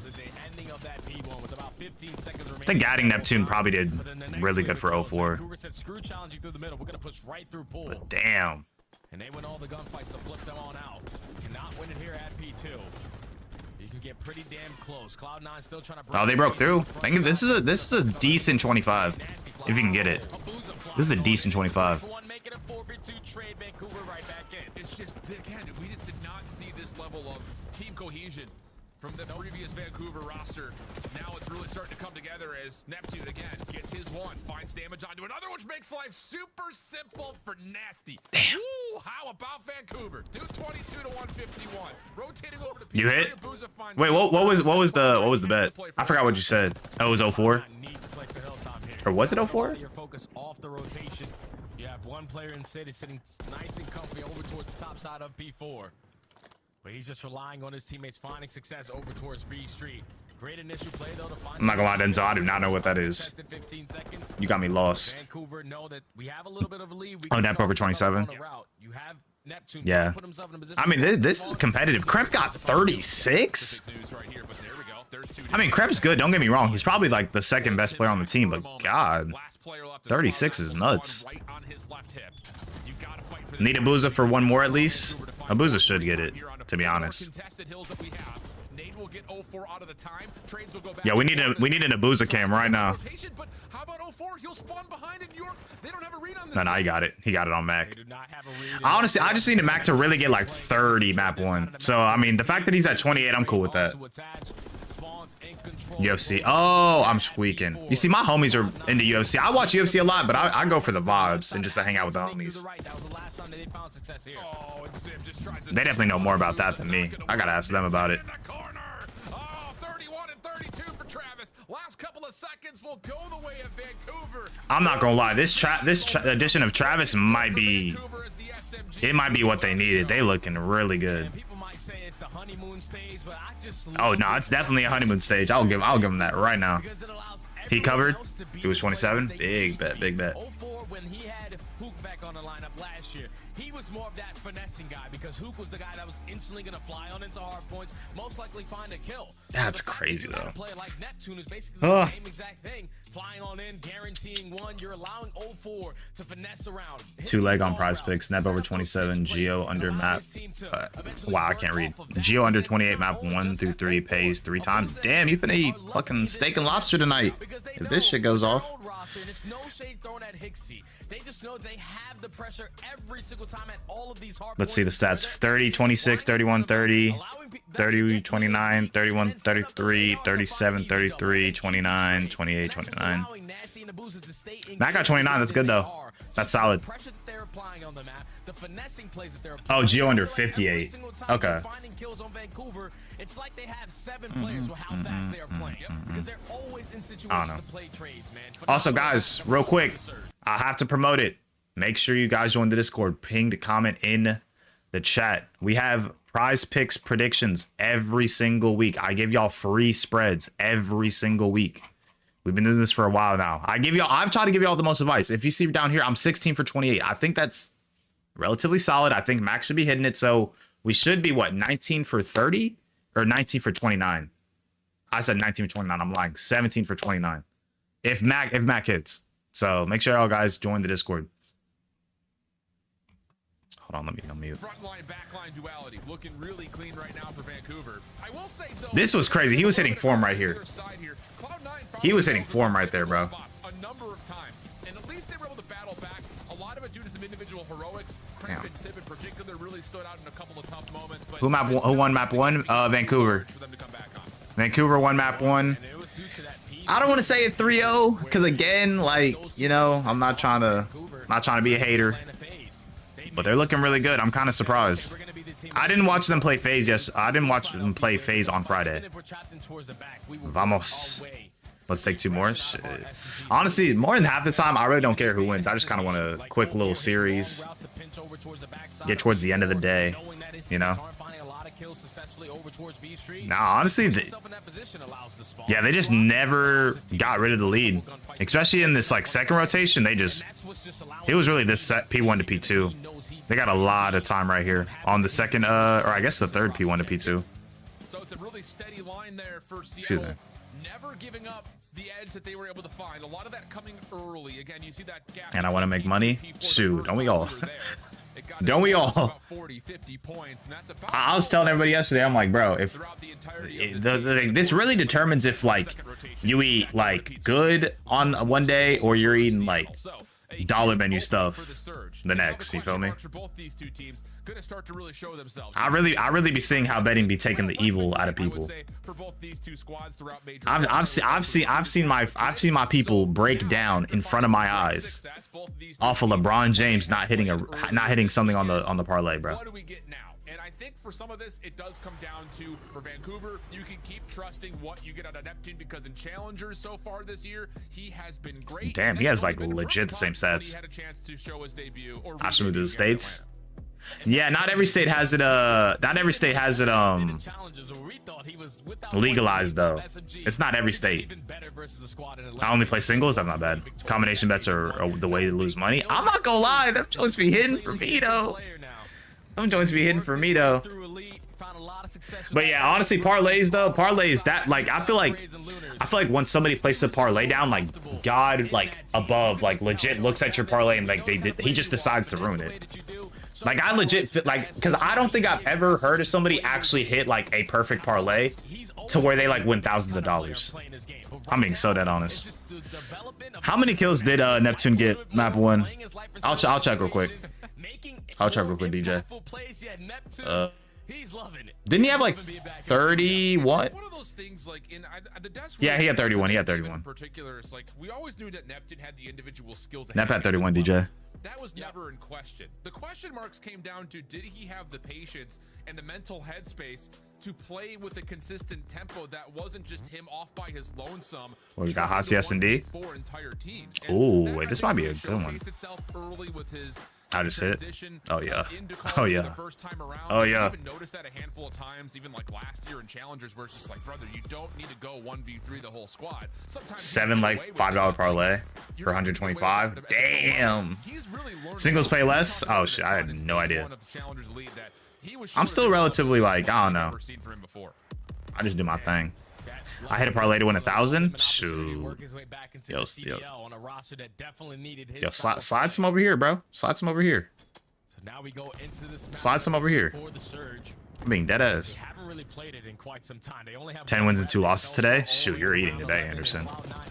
15 seconds remaining. I think adding Neptune probably did really good for 04. Vancouver said, screw challenging through the middle. We're going to push right through pool. But damn. And they win all the gunfights to flip them on out. Cannot win it here at P2. You can get pretty damn close. Cloud9 still trying to break. Oh, they broke through. I think this is a decent 25 if you can get it. This is a decent 25. It's just, again, we just did not see this level of team cohesion from the previous Vancouver roster. Now it's really starting to come together as Neptune again gets his one, finds damage onto another, which makes life super simple for Nasty. Damn. Ooh, how about Vancouver? 222 to 151. Rotating over to You hit? Wait, what was the bet? I forgot what you said. Oh, it was 04? Or was it 04? Your focus off the rotation. You have one player in city sitting nice and comfy over towards the top side of B4. But he's just relying on his teammates finding success over towards B Street. Great initial play though to find. I'm not gonna lie, Denzel, I do not know what that is. You got me lost. Vancouver know that we have a little bit of a lead. Oh, Nep over 27. You have Neptune. Yeah. I mean, this is competitive. Kremp got 36. I mean, Kremp's good. Don't get me wrong. He's probably like the second best player on the team, but God, 36 is nuts. Need Abuza for one more at least. Abuza should get it, to be honest. Yeah, we need an Abuza cam right now. No, he got it. He got it on Mac. Honestly, I just need a Mac to really get like 30 map 1. So, I mean, the fact that he's at 28, I'm cool with that. UFC. Oh, I'm squeaking. You see, my homies are into UFC. I watch UFC a lot, but I go for the vibes and just to hang out with the homies. They definitely know more about that than me. I gotta ask them about it. Last couple of seconds will go the way of Vancouver. I'm not gonna lie. This addition of Travis might be. It might be what they needed. They looking really good. Oh no, it's definitely a honeymoon stage. I'll give him that right now. He covered. He was 27. Big bet. Big bet. When he had Hook back on the lineup last year, he was more of that finessing guy because Hook was the guy that was instantly going to fly on into hard points, most likely find a kill. That's crazy though. Player like Neptune is basically the same exact thing, flying on in, guaranteeing one. You're allowing 04 to finesse around. 2 leg on prize picks. Neb over 27. Geo under map. Wow, I can't read. Geo under 28 map 1 through 3 pays 3 times. Damn, you finna eat fucking steak and lobster tonight. If this shit goes off. It's no shade thrown at Hixie. They just know they have the pressure every single time at all of these hard. Let's see the stats. 30, 26, 31, 30, 30, 29, 31, 33, 37, 33, 29, 28, 29. Matt got 29. That's good though. That's solid. Oh, Geo under 58. Okay. It's like they have 7 players with how fast they are playing because they're always in situations to play trades, man. Also, guys, real quick, I have to promote it. Make sure you guys join the Discord. Ping the comment in the chat. We have prize picks predictions every single week. I give y'all free spreads every single week. We've been doing this for a while now. I've tried to give y'all the most advice. If you see down here, I'm 16 for 28. I think that's relatively solid. I think Max should be hitting it. So we should be what, 19 for 30 or 19 for 29? I said 19 for 29. I'm lying. 17 for 29. If Mac hits. So make sure y'all guys join the Discord. Hold on, let me unmute. Frontline backline duality looking really clean right now for Vancouver. I will say though, this was crazy. He was hitting form right here. He was hitting form right there, bro. A number of times, and at least they were able to battle back. A lot of it due to some individual heroics. Cramp and Sib in particular really stood out in a couple of tough moments. But who won map 1? Vancouver. Vancouver won map 1. I don't want to say it 3-0 because again, like, you know, I'm not trying to be a hater, but they're looking really good. I'm kind of surprised. I didn't watch them play FaZe. Yes, I didn't watch them play FaZe on Friday. Vamos. Let's take 2 more. Shit. Honestly, more than half the time, I really don't care who wins. I just kind of want a quick little series. Get towards the end of the day, you know. Nah, honestly, yeah, they just never got rid of the lead, especially in this like second rotation. It was really this set P1 to P2. They got a lot of time right here on the second, or I guess the third P1 to P2. So it's a really steady line there for Seattle. Never giving up the edge that they were able to find. A lot of that coming early. Again, you see that gap. And I want to make money. Shoot, don't we all? Don't we all? 40, 50 points, and that's about I was telling everybody yesterday, I'm like, bro, if this really determines if like you eat like good on one day or you're eating like dollar menu stuff the next. You feel me? Gonna start to really show themselves. I really be seeing how betting be taking the evil out of people. I've seen my people break down in front of my eyes off of LeBron James not hitting something on the parlay, bro. What do we get now? And I think for some of this, it does come down to, for Vancouver, you can keep trusting what you get out of Neptune, because in challengers so far this year, he has been great. Damn, he has like legit the same sets. He had a chance to show his debut, or I should move to the States. Yeah, not every state has it legalized though. It's not every state. I only play singles. That's not bad. Combination bets are the way to lose money. I'm not gonna lie, them joints be hidden for me though. Them joints be hidden for me though. But yeah, honestly, parlays that like I feel like once somebody places a parlay down, like God like above like legit looks at your parlay and like he just decides to ruin it. Like I legit like, because I don't think I've ever heard of somebody actually hit like a perfect parlay to where they like win thousands of dollars. I'm being so dead honest. How many kills did Neptune get map 1? I'll check real quick. I'll check real quick, DJ. Didn't he have like 30 what? Yeah, he had 31. He had 31. Particular, it's like we always knew that Neptune had the individual skill. Nep had 31, DJ. That was never in question. The question marks came down to, did he have the patience and the mental headspace to play with a consistent tempo that wasn't just him off by his lonesome? Well, we got Hasi S&D. Oh, wait, this might be a good one. I just hit it. Oh yeah. Oh yeah. Oh yeah. Even noticed that a handful of times, even like last year in challengers, where it's just like, brother, you don't need to go 1v3 the whole squad. Sometimes 7 like $5 parlay for 125. Damn. Singles pay less. Oh shit, I had no idea. I'm still relatively like, I don't know. I just do my thing. I hit a parlay to win 1,000. Shoot. Yo, slide some over here, bro. Slide some over here. Slide some over here. I'm being dead ass. 10 wins and 2 losses today. Shoot, you're eating today, Anderson.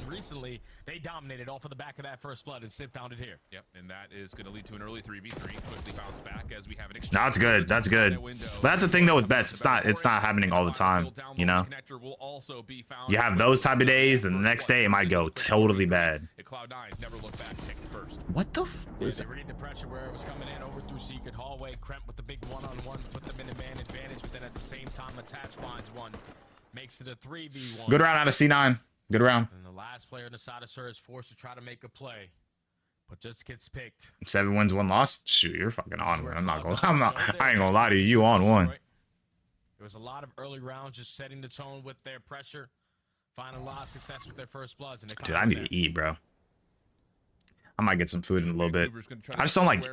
Recently, they dominated off of the back of that first blood, and Sid found it here. Yep, and that is going to lead to an early 3v3. Quickly bounce back as we have an exchange. No, it's good. That's good. But that's the thing though with bets. It's not happening all the time. You know. You have those type of days. Then the next day it might go totally bad. What the f is that? Read the pressure where it was coming in over through secret hallway. Kremp with the big one-on-one, put them in a man advantage, but then at the same time, Attach finds one, makes it a 3v1. Good round out of C9. Good round. And the last player in the side of Sir is forced to try to make a play, but just gets picked. 7 wins, 1 loss. Shoot, you're fucking on one. I ain't gonna lie to you. You on one. There was a lot of early rounds just setting the tone with their pressure, finding a lot of success with their first bloods. And dude, I need to eat, bro. I might get some food in a little bit. I just don't like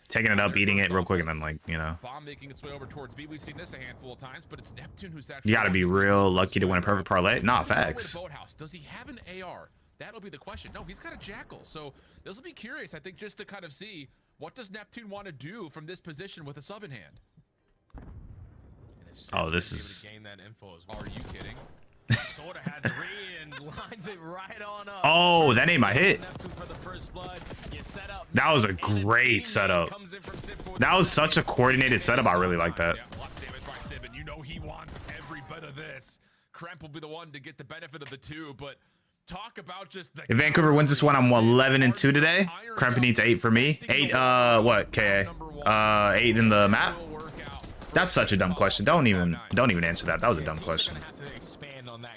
taking it up, eating it real quick, and then like, you know. Bomb making its way over towards B. We've seen this a handful of times, but it's Neptune who's you gotta be real lucky to win a perfect parlay. Nah, facts. Does he have an AR? That'll be the question. No, he's got a Jackal. So this will be curious, I think, just to kind of see what does Neptune want to do from this position with a sub in hand. Oh, this is. Are you kidding? Sort of has a read and lines it right on up. Oh, that ain't my hit. That was a great setup. That was such a coordinated setup. I really like that. You know he wants every bit of this. Kremp will be the one to get the benefit of the two, but talk about just the. If Vancouver wins this one, I'm 11 and 2 today. Kremp needs 8 for me. 8. What? KA. 8 in the map. That's such a dumb question. Don't even answer that. That was a dumb question.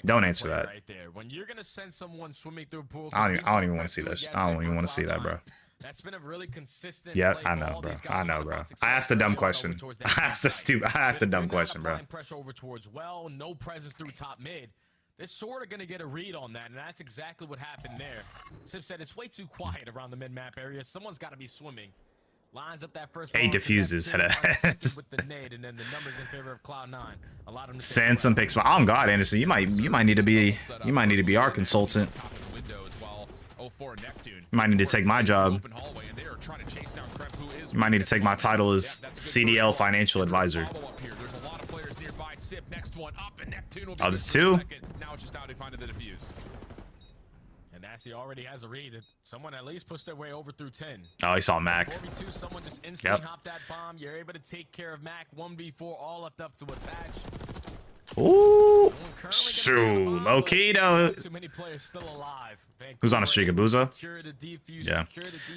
Don't answer that. When you're gonna send someone swimming through a pool, I don't even want to see this. I don't even want to see that, bro. That's been a really consistent. Yeah, I know, bro. I know, bro. I asked a dumb question. I asked a dumb question, bro. Pressure over towards well, no presence through top mid. They're sort of gonna get a read on that, and that's exactly what happened there. Sip said it's way too quiet around the mid-map area. Someone's got to be swimming. Lines up that first 8 diffuses. Head ass. with the nade, and then the numbers in favor of Cloud9. Allowed him to Send some picks. Oh God, Anderson, you might need to be our consultant. You might need to take my job. You might need to take my title as CDL financial advisor. Oh, there's 2. And Nasty already has a read. Someone at least pushed their way over through 10. Oh, he saw Mac. 4v2, someone just instantly hopped that bomb. You're able to take care of Mac. 1v4, all left up to attach. Ooh, shoot, low key though. Too many players still alive. Who's on a streak? Abuza? Yeah.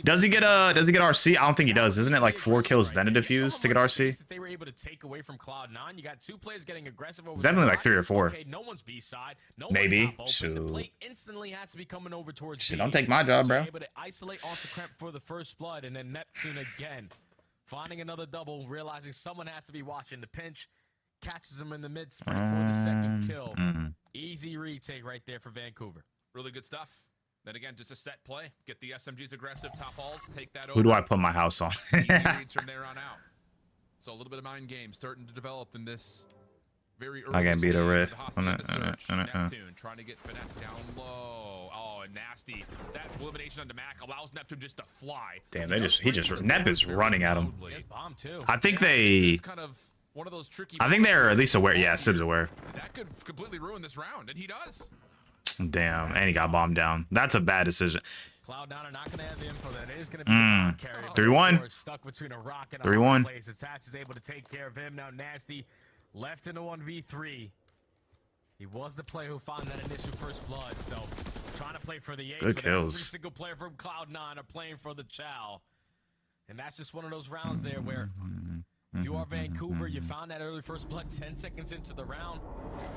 Does he get RC? I don't think he does. Isn't it like 4 kills then a defuse to get RC? They were able to take away from Cloud9. You got 2 players getting aggressive over. It's definitely like 3 or 4. Okay, no one's B side. No maybe. Shoot. The play instantly has to be coming over towards Shit, B. don't take my job, bro. Able to isolate onto Kremp for the first blood, and then Neptune again, finding another double, realizing someone has to be watching the pinch. Catches him in the mid sprint for the second kill. Easy retake right there for Vancouver. Really good stuff. Then again, just a set play. Get the SMGs aggressive, top halls, take that over. Who do I put my house on? Easy reads from there on out. So a little bit of mind game starting to develop in this very early I can't beat a red. Neptune trying to get finesse down low. Oh, and Nasty. That elimination onto Mac allows Neptune just to fly. Damn, Nep is running at him. Bomb too. I think they. One of those tricky. I think they're at least aware. Yeah, Sib's aware. That could completely ruin this round, and he does. Damn, and he got bombed down. That's a bad decision. Cloud9 are not going to have info that it is going to be 3-1. Stuck between a rock and a 3-1. place. Attach is able to take care of him. Now Nasty left in a 1v3. He was the player who found that initial first blood, so trying to play for the ace. Good kills. Every single player from Cloud9 are playing for the chow. And that's just one of those rounds there where if you are Vancouver, you found that early first blood 10 seconds into the round.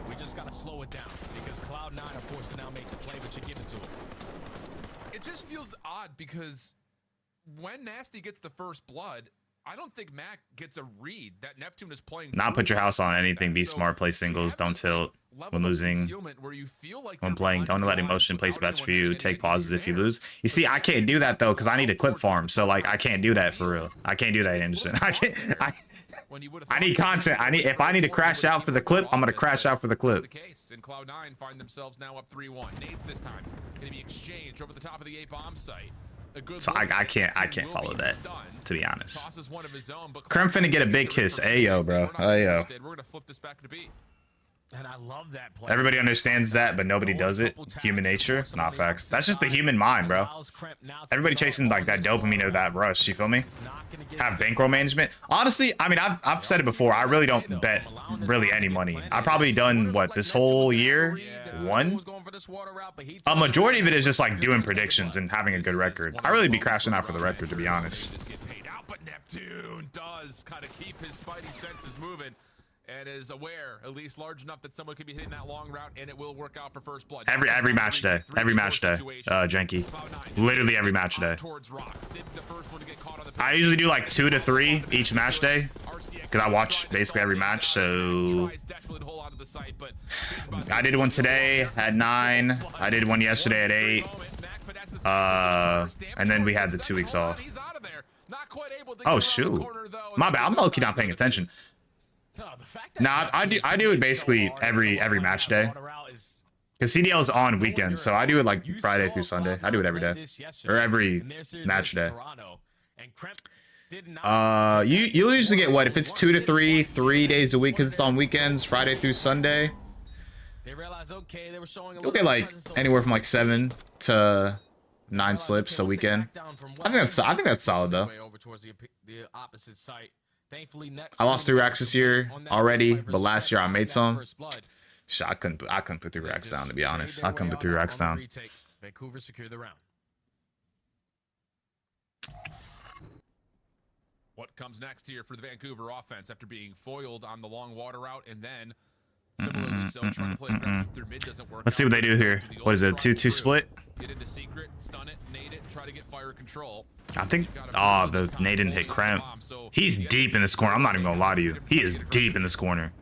We just got to slow it down because Cloud9 are forced to now make the play, but you give it to them. It just feels odd because when Nasty gets the first blood, I don't think Mac gets a read that Neptune is playing. Not put your house on anything. Be smart. Play singles. Don't tilt when losing. When playing, don't let emotion place bets for you. Take pauses if you lose. You see, I can't do that though because I need a clip farm. So like, I can't do that for real. I can't do that, Anderson. I need content. If I need to crash out for the clip, I'm gonna crash out for the clip. And Cloud9 find themselves now up 3-1. Nades this time going to be exchanged over the top of the A bomb site. So I can't follow that, to be honest. Krem finna get a big kiss. Ayo, bro. Ayo. We're gonna flip this back to B. And I love that play. Everybody understands that, but nobody does it. Human nature, not facts. That's just the human mind, bro. Everybody chasing like that dopamine or that rush. You feel me? Have bankroll management. Honestly, I mean, I've said it before. I really don't bet really any money. I've probably done what this whole year. A majority of it is just like doing predictions and having a good record. I really be crashing out for the record, to be honest. But Neptune does kind of keep his spidey senses moving and is aware, at least large enough that someone could be hitting that long route, and it will work out for first blood. Every match day, Jenky. Literally every match day. I usually do like 2 to 3 each match day because I watch basically every match. So I did one today at 9. I did one yesterday at 8. And then we had the 2 weeks off. Oh shoot, my bad. I'm low-key not paying attention. Nah, I do it basically every match day. Because CDL is on weekends, so I do it like Friday through Sunday. I do it every day. Or every match day. You'll usually get what? If it's 2 to 3 days a week because it's on weekends, Friday through Sunday. You'll get like anywhere from like 7 to 9 slips a weekend. I think that's solid though. I lost 3 racks this year already, but last year I made some. Shit, I couldn't put 3 racks down, to be honest. I couldn't put 3 racks down. Vancouver secure the round. What comes next here for the Vancouver offense after being foiled on the long water route and then similarly so trying to play aggressive through mid doesn't work. Let's see what they do here. What is it? 2-2 split? Get into secret, stun it, nade it, try to get fire control. I think the nade didn't hit Krem. He's deep in this corner. I'm not even gonna lie to you. He is deep in this corner.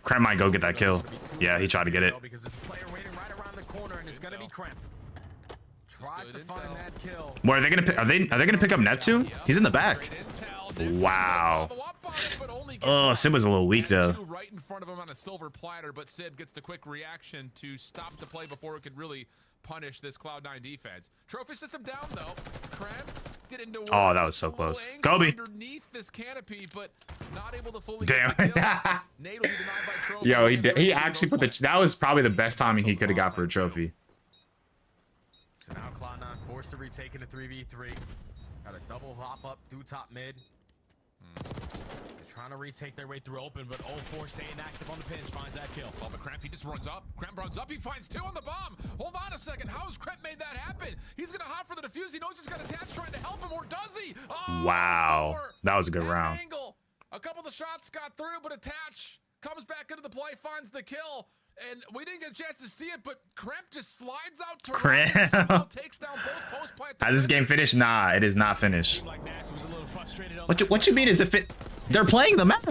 Krem might go get that kill. Yeah, he tried to get it. Tries to find that kill. Where are they gonna pick? Are they gonna pick up Neptune? He's in the back. Wow. Oh, Sid was a little weak though. Right in front of him on a silver platter, but Sid gets the quick reaction to stop the play before it could really punish this Cloud9 defense. Trophy system down though. Krem get into Oh, that was so close. Kobe. Underneath this canopy, but not able to fully Damn. get the kill. Nate will be denied by Trophy. Yo, he actually put the. That was probably the best timing he could have got for a trophy. So now Cloud9 forced to retake in a 3v3. Got a double hop up through top mid. They're trying to retake their way through open, but 0-4 staying active on the pinch, finds that kill. Oh, but Cramp, he just runs up. Cramp runs up, he finds 2 on the bomb. Hold on a second, how has Cramp made that happen? He's gonna hop for the defuse, he knows he's got attached, trying to help him, or does he? Oh, Wow, that was a good at round. Angle. A couple of the shots got through, but attach comes back into the play, finds the kill. And we didn't get a chance to see it, but Cramp just slides out to Cramp. takes down both post plant. Has this game finished? Nah, it is not finished. What you mean is if it? They're playing the map.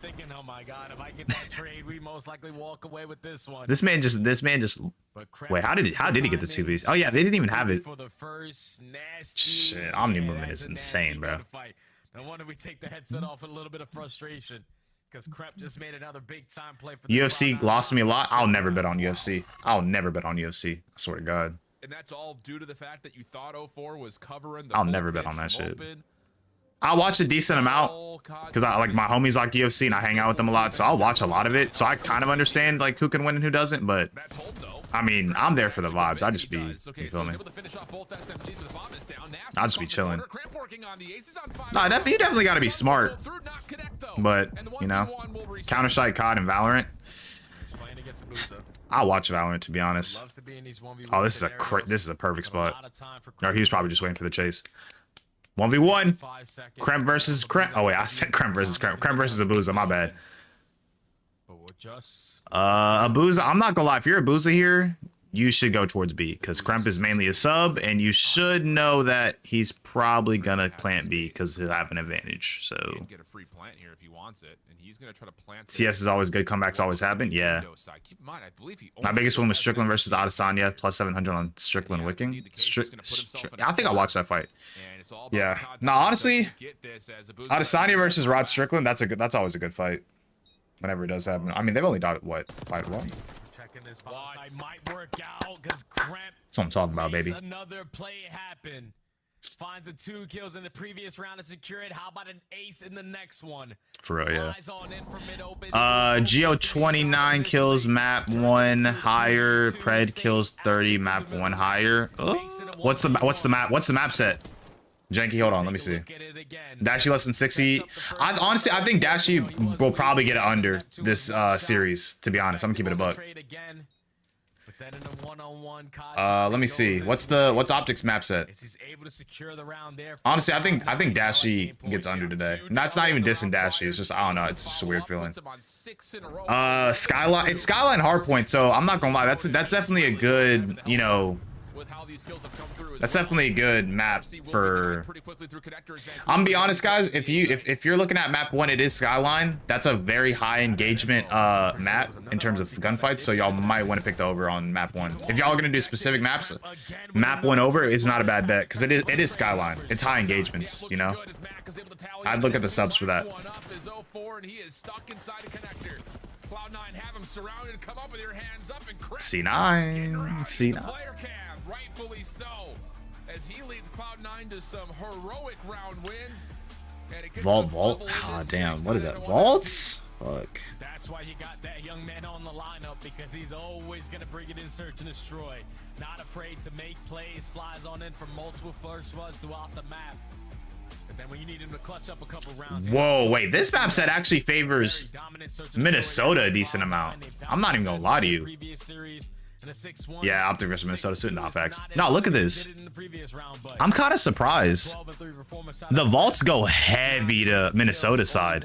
Thinking, oh my God, if I get that trade, we most likely walk away with this one. This man just. Wait, how did he get the 2 piece? Oh yeah, they didn't even have it. For the first nasty Shit, Omni movement is insane, bro. No wonder we take the headset off with a little bit of frustration. Because Krep just made another big time play for the UFC lost me a lot. I'll never bet on UFC. I'll never bet on UFC. I swear to God. And that's all due to the fact that you thought 0-4 was covering the I'll full never bet pitch on that from shit. open. I watch a decent amount because I like my homies like UFC and I hang out with them a lot, so I'll watch a lot of it. So I kind of understand like who can win and who doesn't. But I mean, I'm there for the vibes. I just be, you feel me? I'll just be chilling. No, you definitely got to be smart. But you know, Counter-Strike, COD, and Valorant. I'll watch Valorant to be honest. Oh, this is a perfect spot. Or he was probably just waiting for the chase. 1v1. Krem versus Krem. Oh wait, I said Krem versus Krem. Krem versus Abuza. My bad. Abuza. I'm not gonna lie. If you're Abuza here, you should go towards B because Kremp is mainly a sub, and you should know that he's probably gonna plant B because he'll have an advantage. So Get a free plant here if he wants it, and he's gonna try to plant. CS is always good. Comebacks always happen. Yeah. Keep in mind, I believe he My biggest one was Strickland versus Adesanya, plus 700 on Strickland wicking. I think I watched that fight. Yeah. No, honestly, Adesanya versus Rod Strickland. That's always a good fight. Whenever it does happen. I mean, they've only done it what, fight one. Checking this side might work out because Kremp. That's what I'm talking about, baby. Another play happen. Finds the 2 kills in the previous round to secure it. How about an ace in the next one? For real, yeah. Geo 29 kills, map 1 higher. Pred kills 30, map 1 higher. Oh. What's the map set? Janky, hold on, let me see. Dashie less than 60. Honestly, I think Dashie will probably get it under this series. To be honest, I'm gonna keep it a buck. Let me see. What's Optic's map set? Honestly, I think Dashie gets under today. And that's not even dissing Dashie. It's just I don't know. It's just a weird feeling. Skyline. It's Skyline Hardpoint. So I'm not gonna lie. That's definitely a good, you know. That's definitely a good map for. I'm gonna be honest, guys. If you're looking at map 1, it is Skyline. That's a very high engagement map in terms of gunfights. So y'all might want to pick the over on map 1. If y'all are gonna do specific maps, map 1 over is not a bad bet because it is Skyline. It's high engagements. You know. I'd look at the subs for that. Cloud9 have him surrounded, come up with your hands up and C9. Rightfully so, as he leads Cloud9 to some heroic round wins. Vault. Ah, damn. What is that? Vaults? Fuck. That's why you got that young man on the lineup, because he's always gonna bring it in, search and destroy. Not afraid to make plays, flies on in for multiple first bloods throughout the map. But then when you need him to clutch up a couple rounds. Whoa, wait. This map set actually favors Minnesota a decent amount. I'm not even gonna lie to you. Yeah, Optic versus Minnesota suit, not facts. No, look at this. I'm kind of surprised. The vaults go heavy to Minnesota side.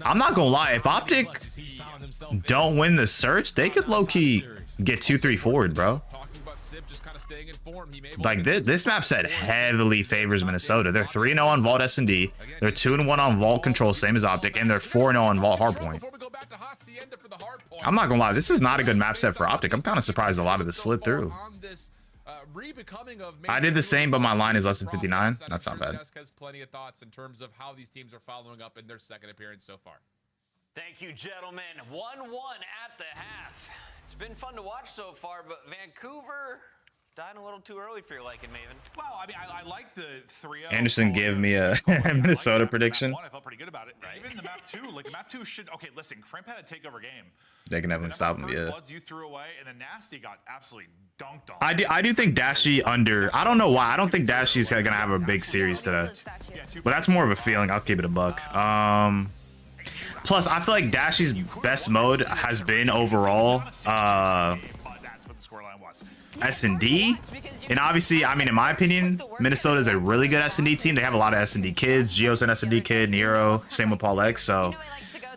I'm not gonna lie. If Optic don't win the search, they could low-key get 2-3 forward, bro. Like this map set heavily favors Minnesota. They're 3-0 on Vault S&D. They're 2-1 on Vault Control, same as Optic, and they're 4-0 on Vault Hardpoint. agenda for the Hardpoint. I'm not gonna lie, this is not a good map set for Optic. I'm kind of surprised a lot of this slid through. I did the same, but my line is less than 59. That's not bad. Has plenty of thoughts in terms of how these teams are following up in their second appearance so far. Thank you, gentlemen. 1-1 at the half. It's been fun to watch so far, but Vancouver dying a little too early for your liking, Maven. Well, I mean, I like the 3-0. Anderson gave me a Minnesota prediction. I felt pretty good about it. Right? Even the map 2, like the map 2 should. Okay, listen, Crimp had a takeover game. They can have him stop him. Yeah. Bloods you threw away, and then Nasty got absolutely dunked on. I do think Dashy under. I don't know why. I don't think Dashy's gonna have a big series today. But that's more of a feeling. I'll keep it a buck. Plus, I feel like Dashy's best mode has been overall S&D. And obviously, I mean, in my opinion, Minnesota is a really good S&D team. They have a lot of S&D kids. Gio's an S&D kid, Nero, same with Paul X. So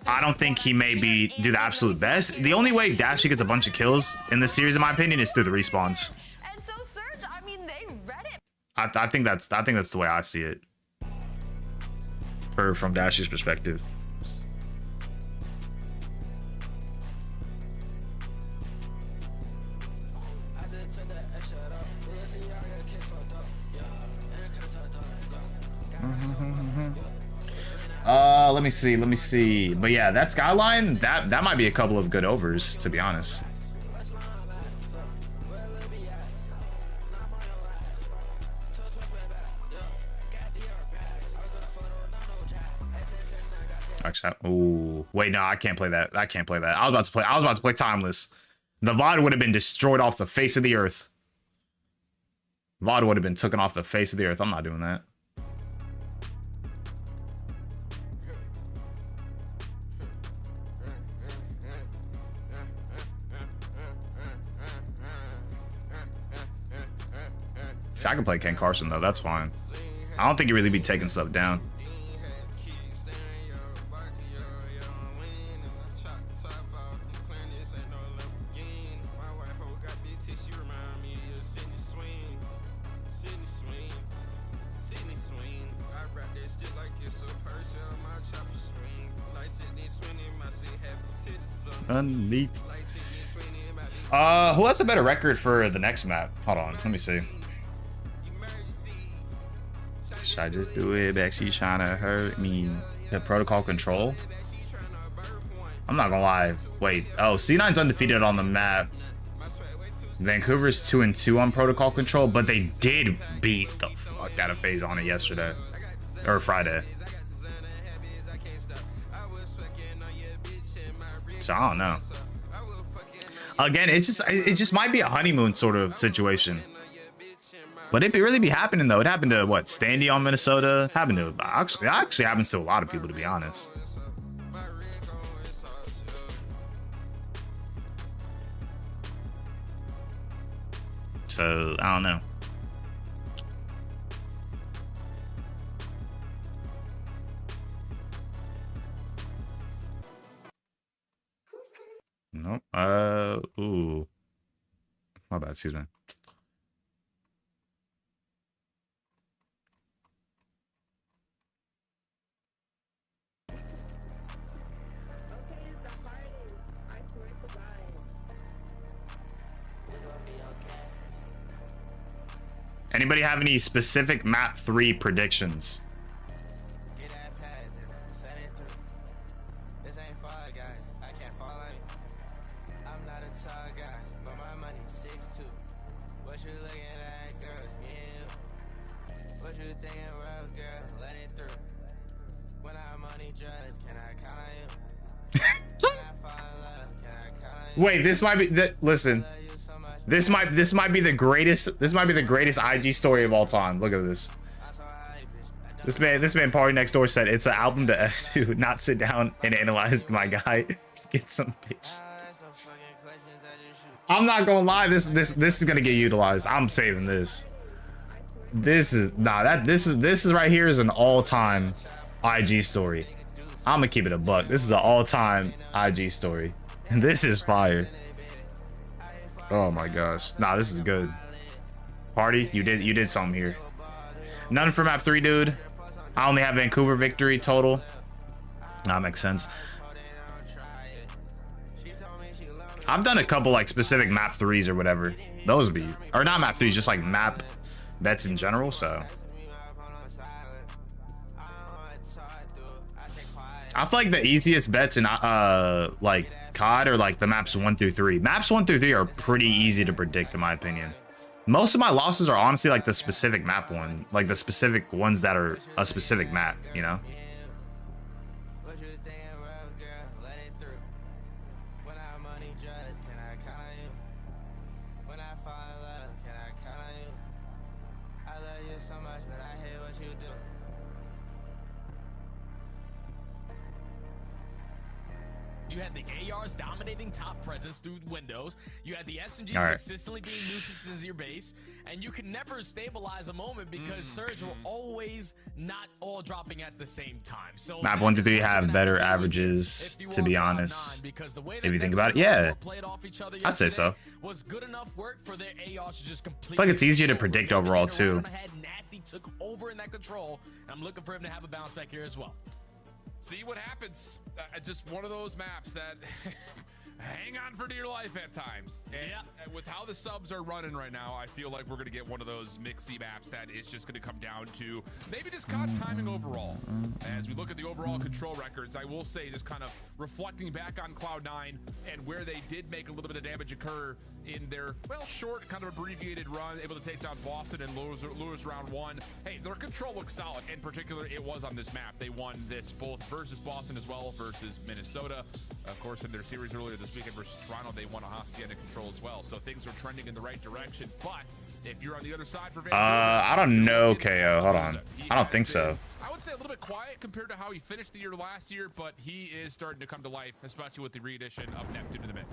I don't think he may do the absolute best. The only way Dashy gets a bunch of kills in this series, in my opinion, is through the respawns. I think that's the way I see it. From Dashy's perspective. Let me see. But yeah, that skyline, that might be a couple of good overs, to be honest. Actually, oh wait, no, I can't play that. I can't play that. I was about to play Timeless. The VOD would have been destroyed off the face of the earth. VOD would have been taken off the face of the earth. I'm not doing that. See, I can play Ken Carson though. That's fine. I don't think he really be taking stuff down. Underneath. Who has a better record for the next map? Hold on, let me see. Should I just do it? Back, she's trying to hurt me. The protocol control. I'm not gonna lie. Wait. Oh, C9's undefeated on the map. Vancouver's 2-2 on protocol control, but they did beat the fuck out of FaZe on it yesterday or Friday. So I don't know. Again, it just might be a honeymoon sort of situation. But it really be happening though. It happened to what, Standy on Minnesota? It happened to actually happens to a lot of people, to be honest. So I don't know. Nope. Ooh. My bad, excuse me. Anybody have any specific map 3 predictions? Wait, this might be listen. This might be the greatest IG story of all time. Look at this. This man Party Next Door said it's an album to F2, not sit down and analyze my guy. Get some bitch. I'm not gonna lie, this is gonna get utilized. I'm saving this. This is right here is an all-time IG story. I'm gonna keep it a buck. This is an all-time IG story. And this is fire. Oh my gosh. Nah, this is good. Party, you did something here. None for map 3, dude. I only have Vancouver victory total. That makes sense. I've done a couple like specific map 3s or whatever. Those would be, or not map 3s, just like map bets in general. So I feel like the easiest bets in like COD are like the maps 1 through 3. Maps 1 through 3 are pretty easy to predict in my opinion. Most of my losses are honestly like the specific map one, like the specific ones that are a specific map, you know? You had the ARs dominating top presence through windows. You had the SMGs consistently being nuisances in your base, and you can never stabilize a moment because Surge will always not all dropping at the same time. So map 1 through 3 have better averages, to be honest. If you think about it, yeah, I'd say so. Was good enough work for their ARs to just completely. I feel like it's easier to predict overall too. Nasty took over in that control. I'm looking for him to have a bounce back here as well. See what happens. Just one of those maps that hang on for dear life at times. And with how the subs are running right now, I feel like we're going to get one of those mixy maps that is just going to come down to maybe just COD timing overall. As we look at the overall control records, I will say just kind of reflecting back on Cloud9 and where they did make a little bit of damage occur in their, well, short, kind of abbreviated run, able to take down Boston and lose round 1. Hey, their control looks solid. In particular, it was on this map. They won this both versus Boston as well versus Minnesota. Of course, in their series earlier this weekend versus Toronto, they won a Hacienda control as well. So things are trending in the right direction. But if you're on the other side for Vancouver, I don't know, KO. Hold on. I don't think so. I would say a little bit quiet compared to how he finished the year last year, but he is starting to come to life, especially with the re-edition of Neptune to the mix.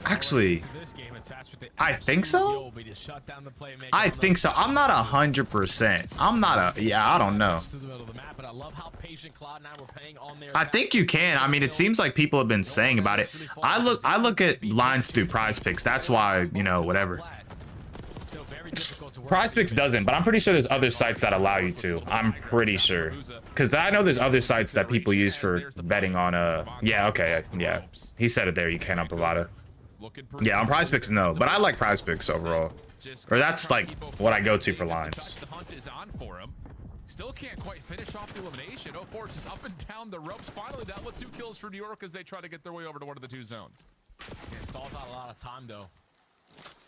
Actually, I think so. I think so. I'm not 100%. I'm not a. Yeah, I don't know. I think you can. I mean, it seems like people have been saying about it. I look at lines through Prize Picks. That's why, you know, whatever. Prize Picks doesn't, but I'm pretty sure there's other sites that allow you to. I'm pretty sure, because I know there's other sites that people use for betting on. Yeah, okay, yeah. He said it there. You cannot Bravada. Yeah, on Prize Picks, no, but I like Prize Picks overall, or that's like what I go to for lines. The hunt is on for him. Still can't quite finish off the elimination. 04 is just up and down the ropes. Finally down with 2 kills for New York as they try to get their way over to one of the 2 zones. It stalls out a lot of time though.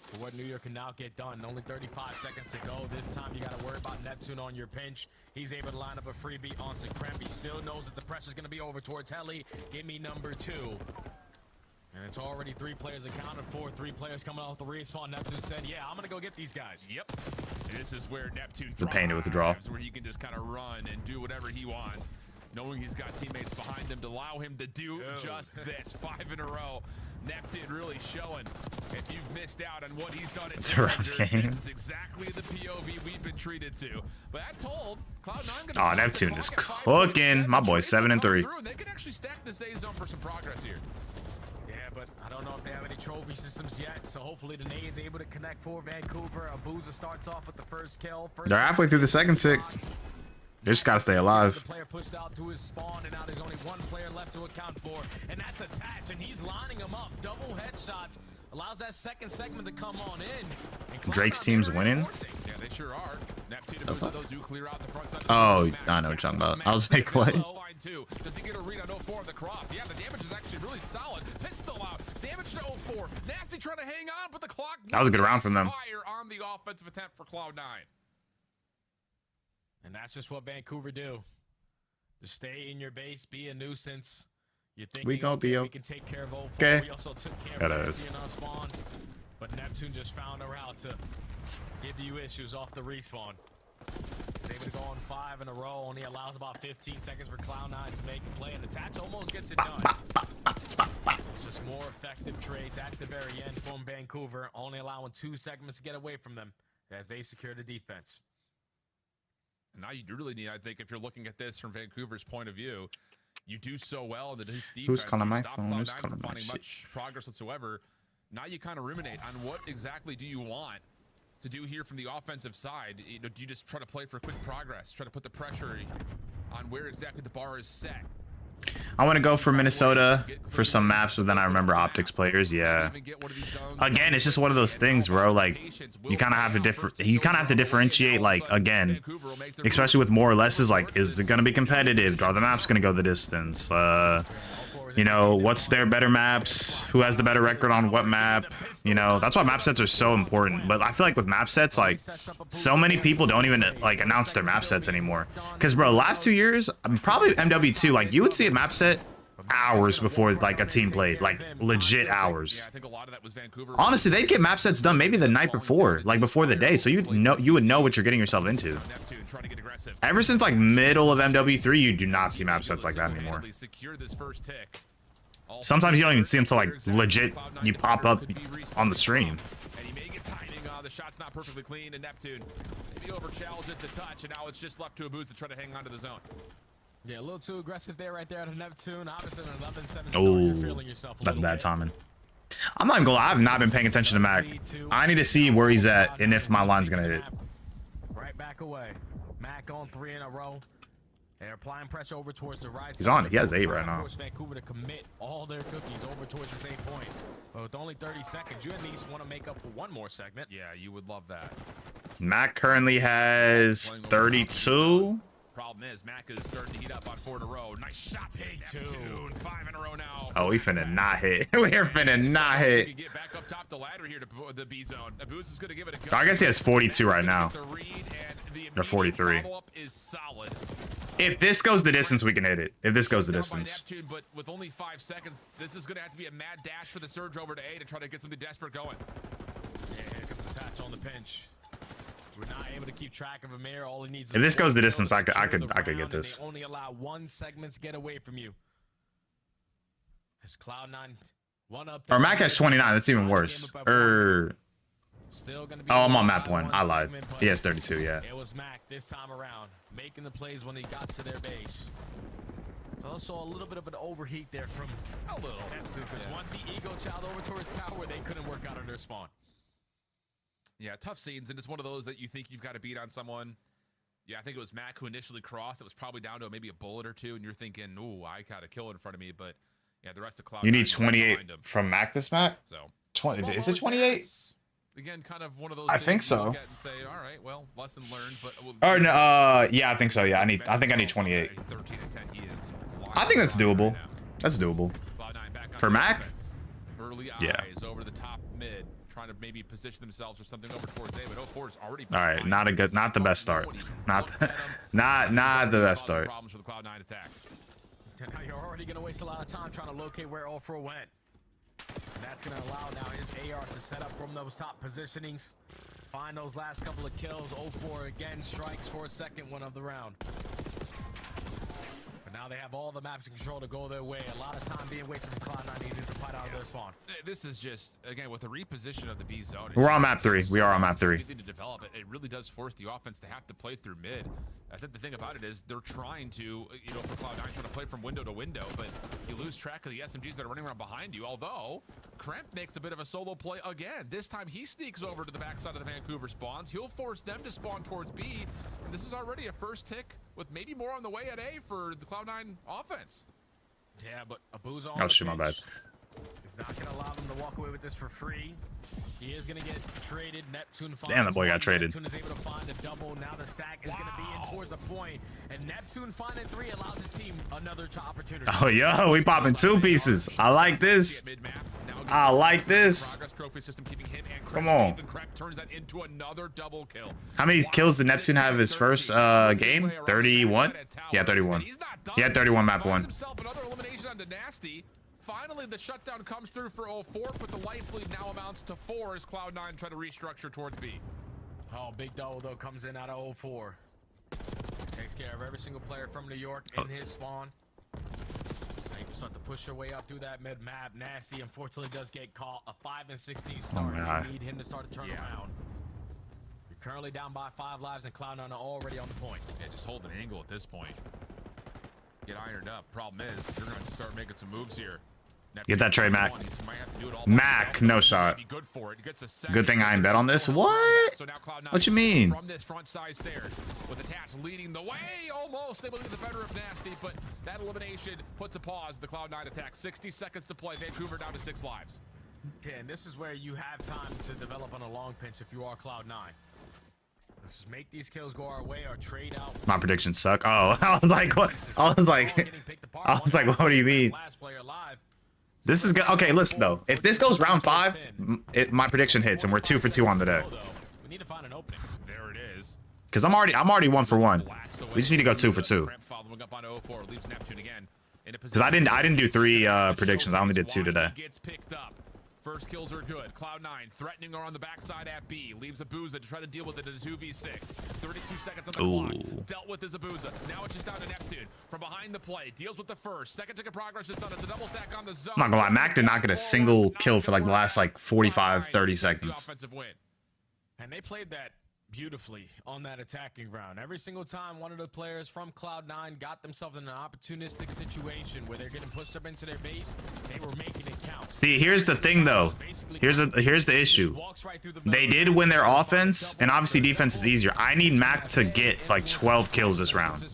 For what New York can now get done. Only 35 seconds to go. This time you got to worry about Neptune on your pinch. He's able to line up a freebie onto Kremp. He still knows that the pressure's going to be over towards Heli. Give me number 2. And it's already 3 players accounted for. 3 players coming off the respawn. Neptune said, yeah, I'm going to go get these guys. Yep. This is where Neptune it's a pain to withdraw. Where he can just kind of run and do whatever he wants, knowing he's got teammates behind him to allow him to do just this. 5 in a row. Neptune really showing if you've missed out on what he's done at this is exactly the POV we've been treated to. But I'm told Cloud9 gonna Neptune is cooking. My boy's 7 and 3. And they can actually stack this A zone for some progress here. Yeah, but I don't know if they have any trophy systems yet, so hopefully the Nate is able to connect for Vancouver. Abuza starts off with the first kill. They're halfway through the second tick. They just gotta stay alive. The player pushed out to his spawn, and now there's only 1 player left to account for, and that's Attach, and he's lining them up. Double headshots allows that second segment to come on in. Drake's team's winning. Yeah, they sure are. Neptune and Abuza, those do clear out the front side. Oh, I know what you're talking about. I was like, what? Does he get a read on 04 on the cross? Yeah, the damage is actually really solid. Pistol out. Damage to 04. Nasty trying to hang on, but the clock. That was a good round from them. Fire on the offensive attempt for Cloud9. And that's just what Vancouver do. Just stay in your base, be a nuisance. You think we gonna be we can take care of 04. Okay. We also took care of our spawn, but Neptune just found a route to give you issues off the respawn. He's able to go on 5 in a row. Only allows about 15 seconds for Cloud9 to make a play, and Attach almost gets it done. It's just more effective trades at the very end from Vancouver, only allowing 2 segments to get away from them as they secure the defense. Now you really need, I think, if you're looking at this from Vancouver's point of view, you do so well in the defense. Who's calling my phone? Who's calling my shit? Much progress whatsoever. Now you kind of ruminate on what exactly do you want to do here from the offensive side. You know, do you just try to play for quick progress, try to put the pressure on where exactly the bar is set? I want to go for Minnesota for some maps, but then I remember Optics players. Yeah. Again, it's just one of those things, bro. Like, you kind of have to differentiate. Like, again, especially with more or less, is like, is it gonna be competitive? Are the maps gonna go the distance? You know, what's their better maps? Who has the better record on what map? You know, that's why map sets are so important. But I feel like with map sets, like, so many people don't even like announce their map sets anymore. Because, bro, last 2 years, probably MW2, like, you would see a map set hours before like a team played, like legit hours. Honestly, they'd get map sets done maybe the night before, like before the day, so you would know what you're getting yourself into. Ever since like middle of MW3, you do not see map sets like that anymore. Sometimes you don't even see them till like legit you pop up on the stream. The shot's not perfectly clean, and Neptune maybe over challenges the touch, and now it's just left to Abuz to try to hang on to the zone. Yeah, a little too aggressive there right there at Neptune. Obviously, an 11-7 Oh, you're feeling yourself a that's little bad bit. timing. I'm not even gonna lie, I've not been paying attention to Mac. I need to see where he's at and if my line's gonna hit. Right back away. Mac on 3 in a row. They're applying pressure over towards the right. He's on it. He has 8 right now. Vancouver to commit all their cookies over towards the same point. But with only 30 seconds, you at least want to make up for one more segment. Yeah, you would love that. Mac currently has 32. Problem is, Mac is starting to heat up on 4 in a row. Nice shot. Take 2. 5 in a row now. Oh, we finna not hit. We're finna not hit. Get back up top the ladder here to the B zone. Abuz is going to give it a go. I guess he has 42 right now. Or 43. Is solid. If this goes the distance, we can hit it. If this goes the distance. Neptune, but with only 5 seconds, this is going to have to be a mad dash for the surge over to A to try to get something desperate going. Yeah, here comes the touch on the pinch. We're not able to keep track of Amir. All he needs is If this goes the distance, I could get this. They only allow 1 segment to get away from you. It's Cloud9 1 up. Or Mac has 29. That's even worse. Still gonna be Oh, I'm on map 1. I lied. He has 32. Yeah. It was Mac this time around, making the plays when he got to their base. Also, a little bit of an overheat there from Neptune, because once he ego child over towards tower, they couldn't work out of their spawn. Yeah, tough scenes, and it's one of those that you think you've got to beat on someone. Yeah, I think it was Mac who initially crossed. It was probably down to maybe a bullet or 2, and you're thinking, ooh, I got a kill in front of me. But yeah, the rest of Cloud9. You need 28 from Mac this map? So 20. Is it 28? Again, kind of one of those. I think so. Look at and say, all right, well, lesson learned. But Or no, yeah, I think so. Yeah, I think I need 28. 13 and 10, he is. I think that's doable. That's doable. For Mac? Early yeah. Eyes over the top mid, trying to maybe position themselves or something over towards A, but 04 is already. All right, not the best start. Not the best start. Problems for the Cloud9 attack. Now you're already gonna waste a lot of time trying to locate where 04 went. And that's gonna allow now his ARs to set up from those top positionings. Find those last couple of kills. 04 again strikes for a second one of the round. But now they have all the maps in control to go their way. A lot of time being wasted from Cloud9 needing to fight out of their spawn. This is just, again, with the reposition of the B zone. We're on map 3. We are on map 3. To develop it, it really does force the offense to have to play through mid. I think the thing about it is they're trying to, you know, for Cloud9, trying to play from window to window, but you lose track of the SMGs that are running around behind you. Although, Kremp makes a bit of a solo play again. This time he sneaks over to the backside of the Vancouver spawns. He'll force them to spawn towards B. And this is already a first tick with maybe more on the way at A for the Cloud9 offense. Yeah, but Abuz on Oh, shit, my bad. He's not going to allow them to walk away with this for free. He is going to get traded. Neptune finds Damn, that boy got traded. Neptune is able to find a double. Now the stack is going to be in towards the point. And Neptune finding 3 allows his team another opportunity. Oh, yo, we popping 2 pieces. I like this. I like this. Come on. Turns that into another double kill. How many kills did Neptune have his first game? 31? Yeah, 31. He had 31 map 1. Another elimination onto Nasty. Finally, the shutdown comes through for 04, but the life lead now amounts to 4 as Cloud9 try to restructure towards B. Oh, big double, though, comes in out of 04. Takes care of every single player from New York in his spawn. Now you can start to push your way up through that mid map. Nasty, unfortunately, does get caught. A 5 and 16 start. Oh, you need him to start to turn around. You're currently down by 5 lives, and Cloud9 are already on the point. Yeah, just hold an angle at this point. Get ironed up. Problem is, you're going to have to start making some moves here. Get that trade, Mac. Mac, no shot. Good thing I ain't bet on this. What? What you mean? From this front side stairs, with attacks leading the way, almost able to get the better of Nasty, but that elimination puts a pause. The Cloud9 attack. 60 seconds to play. Vancouver down to 6 lives. Okay, and this is where you have time to develop on a long pinch if you are Cloud9. Let's just make these kills go our way or trade out. My predictions suck. Oh, I was like, what? I was like, what do you mean? Last player alive. This is good. Okay, listen though. If this goes round 5, my prediction hits, and we're 2 for 2 on the day. We need to find an opening. There it is. Because I'm already 1 for 1. We just need to go 2 for 2. Following up on 0-4, leaves Neptune again. Because I didn't do 3 predictions. I only did 2 today. Gets picked up. First kills are good. Cloud9 threatening her on the backside at B. Leaves Abuza to try to deal with it in a 2v6. 32 seconds on the clock. Dealt with is Abuza. Now it's just down to Neptune. From behind the play. Deals with the first. Second ticket progress is done. It's a double stack on the zone. I'm not gonna lie. Mac did not get a single kill for like the last like 45, 30 seconds. And they played that beautifully on that attacking round. Every single time one of the players from Cloud9 got themselves in an opportunistic situation where they're getting pushed up into their base, they were making it count. See, here's the thing though. Here's the issue. They did win their offense, and obviously defense is easier. I need Mac to get like 12 kills this round.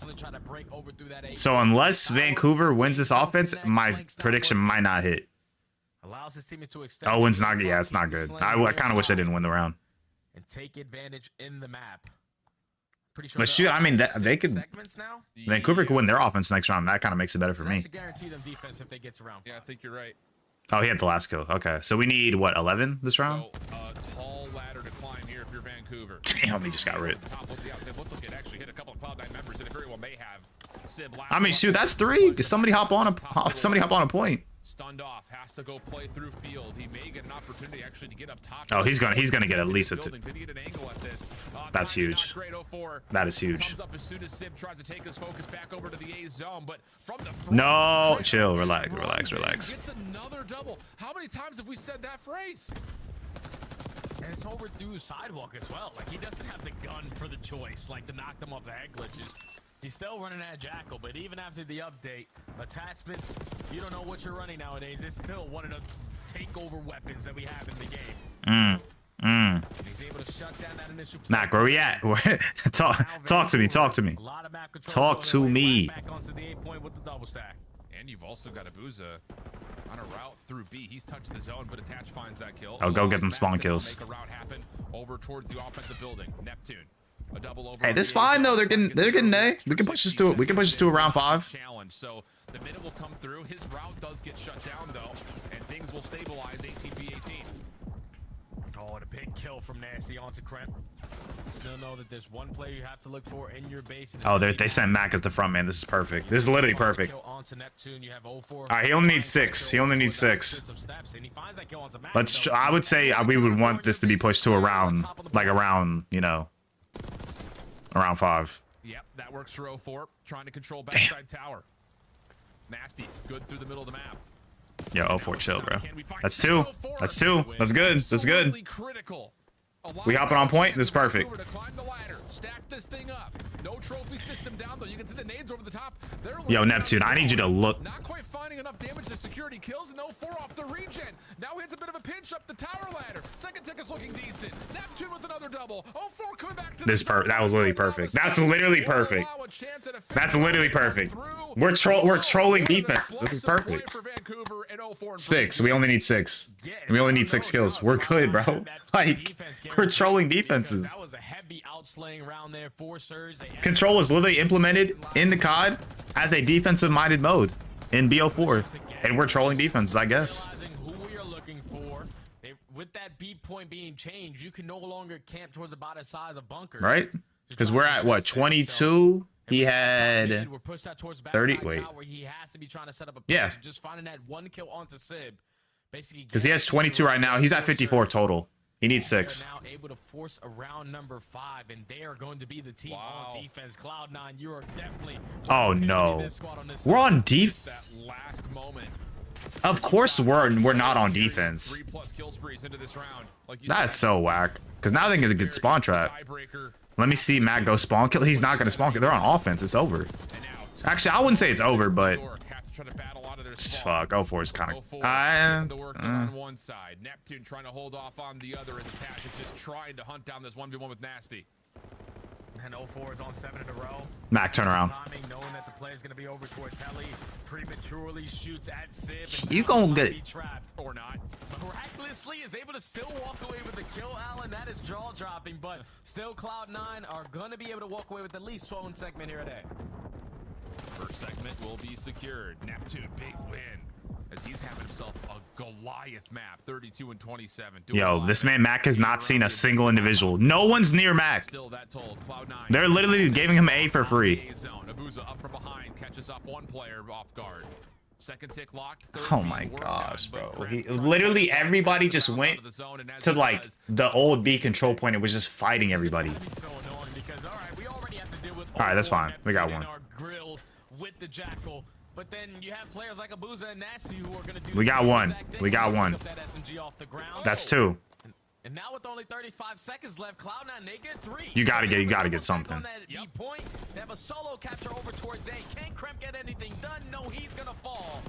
So unless Vancouver wins this offense, my prediction might not hit. Owen's not, yeah, it's not good. I kind of wish they didn't win the round. And take advantage in the map. Pretty sure but shoot, I mean, they could. Vancouver could win their offense next round. That kind of makes it better for me. Guarantee them defense if they get to round 5. Yeah, I think you're right. Oh, he had the last kill. Okay, so we need what, 11 this round? So, tall ladder to climb here if you're Vancouver. Damn, he just got rid. Actually hit a couple of Cloud9 members, and it very well may have. I mean, shoot, that's 3. Somebody hop on a point. Stunned off, has to go play through field. He may get an opportunity actually to get up top. Oh, he's gonna get at least a That's huge. That is huge. Comes up as soon as Sib tries to take his focus back over to the A zone, but from the front, no, chill, relax. Gets another double. How many times have we said that phrase? And it's over through sidewalk as well. Like, he doesn't have the gun for the choice, like to knock them off the head glitches. He's still running that Jackal, but even after the update, attachments, you don't know what you're running nowadays. It's still one of the takeover weapons that we have in the game. He's able to shut down that initial play. Mac, where we at? Talk to me. Talk to me. Back onto the 8 point with the double stack. And you've also got Abuza on a route through B. He's touched the zone, but Attach finds that kill. Oh, go get them spawn kills. Make a route happen over towards the offensive building. Neptune. A double over. Hey, this fine though. They're getting A. We can push this to a round 5. Challenge. So the minute will come through. His route does get shut down though, and things will stabilize. 18v18. Oh, and a big kill from Nasty onto Kremp. Still know that there's one player you have to look for in your base. Oh, they sent Mac as the front man. This is perfect. This is literally perfect. All right, he only needs 6. He only needs 6. Let's. I would say we would want this to be pushed to around, you know, around 5. Yep, that works for 0-4. Trying to control backside tower. Nasty, good through the middle of the map. Yo, 0-4, chill, bro. That's 2. That's 2. That's good. That's good. We hopping on point. This is perfect. Stack this thing up. No trophy system down though. You can see the nades over the top. Yo, Neptune, I need you to look. Not quite finding enough damage to security kills, and 0-4 off the regen. Now he hits a bit of a pinch up the tower ladder. Second ticket's looking decent. Neptune with another double. 0-4 coming back to this. That was literally perfect. That's literally perfect. That's literally perfect. We're trolling defense. This is perfect. 6. We only need 6. We only need 6 kills. We're good, bro. Like, we're trolling defenses. That was a heavy outslaying round there for Surge. Control was literally implemented in the COD as a defensive-minded mode in BO4, and we're trolling defenses, I guess. Who we are looking for. With that B point being changed, you can no longer camp towards the bottom side of the bunker. Right? Because we're at what, 22? He had 30. Wait. Yeah. Just finding that one kill onto Sib. Because he has 22 right now. He's at 54 total. He needs 6. Now able to force around number 5, and they are going to be the team on defense. Cloud9, you are definitely. Oh no, we're on defense. Of course we're not on defense. That's so whack. Because now they can get spawn trap. Let me see Matt go spawn kill. He's not gonna spawn kill. They're on offense. It's over. Actually, I wouldn't say it's over, but Fuck, 04 is kind of. The work done on one side. Neptune trying to hold off on the other, and the Cash is just trying to hunt down this 1v1 with Nasty. And 04 is on 7 in a row. Mac, turn around. Timing, knowing that the play is going to be over towards Heli, prematurely shoots at Sib. You gonna get trapped or not? Miraculously is able to still walk away with the kill, Allen. That is jaw dropping, but still Cloud9 are going to be able to walk away with at least one segment here today. First segment will be secured. Neptune, big win, as he's having himself a Goliath map, 32 and 27. Yo, this man Mac has not seen a single individual. No one's near Mac. Still that told. Cloud9. They're literally giving him A for free. Abuza up from behind, catches off one player off guard. Second tick locked. Oh my gosh, bro. Literally everybody just went to like the old B control point and was just fighting everybody. All right, that's fine. We got one. With the Jackal, but then you have players like Abuza and Nasty who are going to do. We got one. We got one. That's two. And now with only 35 seconds left, Cloud9 they get 3. You gotta get something. Point. They have a solo capture over towards A. Can Kremp get anything done? No, he's gonna fall.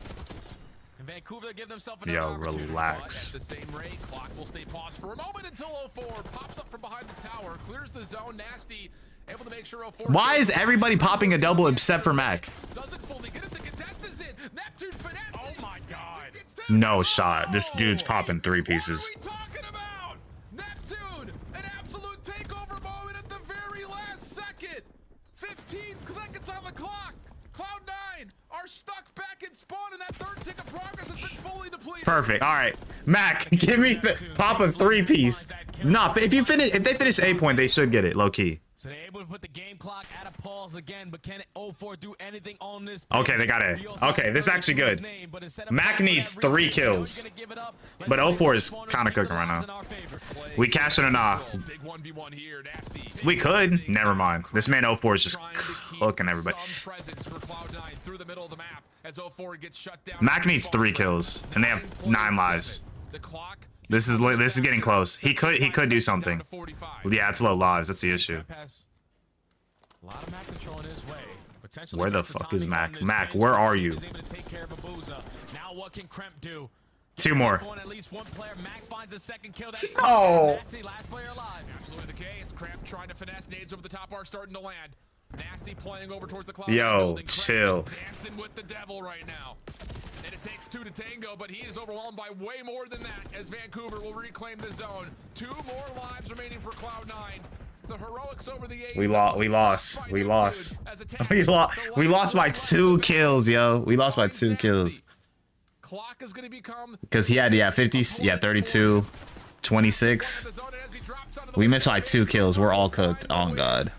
And Vancouver give themselves another opportunity. Relax. At the same rate, clock will stay paused for a moment until 04 pops up from behind the tower, clears the zone. Nasty able to make sure 04. Why is everybody popping a double except for Mac? Doesn't fully get it. The contestants in. Neptune finesse. Oh my god. No shot. This dude's popping 3 pieces. What are we talking about? Neptune, an absolute takeover moment at the very last second. 15 seconds on the clock. Cloud9 are stuck back in spawn, and that third tick of progress has been fully depleted. Perfect. All right, Mac, give me the pop a 3-piece. No, if they finish A point, they should get it low key. So they're able to put the game clock at a pause again, but can 04 do anything on this? Okay, they got it. Okay, this is actually good. Mac needs 3 kills, but 04 is kind of cooking right now. We cash it or not? We could. Never mind. This man 04 is just cooking everybody. Mac needs 3 kills, and they have 9 lives. This is getting close. He could do something. Yeah, it's low lives. That's the issue. Where the fuck is Mac? Mac, where are you? Now what can Kremp do? 2 more. Oh. Absolutely the case. Kremp trying to finesse. Nades over the top are starting to land. Nasty playing over towards the cloud. Yo, chill. Dancing with the devil right now. And it takes 2 to tango, but he is overwhelmed by way more than that as Vancouver will reclaim the zone. 2 more lives remaining for Cloud9. The heroics over the A's. We lost by 2 kills, yo. We lost by 2 kills. Clock is going to become because he had 50, 32, 26. We missed by 2 kills. We're all cooked. Oh god.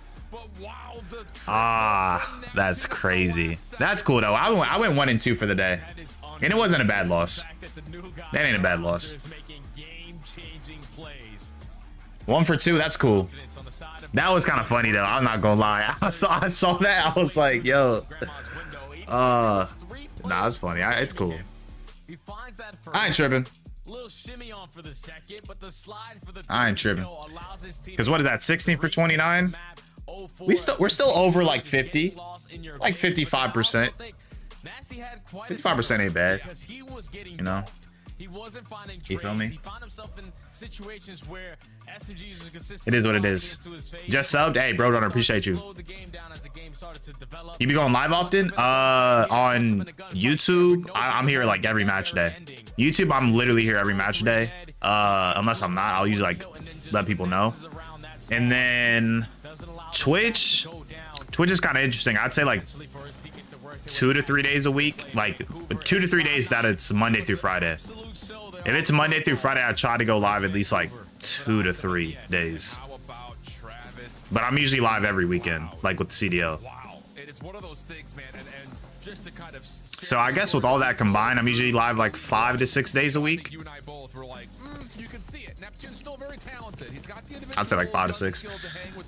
Ah, that's crazy. That's cool though. I went 1 and 2 for the day, and it wasn't a bad loss. That ain't a bad loss. 1 for 2. That's cool. That was kind of funny though. I'm not gonna lie. I saw that. I was like, yo. Nah, it's funny. It's cool. I ain't tripping. I ain't tripping. Because what is that? 16 for 29. We're still over like 50, like 55%. 55% ain't bad, you know. You feel me? It is what it is. Just subbed. Hey, bro, don't appreciate you. You be going live often? On YouTube, I'm here like every match day. YouTube, I'm literally here every match day. Unless I'm not, I'll usually like let people know. And then Twitch is kind of interesting. I'd say like 2 to 3 days a week, like 2 to 3 days that it's Monday through Friday. If it's Monday through Friday, I try to go live at least like 2 to 3 days. But I'm usually live every weekend, like with the CDL. So I guess with all that combined, I'm usually live like 5 to 6 days a week. I'd say like 5 to 6.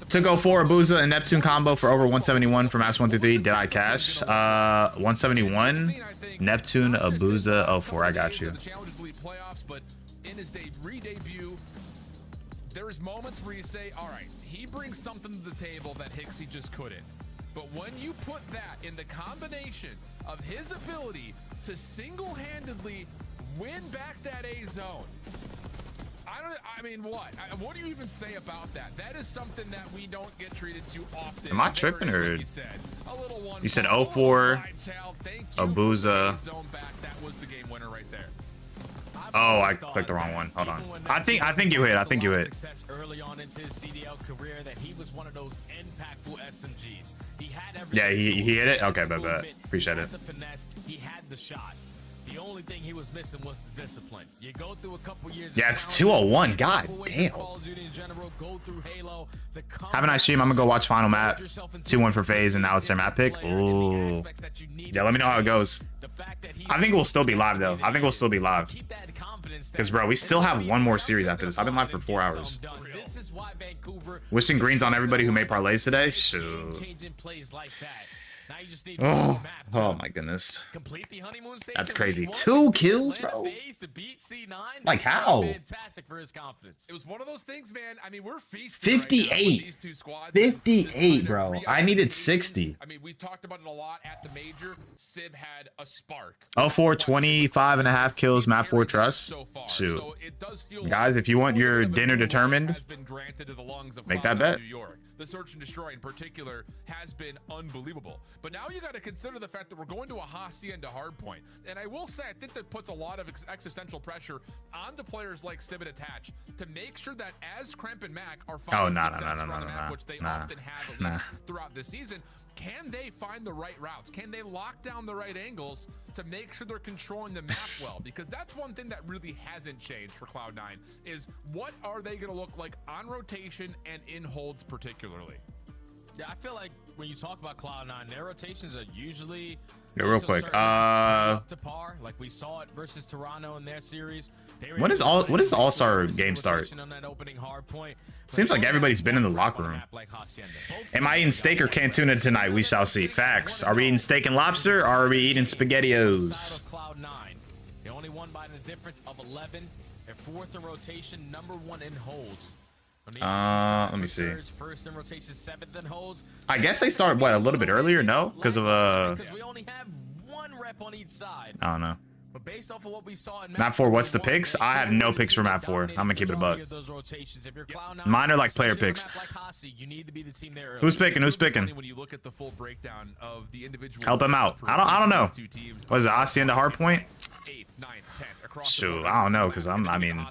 To go for Abuza and Neptune combo for over 171 for maps 1 through 3. Did I cash? 171. Neptune, Abuza, 04. I got you. But in his re-debut, there's moments where you say, all right, he brings something to the table that Hixie just couldn't. But when you put that in the combination of his ability to single-handedly win back that A zone. I mean, what do you even say about that? That is something that we don't get treated too often. Am I tripping, or you said 0-4 Abuza? That was the game winner right there. Oh, I clicked the wrong one. Hold on. I think you hit. I think you hit. Success early on into his CDL career, that he was one of those impactful SMGs. He had everything. Yeah, he hit it. Okay, bet. Appreciate it. The finesse, he had the shot. The only thing he was missing was the discipline. You go through a couple years. Yeah, it's 201. God damn. Have a nice stream. I'm gonna go watch final map. 2-1 for FaZe, and now it's their map pick. Ooh. Yeah, let me know how it goes. I think we'll still be live though. I think we'll still be live. Because bro, we still have one more series after this. I've been live for 4 hours. Wishing greens on everybody who made parlays today. Shoot. Oh my goodness. That's crazy. 2 kills, bro. Like how? It was one of those things, man. I mean, we're feasting 58. 58, bro. I needed 60. I mean, we talked about it a lot at the major. Sib had a spark. 0-4, 25.5 kills, map 4 trust. Shoot. Guys, if you want your dinner determined, make that bet. The search and destroy in particular has been unbelievable. But now you got to consider the fact that we're going to a Hacienda Hardpoint. And I will say, I think that puts a lot of existential pressure onto players like Sib and Attach to make sure that as Kremp and Mac are finding success around the map, which they often have at least throughout this season, can they find the right routes? Can they lock down the right angles to make sure they're controlling the map well? Because that's one thing that really hasn't changed for Cloud9, is what are they going to look like on rotation and in holds particularly? Yeah, I feel like when you talk about Cloud9, their rotations are usually real quick. Up to par, like we saw it versus Toronto in their series. What does All-Star game start? Seems like everybody's been in the locker room. Am I eating steak or canned tuna tonight? We shall see. Facts. Are we eating steak and lobster, or are we eating SpaghettiOs? They only won by the difference of 11. They're 4th in rotation, number 1 in holds. Let me see. First in rotation, 7th in holds. I guess they start what, a little bit earlier? No, because of because we only have 1 rep on each side. I don't know. But based off of what we saw in map 4, what's the picks? I have no picks for map 4. I'm gonna keep it a buck. Mine are like player picks. Who's picking? Who's picking? Help him out. I don't know. What is it? Hacienda Hardpoint? Shoot, I don't know, because I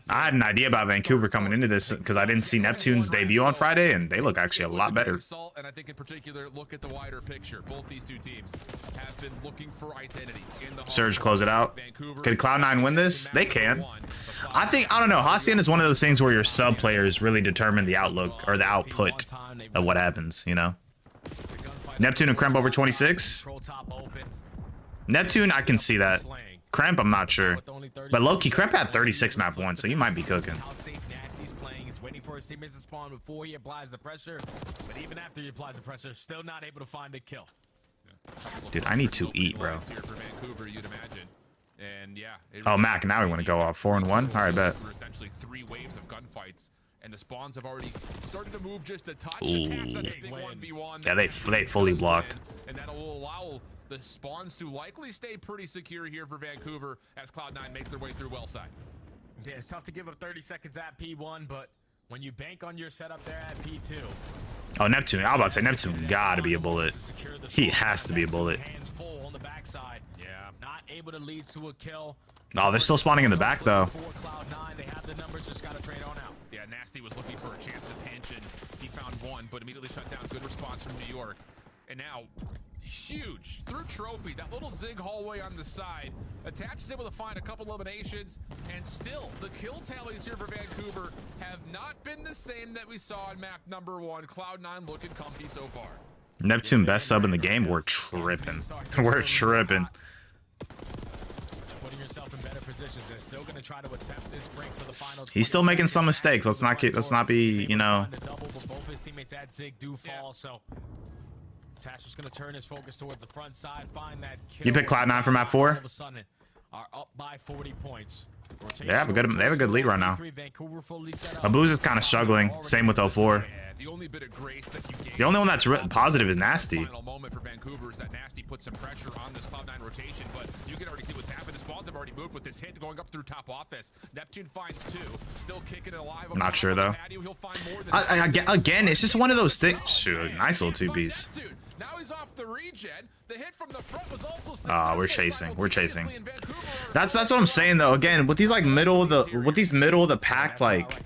had an idea about Vancouver coming into this because I didn't see Neptune's debut on Friday, and they look actually a lot better. And I think in particular, look at the wider picture. Both these two teams have been looking for identity in the Surge, close it out. Could Cloud9 win this? They can. I don't know. Hacienda is one of those things where your sub players really determine the outlook or the output of what happens, you know? Neptune and Kremp over 26. Neptune, I can see that. Kremp, I'm not sure. But low-key, Kremp had 36 map 1, so you might be cooking. Waiting for his teammates to spawn before he applies the pressure. But even after he applies the pressure, still not able to find a kill. Dude, I need to eat, bro. Oh, Mac, now we want to go off 4-1. All right, bet. Essentially 3 waves of gunfights, and the spawns have already started to move just a touch. Yeah, they fully blocked. And that'll allow the spawns to likely stay pretty secure here for Vancouver as Cloud9 make their way through well side. Yeah, it's tough to give up 30 seconds at P1, but when you bank on your setup there at P2. Oh, Neptune. I was about to say Neptune gotta be a bullet. He has to be a bullet. Hands full on the backside. Yeah. Not able to lead to a kill. Oh, they're still spawning in the back though. Cloud9, they have the numbers, just gotta trade on out. Yeah, Nasty was looking for a chance to pinch, and he found one, but immediately shut down. Good response from New York. And now, huge through trophy, that little zig hallway on the side. Attach is able to find a couple eliminations, and still the kill tallies here for Vancouver have not been the same that we saw in map number 1. Cloud9 looking comfy so far. Neptune best sub in the game. We're tripping. We're tripping. Putting yourself in better positions. They're still going to try to attempt this break for the final. He's still making some mistakes. Let's not be, you know. Both his teammates at Zig do fall, so Tash is going to turn his focus towards the front side, find that kill. You pick Cloud9 for map 4? All of a sudden, are up by 40 points. They have a good lead right now. Abuz is kind of struggling. Same with 04. The only one that's positive is Nasty. Final moment for Vancouver is that Nasty puts put some pressure on this Cloud9 rotation, but you can already see what's happened. The spawns have already moved with this hit going up through top office. Neptune finds 2, still kicking it alive. I'm not sure though. Again, it's just one of those things. Shoot, nice little 2-piece. Now he's off the regen. The hit from the front was also we're chasing. That's what I'm saying though. Again, with these like middle of the pack like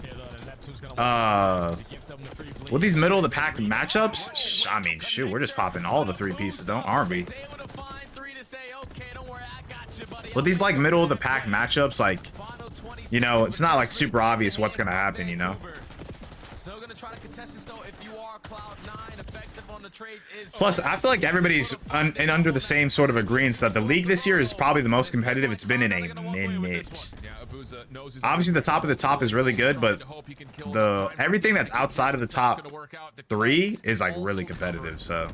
with these middle of the pack matchups, I mean, shoot, we're just popping all the 3 pieces, aren't we? With these like middle of the pack matchups, like, you know, it's not like super obvious what's gonna happen, you know. Still gonna try to contest this though. If you are Cloud9, effective on the trades is. Plus, I feel like everybody's under the same sort of agreement that the league this year is probably the most competitive it's been in a minute. Obviously, the top of the top is really good, but everything that's outside of the top 3 is like really competitive. So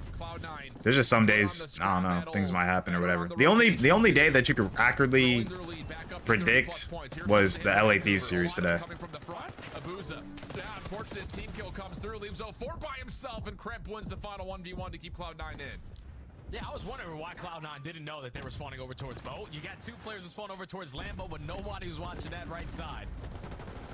there's just some days, I don't know, things might happen or whatever. The only day that you could accurately predict was the LA Thieves series today. Unfortunate team kill comes through, leaves 04 by himself, and Kremp wins the final 1v1 to keep Cloud9 in. Yeah, I was wondering why Cloud9 didn't know that they were spawning over towards boat. You got 2 players that spawn over towards Lambo, but nobody was watching that right side.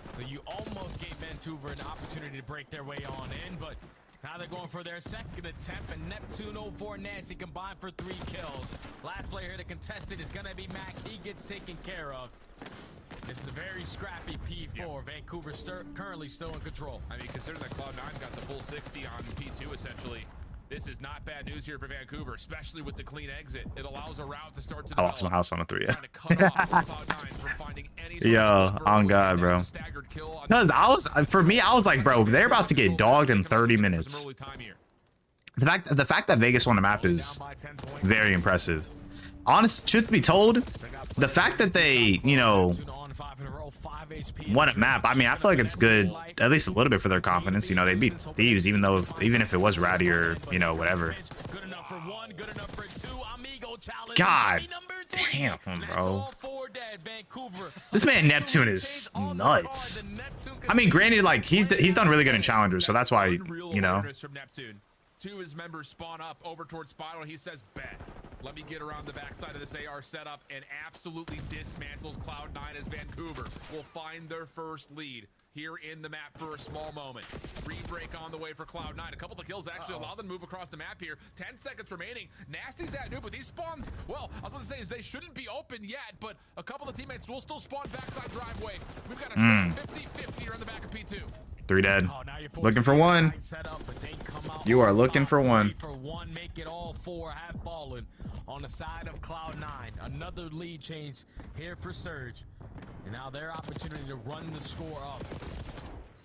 So you almost gave Vancouver an opportunity to break their way on in, but now they're going for their second attempt, and Neptune 04 Nasty combined for 3 kills. Last player here to contest it is going to be Mac. He gets taken care of. This is a very scrappy P4. Vancouver currently still in control. I mean, considering that Cloud9 got the full 60 on P2, essentially, this is not bad news here for Vancouver, especially with the clean exit. It allows a route to start to I lost my house on a 3. Yo, on God, bro. Because I was like, bro, they're about to get dogged in 30 minutes. The fact that Vegas won the map is very impressive. Truth be told, the fact that they, you know, won a map, I mean, I feel like it's good, at least a little bit for their confidence. You know, they beat Thieves, even if it was ratty or, you know, whatever. God damn, bro. This man Neptune is nuts. I mean, granted, like he's done really good in challengers, so that's why, you know. 2 of his members spawn up over towards Spiral. He says, bet. Let me get around the backside of this AR setup and absolutely dismantles Cloud9 as Vancouver will find their first lead here in the map for a small moment. Re-break on the way for Cloud9. A couple of kills actually allow them to move across the map here. 10 seconds remaining. Nasty's at new, but these spawns, well, I was about to say they shouldn't be open yet, but a couple of teammates will still spawn backside driveway. We've got a 50-50 here on the back of P2. 3 dead. Looking for 1. You are looking for 1. Make it all 4 have fallen on the side of Cloud9. Another lead change here for Surge. And now their opportunity to run the score up.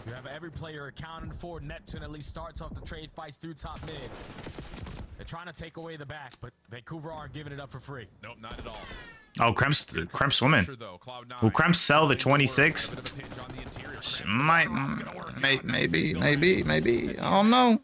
You have every player accounted for. Neptune at least starts off the trade fights through top mid. They're trying to take away the back, but Vancouver aren't giving it up for free. Nope, not at all. Oh, Kremp's swimming. Will Kremp sell the 26? Maybe. I don't know.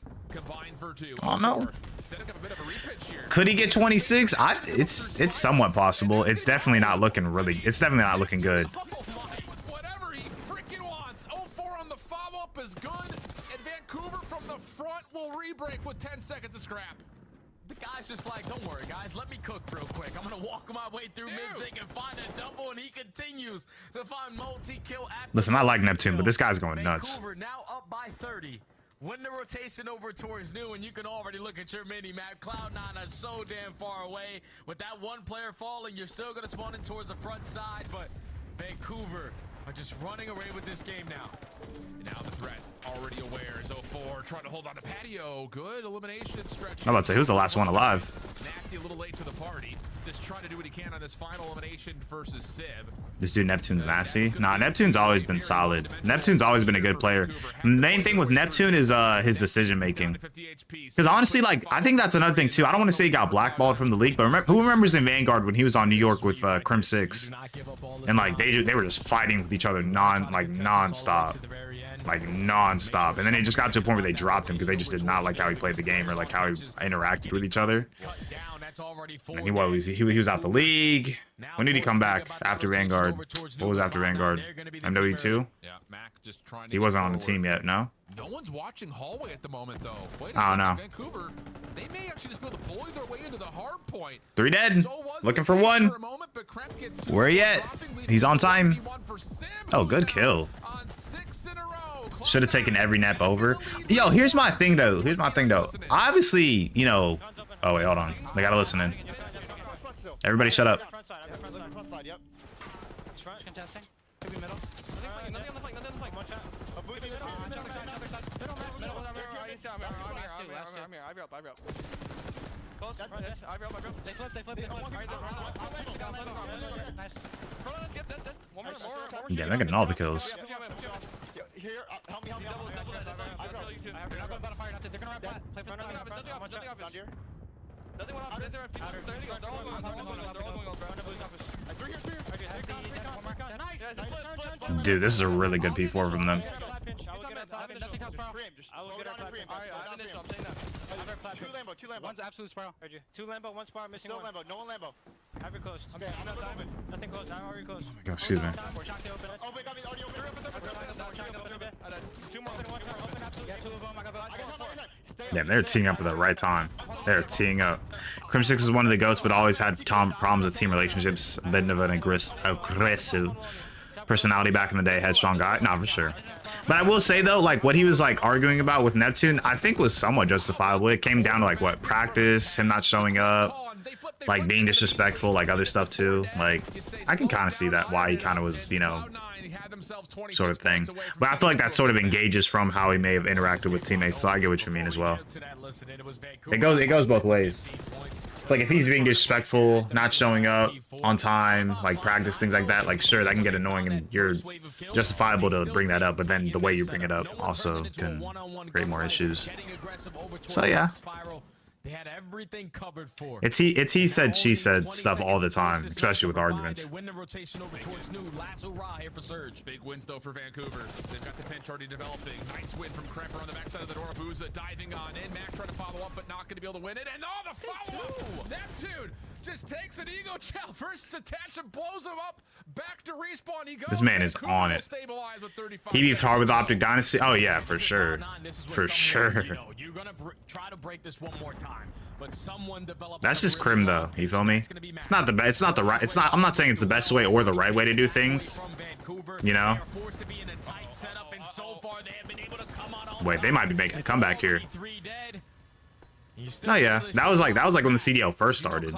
Could he get 26? It's somewhat possible. It's definitely not looking good. Whatever he freaking wants. 04 on the follow-up is good, and Vancouver from the front will re-break with 10 seconds of scrap. The guy's just like, don't worry, guys. Let me cook real quick. I'm going to walk my way through mid-zig and find a double, and he continues to find multi-kill after. Listen, I like Neptune, but this guy's going nuts. Vancouver now up by 30. Win the rotation over towards new, and you can already look at your mini-map. Cloud9 is so damn far away. With that 1 player falling, you're still going to spawn in towards the front side, but Vancouver are just running away with this game now. And now the threat already aware. 04 trying to hold on to patio. Good elimination stretch. I'm about to say, who's the last one alive? Nasty a little late to the party. Just trying to do what he can on this final elimination versus Civ. This dude Neptune's nasty. Nah, Neptune's always been solid. Neptune's always been a good player. The main thing with Neptune is his decision making. Because honestly, like, I think that's another thing too. I don't want to say he got blackballed from the league, but who remembers in Vanguard when he was on New York with Crim 6? And like they were just fighting with each other non-stop. Like non-stop. And then it just got to a point where they dropped him because they just did not like how he played the game or like how he interacted with each other. And he was out the league. When did he come back after Vanguard? What was after Vanguard? MW2? Yeah, Mac just trying to he wasn't on the team yet, no? No one's watching hallway at the moment, though. I don't know. Vancouver, they may actually just be able to bully their way into the hard point. 3 dead. Looking for 1. Where he at? He's on time. Oh, good kill. Should have taken every nap over. Yo, here's my thing though. Obviously, you know. Oh wait, hold on. They gotta listen in. Everybody, shut up. Yeah, they're getting all the kills. Dude, this is a really good P4 from them. One's absolute spiral. 2 Lambo, 1 spiral, missing 1. No one Lambo. Have it close. Okay, nothing close. I'm already close. Oh my god, excuse me. Oh, wait, got me already open. 2 more. 2 of them. I got Damn, they're teeing up at the right time. They're teeing up. Crim6 is one of the GOATs, but always had problems with team relationships. A bit of an aggressive personality back in the day. Headstrong guy. Not for sure. But I will say though, like what he was like arguing about with Neptune, I think was somewhat justifiable. It came down to like what, practice, him not showing up, like being disrespectful, like other stuff too. Like I can kind of see that why he kind of was, you know, sort of thing. But I feel like that sort of engages from how he may have interacted with teammates. So I get what you mean as well. It goes both ways. It's like if he's being disrespectful, not showing up on time, like practice, things like that, like sure, that can get annoying and you're justifiable to bring that up, but then the way you bring it up also can create more issues. So yeah. They had everything covered for. It's he said, she said stuff all the time, especially with arguments. They win the rotation over towards New. Lasso Ra here for Surge. Big wins though for Vancouver. They've got the pinch already developing. Nice win from Kremper on the backside of the door. Booza diving on in. Mac trying to follow up, but not going to be able to win it. And oh, the follow-up! Neptune just takes an ego challenge versus attach and blows him up. Back to respawn he goes. This man is on it. He beefed hard with Optic Dynasty. Oh yeah, for sure. For sure. You're gonna try to break this one more time, but someone developed. That's just Crim though. You feel me? It's not the best. It's not the right. It's not. I'm not saying it's the best way or the right way to do things. You know. Wait, they might be making a comeback here. Oh yeah, that was like when the CDL first started.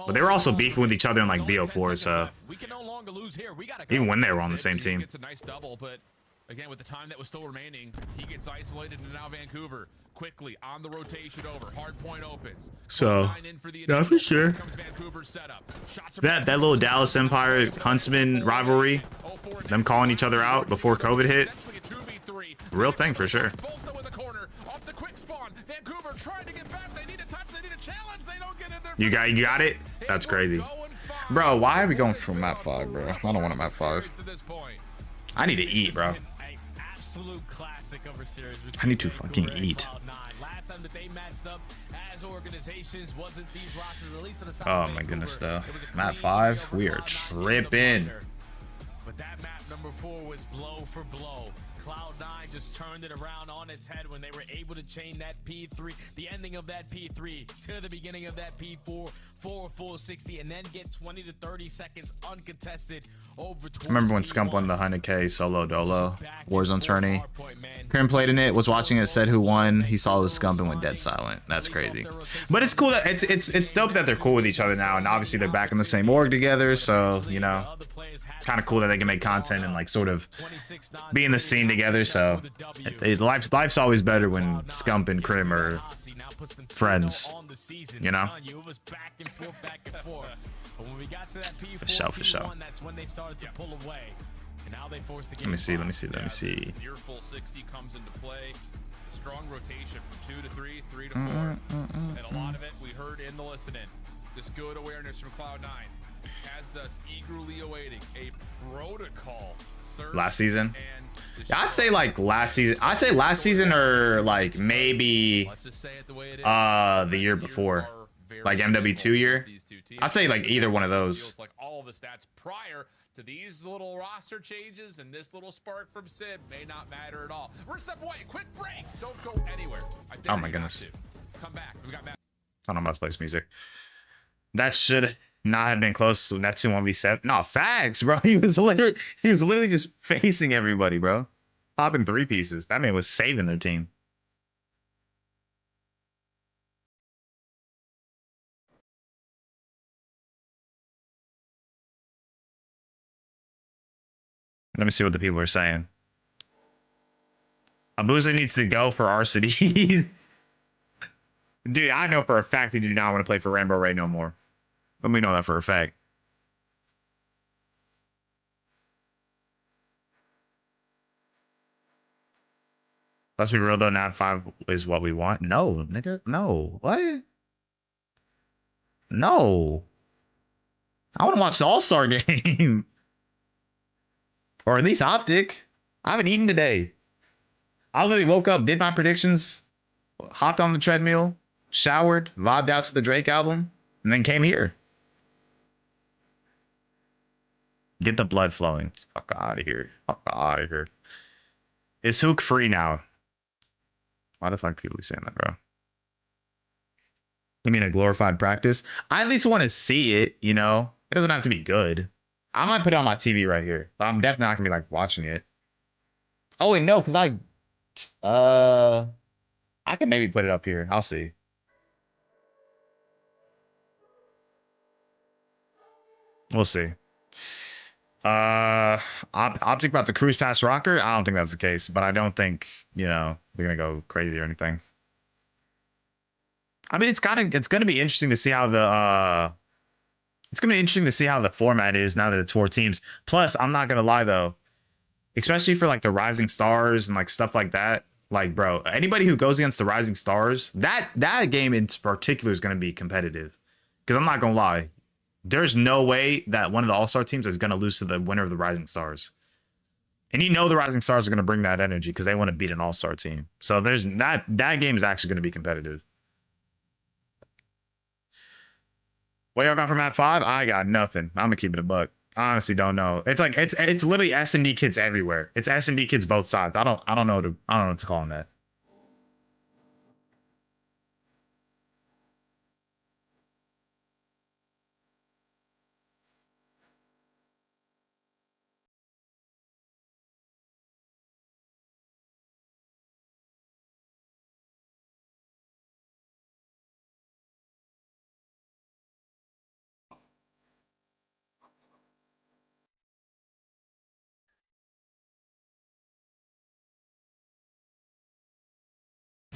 But they were also beefing with each other in like BO4, so even when they were on the same team. It's a nice double, but again, with the time that was still remaining, he gets isolated, and now Vancouver quickly on the rotation over. Hardpoint opens. So, yeah, for sure. That little Dallas Empire Huntsman rivalry, them calling each other out before COVID hit, real thing for sure. You got it? That's crazy. Bro, why are we going from map 5, bro? I don't want a map 5. I need to eat, bro. I need to fucking eat. Oh my goodness, though. Map 5, we are tripping. But that map number 4 was blow for blow. Cloud9 just turned it around on its head when they were able to chain that P3, the ending of that P3 to the beginning of that P4 for a full 60, and then get 20 to 30 seconds uncontested over. I remember when Scump won the 100K solo dolo Warzone tourney. Krim played in it, was watching it, said who won. He saw the Scump and went dead silent. That's crazy. But it's cool that it's dope that they're cool with each other now, and obviously they're back in the same org together. So you know, kind of cool that they can make content and like sort of be in the scene together. So life's always better when Scump and Krim are friends. You know. For sure. Let me see. Near full 60 comes into play. Strong rotation from 2 to 3, 3 to 4, and a lot of it we heard in the listen-in. This good awareness from Cloud9 has us eagerly awaiting a protocol. Last season. Yeah, I'd say like last season. I'd say last season or like maybe the year before, like MW2 year. I'd say like either one of those. Like all the stats prior to these little roster changes and this little spark from Sid may not matter at all. We're step away. Quick break. Don't go anywhere. Oh my goodness. Come back. We got I don't know about place music. That should not have been close to Neptune 1v7. No, facts, bro. He was literally just facing everybody, bro. Popping 3 pieces. That man was saving their team. Let me see what the people are saying. Abuza needs to go for RCD. Dude, I know for a fact he did not want to play for Rainbow Ray no more. Let me know that for a fact. Let's be real though, Nat 5 is what we want. No, nigga. No. What? No. I want to watch the All-Star game. Or at least Optic. I haven't eaten today. I literally woke up, did my predictions, hopped on the treadmill, showered, vibed out to the Drake album, and then came here. Get the blood flowing. Fuck out of here. Fuck out of here. Is Hook free now? Why the fuck people saying that, bro? You mean a glorified practice? I at least want to see it, you know? It doesn't have to be good. I might put it on my TV right here. But I'm definitely not gonna be like watching it. Oh wait, no, because I can maybe put it up here. I'll see. We'll see. Optic about to cruise past Rokkr? I don't think that's the case, but I don't think, you know, they're gonna go crazy or anything. I mean, it's gonna be interesting to see how the format is now that it's 4 teams. Plus, I'm not gonna lie though, especially for like the Rising Stars and like stuff like that. Like, bro, anybody who goes against the Rising Stars, that game in particular is gonna be competitive. Because I'm not gonna lie, there's no way that one of the All-Star teams is gonna lose to the winner of the Rising Stars. And you know the Rising Stars are gonna bring that energy because they want to beat an All-Star team. So there's that game is actually gonna be competitive. What y'all got for Map 5? I got nothing. I'm gonna keep it a buck. I honestly don't know. It's like it's literally S&D kids everywhere. It's S&D kids both sides. I don't know what to call them that.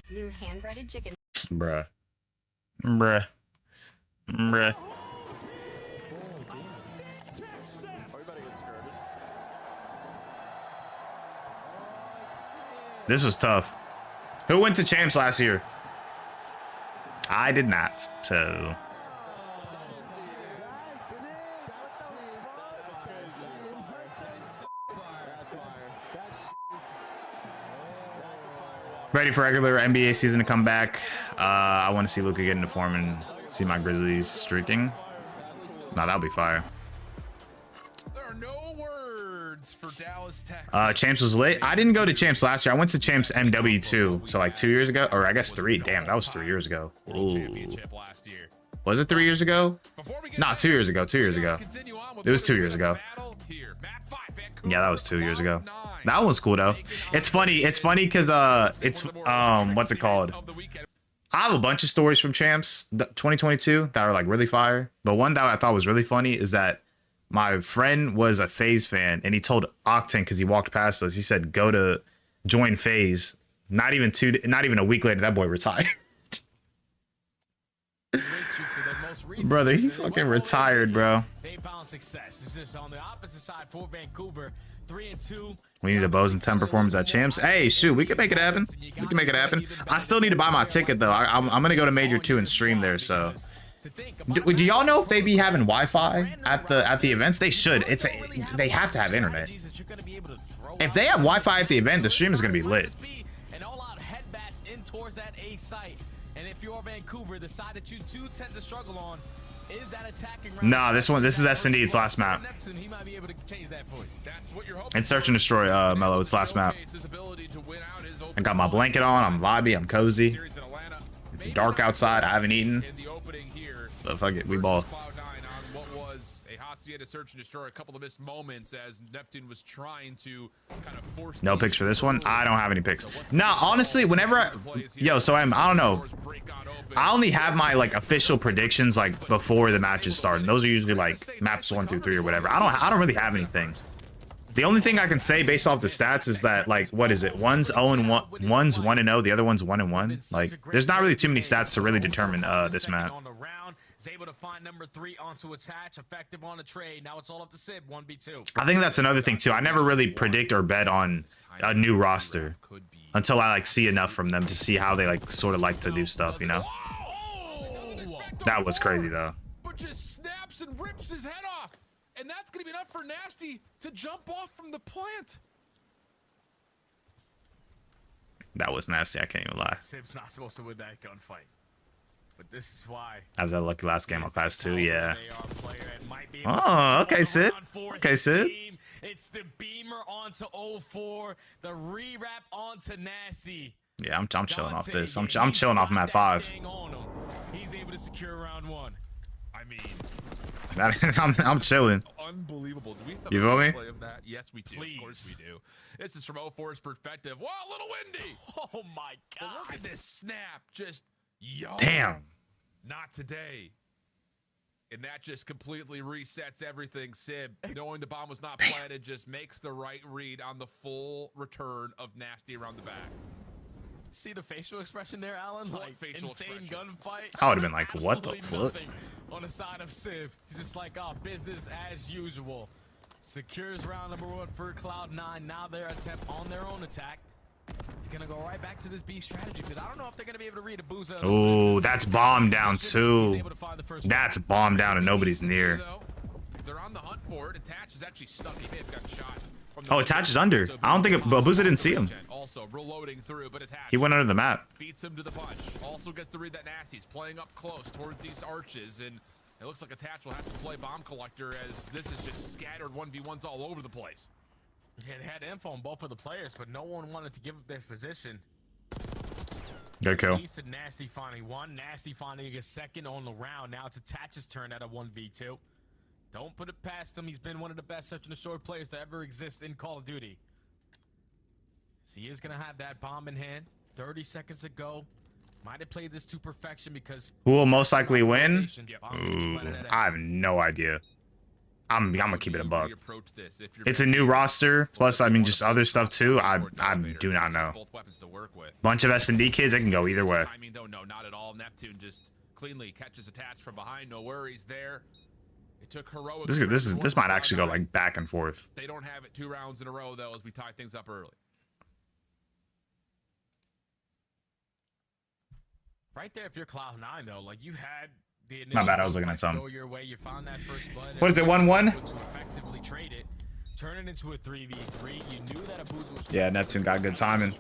New hand-breaded chicken. Bruh. Bruh. Bruh. This was tough. Who went to champs last year? I did not, so... Ready for regular NBA season to come back. I want to see Luka get into form and see my Grizzlies streaking. No, that'll be fire. There are no words for Dallas, Texas. Champs was lit. I didn't go to Champs last year. I went to Champs MW2, so like 2 years ago, or I guess 3. Damn, that was 3 years ago. Ooh. Was it 3 years ago? Nah, 2 years ago. 2 years ago. It was 2 years ago. Yeah, that was 2 years ago. That one was cool though. It's funny because it's what's it called? I have a bunch of stories from Champs 2022 that are like really fire. But one that I thought was really funny is that my friend was a FaZe fan and he told Octane because he walked past us. He said, "Go to join FaZe." Not even a week later, that boy retired. Brother, he fucking retired, bro. They found success. It's just on the opposite side for Vancouver. 3-2. We need a Bows and 10 performance at Champs. Hey, shoot, we can make it happen. We can make it happen. I still need to buy my ticket though. I'm gonna go to Major 2 and stream there. So, do y'all know if they be having Wi-Fi at the events? They should. They have to have internet. If they have Wi-Fi at the event, the stream is gonna be lit. And all out headbats in towards that A site. And if you're Vancouver, the side that you do tend to struggle on is that attacking. Nah, this is S&D. It's last map. And search and destroy, Mello. It's last map. I got my blanket on. I'm vibey. I'm cozy. It's dark outside. I haven't eaten. But fuck it, we ball. He had to search and destroy a couple of missed moments as Neptune was trying to kind of force. No picks for this one. I don't have any picks. Nah, honestly, whenever I don't know. I only have my like official predictions like before the matches start. And those are usually like maps 1 through 3 or whatever. I don't really have anything. The only thing I can say based off the stats is that like what is it? One's 0-1, one's 1-0, the other one's 1-1. Like there's not really too many stats to really determine this map. Is able to find number 3 onto attach, effective on a trade. Now it's all up to Sib, 1v2. I think that's another thing too. I never really predict or bet on a new roster until I like see enough from them to see how they like sort of like to do stuff, you know? That was crazy though. But just snaps and rips his head off. And that's gonna be enough for Nasty to jump off from the plant. That was nasty, I can't even lie. Sib's not supposed to win that gunfight. But this is why. I was that lucky last game I passed too, yeah. Oh, okay, Sid. Okay, Sid. It's the beamer onto 04, the re-wrap onto Nasty. Yeah, I'm chilling off this. I'm chilling off map 5. He's able to secure round 1. I mean, I'm chilling. Unbelievable. Do we have you feel me? Play of that? Yes, we do. Of course we do. This is from 04's perspective. Wow, a little windy. Oh my god. But look at this snap. Just yo. Damn. Not today. And that just completely resets everything. Sib, knowing the bomb was not planted, just makes the right read on the full return of Nasty around the back. See the facial expression there, Alan? Like insane gunfight. I would have been like, what the fuck? On the side of Civ, he's just like, oh, business as usual. Secures round number 1 for Cloud9. Now their attempt on their own attack. They're gonna go right back to this B strategy, but I don't know if they're gonna be able to read a boozer. Oh, that's bomb down too. That's bomb down and nobody's near. They're on the hunt for it. Attach is actually stuck. He may have got shot. Oh, Attach is under. I don't think Boozer didn't see him. Also reloading through, but Attach he went under the map. Beats him to the punch. Also gets to read that Nasty's playing up close towards these arches, and it looks like Attach will have to play bomb collector as this is just scattered 1v1s all over the place. Yeah, they had info on both of the players, but no one wanted to give up their position. Good kill. Nasty finding 1. Nasty finding a second on the round. Now it's Attach's turn at a 1v2. Don't put it past him. He's been one of the best search and destroy players to ever exist in Call of Duty. So he is going to have that bomb in hand. 30 seconds to go. Might have played this to perfection because... Who will most likely win? Ooh, I have no idea. I'm gonna keep it a buck. It's a new roster, plus I mean just other stuff too. I do not know. Bunch of S&D kids, they can go either way. I mean, no, not at all. Neptune just cleanly catches Attach from behind. No worries there. It took heroic. This might actually go like back and forth. They don't have it 2 rounds in a row though, as we tie things up early. Right there, if you're Cloud9 though, like you had. Not bad, I was looking at some. You found that first blood, what is it, 1-1? Effectively trade it, turn it into a 3v3. You knew that a boost was yeah, Neptune got good timing.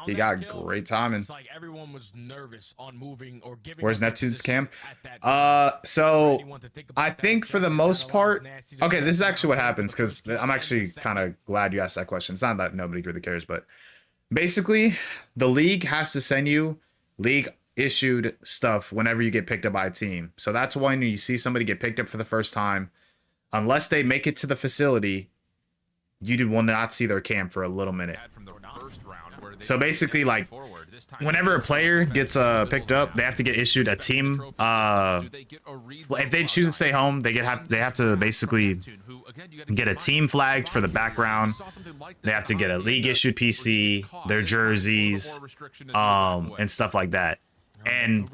He got great timing. It's like everyone was nervous on moving or giving. Where's Neptune's camp? So I think for the most part, okay, this is actually what happens because I'm actually kind of glad you asked that question. It's not that nobody really cares, but basically the league has to send you league issued stuff whenever you get picked up by a team. So that's when you see somebody get picked up for the first time, unless they make it to the facility, you will not see their camp for a little minute. So basically, like whenever a player gets picked up, they have to get issued a team. If they choose to stay home, they have to basically get a team flagged for the background. They have to get a league issued PC, their jerseys, and stuff like that. And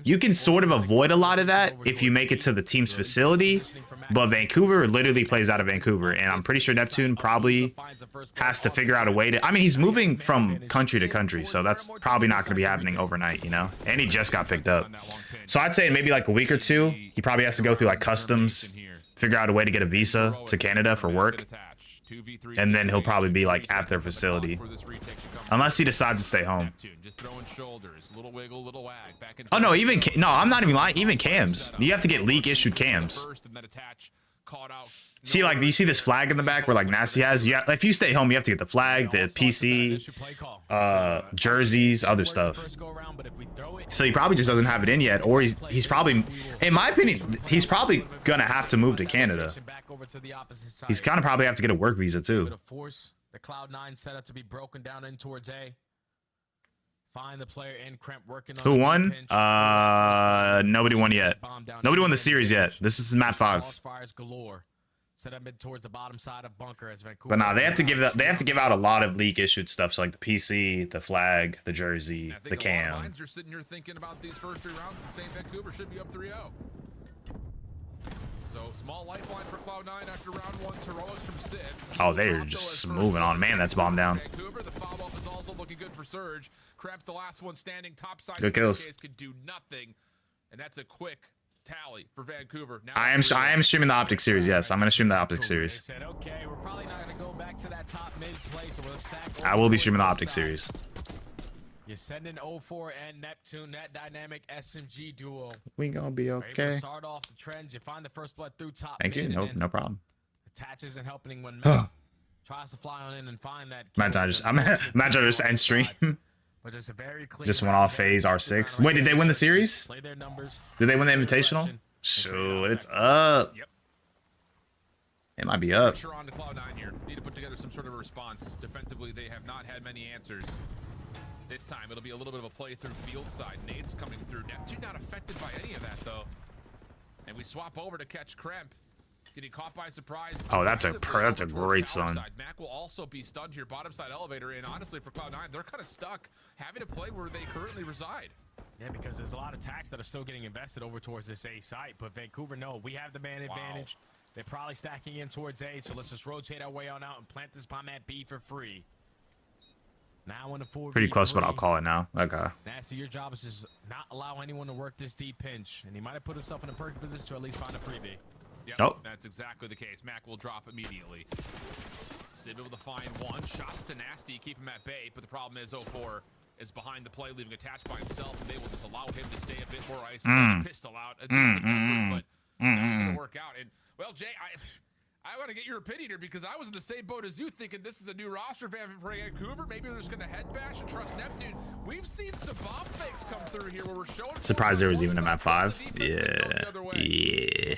you can sort of avoid a lot of that if you make it to the team's facility, but Vancouver literally plays out of Vancouver, and I'm pretty sure Neptune probably has to figure out a way to... I mean, he's moving from country to country, so that's probably not going to be happening overnight, you know? And he just got picked up. So I'd say in maybe like a week or 2, he probably has to go through like customs, figure out a way to get a visa to Canada for work, and then he'll probably be like at their facility. Unless he decides to stay home. Oh no, I'm not even lying. Even cams, you have to get league issued cams. caught out. See, like, you see this flag in the back where like Nasty has? Yeah, if you stay home, you have to get the flag, the PC, jerseys, other stuff. So he probably just doesn't have it in yet, or he's probably, in my opinion, he's probably gonna have to move to Canada. He's gonna probably have to get a work visa too. The Cloud9 setup to be broken down in towards A. Find the player and Kremp working on. Who won? Nobody won yet. Nobody won the series yet. This is map 5. Set up mid towards the bottom side of bunker as Vancouver. But nah, they have to give out a lot of league issued stuff, so like the PC, the flag, the jersey, the cam. A lot of minds are sitting here thinking about these first 3 rounds and saying Vancouver should be up 3-0. So small lifeline for Cloud9 after round 1's heroics from Sid. Oh, they're just moving on. Man, that's bomb down. Vancouver, the follow-up is also looking good for Surge. Kremp, the last one standing top side. Good kills. Could do nothing, and that's a quick tally for Vancouver. Now I am streaming the Optic series. Yes, I'm gonna stream the Optic series. Said, okay, we're probably not gonna go back to that top mid place, so we'll stack. I will be streaming the Optic series. You're sending 04 and Neptune, that dynamic SMG duo. We gonna be okay. Start off the trends. You find the first blood through top. Thank you. No problem. Attaches and helping when tries to fly on in and find that. Imagine I just end stream. But just a very clean. Just went off phase R6. Wait, did they win the series? Play their numbers. Did they win the invitational? Shoot, it's up. Yep. It might be up. Pressure on to Cloud9 here. Need to put together some sort of a response. Defensively, they have not had many answers. This time, it'll be a little bit of a play through field side. Nades coming through. Neptune not affected by any of that, though. And we swap over to catch Kremp. Getting caught by surprise. Oh, that's a great stun. Mac will also be stunned here. Bottom side elevator. And honestly, for Cloud9, they're kind of stuck having to play where they currently reside. Yeah, because there's a lot of attacks that are still getting invested over towards this A site. But Vancouver, no, we have the man advantage. They're probably stacking in towards A. So let's just rotate our way on out and plant this bomb at B for free. Now in the 4v3. Pretty close, but I'll call it now. Okay. Nasty, your job is just not allow anyone to work this deep pinch. And he might have put himself in a perfect position to at least find a freebie. Yep, that's exactly the case. Mac will drop immediately. Sid able to find one. Shots to Nasty, keep him at bay, but the problem is 04 is behind the play, leaving attached by himself, and they will just allow him to stay a bit more isolated. Pistol out, a decent effort, but not going to work out. And, well, Jay, I want to get your opinion here because I was in the same boat as you, thinking this is a new roster for Vancouver. Maybe they're just going to head bash and trust Neptune. We've seen some bomb fakes come through here where we're showing. Surprised there was even a map 5. Yeah.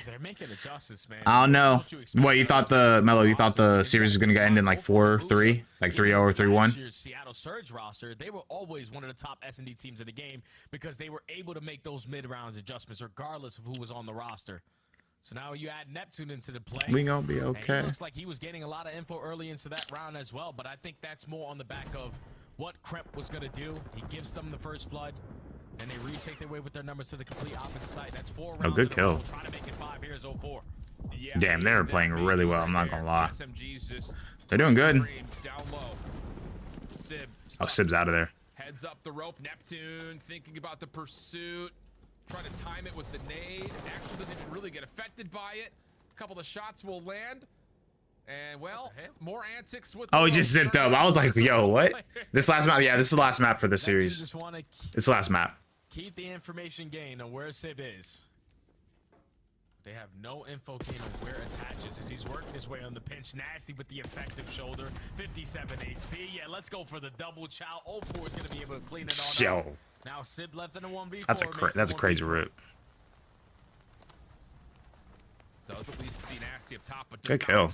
They're making adjustments, man. I don't know. What you thought Mello? You thought the series was going to end in like 4-3, like 3-0 or 3-1? Seattle Surge roster, they were always one of the top S&D teams in the game because they were able to make those mid-round adjustments regardless of who was on the roster. So now you add Neptune into the play. We gonna be okay. It looks like he was getting a lot of info early into that round as well, but I think that's more on the back of what Kremp was gonna do. He gives them the first blood, and they retake their way with their numbers to the complete opposite side. That's 4 rounds. Oh, good kill. Trying to make it 5. Here's 04. Yeah, damn, they're playing really well. I'm not gonna lie. They're doing good. Down low. Sib. Oh, Sib's out of there. Heads up the rope. Neptune thinking about the pursuit. Trying to time it with the nade. Actually doesn't even really get affected by it. A couple of shots will land. And, well, more antics with he just zipped up. I was like, yo, what? This last map? Yeah, this is the last map for the series. It's the last map. Keep the information gained on where Sib is. They have no info gain on where attaches as he's working his way on the pinch. Nasty with the effective shoulder. 57 HP. Yeah, let's go for the double chow. 04 is going to be able to clean it all up. Now Sib left in a 1v4. That's a crazy route. Does at least see Nasty up top, but good kill.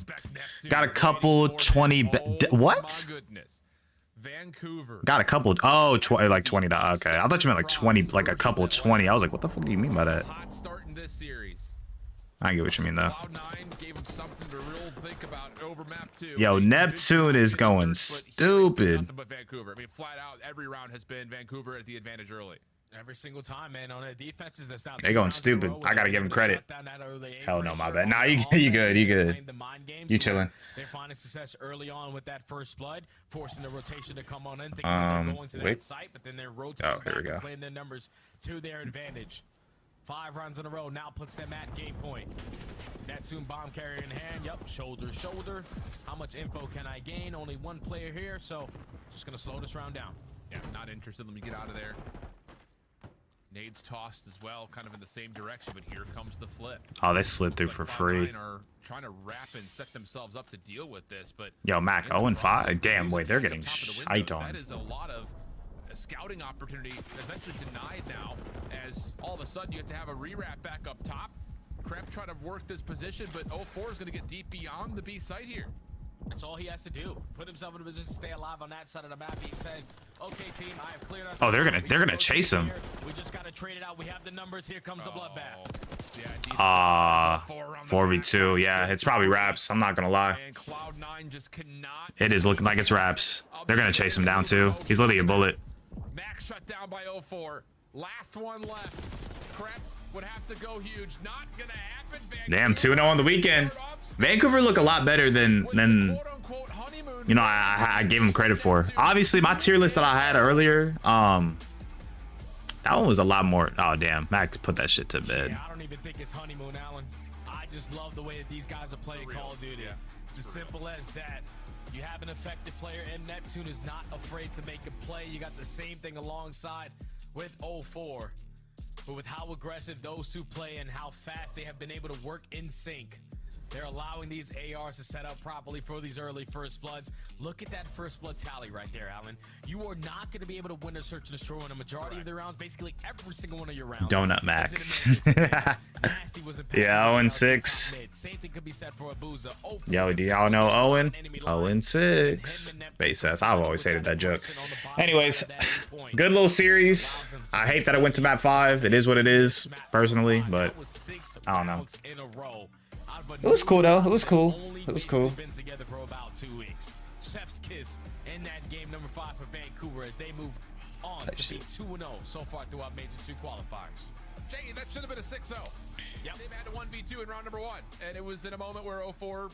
Got a couple 20. What? My goodness. Vancouver. Got a couple. Oh, like 20. Okay, I thought you meant like 20, like a couple 20. I was like, what the fuck do you mean by that? Hot start in this series. I get what you mean though. Cloud9 gave him something to really think about over map 2. Yo, Neptune is going stupid. But Vancouver. I mean, flat out, every round has been Vancouver at the advantage early. Every single time, man. On the defenses, that's not. They going stupid. I gotta give him credit. Hell no, my bad. Nah, you good. You good. You chilling. They're finding success early on with that first blood, forcing the rotation to come on in. Thinking they're going to that site, but then they're rotating back and playing their numbers to their advantage. 5 rounds in a row now puts them at game point. Neptune bomb carrier in hand. Yep, shoulder. How much info can I gain? Only one player here, so just gonna slow this round down. Yeah, not interested. Let me get out of there. Nades tossed as well, kind of in the same direction, but here comes the flip. Oh, they slid through for free. Are trying to wrap and set themselves up to deal with this, but Yo, Mac, 0-5. Damn, wait, they're getting shite on. That is a lot of scouting opportunity essentially denied now, as all of a sudden you have to have a re-wrap back up top. Kremp trying to work this position, but 04 is going to get deep beyond the B site here. That's all he has to do. Put himself in a position to stay alive on that side of the map. He said, "Okay, team, I have cleared out." Oh, they're gonna chase him. We just gotta trade it out. We have the numbers. Here comes the bloodbath. 4v2. Yeah, it's probably Raps. I'm not gonna lie. It is looking like it's Raps. They're gonna chase him down too. He's literally a bullet. Max shut down by 04. Last one left. Kremp would have to go huge. Not gonna happen. Damn, 2-0 on the weekend. Vancouver look a lot better than you know I gave them credit for. Obviously, my tier list that I had earlier, that one was a lot more. Oh damn, Mac put that shit to bed. Yeah, I don't even think it's honeymoon, Alan. I just love the way that these guys are playing Call of Duty. It's as simple as that. You have an effective player, and Neptune is not afraid to make a play. You got the same thing alongside with 04. But with how aggressive those two play and how fast they have been able to work in sync, they're allowing these ARs to set up properly for these early first bloods. Look at that first blood tally right there, Alan. You are not going to be able to win a search and destroy in a majority of the rounds, basically every single one of your rounds. Donut Mac. Yeah, 0-6. Same thing could be said for Abuza. Yo, do y'all know Owen? 0-6. Base ass. I've always hated that joke. Anyways, good little series. I hate that it went to map 5. It is what it is, personally, but I don't know. It was cool though. It was cool. It was cool. Been together for about 2 weeks. Chef's kiss in that game number 5 for Vancouver as they move on to be 2-0 so far throughout Major 2 qualifiers. Jay, that should have been a 6-0. Yep. They've had a 1v2 in round number 1, and it was in a moment where 04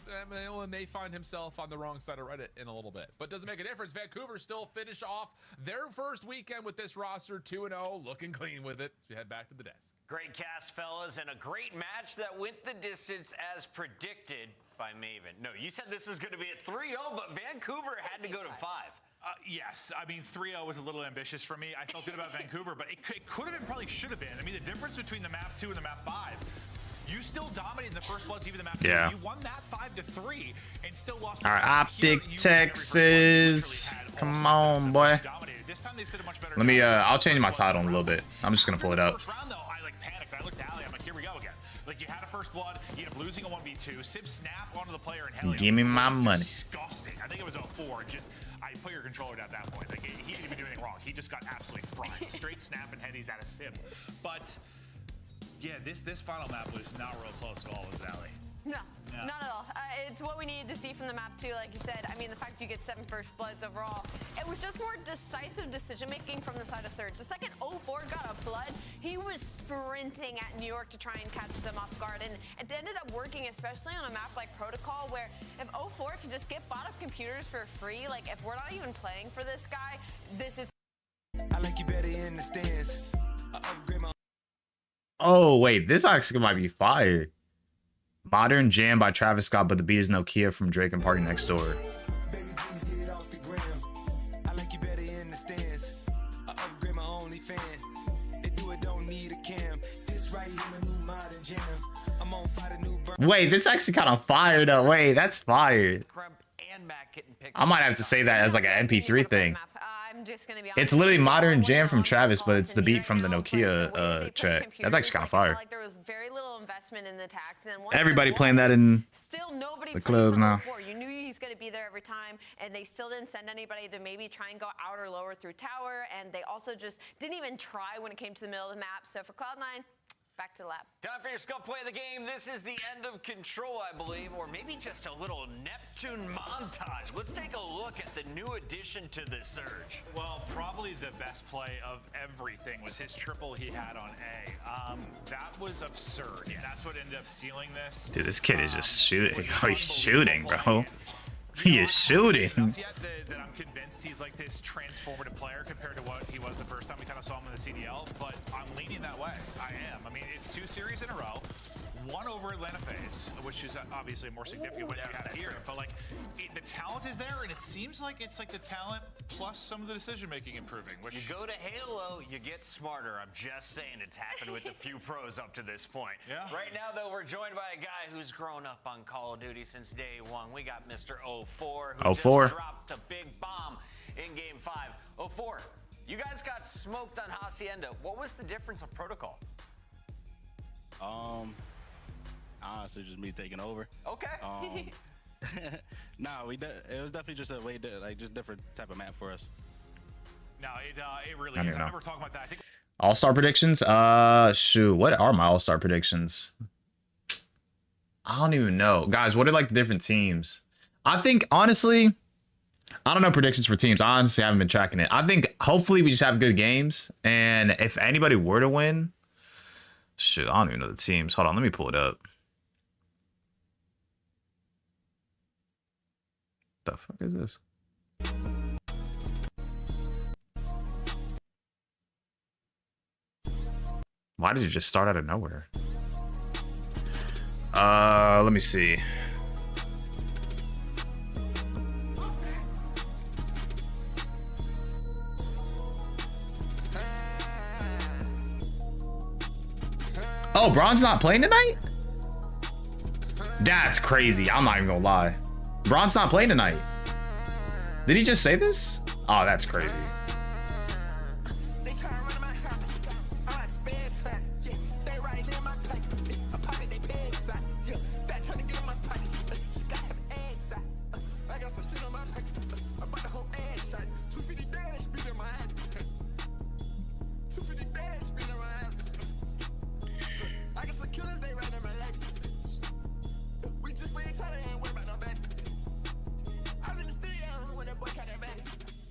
may find himself on the wrong side of Reddit in a little bit, but doesn't make a difference. Vancouver still finish off their first weekend with this roster 2-0, looking clean with it. So we head back to the desk. Great cast, fellas, and a great match that went the distance as predicted by Maven. No, you said this was going to be a 3-0, but Vancouver had to go to 5. Yes, I mean 3-0 was a little ambitious for me. I felt good about Vancouver, but it could have and probably should have been. I mean, the difference between the map 2 and the map 5, you still dominated in the first bloods, even the map 2. Yeah. You won that 5-3 and still lost. All right, Optic, Texas. Come on, boy. This time they did a much better Let me. I'll change my title in a little bit. I'm just gonna pull it up. First round though, I panicked. I looked at Ali. I'm like, here we go again. Like you had a first blood, you end up losing a 1v2. Sib snap onto the player and Helios. Give me my money. Disgusting. I think it was 04. Just I put your controller at that point. Like he didn't even do anything wrong. He just got absolutely fried. Straight snap and headies out of Sib. But yeah, this final map was not real close at all, was Ali? No, not at all. It's what we needed to see from the map too, like you said. I mean, the fact you get 7 first bloods overall, it was just more decisive decision making from the side of Surge. The second 04 got a blood, he was sprinting at New York to try and catch them off guard, and it ended up working, especially on a map like Protocol, where if 04 could just get bought up computers for free, like if we're not even playing for this guy, this is. I like you better in the stands. I upgrade my. Oh wait, this actually might be fire. Modern Jam by Travis Scott, but the beat is Nokia from Drake and Party Next Door. Baby, please get off the gram. I like you better in the stands. I upgrade my only fan. They do it, don't need a cam. This right here, a new modern jam. I'm on fire, new burn. Wait, this actually kind of fire though. Wait, that's fire. And Mac getting picked I might have to say that as like an MP3 thing. I'm just gonna be honest. It's literally Modern Jam from Travis, but it's the beat from the Nokia track. That's actually kind of fire. Like there was very little investment in the tax, and Everybody playing that in the clubs now. You knew he's going to be there every time, and they still didn't send anybody to maybe try and go out or lower through tower, and they also just didn't even try when it came to the middle of the map. So for Cloud9, back to the lab. Time for your skull play of the game. This is the end of Control, I believe, or maybe just a little Neptune montage. Let's take a look at the new addition to the Surge. Well, probably the best play of everything was his triple he had on A. That was absurd. Yeah. That's what ended up sealing this. Dude, this kid is just shooting. Oh, he's shooting, bro. He is shooting. Yet that I'm convinced he's like this transformative player compared to what he was the first time we kind of saw him in the CDL, but I'm leaning that way. I am. I mean, it's 2 series in a row. one over Atlanta FaZe, which is obviously a more significant win we had here. But like, the talent is there, and it seems like it's like the talent plus some of the decision making improving. Which you go to Halo, you get smarter. I'm just saying it's happened with a few pros up to this point. Yeah. Right now, though, we're joined by a guy who's grown up on Call of Duty since day one. We got Mr. 04, who just dropped a big bomb in Game 5. 04, you guys got smoked on Hacienda. What was the difference of protocol? Honestly, just me taking over. Okay. No, it was definitely just a way to, like, just different type of map for us. No, it really is. I remember talking about that. I think All-star predictions? Shoot, what are my all-star predictions? I don't even know. Guys, what are like the different teams? I think, honestly, I don't know predictions for teams. I honestly haven't been tracking it. I think hopefully we just have good games. And if anybody were to win, shoot, I don't even know the teams. Hold on, let me pull it up. The fuck is this? Why did it just start out of nowhere? Let me see. Oh, Braun's not playing tonight? That's crazy. I'm not even gonna lie. Braun's not playing tonight. Did he just say this? Oh, that's crazy.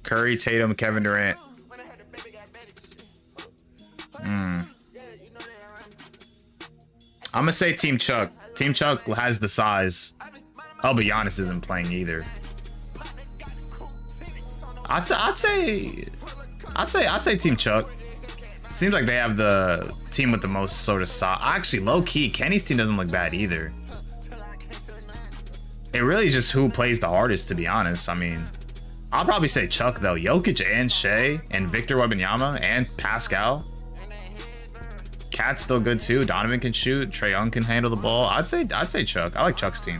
Curry, Tatum, Kevin Durant. I'm gonna say Team Chuck. Team Chuck has the size. Oh, but Giannis isn't playing either. I'd say Team Chuck. Seems like they have the team with the most sort of size. Actually, low key, Kenny's team doesn't look bad either. It really is just who plays the hardest, to be honest. I mean, I'll probably say Chuck though. Jokic and Shea and Victor Wembanyama and Pascal. Cat's still good too. Donovan can shoot. Trae Young can handle the ball. I'd say Chuck. I like Chuck's team.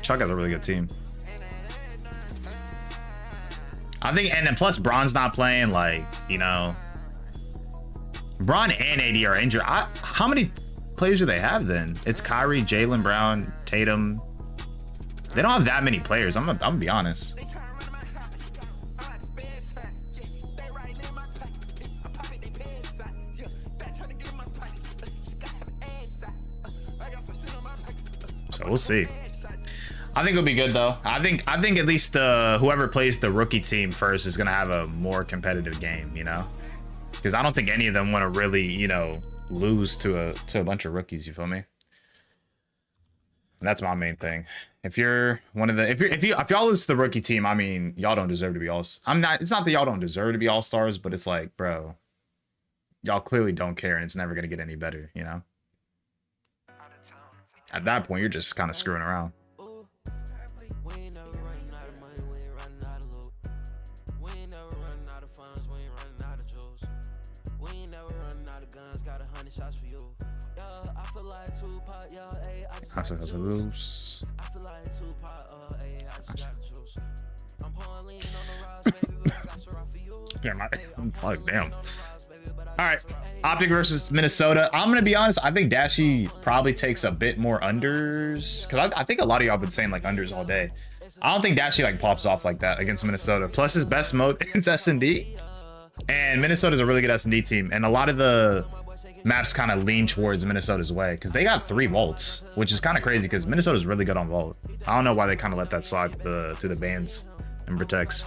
Chuck has a really good team. I think, and then plus Braun's not playing, like, you know. Braun and AD are injured. How many players do they have then? It's Kyrie, Jaylen Brown, Tatum. They don't have that many players. I'm gonna be honest. So we'll see. I think it'll be good though. I think at least whoever plays the rookie team first is gonna have a more competitive game, you know? Because I don't think any of them want to really, you know, lose to a bunch of rookies. You feel me? And that's my main thing. If you're one of the if y'all lose to the rookie team, I mean, y'all don't deserve to be all. It's not that y'all don't deserve to be all stars, but it's like, bro, y'all clearly don't care, and it's never gonna get any better. You know? At that point, you're just kind of screwing around. Damn. All right, Optic versus Minnesota. I'm gonna be honest. I think Dashy probably takes a bit more unders, because I think a lot of y'all been saying like unders all day. I don't think Dashy like pops off like that against Minnesota. Plus his best mode is S&D, and Minnesota's a really good S&D team, and a lot of the maps kind of lean towards Minnesota's way because they got 3 vaults, which is kind of crazy because Minnesota's really good on vault. I don't know why they kind of let that slide to the bans and protects.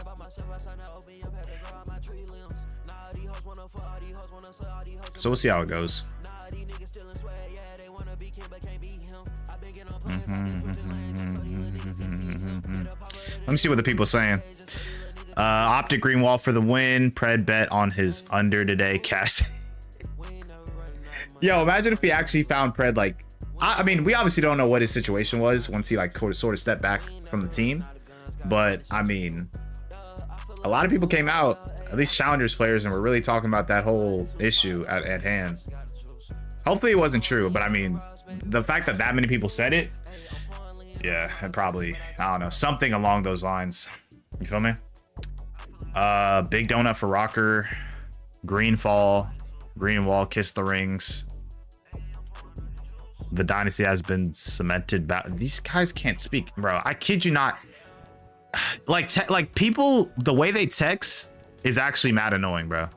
So we'll see how it goes. Let me see what the people are saying. Optic green wall for the win. Pred bet on his under today. Cash. Yo, imagine if he actually found Pred like. I mean, we obviously don't know what his situation was once he like sort of stepped back from the team, but I mean, a lot of people came out, at least Challengers players, and were really talking about that whole issue at hand. Hopefully it wasn't true, but I mean, the fact that that many people said it, yeah, and probably, I don't know, something along those lines. You feel me? Big donut for Rokkr, green fall, green wall, kiss the rings. The dynasty has been cemented back. These guys can't speak, bro. I kid you not. Like people, the way they text is actually mad annoying, bro.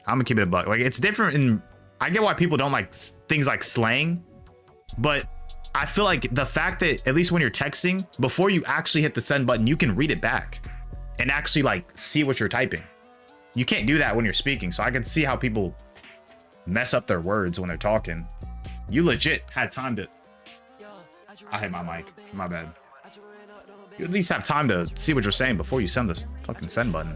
I'm gonna keep it a buck. Like, it's different, and I get why people don't like things like slang, but I feel like the fact that at least when you're texting, before you actually hit the send button, you can read it back and actually like see what you're typing. You can't do that when you're speaking, so I can see how people mess up their words when they're talking. You legit had time to. I hit my mic. My bad. You at least have time to see what you're saying before you send this fucking send button.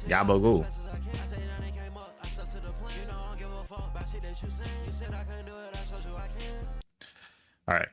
Gabagoo. All right.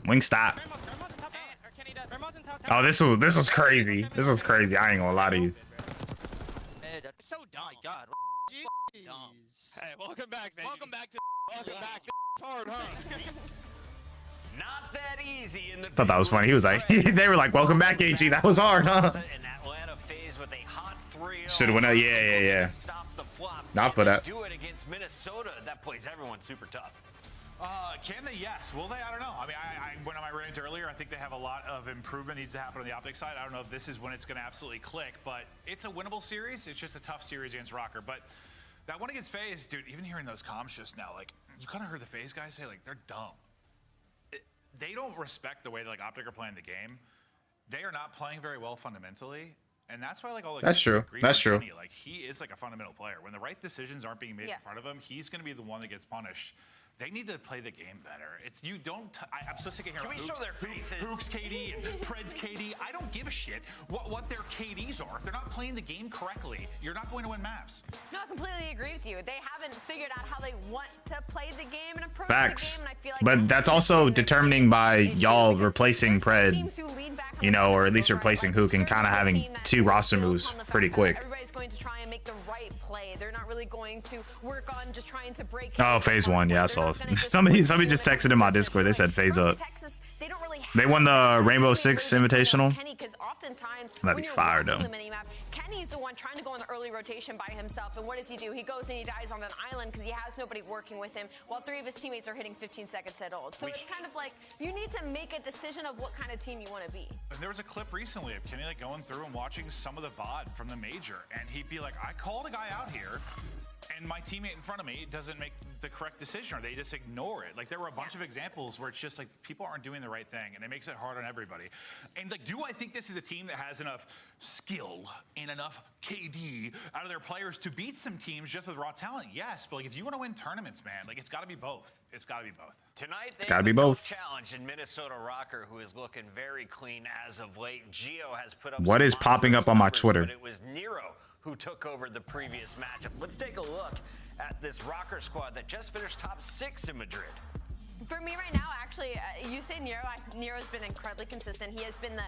Wingstop. Oh, this was crazy. This was crazy. I ain't gonna lie to you. It's so dumb. Oh my God. Hey, welcome back, baby. Welcome back. It's hard, huh? Not that easy in the. Thought that was funny. He was like, they were like, "Welcome back, AG. That was hard, huh?" Should have went out. Yeah. Not for that. Do it against Minnesota. That plays everyone super tough. Can they? Yes. Will they? I don't know. I mean, I went on my rant earlier. I think they have a lot of improvement needs to happen on the Optic side. I don't know if this is when it's going to absolutely click, but it's a winnable series. It's just a tough series against Rokkr. But that one against FaZe, dude, even hearing those comms just now, like, you kind of heard the FaZe guys say, like, they're dumb. They don't respect the way that, like, Optic are playing the game. They are not playing very well fundamentally. And that's why, like, all the that's true. That's true. Kenny, like, he is like a fundamental player. When the right decisions aren't being made in front of him, he's going to be the one that gets punished. They need to play the game better. It's you don't. I'm so sick of hearing. Can we show their faces? Hook's KD and Pred's KD. I don't give a shit what their KDs are. If they're not playing the game correctly, you're not going to win maps. No, I completely agree with you. They haven't figured out how they want to play the game and approach Facts. the game. And I feel like but that's also determining by y'all replacing Pred, you know, or at least replacing Hook and kind of having two roster moves pretty quick. Everybody's going to try and make the right play. They're not really going to work on just trying to break. Oh, phase one. Yeah, I saw it. Somebody just texted in my Discord. They said phase up. They won the Rainbow Six Invitational. That'd be fire, though. Kenny's the one trying to go in the early rotation by himself, and what does he do? He goes and he dies on an island because he has nobody working with him, while 3 of his teammates are hitting 15 seconds at ult. So it's kind of like you need to make a decision of what kind of team you want to be. And there was a clip recently of Kenny like going through and watching some of the VOD from the major, and he'd be like, I called a guy out here, and my teammate in front of me doesn't make the correct decision, or they just ignore it. Like, there were a bunch of examples where it's just like people aren't doing the right thing, and it makes it hard on everybody. And like, do I think this is a team that has enough skill and enough KD out of their players to beat some teams just with raw talent? Yes, but like, if you want to win tournaments, man, like, it's got to be both. It's got to be both. Tonight, they gotta have be a both. challenge in Minnesota Rokkr, who is looking very clean as of late. Geo has put up. What is popping up on my Twitter? But it was Nero who took over the previous matchup. Let's take a look at this Rokkr squad that just finished top 6 in Madrid. For me right now, actually, you say Nero. Nero's been incredibly consistent. He has been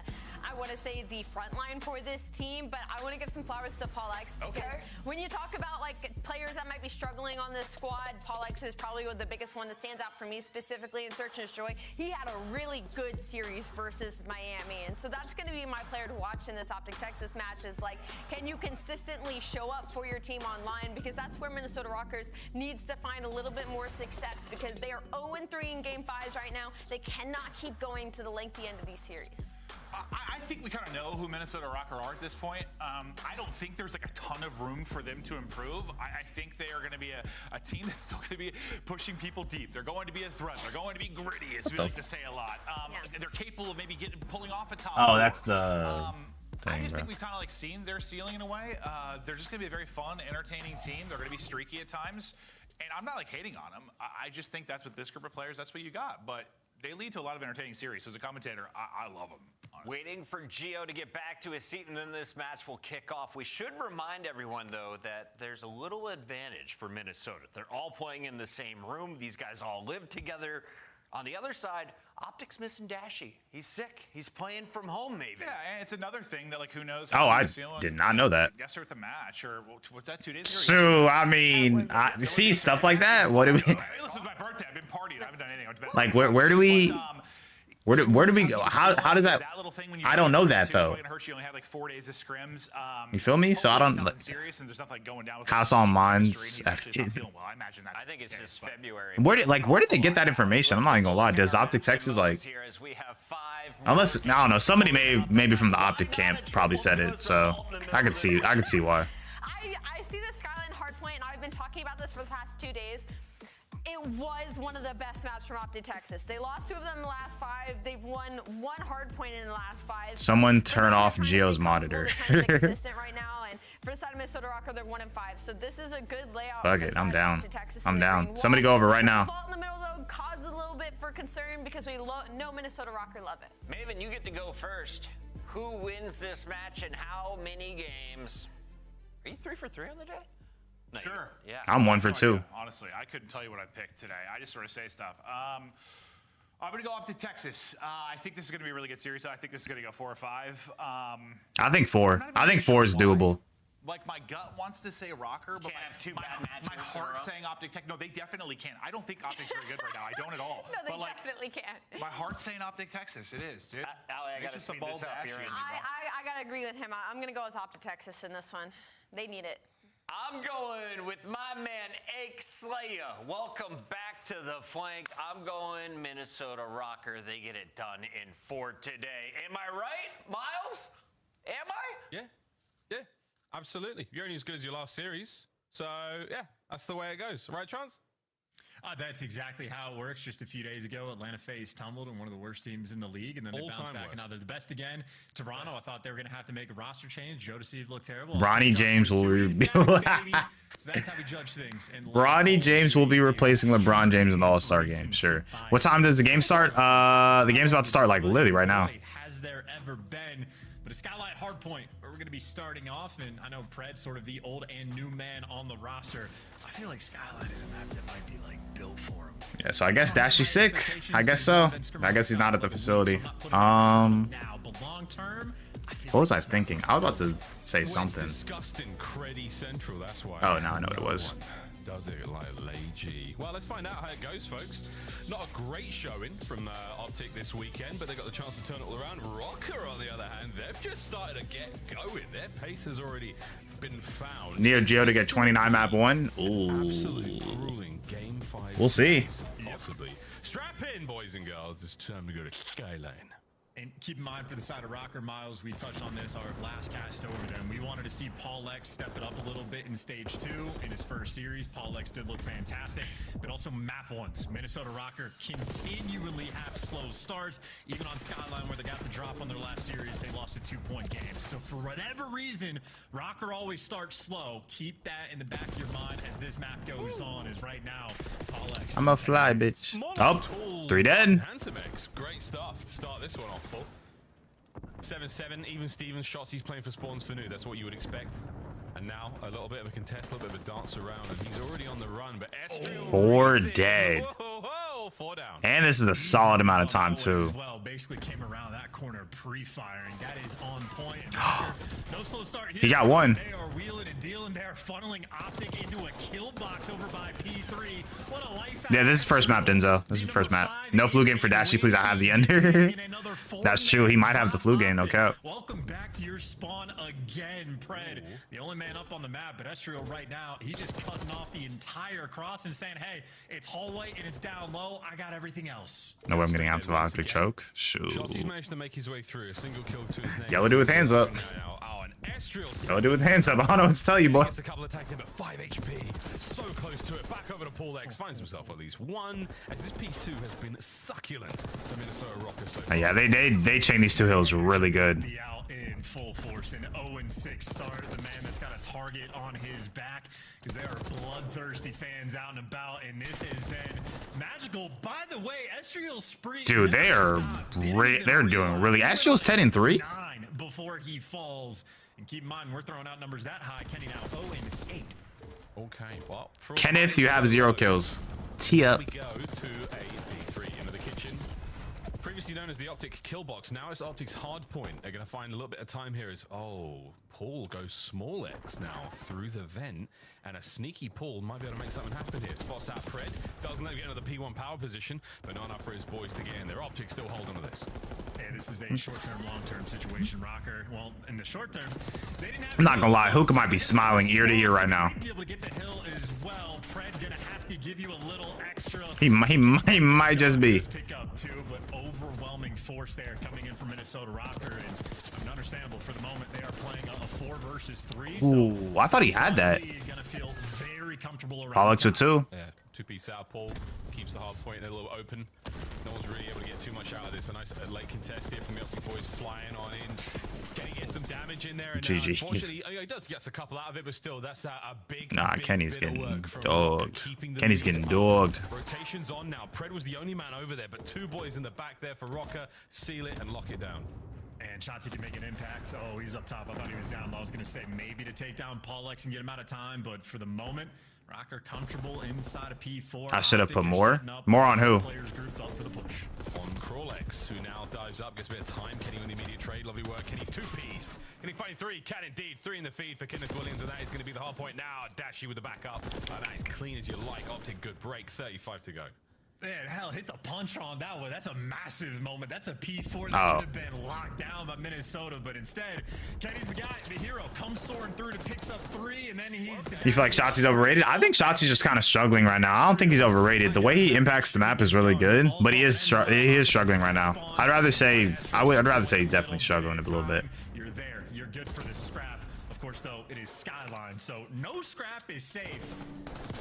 I want to say, the front line for this team, but I want to give some flowers to Paul X because when you talk about like players that might be struggling on this squad, Paul X is probably the biggest one that stands out for me specifically in Search and Destroy. He had a really good series versus Miami, and so that's going to be my player to watch in this Optic Texas match is like, can you consistently show up for your team online, because that's where Minnesota Rokkrs needs to find a little bit more success because they are 0-3 in Game 5s right now. They cannot keep going to the lengthy end of these series. I think we kind of know who Minnesota Rokkr are at this point. I don't think there's like a ton of room for them to improve. I think they are going to be a team that's still going to be pushing people deep. They're going to be a threat. They're going to be gritty, as we like to say a lot. They're capable of maybe pulling off a top. Oh, that's the thing, I just bro. think we've kind of like seen their ceiling in a way. They're just going to be a very fun, entertaining team. They're going to be streaky at times. And I'm not like hating on them. I just think that's with this group of players, that's what you got. But they lead to a lot of entertaining series. So as a commentator, I love them. Honestly. Waiting for Gio to get back to his seat, and then this match will kick off. We should remind everyone, though, that there's a little advantage for Minnesota. They're all playing in the same room. These guys all live together. On the other side, Optic's missing Dashy. He's sick. He's playing from home, maybe. Yeah, and it's another thing that, like, who knows Oh, how I he's feeling. did not know that. Yesterday at the match, or what's that, 2 days ago? So, I mean, see stuff like that. What do we? Hey, listen, it's my birthday. I've been partying. I haven't done anything. Like, where do we? Where do we go? How does that? I don't know that though. You only had like 4 days of scrims. You feel me? So I don't. House on Mines. I think it's just February. Where did they get that information? I'm not even gonna lie. Does Optic Texas like? Unless I don't know. Somebody maybe from the Optic camp probably said it. So I could see why. I see the Skyline Hardpoint, and I've been talking about this for the past 2 days. It was one of the best maps from Optic Texas. They lost 2 of them in the last 5. They've won 1 Hardpoint in the last 5. Someone turn off Gio's monitor. Consistent right now, and for the side of Minnesota Rokkr, they're 1-5. So this is a good layout. Fuck it, I'm down. I'm down. Somebody go over right now. Fault in the middle though causes a little bit for concern because we know Minnesota Rokkr love it. Maven, you get to go first. Who wins this match and how many games? Are you 3 for 3 on the day? No, sure. Yeah. I'm 1 for 2. Honestly, I couldn't tell you what I picked today. I just sort of say stuff. I'm going to go up to Texas. I think this is going to be a really good series. I think this is going to go 4 or 5. I think 4. I think 4 is doable. Like, my gut wants to say Rokkr, but my heart saying Optic Tech. No, they definitely can't. I don't think Optic's very good right now. I don't at all. No, they definitely can't. My heart's saying Optic Texas. It is, dude. Allie, I got to speed this up here. I got to agree with him. I'm going to go with Optic Texas in this one. They need it. I'm going with my man, Ake Slayer. Welcome back to the flank. I'm going Minnesota Rokkr. They get it done in 4 today. Am I right, Miles? Am I? Yeah, absolutely. You're only as good as your last series. So, yeah, that's the way it goes. Right, Chance? That's exactly how it works. Just a few days ago, Atlanta faced tumbled and one of the worst teams in the league, and then they bounced back, and now they're the best again. Toronto, I thought they were going to have to make a roster change. Joe Deceived looked terrible. Ronnie James will be. So that's how we judge things. And Ronnie James will be replacing LeBron James in the All-Star game. Sure. What time does the game start? The game's about to start like literally right now. Has there ever been? But a Skylight Hardpoint, where we're going to be starting off, and I know Pred, sort of the old and new man on the roster. I feel like Skylight is a map that might be like built for him. Yeah, so I guess Dashy's sick. I guess so. I guess he's not at the facility. What was I thinking? I was about to say something. Disgusting Creddy Central, that's why. Oh, now I know what it was. Does it like Lay. Well, let's find out how it goes, folks. Not a great showing from Optic this weekend, but they got the chance to turn it all around. Rokkr, on the other hand, they've just started to get going. Their pace has already been found. Neo Geo to get 29 map 1. Ooh. Absolutely grueling game 5. We'll see. Possibly. Strap in, boys and girls. It's time to go to Skyline. And keep in mind, for the side of Rokkr, Miles, we touched on this our last cast over them. We wanted to see Paul X step it up a little bit in stage 2 in his first series. Paul X did look fantastic, but also map 1s. Minnesota Rokkr continually have slow starts. Even on Skyline, where they got the drop on their last series, they lost a 2-point game. So for whatever reason, Rokkr always starts slow. Keep that in the back of your mind as this map goes on, as right now, Paul X. I'm a fly, bitch. Oh, 3 dead. Handsome X. Great stuff to start this one off. 7-7, even Stevens shots. He's playing for spawns for new. That's what you would expect. And now a little bit of a contest, a little bit of a dance around, and he's already on the run. But 4 dead. Whoa, all 4 down. And this is a solid amount of time too. Well, basically came around that corner pre-firing. That is on point. No slow start here. He got one. They are wheeling and dealing. They are funneling Optic into a kill box over by P3. What a life. Yeah, this is first map, Denzel. This is the first map. No flu game for Dashy, please. I have the under. That's true. He might have the flu game. No cap. Welcome back to your spawn again, Pred. The only man up on the map, but Estriel right now, he's just cutting off the entire cross and saying, hey, it's hallway and it's down low. I got everything else. No way I'm getting out to the Optic choke. Shoot. Chelsea's managed to make his way through. A single kill to his name. Yellow dude with hands up. Yellow dude with hands up. I don't know what to tell you, boy. Gets a couple attacks in, but 5 HP. So close to it. Back over to Paul X. Finds himself at least one. As this P2 has been succulent. The Minnesota Rokkr so far. Yeah, they chain these two hills really good. Be out in full force. An 0-6 start. The man that's got a target on his back because there are bloodthirsty fans out and about, and this has been magical. By the way, Estriel's spree. Dude, they're doing really. Estriel's 10-3. 9 before he falls. And keep in mind, we're throwing out numbers that high. Kenny now 0-8. Okay, well, Kenneth, you have 0 kills. Tee up. We go to a P3 into the kitchen. Previously known as the Optic kill box, now it's Optic's Hardpoint. They're going to find a little bit of time here as, Paul goes small X now through the vent, and a sneaky Paul might be able to make something happen here. Spots out Pred, doesn't let him get into the P1 power position, but not enough for his boys to get in there. Optic still holding to this. Hey, this is a short-term, long-term situation, Rokkr. Well, in the short term, they didn't have. I'm not gonna lie, Hookah might be smiling ear to ear right now. Be able to get the hill as well. Pred gonna have to give you a little extra. He might just be. Pick up too, but overwhelming force there coming in from Minnesota Rokkr, and I mean, understandable for the moment. They are playing a 4 versus 3. Ooh, I thought he had that. Gonna feel very comfortable around. Pollock's with 2. Yeah, 2-piece out. Paul keeps the hard point a little open. No one's really able to get too much out of this. A nice late contest here from the Optic boys flying on in. Can he get some damage in there? And GG. Unfortunately, he does get a couple out of it, but still, that's a big. Nah, big Kenny's bit of getting work from dogged. keeping the Kenny's lead getting up. dogged. Rotation's on now. Pred was the only man over there, but 2 boys in the back there for Rokkr. Seal it and lock it down. And Shotzi can make an impact. Oh, he's up top. I thought he was down low. I was going to say maybe to take down Paul X and get him out of time, but for the moment, Rokkr comfortable inside of P4. I should have put more. More on who? Players grouped up for the push. On Crawlex, who now dives up, gets a bit of time. Kenny with the immediate trade. Lovely work. Kenny 2-pieced. Kenny fighting 3. Can indeed. 3 in the feed for Kenneth Williams, and that is going to be the hard point now. Dashy with the backup. That is clean as you like. Optic, good break. 35 to go. Man, hell, hit the punch on that one. That's a massive moment. That's a P4 that could have been locked down by Minnesota, but instead, Kenny's the guy, the hero, comes soaring through to picks up 3, and then he's the. You feel like Shotzi's overrated? I think Shotzi's just kind of struggling right now. I don't think he's overrated. The way he impacts the map is really good, but he is struggling right now. I'd rather say he's definitely struggling a little bit. You're there. You're good for this scrap. Of course, though, it is Skyline, so no scrap is safe.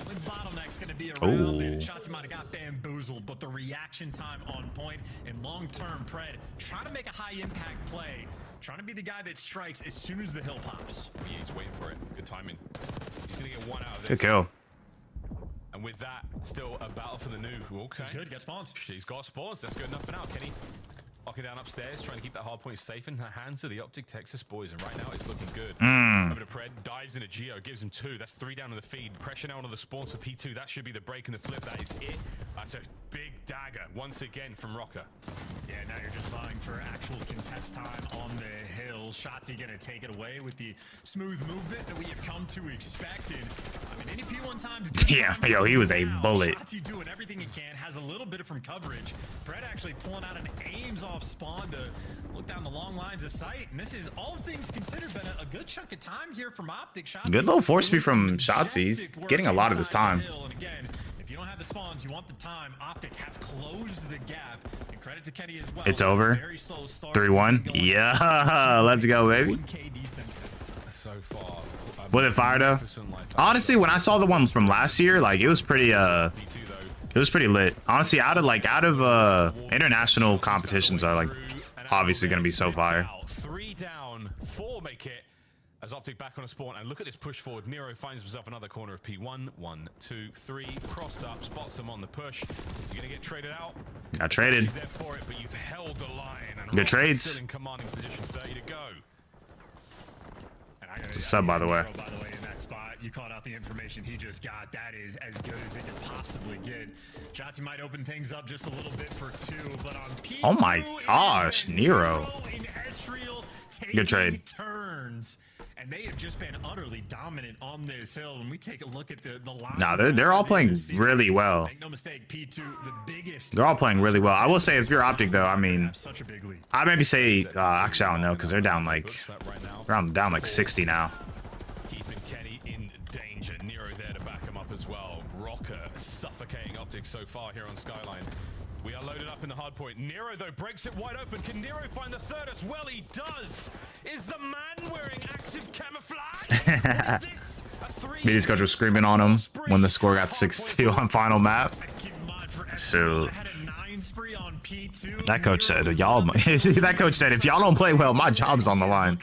The bottleneck's going to be around, and Shotzi might have got bamboozled, but the reaction time on point, and long-term Pred trying to make a high-impact play, trying to be the guy that strikes as soon as the hill pops. Yeah, he's waiting for it. Good timing. He's going to get 1 out of this. Good kill. And with that, still a battle for the new. Okay. He's good. Got spawns. He's got spawns. That's good enough for now, Kenny. Locking down upstairs, trying to keep that hard point safe in the hands of the Optic Texas boys, and right now it's looking good. Over to Pred, dives into Geo, gives him 2. That's 3 down in the feed. Pressure now onto the spawns for P2. That should be the break and the flip. That is it. That's a big dagger once again from Rokkr. Yeah, now you're just vying for actual contest time on the hill. Shotzi gonna take it away with the smooth movement that we have come to expect. And I mean, any P1 times. Yeah, yo, he was a bullet. Shotzi doing everything he can, has a little bit from coverage. Pred actually pulling out an aims off spawn to look down the long lines of sight, and this is, all things considered, been a good chunk of time here from Optic. Shotzi, good little force speed from Shotzi. He's getting a lot of his time. And again, if you don't have the spawns, you want the time. Optic have closed the gap, and credit to Kenny as well. It's over. 3-1. Yeah, let's go, baby. So far. Was it fired up? Honestly, when I saw the one from last year, like it was pretty lit. Honestly, out of international competitions are like obviously gonna be so fire. 3 down, 4 make it. As Optic back on a spawn, and look at this push forward. Nero finds himself another corner of P1. 1, 2, 3, crossed up, spots him on the push. You're gonna get traded out. Got traded. He's there for it, but you've held the line. And good trades. Still in commanding position, 30 to go. It's a sub, by the way. In that spot, You called out the information he just got. That is as good as it could possibly get. Jotzi might open things up just a little bit for 2, but on P2, Oh my gosh, Nero. Good trade. Turns, and they have just been utterly dominant on this hill. When we take a look at the line, Nah, they're all playing really well. Make no mistake, P2, the biggest. They're all playing really well. I will say, if you're Optic, though, I mean, Such a big lead. I maybe say, actually, I don't know, because they're down like, down like 60 now. Keeping Kenny in danger. Nero there to back him up as well. Rokkr suffocating Optic so far here on Skyline. We are loaded up in the hard point. Nero, though, breaks it wide open. Can Nero find the third as well? He does. Is the man wearing active camouflage? What is this? A 3? Media coach was screaming on him when the score got 6-2 on final map. Shoot. That coach said, y'all. That coach said, if y'all don't play well, my job's on the line.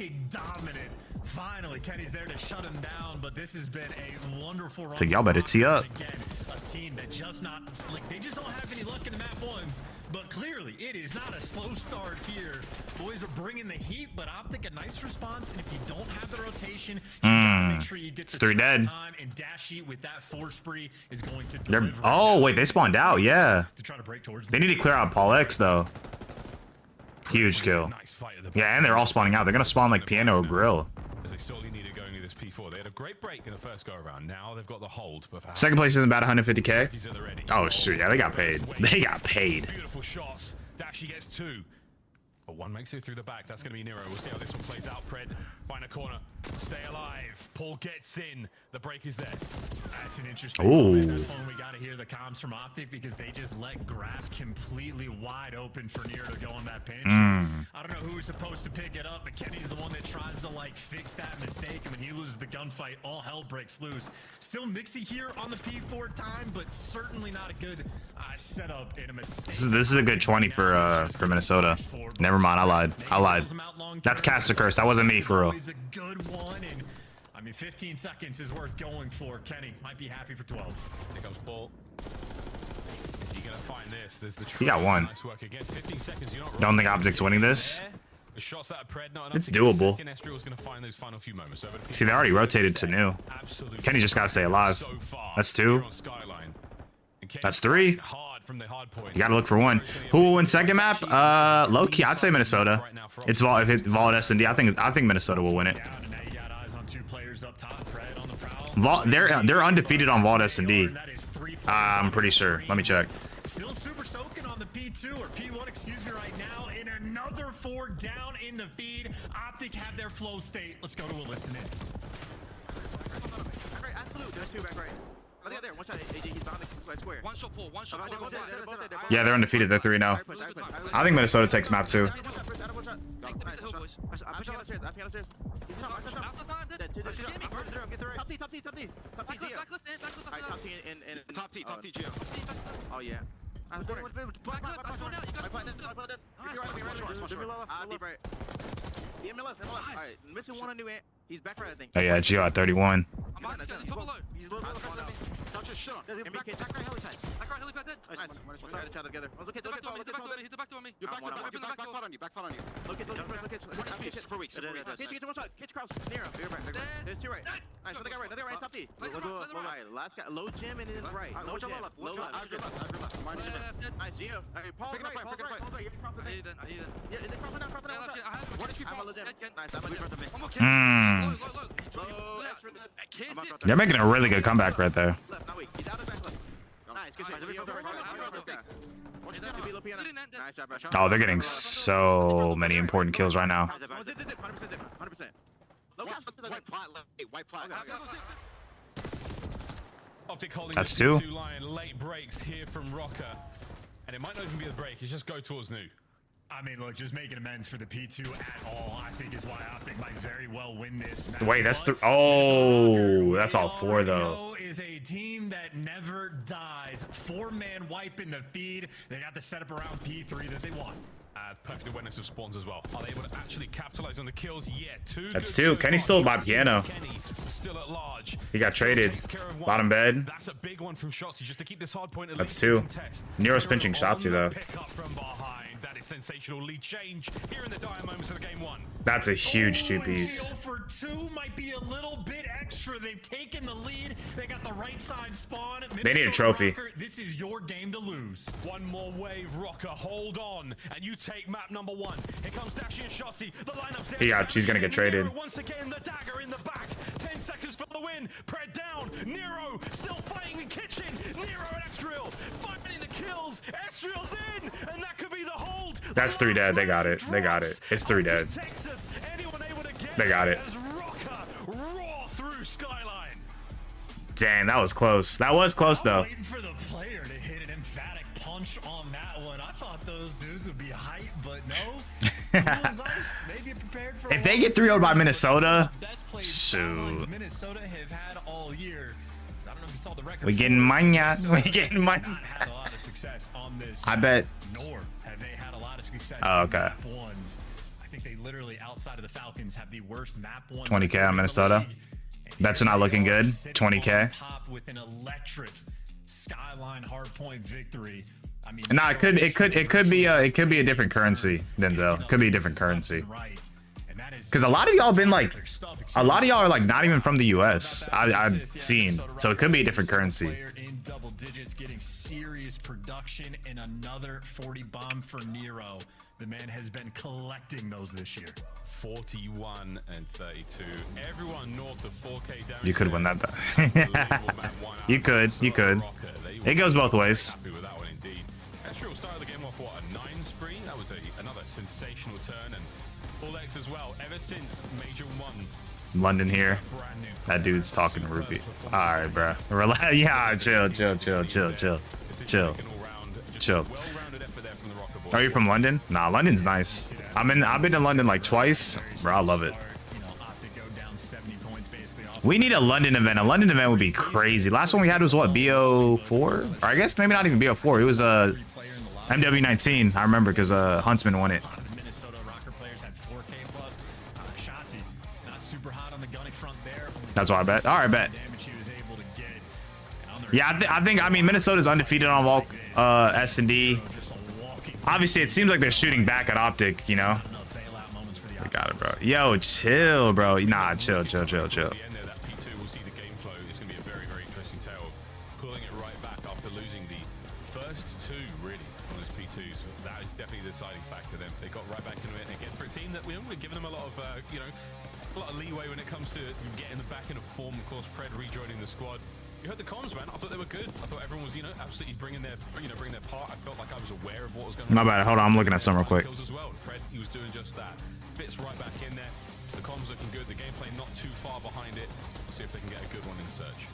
Finally, Kenny's there to shut him down, but this has been a wonderful run. So y'all better tee up. Again, a team that just not like they just don't have any luck in the map ones, but clearly it is not a slow start here. Boys are bringing the heat, but Optic a nice response, and if you don't have the rotation, you gotta make sure you get the 3 dead. time, and Dashy with that 4 spree is going to They're, deliver. oh wait, they spawned out. Yeah. To try to break towards They need to clear out Paul X though. Huge kill. Yeah, and they're all spawning out. They're gonna spawn like Piano or Grill. As they sorely needed going to this P4. They had a great break in the first go around. Now they've got the hold. But Second place is about 150k. Oh shoot, yeah, they got paid. They got paid. Beautiful shots. Dashy gets 2. But one makes it through the back. That's going to be Nero. We'll see how this one plays out. Pred, find a corner. Stay alive. Paul gets in. The break is there. That's an interesting Ooh. moment. That's when we got to hear the comms from Optic, because they just let grass completely wide open for Nero to go on that pinch. I don't know who was supposed to pick it up, but Kenny's the one that tries to like fix that mistake, and when he loses the gunfight, all hell breaks loose. Still Mixie here on the P4 time, but certainly not a good setup in a mistake. This is a good 20 for Minnesota. Never mind, I lied. I lied. That's Caster Curse. That wasn't me for real. Always a good one, and I mean 15 seconds is worth going for. Kenny might be happy for 12. Here comes Paul. Is he gonna find this? There's the He got one. Nice work again. 15 seconds. You're not Don't think Optic's winning this. the shots out of Pred, not It's doable. Estriel's gonna find those final few moments. See, they already rotated to new. Kenny just gotta stay alive. That's 2. That's 3. You gotta look for 1. Who will win second map? Low key, I'd say Minnesota. It's if it's Vol at S&D. I think Minnesota will win it. They're undefeated on Vault S&D. I'm pretty sure. Let me check. Still super soaking on the P2 or P1, excuse me, right now. In another 4 down in the feed. Optic have their flow state. Let's go to a listen in. Absolute. There's 2 back right. I think there. One shot. AJ, he's bound to square. One shot pull. One shot pull. Yeah, they're undefeated. They're 3-0. I think Minnesota takes map 2. Oh yeah. Alright, missing 1 on new ant. He's back right, I think. Oh yeah, Gio at 31. He's low. Touch his shit on. Back right, helipad. Back right, helipad dead. Nice. We'll try to chat together. Hit the back door on me. You're back on you. Back on you. Look at. 20 piece per week. Catch one shot. Catch Kraus. Nero. There's 2 right. Nice. Another guy right. Another right. Top T. Alright, last guy. Low gym and his right. Low gym. Low left. Nice. Gio. Alright, Paul right. Paul right. I hear that. Yeah, is it crossing down? I'm a low gym. Nice. I'm a low gym. They're making a really good comeback right there. Oh, they're getting so many important kills right now. That's 2. Late breaks here from Rokkr, and it might not even be the break. It's just go towards new. I mean, look, just making amends for the P2 at all, I think, is why Optic might very well win this match. Wait, that's 3. Oh, that's all 4 though. Is a team that never dies. 4-man wipe in the feed. They got the setup around P3 that they want. Perfect awareness of spawns as well. Are they able to actually capitalize on the kills? Yeah, 2. That's 2. Kenny's still by Piano. Kenny still at large. He got traded. Bottom bed. That's a big one from Shotzzy just to keep this hard point. That's 2. Nero's pinching Shotzzy though. Pick up from behind. That is sensational lead change here in the dire moments of the game 1. That's a huge 2-piece. For 2 might be a little bit extra. They've taken the lead. They got the right side spawn. They need a trophy. Rokkr, this is your game to lose. One more wave, Rokkr. Hold on, and you take map number 1. Here comes Dashy and Shotzzy. The lineup's She's gonna get traded. Once again, the dagger in the back. 10 seconds for the win. Pred down. Nero still fighting in kitchen. Nero and Estriel finding the kills. Estriel's in, and that could be the hold. That's 3 dead. They got it. They got it. It's 3 dead. They got it. Roar through Skyline. Dang, that was close. That was close though. Waiting for the player to hit an emphatic punch on that one. I thought those dudes would be hyped, but no. Maybe prepared for If they get 3-0 by Minnesota, shoot. Minnesota have had all year. I don't know if you saw the record. We getting money. We getting money. Had a lot of success on this. I bet. Nor have they had a lot of success. Oh, okay. Ones. I think they literally, outside of the Falcons, have the worst map 1. 20K on Minnesota. That's not looking good. 20K. Top with an electric Skyline Hardpoint victory. I mean, No, it could be a different currency, Denzel. It could be a different currency. Because a lot of y'all been like, a lot of y'all are like not even from the US. I've seen, so it could be a different currency. In double digits, getting serious production, and another 40 bomb for Nero. The man has been collecting those this year. 41 and 32. Everyone north of 4K down. You could win that though. You could. It goes both ways. Happy with that one indeed. Estriel started the game off what, a 9 spree? That was another sensational turn, and All X as well. Ever since Major 1. London here. That dude's talking to Rupee. All right, bro. Relax. Yeah, chill. Are you from London? Nah, London's nice. I've been to London like twice. Bro, I love it. We need a London event. A London event would be crazy. Last one we had was what, BO4? Or I guess maybe not even BO4. It was MW19. I remember because Huntsman won it. That's what I bet. All right, bet. Yeah, I mean, Minnesota's undefeated on all S&D. Obviously, it seems like they're shooting back at Optic, you know? We got it, bro. Yo, chill, bro. Nah, chill. A lot of leeway when it comes to getting them back into form. Of course, Pred rejoining the squad. You heard the comms, man. I thought they were good. I thought everyone was, absolutely bringing their part. I felt like I was aware of what was going on. My bad. Hold on, I'm looking at some real quick. As well. Pred, he was doing just that. Fits right back in there. The comms looking good. The gameplay not too far behind it. We'll see if they can get a good one in search.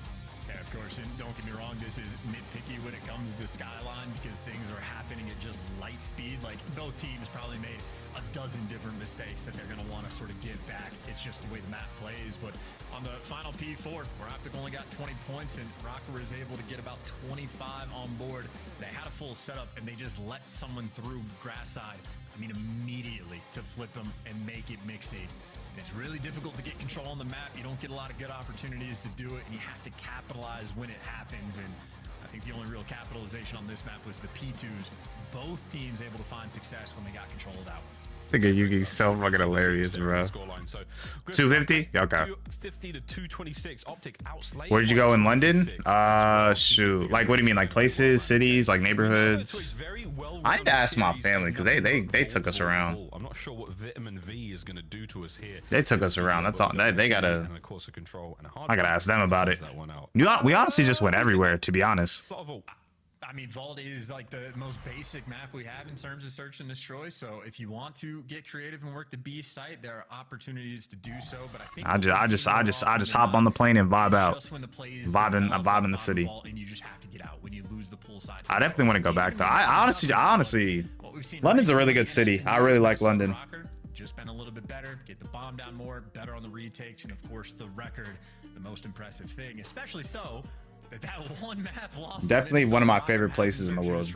Yeah, of course, and don't get me wrong, this is nitpicky when it comes to Skyline because things are happening at just light speed. Like, both teams probably made a dozen different mistakes that they're going to want to sort of give back. It's just the way the map plays. But on the final P4, where Optic only got 20 points and Rokkr was able to get about 25 on board, they had a full setup and they just let someone through grass side, I mean, immediately to flip them and make it mixy. It's really difficult to get control on the map. You don't get a lot of good opportunities to do it, and you have to capitalize when it happens. And I think the only real capitalization on this map was the P2s. Both teams able to find success when they got control of that one. Think of Yugi's so fucking hilarious, bro. 250? Okay. 250 to 226. Optic outslayed. Where'd you go in London? Shoot. Like, what do you mean? Like places, cities, like neighborhoods? I had to ask my family because they took us around. I'm not sure what Vitamin V is going to do to us here. They took us around. That's all. They gotta. I gotta ask them about it. We honestly just went everywhere, to be honest. I mean, Vault is like the most basic map we have in terms of search and destroy. So if you want to get creative and work the B site, there are opportunities to do so. But I think I just hop on the plane and vibe out. Vibing the city. And you just have to get out when you lose the pool side. I definitely want to go back though. I honestly, London's a really good city. I really like London. Just been a little bit better, get the bomb down more, better on the retakes, and of course the record, the most impressive thing, especially so that one map lost. Definitely one of my favorite places in the world.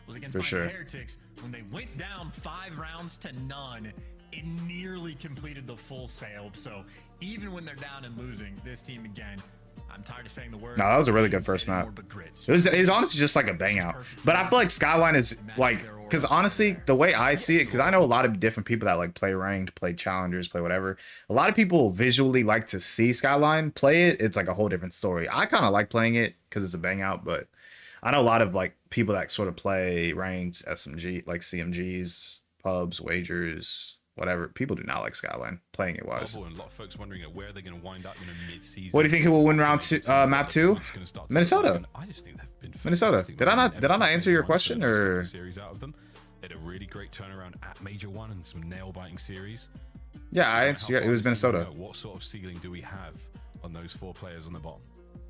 Was against For sure. Heretics when they went down 5 rounds to none. It nearly completed the full sale. So even when they're down and losing, this team again. I'm tired of saying the word. No, that was a really good first map. It was honestly just like a bang out. But I feel like Skyline is like, because honestly, the way I see it, because I know a lot of different people that like play ranked, play challengers, play whatever. A lot of people visually like to see Skyline play it. It's like a whole different story. I kind of like playing it because it's a bang out, but I know a lot of like people that sort of play ranked SMG, like CMGs, pubs, wagers, whatever. People do not like Skyline playing it wise. A lot of folks wondering where they're going to wind up, mid-season. What do you think? Who will win round 2, map 2? Minnesota. I just think they've been Minnesota. Did I not answer your question or? Series out of them. They had a really great turnaround at Major 1 and some nail-biting series. Yeah, I answered. Yeah, it was Minnesota. What sort of ceiling do we have on those 4 players on the bottom?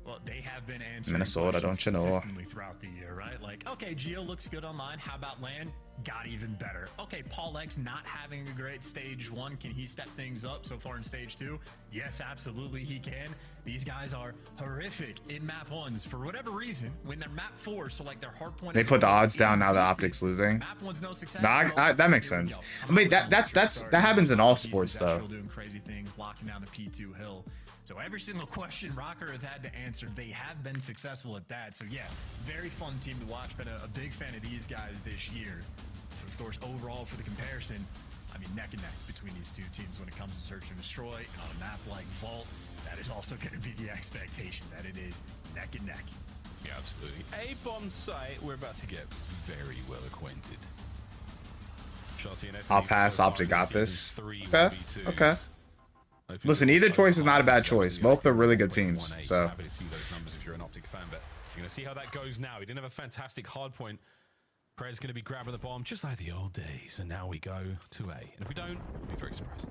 Well, they have been answering Minnesota, don't you know? consistently throughout the year, right? Like, okay, Geo looks good online. How about Land? Got even better. Okay, Paul X not having a great stage 1. Can he step things up so far in stage 2? Yes, absolutely he can. These guys are horrific in map 1s for whatever reason. When they're map 4, so like their hardpoint. They put the odds down now that Optic's losing. Map 1's no success. No, that makes sense. I mean, that happens in all sports though. Doing crazy things, locking down the P2 hill. So every single question Rokkr have had to answer, they have been successful at that. So yeah, very fun team to watch. Been a big fan of these guys this year. So of course, overall for the comparison, I mean, neck and neck between these two teams when it comes to search and destroy. And on a map like Vault, that is also going to be the expectation that it is neck and neck. Yeah, absolutely. A-bomb site, we're about to get very well acquainted. I'll pass. Optic got this. Okay. Okay. Listen, either choice is not a bad choice. Both are really good teams. So happy to see those numbers if you're an Optic fan, but you're gonna see how that goes now. He didn't have a fantastic hard point. Prey's gonna be grabbing the bomb just like the old days, and now we go to A. And if we don't, we'll be very surprised.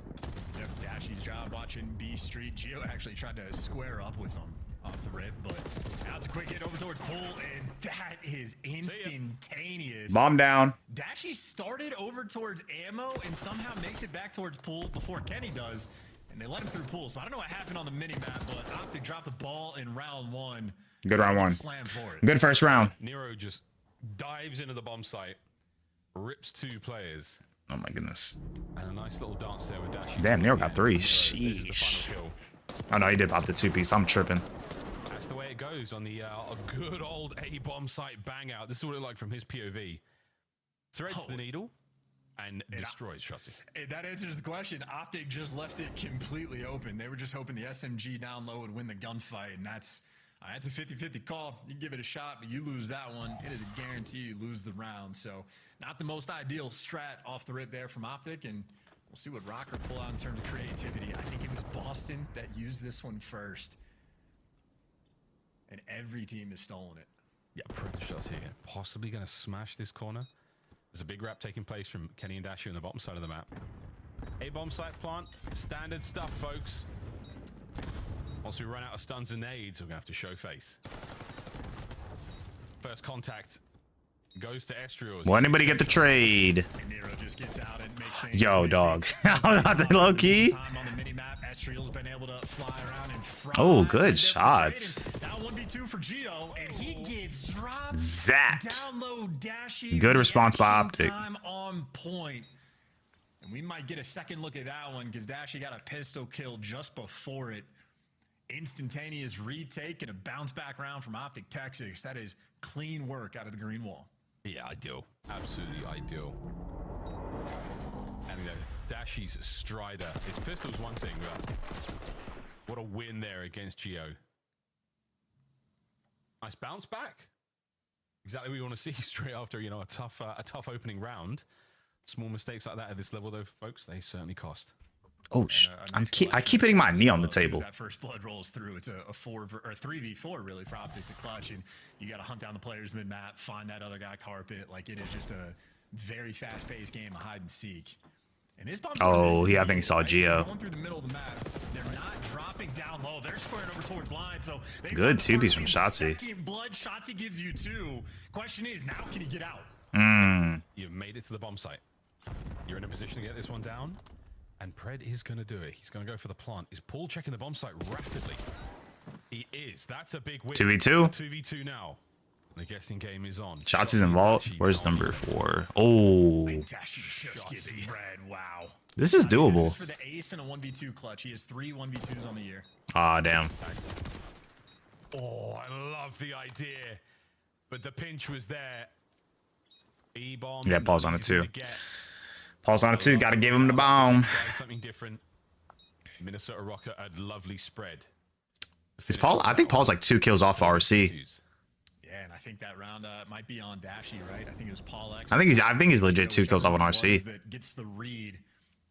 Yep, Dashy's job watching B Street. Geo actually tried to square up with him off the rip, but now it's a quick hit over towards Pool, and that is instantaneous. Bomb down. Dashy started over towards Ammo and somehow makes it back towards Pool before Kenny does. And they let him through Pool. So I don't know what happened on the mini-map, but Optic dropped the ball in round 1. Good round 1. Slam for it. Good first round. Nero just dives into the bomb site, rips 2 players. Oh my goodness. And a nice little dance there with Dash. Damn, Nero got 3. Sheesh. Oh no, he did pop the 2-piece. I'm tripping. That's the way it goes on the a good old A-bomb site bang out. This is what it looked like from his POV. Threads the needle. And destroys Shotzi. That answers the question. Optic just left it completely open. They were just hoping the SMG down low would win the gunfight, and that's a 50-50 call. You give it a shot, but you lose that one. It is a guarantee you lose the round. So not the most ideal strat off the rip there from Optic, and we'll see what Rokkr pull out in terms of creativity. I think it was Boston that used this one first, and every team has stolen it. Yeah, pretty shots here. Possibly going to smash this corner. There's a big wrap taking place from Kenny and Dashy on the bottom side of the map. A-bomb site plant. Standard stuff, folks. Once we run out of stuns and nades, we're going to have to show face. First contact goes to Estrios. Will anybody get the trade? And Nero just gets out and makes things Yo, dog. Low key. Estriel's been able to fly around and oh, good shots. Now 1v2 for Geo, and he gets dropped. Zat. Down low, Dashy. Good response by Optic. Time on point. And we might get a second look at that one because Dashy got a pistol kill just before it. Instantaneous retake and a bounce back round from Optic Texas. That is clean work out of the green wall. Yeah, ideal. Absolutely ideal. And Dashy's Strider. His pistol's one thing, but what a win there against Geo. Nice bounce back. Exactly what you want to see straight after, you know, a tough opening round. Small mistakes like that at this level, though, folks, they certainly cost. Oh, I keep hitting my knee on the table. That first blood rolls through. It's a 3v4 really for Optic to clutch, and you got to hunt down the players mid map, find that other guy carpet. Like it is just a very fast-paced game of hide and seek. And this bomb. Oh, yeah, I think he saw Geo. Going through the middle of the map, they're not dropping down low. They're squaring over towards line. So good 2-piece from Shotzi. Second blood, Shotzi gives you 2. Question is, now can he get out? You've made it to the bomb site. You're in a position to get this one down. And Pred is going to do it. He's going to go for the plant. Is Paul checking the bomb site rapidly? He is. That's a big win. 2v2. 2v2 now. The guessing game is on. Shots is in vault. Where's number 4? Oh. Wow. This is doable. This is for the ace and a 1v2 clutch. He has 3 1v2s on the year. Ah, damn. Oh, I love the idea. But the pinch was there. E-bomb. Yeah, Paul's on it too. Paul's on it too. Gotta give him the bomb. Something different. Minnesota Rokkr had lovely spread. Is Paul? I think Paul's like 2 kills off RC. Yeah, and I think that round might be on Dashy, right? I think it was Paul X. I think he's legit 2 kills off on RC. That gets the read.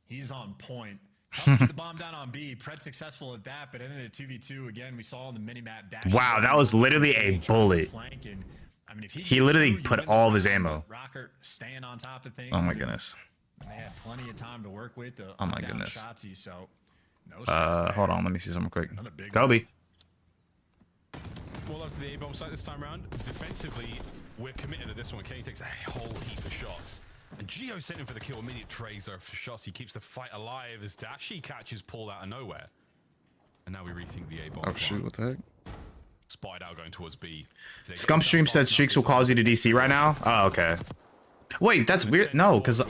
He's on point. Get the bomb down on B. Pred successful at that, but then in the 2v2 again, we saw on the mini-map Dashy. Wow, that was literally a bullet. I mean, if He literally put all of his ammo. Rokkr staying on top of things. Oh my goodness. They had plenty of time to work with. Oh my goodness. Shotsy, so no hold on, let me see something quick. Kobe. Well, up to the A-bomb site this time around. Defensively, we're committed to this one. Kenny takes a whole heap of shots. And Gio sent him for the kill. Immediate trades are for shots. He keeps the fight alive as Dashy catches Paul out of nowhere. And now we rethink the A-bomb. Oh shoot, what the heck? Spied out going towards B. Scum Stream said streaks will cause you to DC right now. Oh, okay. Wait, that's weird. No, because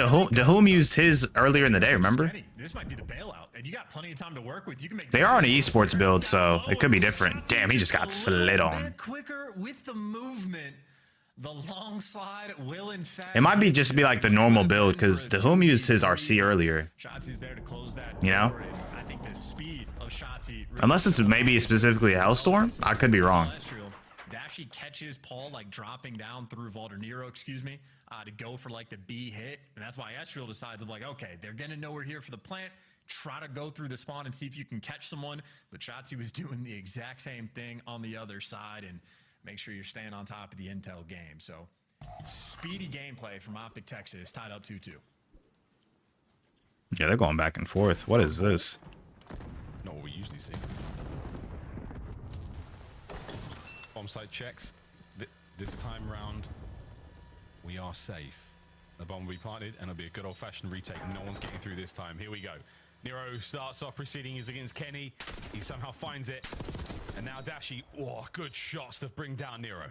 Dahum used his earlier in the day. Remember? This might be the bailout, and you got plenty of time to work with. You can make. They are on an esports build, so it could be different. Damn, he just got slid on. Quicker with the movement. The long slide will in fact. It might be just be like the normal build because Dahum used his RC earlier. Shotzi's there to close that. You know? I think the speed of Shotzi. Unless it's maybe specifically a Hellstorm, I could be wrong. Dashy catches Paul like dropping down through Nero, excuse me, to go for like the B hit, and that's why Estriel decides of like, okay, they're gonna know we're here for the plant. Try to go through the spawn and see if you can catch someone. But Shotzi was doing the exact same thing on the other side, and make sure you're staying on top of the intel game. So speedy gameplay from Optic Texas, tied up 2-2. Yeah, they're going back and forth. What is this? Not what we usually see. Bomb site checks. This time round, we are safe. The bomb will be planted, and it'll be a good old-fashioned retake. No one's getting through this time. Here we go. Nero starts off proceeding is against Kenny. He somehow finds it. And now Dashy, oh, good shots to bring down Nero.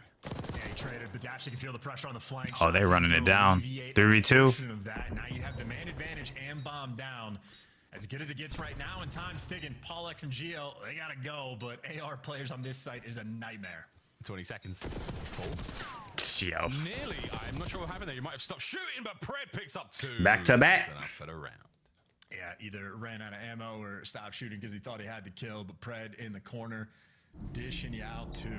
Yeah, he traded, but Dashy can feel the pressure on the flank. Oh, they're running it down. 3v2. Now you have the man advantage and bomb down. As good as it gets right now, and time sticking. Paul X and Gio, they gotta go, but AR players on this site is a nightmare. 20 seconds. Yo. Nearly. I'm not sure what happened there. You might have stopped shooting, but Pred picks up 2. Back to back. For the round. Yeah, either ran out of ammo or stopped shooting because he thought he had to kill, but Pred in the corner, dishing you out 2. Big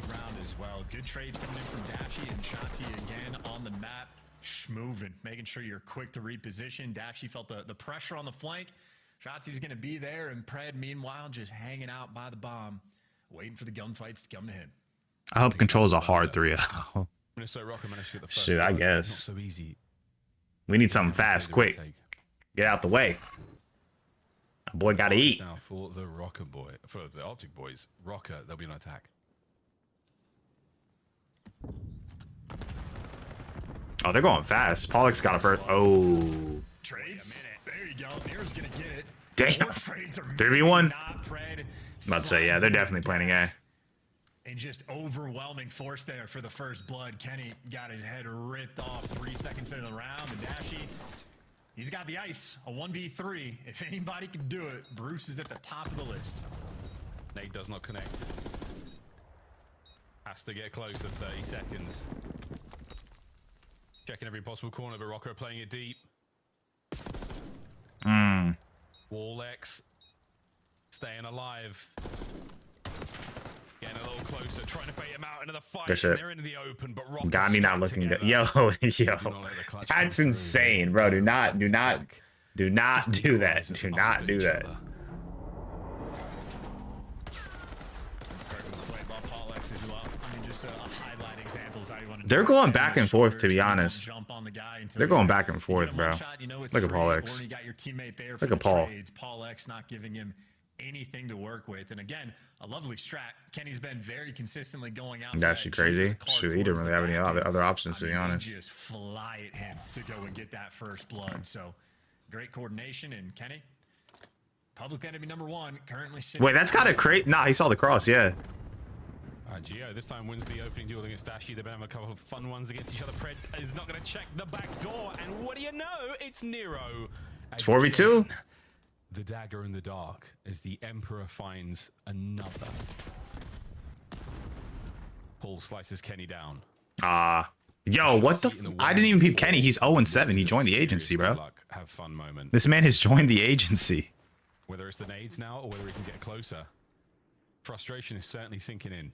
round as well. Good trades coming in from Dashy and Shotzi again on the map. Schmoving, making sure you're quick to reposition. Dashy felt the pressure on the flank. Shotzi's going to be there, and Pred, meanwhile, just hanging out by the bomb, waiting for the gunfights to come to him. I hope controls a hard 3-0. Minnesota Rokkr managed to get the first. Shit, I guess. Not so easy. We need something fast, quick. Get out the way. That boy got to eat. Now for the for the Optic boys, Rokkr, they'll be on attack. Oh, they're going fast. Pollock's got a first. Oh. Trades. There you go. Nero's gonna get it. Damn. 3v1. I'm about to say, yeah, they're definitely planning A. And just overwhelming force there for the first blood. Kenny got his head ripped off 3 seconds into the round. And Dashy, he's got the ice. A 1v3. If anybody can do it, Bruce is at the top of the list. Nate does not connect. Has to get close at 30 seconds. Checking every possible corner, but Rokkr playing it deep. Wall-X staying alive. Getting a little closer, trying to bait him out into the fight. They're into the open, but Rokkr Gandhi not looking good. Yo, that's insane, bro. Do not do that. Do not do that. They're going back and forth, to be honest. They're going back and forth, bro. Look at Paul X. Look at Paul. Paul X not giving him anything to work with. And again, a lovely strat. Kenny's been very consistently going out. That's crazy. Shoot, he didn't really have any other options, to be honest. Just fly at him to go and get that first blood. So great coordination. And Kenny, Public enemy number 1 currently. Wait, that's got to create. Nah, he saw the cross. Yeah. Gio this time wins the opening duel against Dashy. They've been having a couple of fun ones against each other. Pred is not going to check the back door, and what do you know? It's Nero. It's 4v2. The dagger in the dark as the Emperor finds another. Paul slices Kenny down. Yo, what the? I didn't even peep Kenny. He's 0-7. He joined the agency, bro. Have fun moment. This man has joined the agency. Whether it's the nades now or whether he can get closer, frustration is certainly sinking in.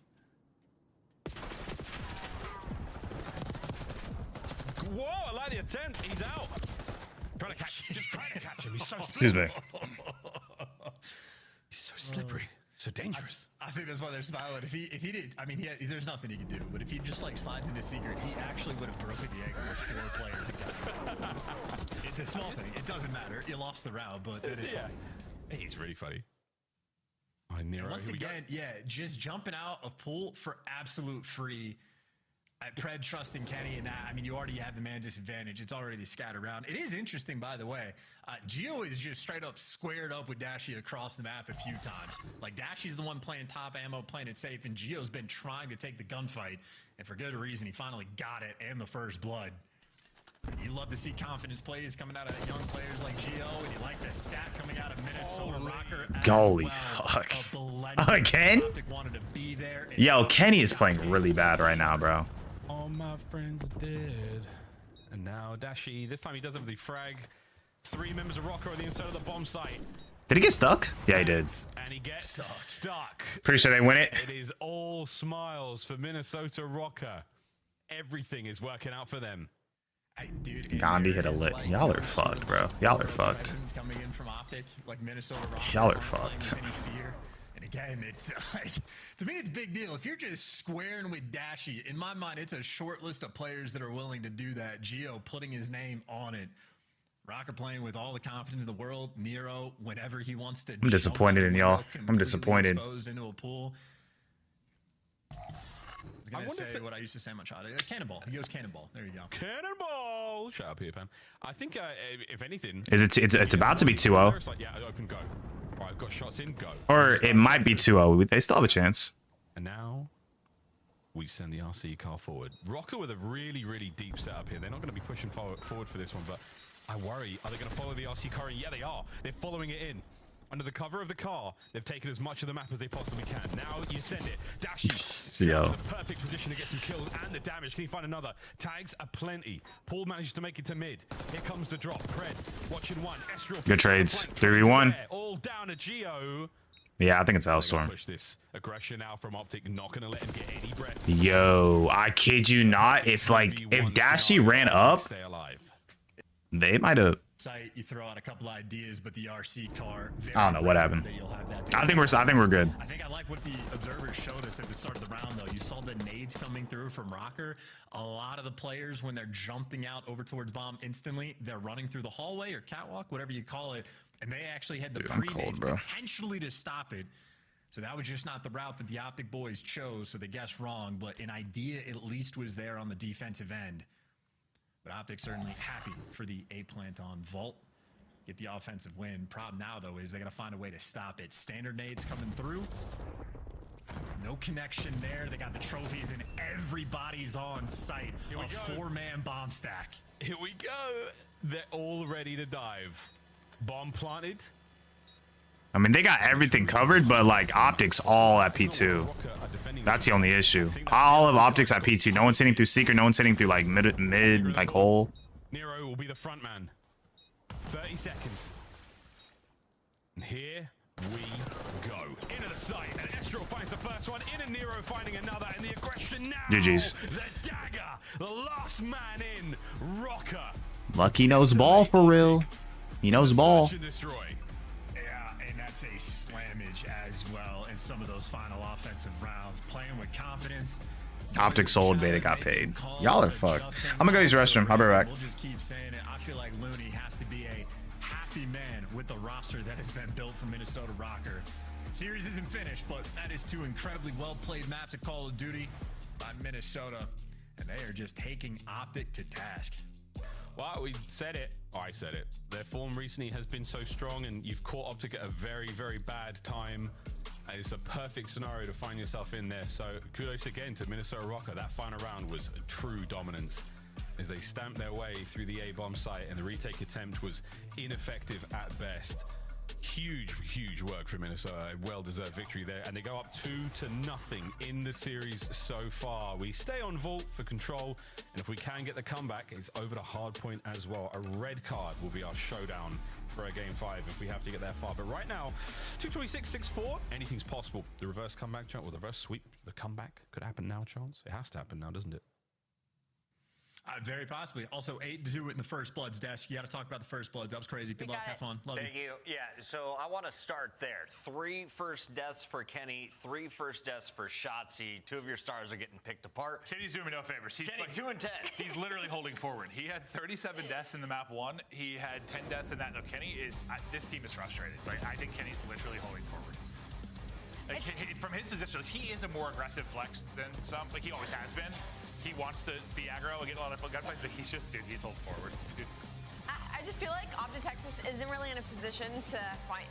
Whoa, I like the attempt. He's out. Trying to catch him. Just trying to catch him. He's so Excuse me. He's so slippery. So dangerous. I think that's why they're smiling. If he did, I mean, there's nothing he can do. But if he just like slides into secret, he actually would have broken the ankle with 4 players. It's a small thing. It doesn't matter. You lost the round, but it is funny. He's really funny. Nero, once again, just jumping out of pool for absolute free. At Pred trusting Kenny and that, I mean, you already have the man disadvantage. It's already scattered around. It is interesting, by the way. Gio is just straight up squared up with Dashy across the map a few times. Like, Dashy's the one playing top ammo, playing it safe, and Gio's been trying to take the gunfight. And for good reason, he finally got it and the first blood. You love to see confidence plays coming out of young players like Gio, and you like the stat coming out of Minnesota Rokkr. Holy fuck. Again? Yo, Kenny is playing really bad right now, bro. All my friends did. And now Dashy, this time he does have the frag. 3 members of Rokkr on the inside of the bomb site. Did he get stuck? Yeah, he did. And he gets stuck. Pretty sure they win it. It is all smiles for Minnesota Rokkr. Everything is working out for them. Dude, Gandhi hit a lick. Y'all are fucked, bro. Y'all are fucked. Coming in from Optic, like Minnesota Rokkr. Y'all are fucked. And again, it's like, to me, it's a big deal. If you're just squaring with Dashy, in my mind, it's a short list of players that are willing to do that. Gio putting his name on it. Rokkr playing with all the confidence in the world. Nero, whenever he wants to. I'm disappointed in y'all. I'm disappointed. Exposed into a pool. I was gonna say what I used to say much harder. Cannonball. He goes cannonball. There you go. Cannonball. Shut up here, Pan. I think if anything, it's about to be 2-0. Like, yeah, open go. Right, I've got shots in, go. Or it might be 2-0. They still have a chance. And now we send the RC car forward. Rokkr with a really, really deep setup here. They're not going to be pushing forward for this one, but I worry. Are they going to follow the RC car? Yeah, they are. They're following it in. Under the cover of the car, they've taken as much of the map as they possibly can. Now you send it. Dashy, the perfect position to get some kills and the damage. Can he find another? Tags are plenty. Paul manages to make it to mid. Here comes the drop. Pred watching one. Estral. Good trades. 3v1. All down to Gio. Yeah, I think it's Hellstorm. Push this aggression now from Optic. Not gonna let him get any breath. Yo, I kid you not. If Dashy ran up, they might have. Site, you throw out a couple ideas, but the RC car. I don't know what happened. I think we're good. I think I like what the observers showed us at the start of the round, though. You saw the nades coming through from Rokkr. A lot of the players, when they're jumping out over towards bomb instantly, they're running through the hallway or catwalk, whatever you call it, and they actually had the pre-nades potentially to stop it. So that was just not the route that the Optic boys chose, so they guessed wrong, but an idea at least was there on the defensive end. But Optic certainly happy for the A plant on Vault. Get the offensive win. Problem now, though, is they got to find a way to stop it. Standard nades coming through. No connection there. They got the trophies and everybody's on site. A 4-man bomb stack. Here we go. They're all ready to dive. Bomb planted. I mean, they got everything covered, but like Optic's all at P2. That's the only issue. All of Optic's at P2. No one's hitting through secret. No one's hitting through like mid like hole. Nero will be the front man. 30 seconds. And here we go. Into the site. And Estral finds the first one. In and Nero finding another. And the aggression now. GG's. The dagger. The last man in. Rokkr. Lucky knows ball for real. He knows ball. That's a slammage as well in some of those final offensive rounds. Playing with confidence. Optic sold, Beta got paid. Y'all are fucked. I'm gonna go use the restroom. I'll be right back. We'll just keep saying it. I feel like Looney has to be a happy man with the roster that has been built for Minnesota Rokkr. Series isn't finished, but that is 2 incredibly well-played maps of Call of Duty by Minnesota, and they are just taking Optic to task. Well, we said it. Oh, I said it. Their form recently has been so strong, and you've caught Optic at a very, very bad time. And it's a perfect scenario to find yourself in there. So kudos again to Minnesota Rokkr. That final round was a true dominance as they stamped their way through the A-bomb site, and the retake attempt was ineffective at best. Huge work for Minnesota. Well-deserved victory there, and they go up 2-0 in the series so far. We stay on Vault for control, and if we can get the comeback, it's over to Hardpoint as well. A red card will be our showdown for a game 5 if we have to get that far. But right now, 226-6-4, anything's possible. The reverse comeback, or the reverse sweep, the comeback could happen now, Chance. It has to happen now, doesn't it? Very possibly. Also, 8-2 in the First Bloods, Dash. You got to talk about the First Bloods. That was crazy. Good luck. Have fun. Love Thank you. Yeah, so I want to start there. 3 first deaths for Kenny, 3 first deaths for Shotzi. 2 of your stars are getting picked apart. Kenny's doing me no favors. He's Kenny, 2 and 10. He's literally holding forward. He had 37 deaths in the map 1. He had 10 deaths in that. No, Kenny is, this team is frustrated. Like, I think Kenny's literally holding forward. Like, from his position, he is a more aggressive flex than some. Like, he always has been. He wants to be aggro and get a lot of gunfights, but he's just, dude, he's holding forward. Dude. I just feel like Optic Texas isn't really in a position to fight.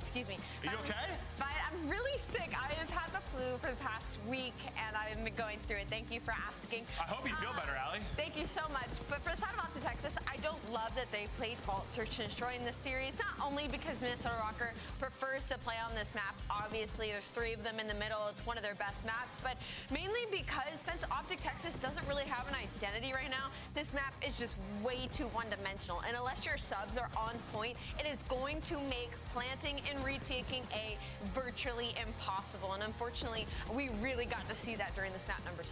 Excuse me. Are you okay? I'm really sick. I have had the flu for the past week, and I've been going through it. Thank you for asking. I hope you feel better, Allie. Thank you so much. But for the side of Optic Texas, I don't love that they played Vault Search and Destroy in this series. Not only because Minnesota Rokkr prefers to play on this map. Obviously, there's 3 of them in the middle. It's one of their best maps. But mainly because since Optic Texas doesn't really have an identity right now, this map is just way too one-dimensional. And unless your subs are on point, it is going to make planting and retaking A virtually impossible. And unfortunately, we really got to see that during this map number 2.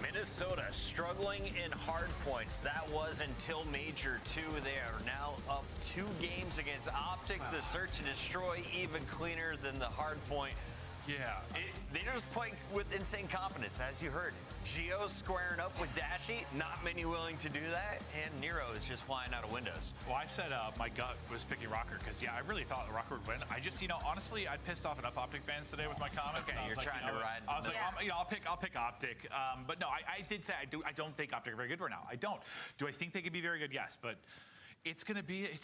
Minnesota struggling in hard points. That was until Major 2. They are now up 2 games against Optic. The search and destroy even cleaner than the hard point. Yeah. They just play with insane confidence, as you heard. Geo squaring up with Dashy, not many willing to do that, and Nero is just flying out of windows. Well, I said my gut was picking Rokkr because, yeah, I really thought Rokkr would win. I just, honestly, I pissed off enough Optic fans today with my comments. Okay, you're trying to ride. I was like, I'll pick Optic. But no, I did say I don't think Optic are very good right now. I don't. Do I think they could be very good? Yes, but it's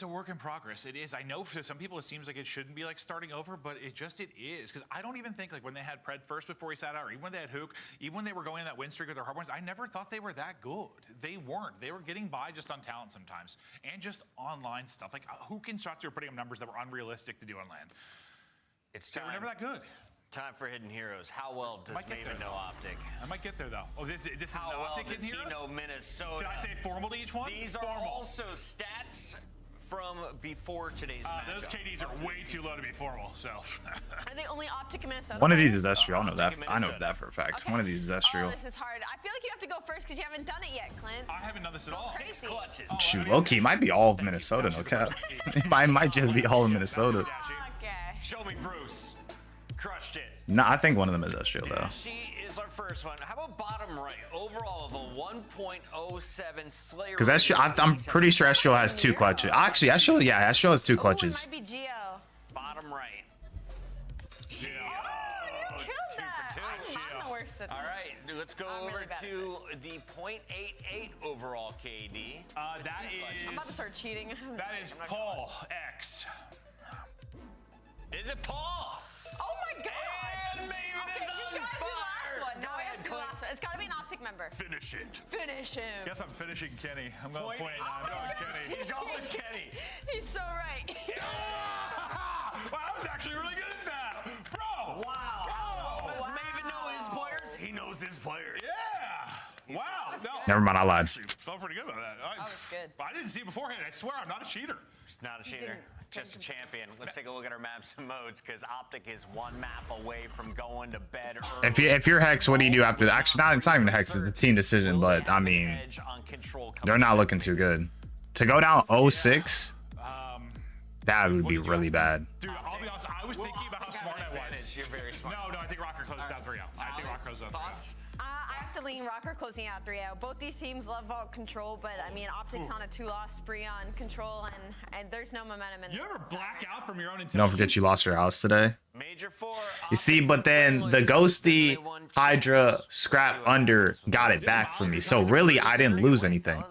a work in progress. It is. I know for some people it seems like it shouldn't be like starting over, but it is. Because I don't even think like when they had Pred first before he sat out, or even when they had Hook, even when they were going in that win streak with their hard points, I never thought they were that good. They weren't. They were getting by just on talent sometimes. And just online stuff. Like Hook and Shotzi were putting up numbers that were unrealistic to do on land. They were never that good. Time for Hidden Heroes. How well does Maven know Optic? I might get there, though. Oh, this is How well Optic does Hidden he Heroes? know Minnesota? Did I say formal to each one? These are also stats from before today's matchup. Those KDs are way too low to be formal, so. I think only Optic and Minnesota. One of these is Estriel. I know that. I know that for a fact. Okay. One of these is Estriel. Oh, this is hard. I feel like you have to go first because you haven't done it yet, Clint. I haven't done this at all. 6 clutches. Shoot, low-key might be all of Minnesota, no cap. It might just be all of Minnesota. Okay. Show me Bruce. Crushed it. No, I think one of them is Estriel, though. She is our first one. How about bottom right? Overall of a 1.07 Slayer. Because I'm pretty sure Estriel has 2 clutches. Actually, Estriel has 2 clutches. It might be Geo. Bottom right. Geo. Oh, you killed that. 2 for 2. I'm the worst at All right, let's go over to the 0.88 overall KD. I'm about to start cheating. That is Paul X. Is it Paul? Oh my god! And Maven is on fire! Now we have to do the last one. It's gotta be an Optic member. Finish it. Finish him. Guess I'm finishing Kenny. I'm going to point. I'm going Kenny. He's going with Kenny. He's so right. Well, I was actually really good at that. Bro! Wow. Bro! Does Maven know his players? He knows his players. Yeah! Wow. No. Never mind, I lied. Felt pretty good about that. That was good. I didn't see it beforehand. I swear I'm not a cheater. He's not a cheater. Just a champion. Let's take a look at our maps and modes because Optic is 1 map away from going to bed early. If you're Hex, what do you do after that? Actually, it's not even Hex. It's a team decision, but I mean, they're not looking too good. To go down 0-6, that would be really bad. Dude, I'll be honest. I was thinking about how smart I was. You're very smart. No, I think Rokkr closes down 3-0. I think Rokkr closes down 3-0. I have to lean Rokkr closing out 3-0. Both these teams love vault control, but I mean, Optic's on a 2-loss spree on control, and there's no momentum in. You ever black out from your own intelligence? Don't forget you lost your house today. Major 4. You see, but then the Ghosty Hydra Scrap Under got it back for me. So really, I didn't lose anything.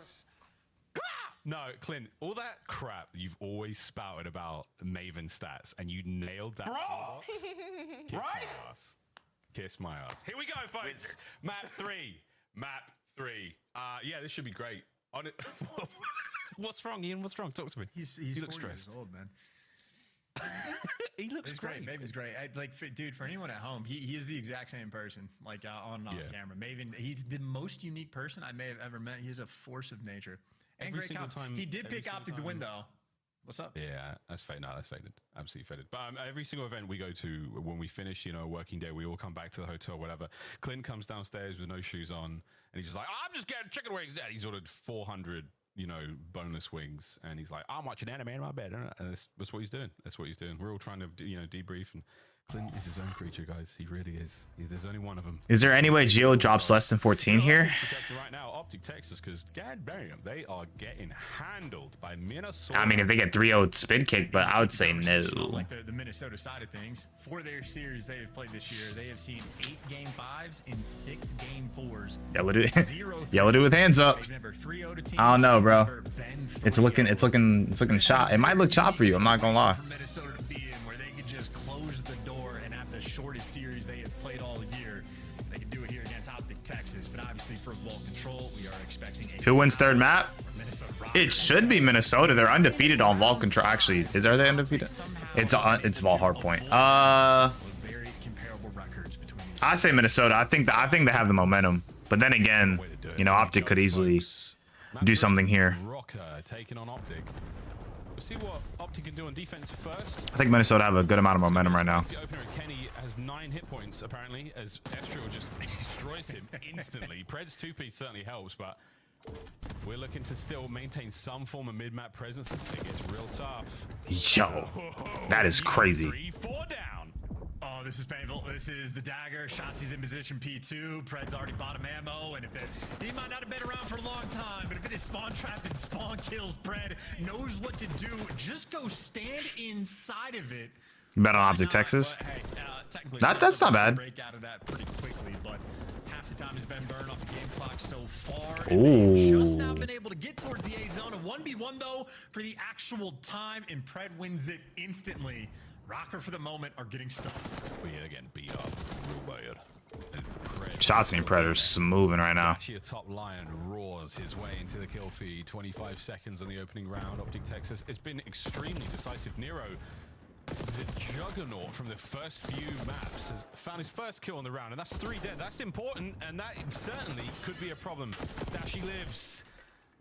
No, Clint, all that crap you've always spouted about Maven stats, and you nailed that. Bro! Kiss my ass. Kiss my ass. Here we go, folks. Map 3. Map 3. Yeah, this should be great. On it. What's wrong, Ian? What's wrong? Talk to me. He looks stressed. Years old, man. He looks great. Maven's great. Dude, for anyone at home, he is the exact same person, like on and off camera. Maven, he's the most unique person I may have ever met. He is a force of nature. And Every great single time. He did pick Optic to win, though. What's up? Yeah, that's faded. No, that's faded. Absolutely faded. But every single event we go to, when we finish, you know, a working day, we all come back to the hotel, whatever. Clint comes downstairs with no shoes on, and he's just like, I'm just getting chicken wings. And he's ordered 400, you know, boneless wings, and he's like, I'm watching anime in my bed. And that's what he's doing. That's what he's doing. We're all trying to, you know, debrief, and Clint is his own creature, guys. He really is. There's only one of them. Is there any way Geo drops less than 14 here? Right now, Optic Texas, because goddamn, they are getting handled by Minnesota. I mean, if they get 3-0 spin kick, but I would say no. Like the Minnesota side of things, for their series they have played this year, they have seen 8 game 5s and 6 game 4s. Yellow do it with hands up. I don't know, bro. It's looking shot. It might look chop for you. I'm not gonna lie. Minnesota to be in, where they could just close the door and have the shortest series they have played all year. They can do it here against Optic Texas, but obviously for Vault Control, we are expecting Who wins third map? It should be Minnesota. They're undefeated on Vault Control. Actually, are they undefeated? It's Vault Hardpoint. I say Minnesota. I think they have the momentum. But then again, you know, Optic could easily do something here. Rokkr taking on Optic. We'll see what Optic can do on defense first. I think Minnesota have a good amount of momentum right now. The opener, Kenny, has 9 hit points apparently, as Estriel just destroys him instantly. Pred's 2-piece certainly helps, but we're looking to still maintain some form of mid-map presence. It gets real tough. Yo, that is crazy. 3-4 down. Oh, this is painful. This is the dagger. Shotzi's in position P2. Pred's already bottom ammo, and he might not have been around for a long time, but if it is spawn trap and spawn kills, Pred knows what to do. Just go stand inside of it. Bet on Optic Texas. Hey, that's not bad. Break out of that pretty quickly, but half the time has been burned off the game clock so far. Ooh. Just now been able to get towards the A zone. A 1v1 though for the actual time, and Pred wins it instantly. Rokkr for the moment are getting stuck. We again beat up real bad. Shots and Predators moving right now. Actually, a top line roars his way into the kill feed. 25 seconds on the opening round. Optic Texas. It's been extremely decisive. Nero, the juggernaut from the first few maps, has found his first kill on the round, and that's 3 dead. That's important, and that certainly could be a problem. Dashy lives.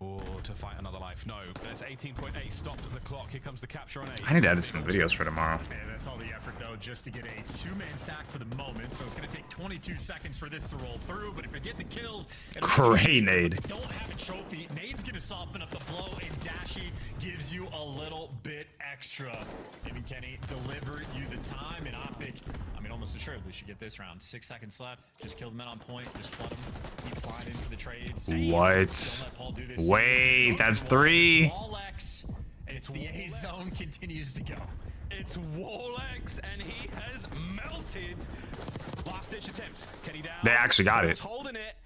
Or to fight another life. No, there's 18.8 stopped at the clock. Here comes the capture on 8. I need to edit some videos for tomorrow. Yeah, that's all the effort though, just to get a 2-man stack for the moment. So it's gonna take 22 seconds for this to roll through. But if you get the kills, great nade. Don't have a trophy. Nade's gonna soften up the blow, and Dashy gives you a little bit extra. Giving Kenny deliver you the time, and Optic, I mean, almost assuredly should get this round. 6 seconds left. Just kill the men on point. Just flood them. Keep flying in for the trades. What? Wait, that's 3. It's the A zone continues to go. It's Wallex, and he has melted. Last ditch attempt. Kenny down. They actually got it. Holding it.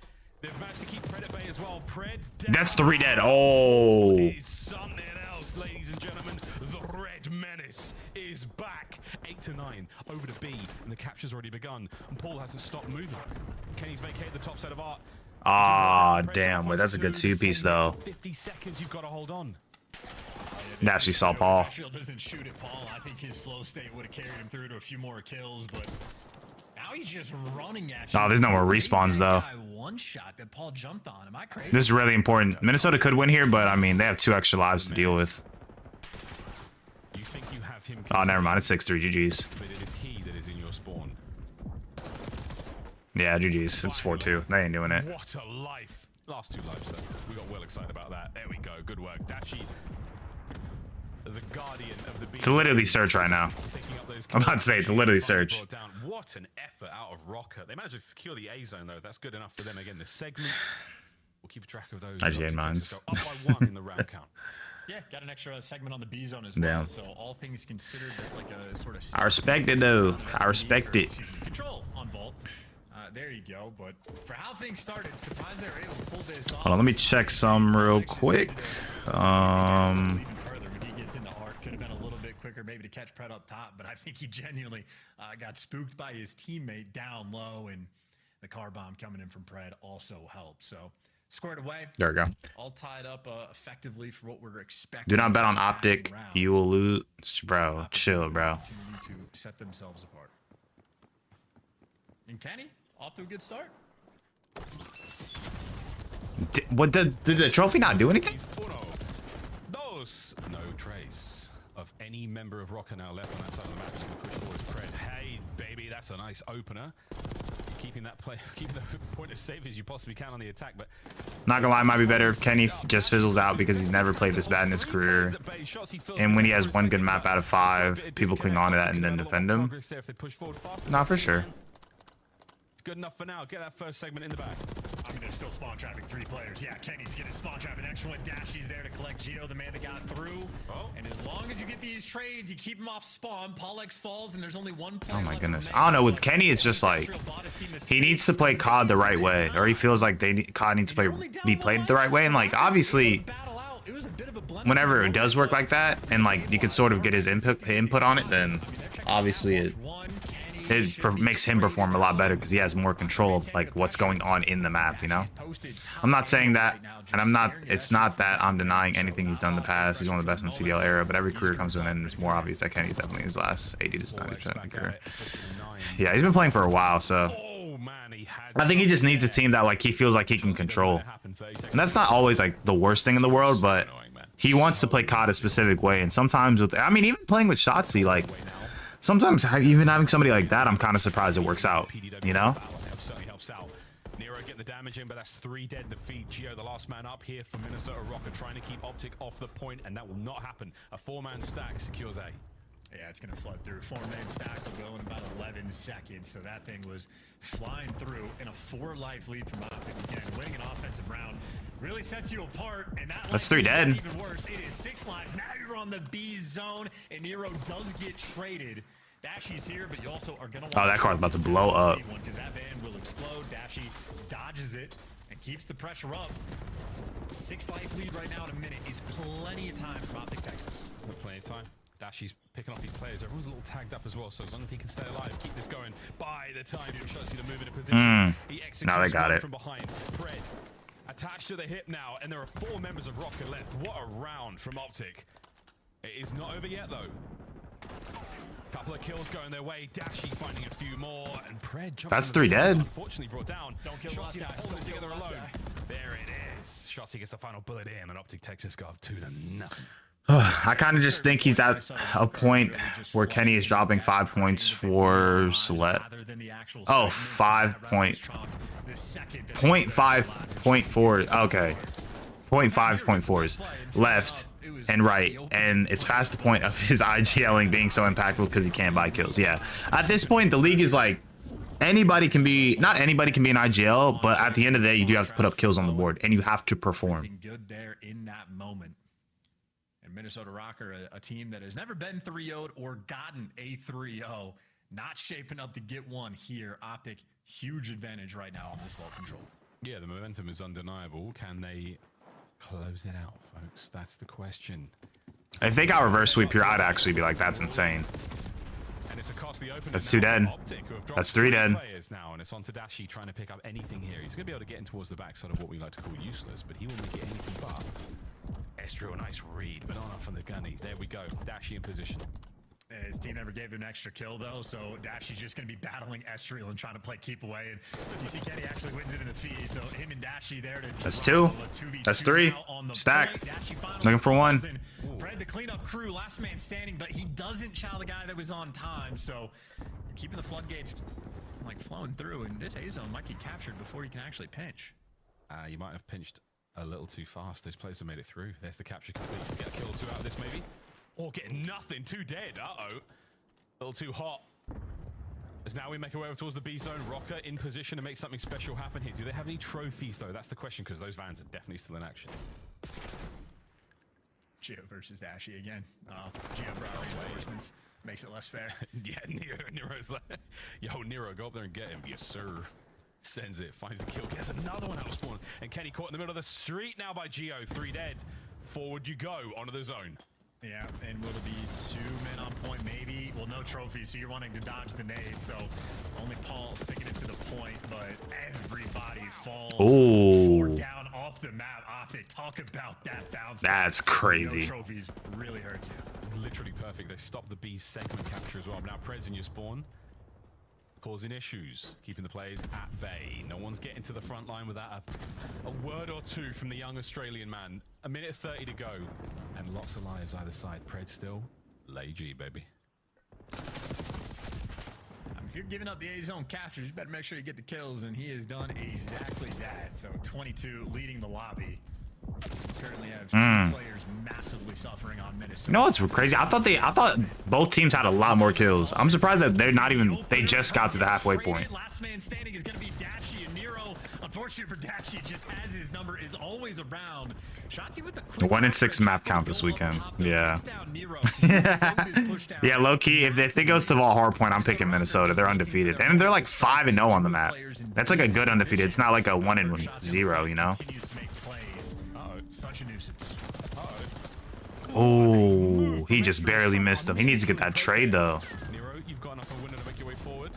They've managed to keep Pred at bay as well. Pred down. That's 3 dead. Oh. Is something else, ladies and gentlemen. The Red Menace is back. 8-9 over to B, and the capture's already begun. And Paul hasn't stopped moving. Kenny's vacated the top set of art. Ah, damn. Wait, that's a good 2-piece though. 50 seconds, you've got to hold on. Naturally saw Paul. Doesn't shoot at Paul. I think his flow state would have carried him through to a few more kills, but now he's just running at you. Oh, there's no more respawns though. One shot that Paul jumped on. Am I crazy? This is really important. Minnesota could win here, but I mean, they have 2 extra lives to deal with. You think you have him? Oh, never mind. It's 6-3. GG's. But it is he that is in your spawn. Yeah, GG's. It's 4-2. They ain't doing it. What a life. Last 2 lives, though. We got well excited about that. There we go. Good work. Dashy, the guardian of the beat. It's literally search right now. I'm about to say it's literally search. What an effort out of Rokkr. They managed to secure the A zone, though. That's good enough for them. Again, the segments. We'll keep track of those. I just ate mines. Up by 1 in the round count. Yeah, got an extra segment on the B zone as well. Yeah. So all things considered, that's like a sort of. I respect it though. I respect it. Control on Vault. there you go. But for how things started, surprised they were able to pull this off. Hold on, let me check some real quick. Even further when he gets into arc, could have been a little bit quicker maybe to catch Pred up top, but I think he genuinely got spooked by his teammate down low, and the car bomb coming in from Pred also helped. So squared away. There we go. All tied up effectively for what we're expecting. Do not bet on Optic. You will lose. Bro, chill, bro. To set themselves apart. And Kenny, off to a good start. Did the trophy not do anything? No trace of any member of Rokkr now left on that side of the map. Just gonna push forward Pred. Hey, baby, that's a nice opener. Keeping the point as safe as you possibly can on the attack, but Not gonna lie, it might be better if Kenny just fizzles out because he's never played this bad in his career. And when he has one good map out of 5, people cling on to that and then defend him. Not for sure. It's good enough for now. Get that first segment in the back. I mean, there's still spawn trapping 3 players. Yeah, Kenny's getting spawn trapping extra one. Dashy's there to collect Geo, the man that got through. And as long as you get these trades, you keep him off spawn. Paulex falls, and there's only one player. Oh my goodness. I don't know. With Kenny, it's just like he needs to play COD the right way, or he feels like COD needs to be played the right way. And like obviously, whenever it does work like that, and like you can sort of get his input on it, then obviously it makes him perform a lot better because he has more control of like what's going on in the map, you know. I'm not saying that, and it's not that I'm denying anything he's done in the past. He's one of the best in the CDL era, but every career comes to an end and it's more obvious that Kenny's definitely his last 80 to 90% career. Yeah, he's been playing for a while, so I think he just needs a team that like he feels like he can control. And that's not always like the worst thing in the world, but he wants to play COD a specific way, and sometimes with, I mean, even playing with Shotzzy, like sometimes even having somebody like that, I'm kind of surprised it works out, you know? Certainly helps out. Nero get the damage in, but that's 3 dead in the feed. Geo, the last man up here for Minnesota Rokkr, trying to keep Optic off the point, and that will not happen. A 4-man stack secures A. Yeah, it's going to flood through. 4-man stack will go in about 11 seconds, so that thing was flying through in a 4-life lead from Optic. Again, winning an offensive round really sets you apart, and that's 3 dead. Even worse, it is 6 lives. Now you're on the B zone, and Nero does get traded. Dashy's here, but you also are going to that car's about to blow up. Because that van will explode. Dashy dodges it and keeps the pressure up. 6-life lead right now in a minute is plenty of time for Optic Texas. Plenty of time. Dashy's picking off these players. Everyone's a little tagged up as well, so as long as he can stay alive, keep this going. By the time you shows you to move in a position, he executes now they got it from behind. Pred attached to the hip now, and there are 4 members of Rokkr left. What a round from Optic. It is not over yet, though. Couple of kills going their way. Dashy finding a few more, and Pred jumps. That's 3 dead. Unfortunately brought down. Don't kill Shotzzy last guy. holding it together alone. There it is. Shotzzy gets the final bullet in, and Optic Texas go up 2-0. I kind of just think he's at a point where Kenny is dropping 5 points for Select. Oh, 0.5.4. Okay. 0.5 point fours left and right, and it's past the point of his IGLing being so impactful because he can't buy kills. Yeah, at this point the league is like anybody can be, not anybody can be an IGL, but at the end of the day you do have to put up kills on the board and you have to perform. Good there in that moment. And Minnesota Rokkr, a team that has never been 3-0'd or gotten a 3-0, not shaping up to get one here. Optic, huge advantage right now on this ball control. Yeah, the momentum is undeniable. Can they close it out, folks? That's the question. If they got reverse sweep here, I'd actually be like, that's insane. And it's across the open. That's 2 dead. That's 3 dead. Now, and it's on to Dashy trying to pick up anything here. He's going to be able to get in towards the backside of what we like to call useless, but he will make it anything but. Estro, a nice read. Banana from the gunny. There we go. Dashy in position. His team never gave him an extra kill, though, so Dashy's just going to be battling Estriel and trying to play keep away. And you see Kenny actually wins it in the feed, so him and Dashy there to... That's 2. That's 3. Stack. Looking for 1. Pred, the cleanup crew, last man standing, but he doesn't chow the guy that was on time, so keeping the floodgates like flowing through, and this A-zone might get captured before you can actually pinch. You might have pinched a little too fast. Those players have made it through. There's the capture complete. Get a kill or 2 out of this, maybe. Or get nothing. 2 dead. Uh-oh. A little too hot. As now we make our way over towards the B zone. Rokkr in position to make something special happen here. Do they have any trophies, though? That's the question, because those vans are definitely still in action. Geo versus Dashy again. Geo brought reinforcements. Makes it less fair. Yeah, Nero's like, yo, Nero, go up there and get him. Yes, sir. Sends it, finds the kill, gets another one out of spawn. And Kenny caught in the middle of the street now by Geo. 3 dead. Forward you go, onto the zone. Yeah, and will it be 2 men on point maybe? Well, no trophies, so you're wanting to dodge the nade, so only Paul sticking it to the point, but everybody falls 4 down off the map. Optic, talk about that bounce. That's crazy. No trophies really hurts you. Literally perfect. They stopped the B segment capture as well. Now Preds in your spawn, causing issues, keeping the players at bay. No one's getting to the front line without a word or two from the young Australian man. 1:30 to go, and lots of lives either side. Pred still, lay G, baby. If you're giving up the A zone captures, you better make sure you get the kills, and he has done exactly that. So 22 leading the lobby. Currently have 2 players massively suffering on Minnesota. You know what's crazy? I thought both teams had a lot more kills. I'm surprised that they're not even. They just got to the halfway point. Last man standing is going to be Dashi, and Nero, unfortunately for Dashi, just has his number, is always around. Shotzi with the quick 1 in 6 map count this weekend. Yeah. Yeah, low key. If it goes to Vault Hardpoint, I'm picking Minnesota. They're undefeated, and they're like 5-0 on the map. That's like a good undefeated. It's not like a 1-0, you know. Such a nuisance. Oh, he just barely missed him. He needs to get that trade though. Nero, you've got enough of a window to make your way forward.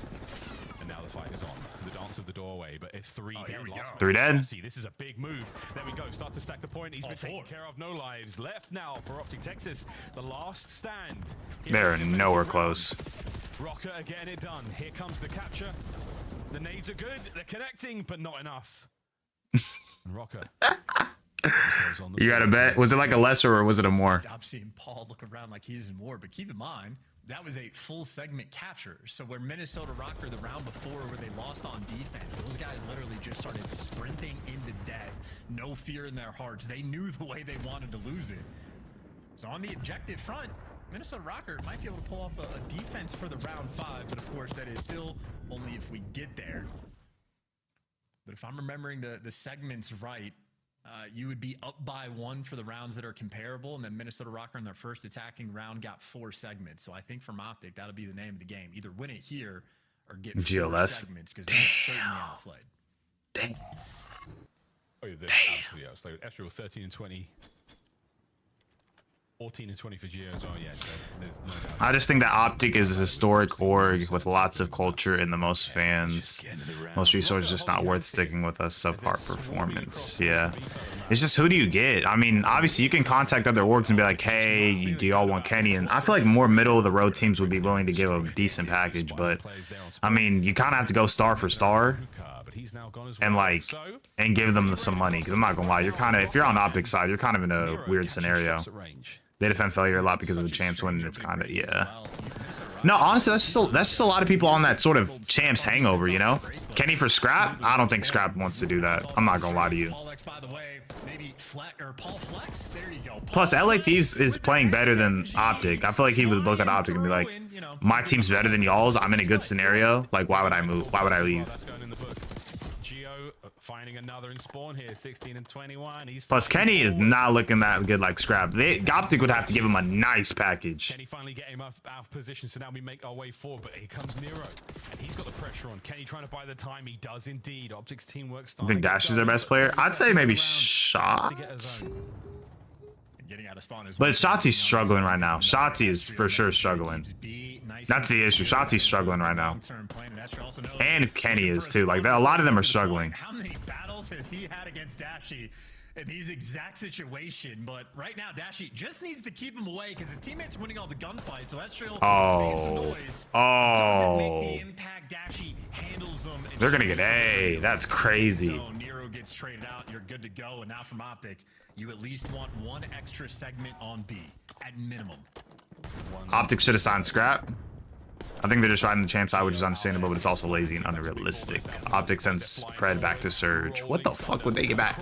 And now the fight is on. The dance of the doorway, but it's 3 dead. 3 dead. See, this is a big move. There we go. Start to stack the point. He's been taken care of. No lives left now for Optic Texas. The last stand. They're nowhere close. Rokkr are getting it done. Here comes the capture. The nades are good. They're connecting, but not enough. Rokkr. You got to bet. Was it like a lesser or was it a more? I'm seeing Paul look around like he's in war, but keep in mind, that was a full segment capture. So where Minnesota Rokkr the round before, where they lost on defense, those guys literally just started sprinting into death. No fear in their hearts. They knew the way they wanted to lose it. So on the objective front, Minnesota Rokkr might be able to pull off a defense for the round 5, but of course that is still only if we get there. But if I'm remembering the segments right, you would be up by 1 for the rounds that are comparable, and then Minnesota Rokkr in their first attacking round got 4 segments. So I think from Optic, that'll be the name of the game. Either win it here or get 4 segments, because they're certainly outplayed. Dang. Oh, they're absolutely outplayed. Estral 13 and 20. 14 and 20 for Geo as well. Yeah, so there's no doubt. I just think that Optic is a historic org with lots of culture and the most fans. Most resources just not worth sticking with a subpar performance. Yeah. It's just, who do you get? I mean, obviously you can contact other orgs and be like, hey, do y'all want Kenny? And I feel like more middle of the road teams would be willing to give a decent package, but I mean, you kind of have to go star for star and like, and give them some money. Cause I'm not gonna lie, you're kind of, if you're on Optic side, you're kind of in a weird scenario. They defend failure a lot because of the champs win, and it's kind of, yeah. No, honestly, that's just a lot of people on that sort of champs hangover, you know? Kenny for Scrap? I don't think Scrap wants to do that. I'm not gonna lie to you. Plus, LA Thieves is playing better than Optic. I feel like he would look at Optic and be like, my team's better than y'all's. I'm in a good scenario. Like, why would I move? Why would I leave? Finding another in spawn here, 16 and 21. Plus, Kenny is not looking that good like Scrap. Optic would have to give him a nice package. Kenny finally get him out of position, so now we make our way forward, but here comes Nero, and he's got the pressure on. Kenny trying to buy the time. He does indeed. Optic's teamwork starting. You think Dash is their best player? I'd say maybe Shots. But Shotzi's struggling right now. Shotzi is for sure struggling. That's the issue. Shotzi's struggling right now. And Kenny is too. Like, a lot of them are struggling. How many battles has he had against Dashi in these exact situation? But right now, Dashi just needs to keep him away because his teammates are winning all the gunfights. So Estrel making some noise. Doesn't make the impact. Dashi handles them. They're gonna get A. That's crazy. So Nero gets traded out. You're good to go. And now from Optic, you at least want 1 extra segment on B at minimum. Optic should have signed Scrap. I think they're just riding the champ side, which is understandable, but it's also lazy and unrealistic. Optic sends Pred back to Surge. What the fuck would they get back?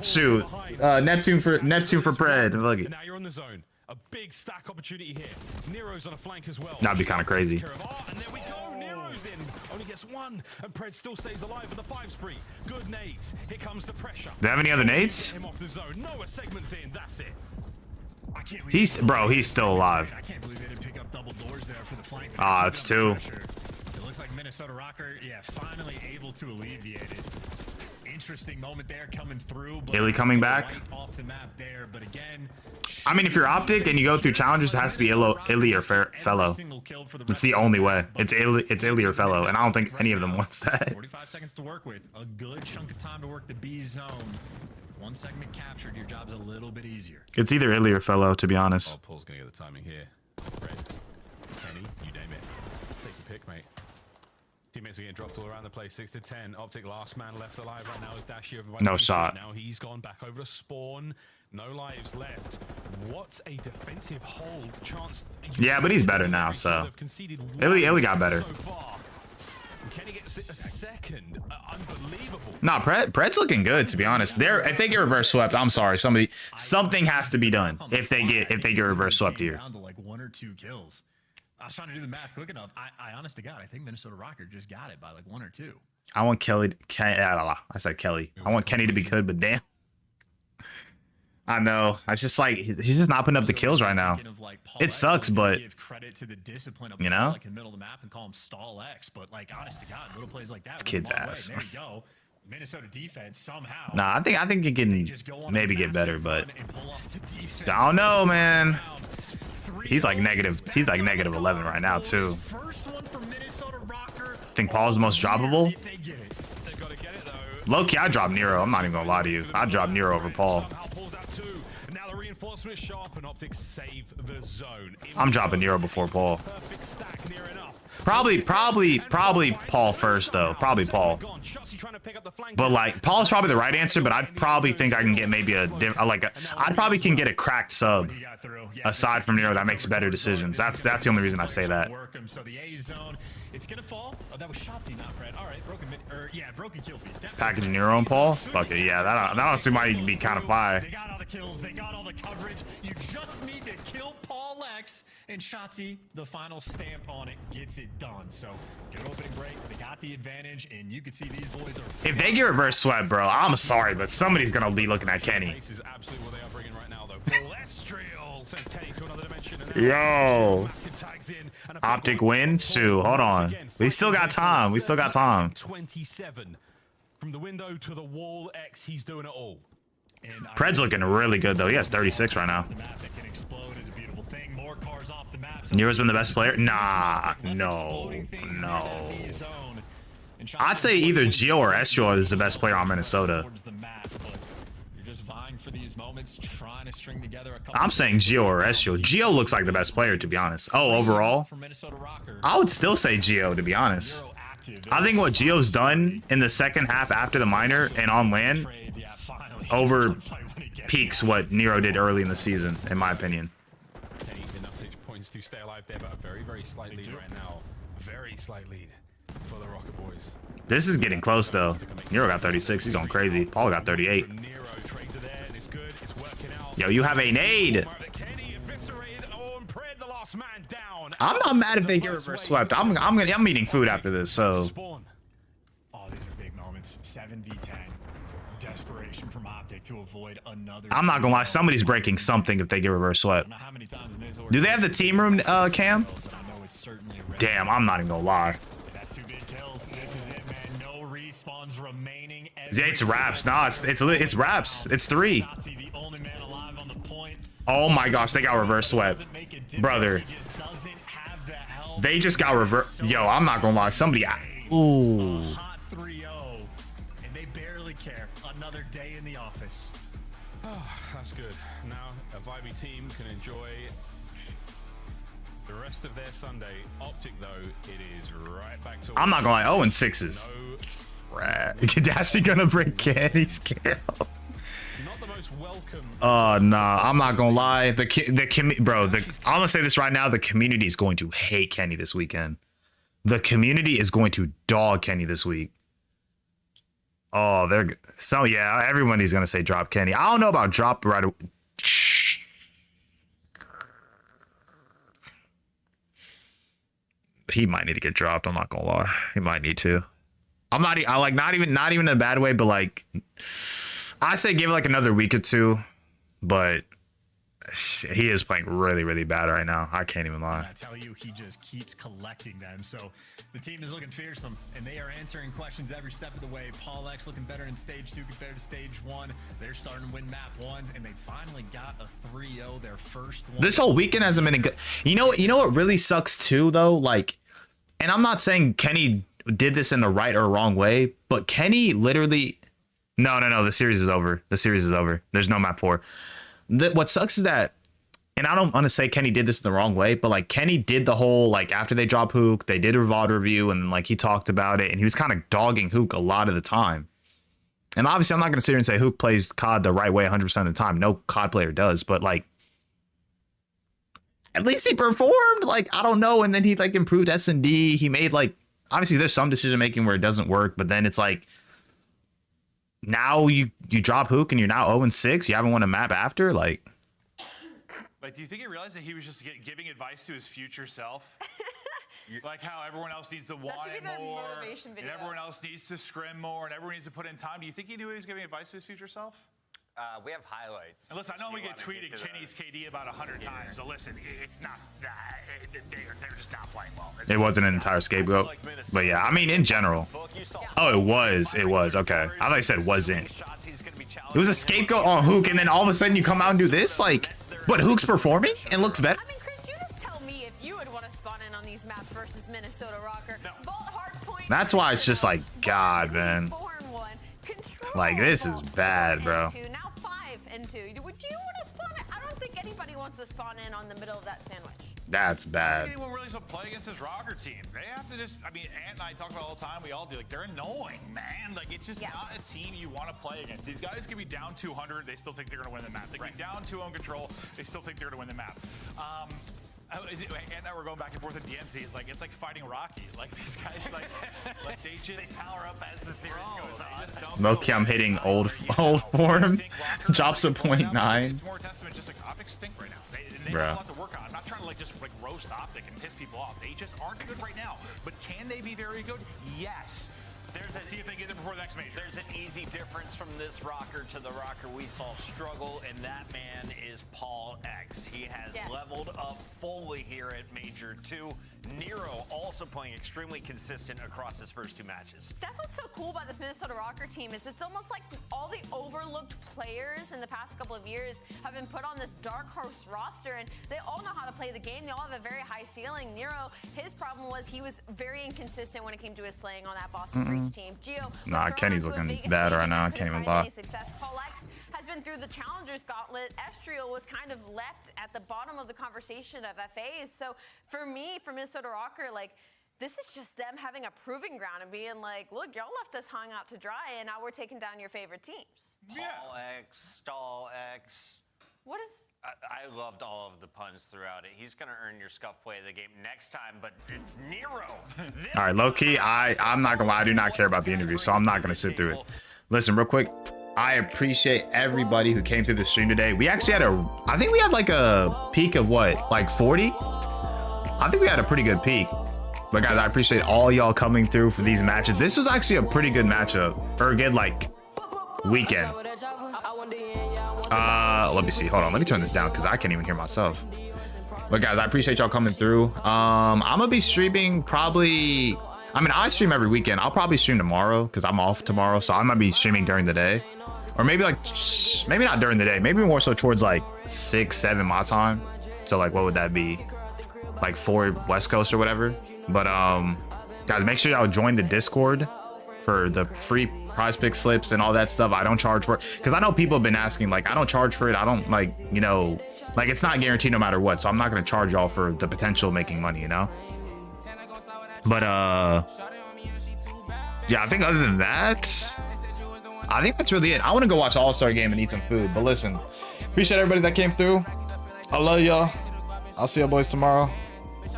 Shoot, Neptune for Pred. Look it. Now you're on the zone. A big stack opportunity here. Nero's on a flank as well. That'd be kind of crazy. And there we go. Nero's in. Only gets 1, and Pred still stays alive with the 5 spree. Good nades. Here comes the pressure. Do they have any other nades? Him off the zone. No segments in. That's it. He's still alive. I can't believe they didn't pick up double doors there for the flank. Ah, it's 2. looks like Minnesota Rokkr, yeah, finally able to alleviate it. Interesting moment there coming through. Illy coming back. Off the map there, but again, I mean, if you're Optic and you go through challenges, it has to be Illy or Fellow. It's the only way. It's Illy or Fellow, and I don't think any of them wants that. 45 seconds to work with. A good chunk of time to work the B zone. With 1 segment captured, your job's a little bit easier. It's either Illy or Fellow, to be honest. Oh, Paul's gonna get the timing here. Red, Kenny, you name it. Take your pick, mate. Teammates are getting dropped all around the place. 6 to 10. Optic last man left alive right now is Dashi. No shot. Now he's gone back over to spawn. No lives left. What a defensive hold chance. Yeah, but he's better now, so. Illy got better. Kenny gets a second. Unbelievable. Nah, Pred's looking good, to be honest. If they get reverse swept, I'm sorry. Something has to be done if they get reverse swept here. Down to like 1 or 2 kills. I was trying to do the math quick enough. I honest to God, I think Minnesota Rokkr just got it by like 1 or 2. I want I said Kelly. I want Kenny to be good, but damn. I know. It's just like he's just not putting up the kills right now. It sucks, but you know, like in the middle of the map and call him stall X. But like honest to God, little plays like that. It's kid's ass. There you go. Minnesota defense somehow. Nah, I think it can maybe get better, but I don't know, man. He's like negative 11 right now too. I think Paul's the most droppable. Low-key, I dropped Nero. I'm not even gonna lie to you. I dropped Nero over Paul. I'm dropping Nero before Paul. Probably Paul first though. Probably Paul. But like Paul's probably the right answer, but I'd probably think I can get maybe I'd probably can get a cracked sub aside from Nero that makes better decisions. That's the only reason I say that. So the A zone, it's gonna fall. Oh, that was Shotzzy, not Fred. All right, broken kill feed. Package Nero and Paul. Fuck it, yeah. That honestly might be kind of fire. They got all the kills. They got all the coverage. You just need to kill Paul X, and Shotzzy, the final stamp on it, gets it done. So good opening break. They got the advantage, and you can see these boys are. If they get reverse swept, bro, I'm sorry, but somebody's gonna be looking at Kenny. This is absolutely what they are bringing right now, though. Sends Kenny to another dimension. Yo. Optic win? Sue, hold on. We still got time. 27. From the window to the wall, X, he's doing it all. Pred's looking really good, though. He has 36 right now. Nero's been the best player? Nah, no. I'd say either Gio or Estro is the best player on Minnesota. I'm saying Gio or Estro. Gio looks like the best player, to be honest. Oh, overall? I would still say Gio, to be honest. I think what Gio's done in the second half after the minor and on land over peaks what Nero did early in the season, in my opinion. Enough points to stay alive there, but a very, very slight lead right now. Very slight lead for the Rokkr boys. This is getting close, though. Nero got 36. He's going crazy. Paul got 38. Yo, you have a nade. I'm not mad if they get reverse swept. I'm eating food after this, so. Oh, these are big moments. 7v10. Desperation from Optic to avoid another. I'm not gonna lie, somebody's breaking something if they get reverse swept. Do they have the team room cam? Damn, I'm not even gonna lie. That's 2 big kills. This is it, man. No respawns remaining. Yeah, it's wraps. Nah, it's wraps. It's 3. Oh my gosh, they got reverse swept. Brother. They just got reverse. Yo, I'm not gonna lie. Somebody. Ooh. Hot 3-0, and they barely care. Another day in the office. Oh, that's good. Now a vibey team can enjoy the rest of their Sunday. Optic, though, it is right back to. I'm not gonna lie. 0 and 6s. Right. Dashi gonna break Kenny's kill. Oh nah, I'm not gonna lie. I'm gonna say this right now. The community is going to hate Kenny this weekend. The community is going to dog Kenny this week. Oh, yeah. Everybody's gonna say drop Kenny. I don't know about drop right away. He might need to get dropped. I'm not gonna lie. He might need to. Not even in a bad way, but like. I say give it like another week or 2, but He is playing really, really bad right now. I can't even lie. I tell you, he just keeps collecting them. So the team is looking fearsome, and they are answering questions every step of the way. Paul X looking better in stage 2 compared to stage 1. They're starting to win map 1s, and they finally got a 3-0, their first one. This whole weekend hasn't been a good. You know what really sucks too, though. Like, and I'm not saying Kenny did this in the right or wrong way, but Kenny literally. No. The series is over. The series is over. There's no map 4. What sucks is that, and I don't want to say Kenny did this in the wrong way, but like Kenny did the whole, like after they dropped Hook, they did a VOD review and like he talked about it and he was kind of dogging Hook a lot of the time. And obviously I'm not going to sit here and say Hook plays COD the right way 100% of the time. No COD player does, but like at least he performed. Like, I don't know. And then he like improved S&D. He made like, obviously there's some decision making where it doesn't work, but then it's like, now you drop Hook and you're now 0-6. You haven't won a map after. Like, do you think he realized that he was just giving advice to his future self? Like how everyone else needs to want it more, and everyone else needs to scrim more, and everyone needs to put in time. Do you think he knew he was giving advice to his future self? We have highlights. And listen, I know we get tweeted Kenny's KD about 100 times, so listen, it's not that. They're just not playing well. It wasn't an entire scapegoat, but yeah, I mean, in general. Oh, it was. Okay. I thought I said wasn't. It was a scapegoat on Hook, and then all of a sudden you come out and do this? Like, but Hook's performing and looks better? I mean, Chris, you just tell me if you would want to spawn in on these maps versus Minnesota Rokkr. Vault, Hardpoint. That's why it's just like, God, man. Like, this is bad, bro. Now 5-2. Would you want to spawn in? I don't think anybody wants to spawn in on the middle of that sandwich. That's bad. Anyone really wants to play against this Rokkr team? They have to just, I mean, Ant and I talk about it all the time. We all do. Like, they're annoying, man. Like, it's just not a team you want to play against. These guys can be down 200. They still think they're going to win the map. They can be down 2 on control. They still think they're going to win the map. And now we're going back and forth at DMZ. It's like fighting Rocky. Like, these guys, like they power up as the series goes on. Low-key, I'm hitting old form. Drops a 0.9. It's more testament just like Optic stink right now. They have a lot to work on. I'm not trying to just roast Optic and piss people off. They just aren't good right now. But can they be very good? Yes. See if they get it before the next major. There's an easy difference from this Rokkr to the Rokkr we saw struggle, and that man is Paul X. He has leveled up fully here at Major 2. Nero also playing extremely consistent across his first 2 matches. That's what's so cool about this Minnesota Rokkr team is it's almost like all the overlooked players in the past couple of years have been put on this dark horse roster, and they all know how to play the game. They all have a very high ceiling. Nero, his problem was he was very inconsistent when it came to his slaying on that Boston Breach team. Gio, nah, Kenny's looking bad right now. I can't even lie. Paul X has been through the Challengers Gauntlet. Estriel was kind of left at the bottom of the conversation of FAs. So for me, for Minnesota Rokkr, like, this is just them having a proving ground and being like, look, y'all left us hung out to dry, and now we're taking down your favorite teams. Paul X, Stall X. What is... I loved all of the puns throughout it. He's going to earn your scuff play of the game next time, but it's Nero. All right, low-key, I'm not going to lie. I do not care about the interview, so I'm not going to sit through it. Listen, real quick, I appreciate everybody who came through the stream today. We actually had I think we had like a peak of what, like 40? I think we had a pretty good peak. But guys, I appreciate all y'all coming through for these matches. This was actually a pretty good matchup, or a good like weekend. Let me see. Hold on. Let me turn this down because I can't even hear myself. But guys, I appreciate y'all coming through. I'm gonna be streaming probably. I mean, I stream every weekend. I'll probably stream tomorrow because I'm off tomorrow, so I'm gonna be streaming during the day, or maybe like maybe not during the day. Maybe more so towards like 6, 7 my time. So like, what would that be? Like 4 West Coast or whatever. But guys, make sure y'all join the Discord for the free prize pick slips and all that stuff. I don't charge for it because I know people have been asking. Like, I don't charge for it. I don't, like, you know, like, it's not guaranteed no matter what, so I'm not going to charge y'all for the potential of making money, you know. But yeah, I think other than that, I think that's really it. I want to go watch All-Star Game and eat some food. But listen, appreciate everybody that came through. I love y'all. I'll see y'all boys tomorrow.